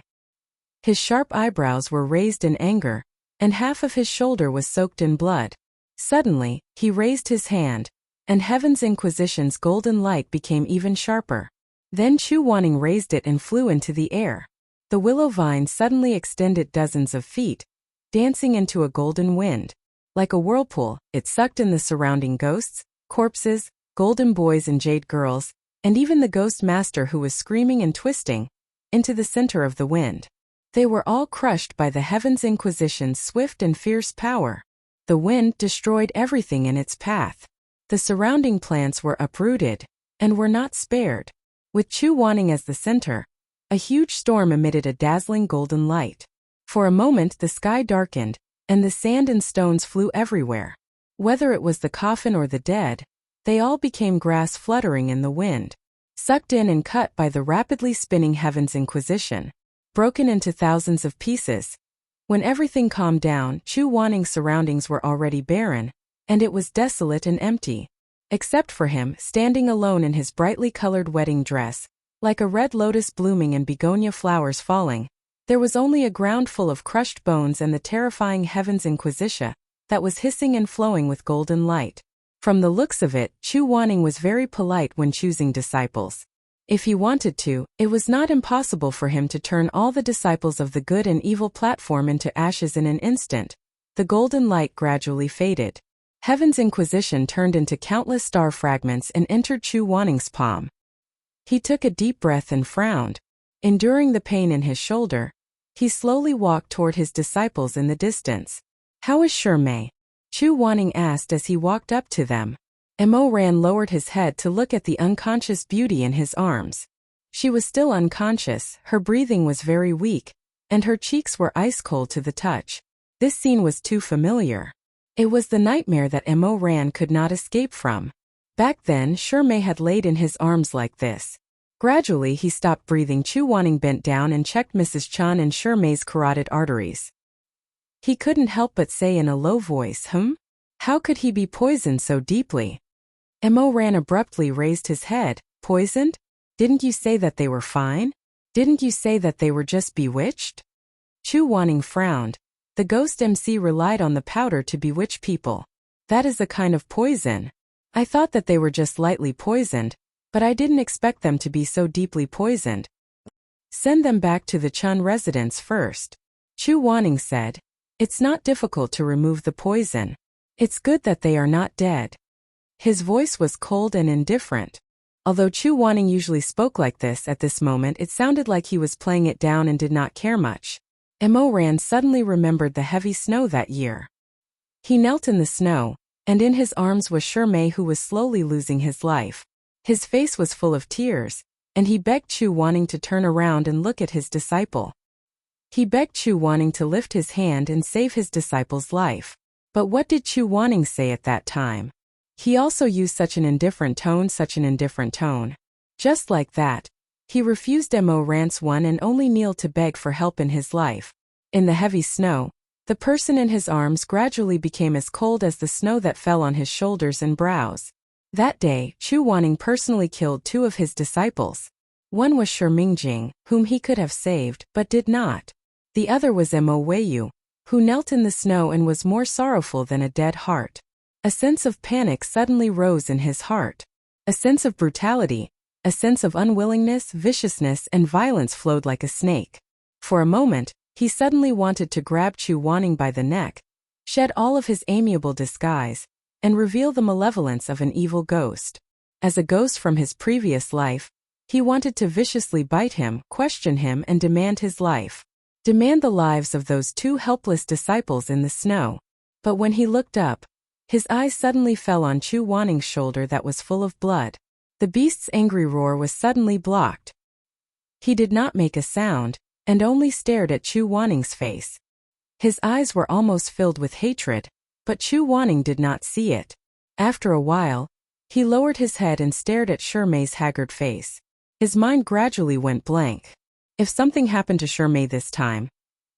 His sharp eyebrows were raised in anger, and half of his shoulder was soaked in blood. Suddenly, he raised his hand, and Heaven's Inquisition's golden light became even sharper. Then Chu Wanning raised it and flew into the air. The willow vine suddenly extended dozens of feet, dancing into a golden wind. Like a whirlpool, it sucked in the surrounding ghosts, corpses, golden boys and jade girls, and even the ghost master who was screaming and twisting, into the center of the wind. They were all crushed by the Heaven's Inquisition's swift and fierce power. The wind destroyed everything in its path. The surrounding plants were uprooted, and were not spared. With Chu Wanning as the center, a huge storm emitted a dazzling golden light. For a moment the sky darkened, and the sand and stones flew everywhere. Whether it was the coffin or the dead, they all became grass fluttering in the wind, sucked in and cut by the rapidly spinning Heaven's Inquisition, broken into thousands of pieces. When everything calmed down, Chu Wanning's surroundings were already barren, and it was desolate and empty. Except for him, standing alone in his brightly colored wedding dress, like a red lotus blooming and begonia flowers falling, there was only a ground full of crushed bones and the terrifying Heaven's Inquisition that was hissing and flowing with golden light. From the looks of it, Chu Wanning was very polite when choosing disciples. If he wanted to, it was not impossible for him to turn all the disciples of the good and evil platform into ashes in an instant. The golden light gradually faded. Heaven's Inquisition turned into countless star fragments and entered Chu Wanning's palm. He took a deep breath and frowned. Enduring the pain in his shoulder, he slowly walked toward his disciples in the distance. "How is Shermay?" Chu Wanning asked as he walked up to them. Mo Ran lowered his head to look at the unconscious beauty in his arms. She was still unconscious, her breathing was very weak, and her cheeks were ice cold to the touch. This scene was too familiar. It was the nightmare that Mo Ran could not escape from. Back then, Shimei had laid in his arms like this. Gradually he stopped breathing. Chu Wanning bent down and checked Mrs. Chun and Shimei's carotid arteries. He couldn't help but say in a low voice, How could he be poisoned so deeply? Mo Ran abruptly raised his head. Poisoned? Didn't you say that they were fine? Didn't you say that they were just bewitched? Chu Wanning frowned. The ghost MC relied on the powder to bewitch people. That is a kind of poison. I thought that they were just lightly poisoned, but I didn't expect them to be so deeply poisoned. Send them back to the Chun residence first. Chu Wanning said. It's not difficult to remove the poison. It's good that they are not dead. His voice was cold and indifferent. Although Chu Wanning usually spoke like this, at this moment it sounded like he was playing it down and did not care much. Mo Ran suddenly remembered the heavy snow that year. He knelt in the snow, and in his arms was Shimei, who was slowly losing his life. His face was full of tears, and he begged Chu Wanning to turn around and look at his disciple. He begged Chu Wanning to lift his hand and save his disciple's life. But what did Chu Wanning say at that time? He also used such an indifferent tone, Just like that. He refused Mo Ran's one and only kneeled to beg for help in his life. In the heavy snow, the person in his arms gradually became as cold as the snow that fell on his shoulders and brows. That day, Chu Wanning personally killed 2 of his disciples. One was Shi Mingjing, whom he could have saved, but did not. The other was Mo Weiyu, who knelt in the snow and was more sorrowful than a dead heart. A sense of panic suddenly rose in his heart. A sense of brutality, a sense of unwillingness, viciousness, and violence flowed like a snake. For a moment, he suddenly wanted to grab Chu Wanning by the neck, shed all of his amiable disguise, and reveal the malevolence of an evil ghost. As a ghost from his previous life, he wanted to viciously bite him, question him, and demand his life. Demand the lives of those 2 helpless disciples in the snow. But when he looked up, his eyes suddenly fell on Chu Wanning's shoulder that was full of blood. The beast's angry roar was suddenly blocked. He did not make a sound, and only stared at Chu Wanning's face. His eyes were almost filled with hatred, but Chu Wanning did not see it. After a while, he lowered his head and stared at Shimei's haggard face. His mind gradually went blank. If something happened to Shimei this time,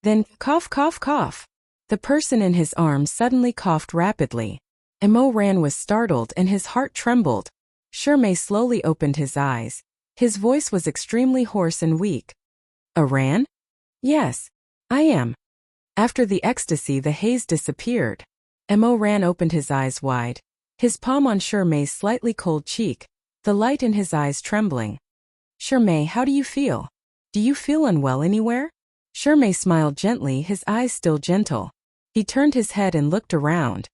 then cough, cough, cough. The person in his arms suddenly coughed rapidly. Mo Ran was startled and his heart trembled. Shimei slowly opened his eyes. His voice was extremely hoarse and weak. Ran? Yes, I am. After the ecstasy, the haze disappeared. Mo Ran opened his eyes wide, his palm on Shimei's slightly cold cheek, the light in his eyes trembling. Shimei, how do you feel? Do you feel unwell anywhere? Shimei smiled gently, his eyes still gentle. He turned his head and looked around.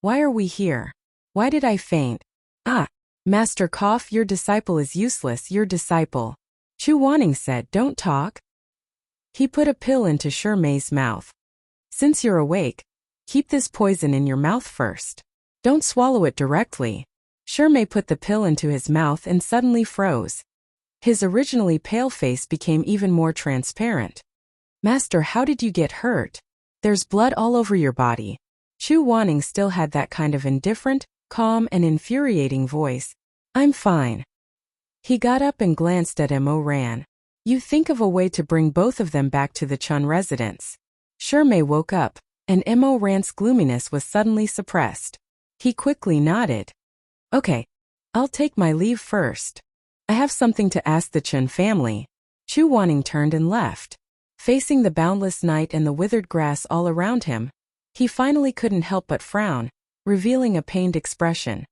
Why are we here? Why did I faint? Master Cough, your disciple is useless, your disciple. Chu Wanning said, don't talk. He put a pill into Shimei's mouth. Since you're awake, keep this poison in your mouth first. Don't swallow it directly. Shimei put the pill into his mouth and suddenly froze. His originally pale face became even more transparent. Master, how did you get hurt? There's blood all over your body. Chu Wanning still had that kind of indifferent, calm, and infuriating voice. I'm fine. He got up and glanced at Mo Ran. You think of a way to bring both of them back to the Chun residence. Shimei woke up, and Mo Ran's gloominess was suddenly suppressed. He quickly nodded. Okay, I'll take my leave first. I have something to ask the Chun family. Chu Wanning turned and left. Facing the boundless night and the withered grass all around him, he finally couldn't help but frown, revealing a pained expression.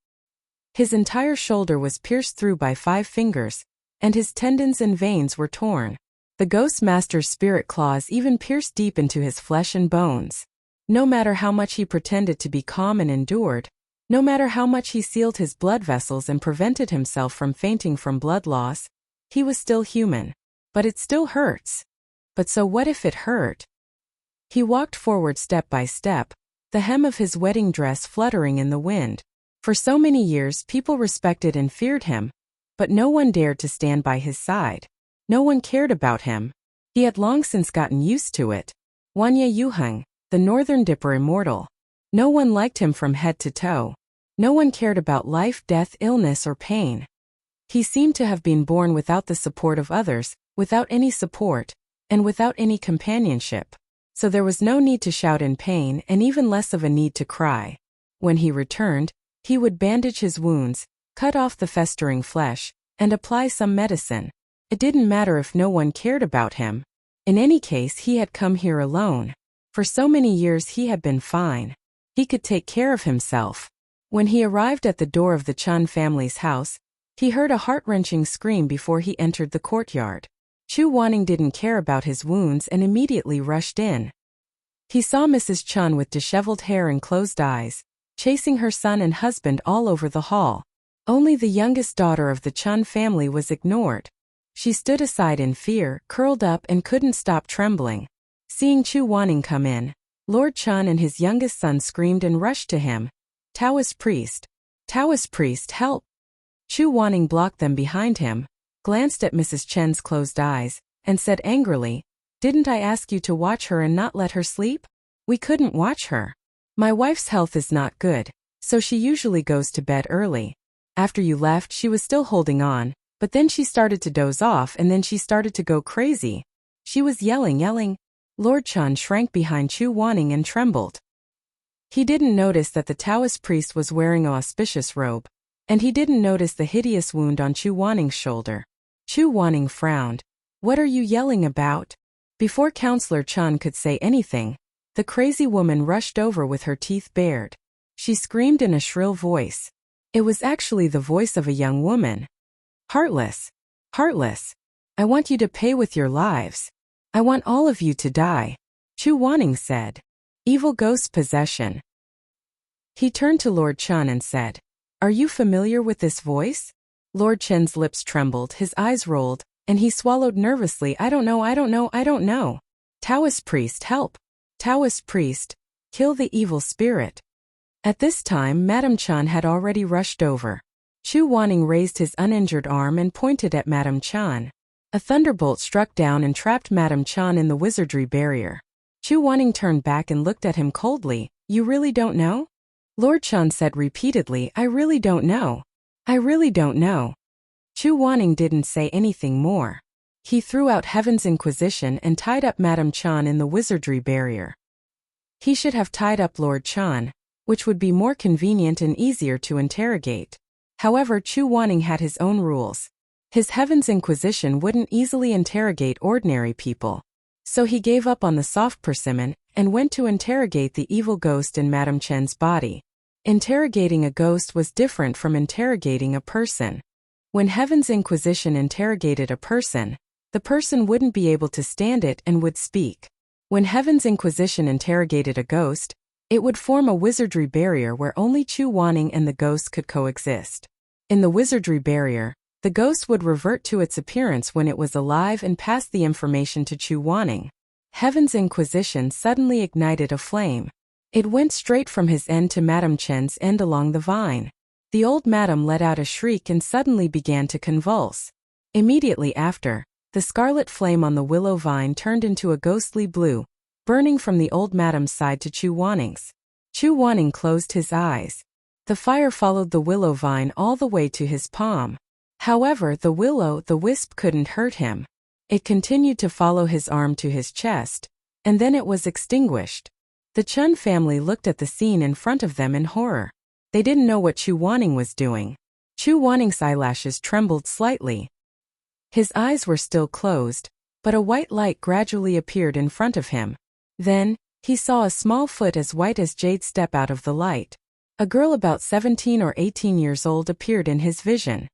His entire shoulder was pierced through by 5 fingers, and his tendons and veins were torn. The ghost master's spirit claws even pierced deep into his flesh and bones. No matter how much he pretended to be calm and endured, no matter how much he sealed his blood vessels and prevented himself from fainting from blood loss, he was still human. But it still hurts. But so what if it hurt? He walked forward step by step, the hem of his wedding dress fluttering in the wind. For so many years people respected and feared him, but no one dared to stand by his side. No one cared about him. He had long since gotten used to it. Wanya Yuheng, the Northern Dipper immortal. No one liked him from head to toe. No one cared about life, death, illness, or pain. He seemed to have been born without the support of others, without any support, and without any companionship. So there was no need to shout in pain and even less of a need to cry. When he returned, he would bandage his wounds, cut off the festering flesh, and apply some medicine. It didn't matter if no one cared about him. In any case, he had come here alone. For so many years he had been fine. He could take care of himself. When he arrived at the door of the Chun family's house, he heard a heart-wrenching scream before he entered the courtyard. Chu Wanning didn't care about his wounds and immediately rushed in. He saw Mrs. Chun with disheveled hair and closed eyes, chasing her son and husband all over the hall. Only the youngest daughter of the Chun family was ignored. She stood aside in fear, curled up and couldn't stop trembling. Seeing Chu Wanning come in, Lord Chun and his youngest son screamed and rushed to him. Taoist priest! Taoist priest, help! Chu Wanning blocked them behind him, glanced at Mrs. Chen's closed eyes, and said angrily, "Didn't I ask you to watch her and not let her sleep? We couldn't watch her. My wife's health is not good, so she usually goes to bed early. After you left, she was still holding on, but then she started to doze off and then she started to go crazy. She was yelling. Lord Chun shrank behind Chu Wanning and trembled. He didn't notice that the Taoist priest was wearing an auspicious robe, and he didn't notice the hideous wound on Chu Wanning's shoulder. Chu Wanning frowned. What are you yelling about? Before Counselor Chun could say anything, the crazy woman rushed over with her teeth bared. She screamed in a shrill voice. It was actually the voice of a young woman. Heartless! Heartless! I want you to pay with your lives. I want all of you to die, Chu Wanning said. Evil ghost possession. He turned to Lord Chun and said, Are you familiar with this voice? Lord Chen's lips trembled, his eyes rolled, and he swallowed nervously. I don't know. Taoist priest, help! Taoist priest, kill the evil spirit. At this time, Madame Chun had already rushed over. Chu Wanning raised his uninjured arm and pointed at Madame Chun. A thunderbolt struck down and trapped Madame Chun in the wizardry barrier. Chu Wanning turned back and looked at him coldly. You really don't know? Lord Chun said repeatedly, I really don't know. I really don't know. Chu Wanning didn't say anything more. He threw out Heaven's Inquisition and tied up Madame Chun in the wizardry barrier. He should have tied up Lord Chun, which would be more convenient and easier to interrogate. However, Chu Wanning had his own rules. His Heaven's Inquisition wouldn't easily interrogate ordinary people. So he gave up on the soft persimmon and went to interrogate the evil ghost in Madame Chen's body. Interrogating a ghost was different from interrogating a person. When Heaven's Inquisition interrogated a person, the person wouldn't be able to stand it and would speak. When Heaven's Inquisition interrogated a ghost, it would form a wizardry barrier where only Chu Wanning and the ghost could coexist. In the wizardry barrier, the ghost would revert to its appearance when it was alive and pass the information to Chu Wanning. Heaven's Inquisition suddenly ignited a flame. It went straight from his end to Madame Chen's end along the vine. The old madam let out a shriek and suddenly began to convulse. Immediately after, the scarlet flame on the willow vine turned into a ghostly blue, burning from the old madam's side to Chu Wanning's. Chu Wanning closed his eyes. The fire followed the willow vine all the way to his palm. However, the will-o'-the-wisp couldn't hurt him. It continued to follow his arm to his chest, and then it was extinguished. The Chun family looked at the scene in front of them in horror. They didn't know what Chu Wanning was doing. Chu Wanning's eyelashes trembled slightly. His eyes were still closed, but a white light gradually appeared in front of him. Then, he saw a small foot as white as jade step out of the light. A girl about 17 or 18 years old appeared in his vision.